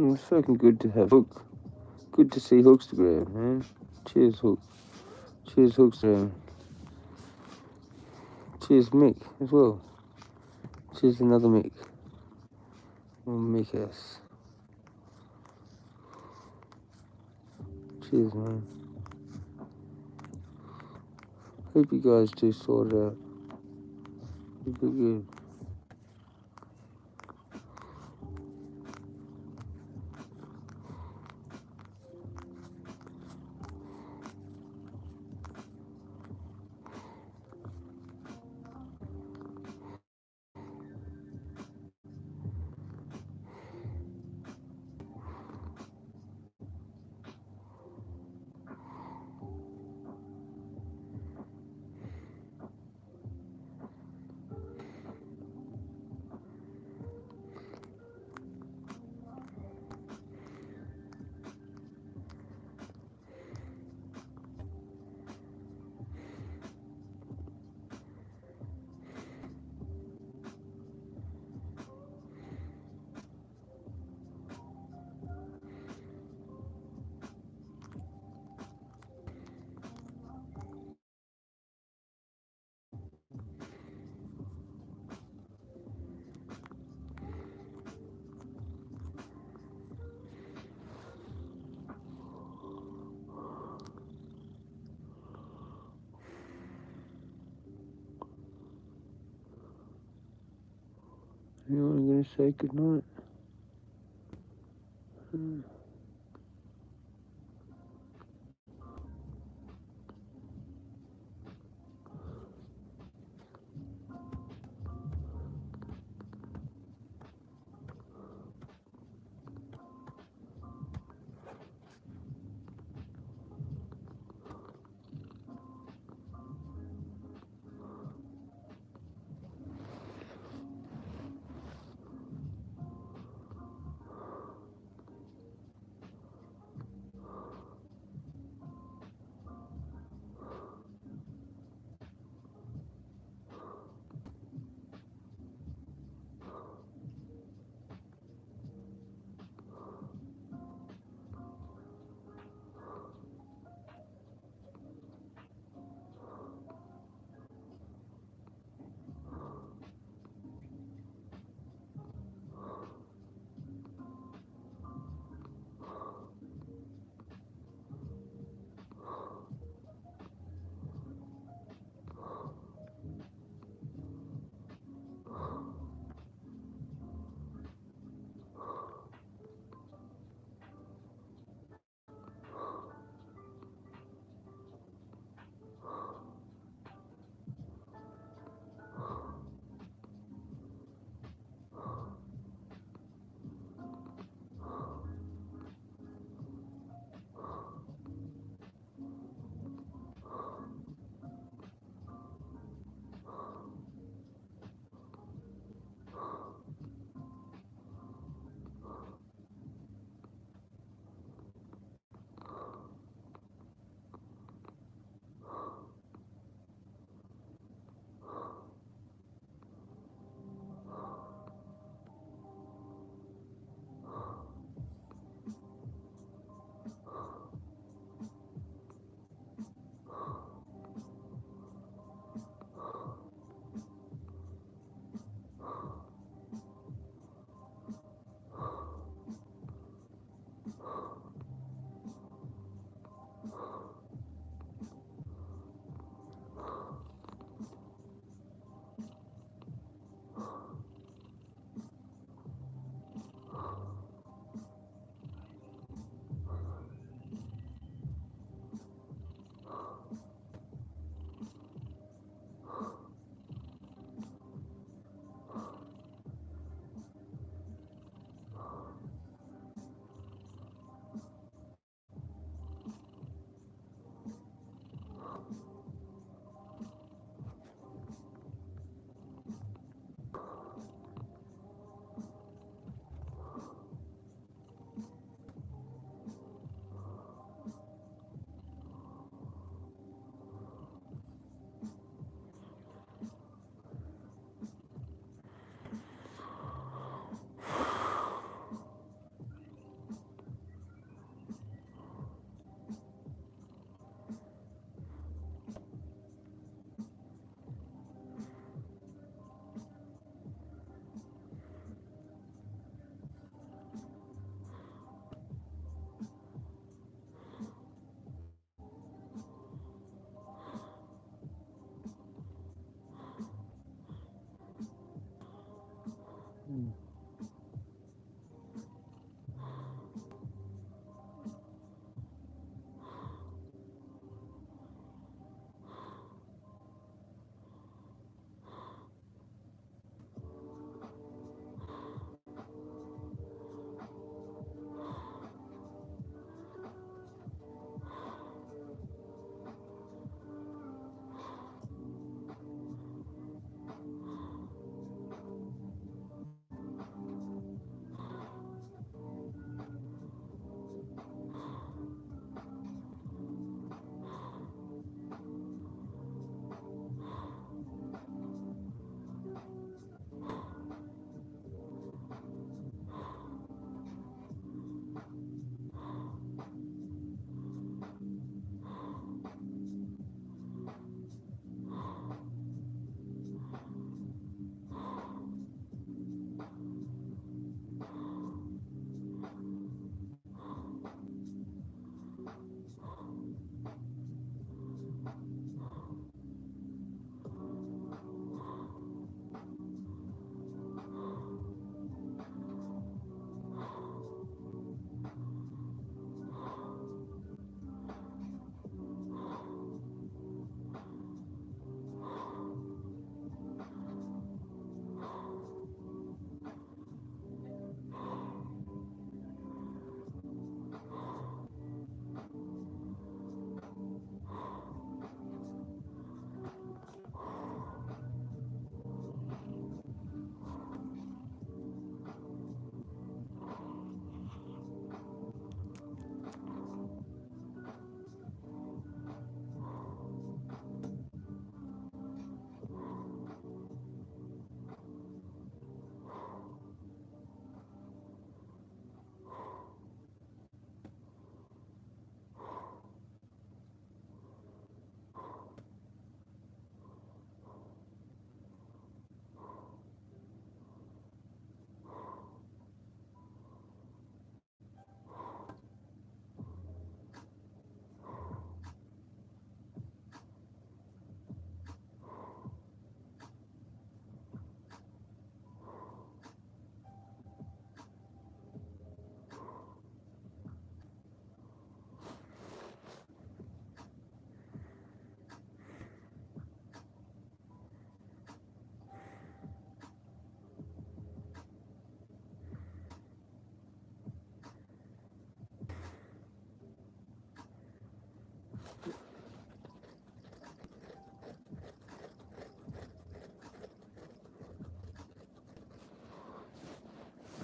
It's fucking good to have Hook. Good to see Hookstagram, man. Cheers, Hook. Cheers, Hookstagram. Cheers, Mick, as well. Cheers, another Mick. Or Mick S. Cheers, man. Hope you guys do sort it out. It'll be good. You want to say goodnight?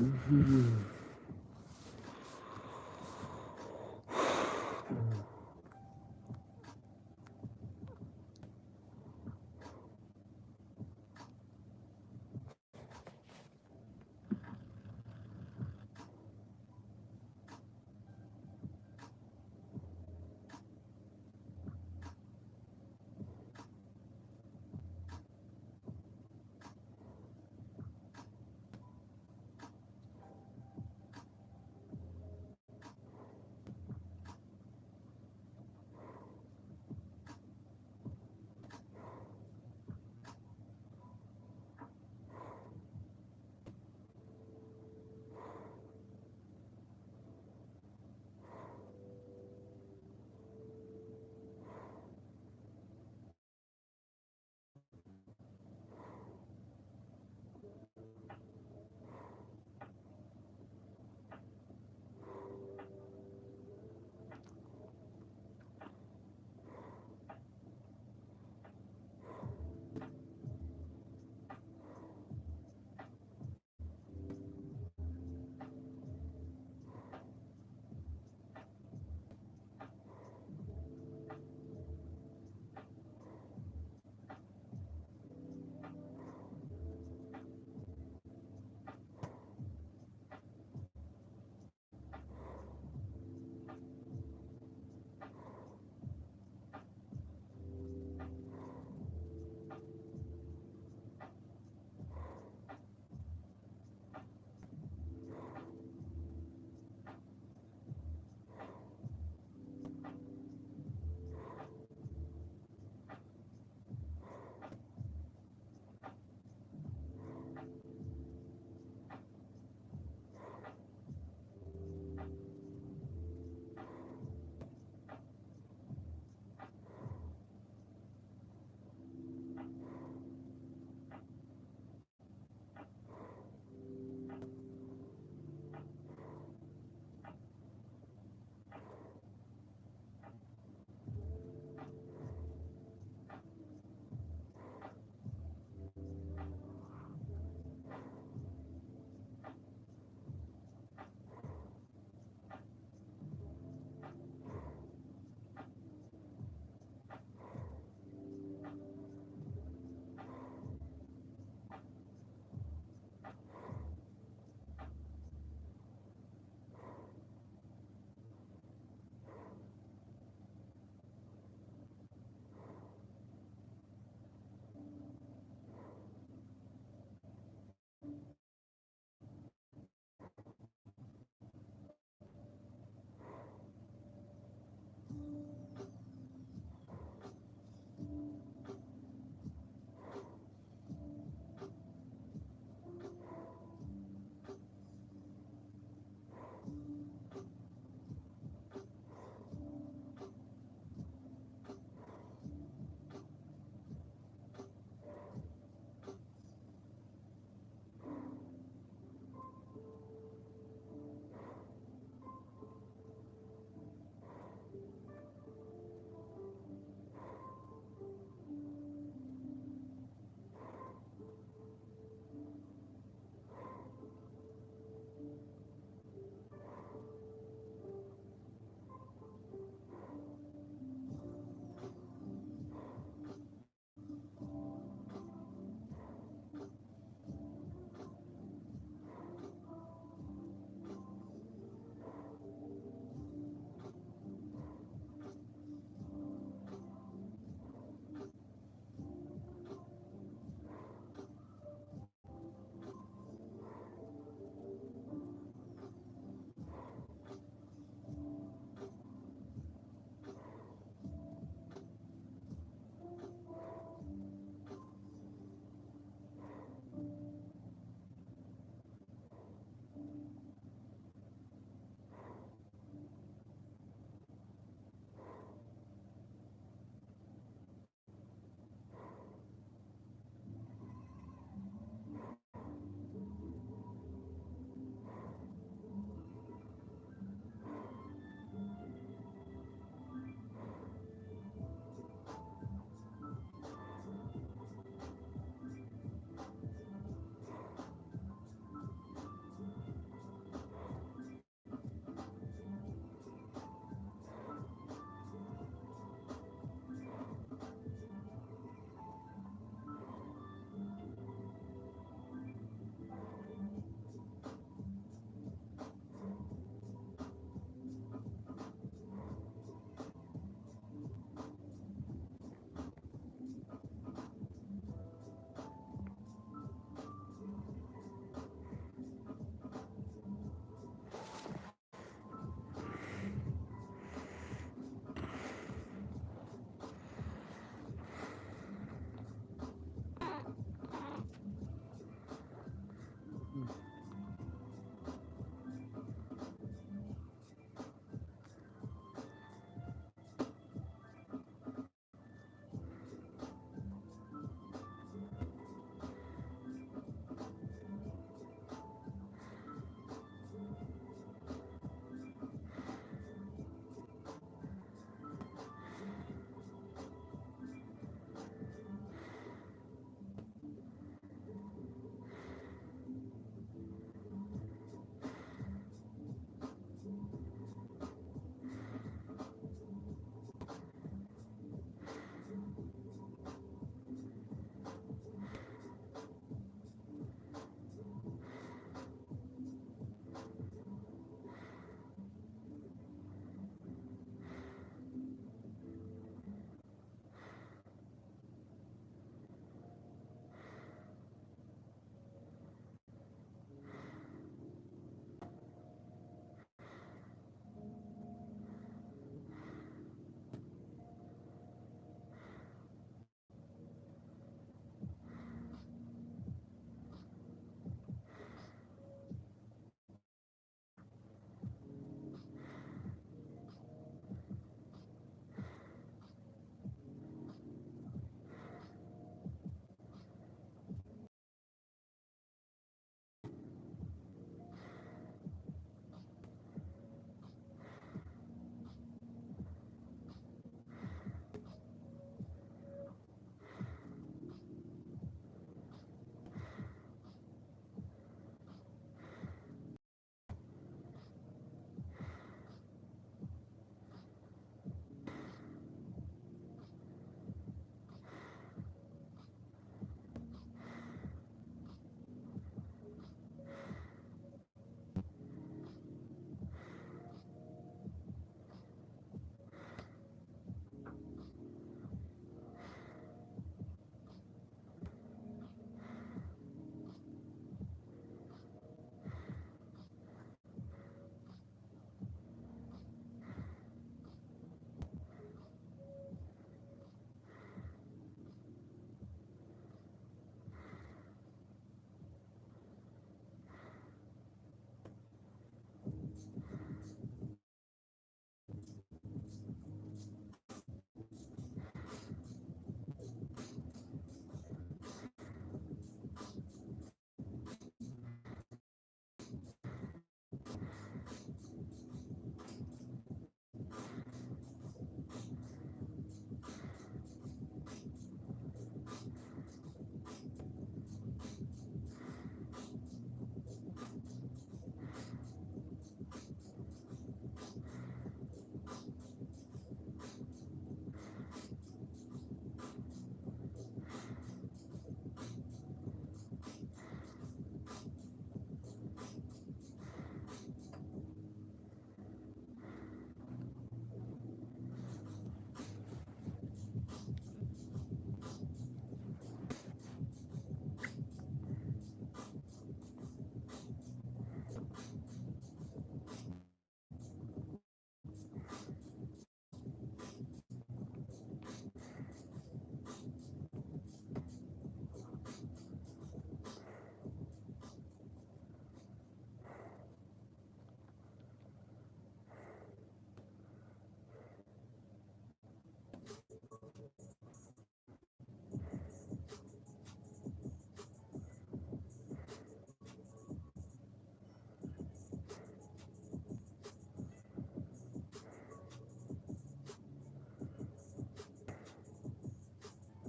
Mm-hmm.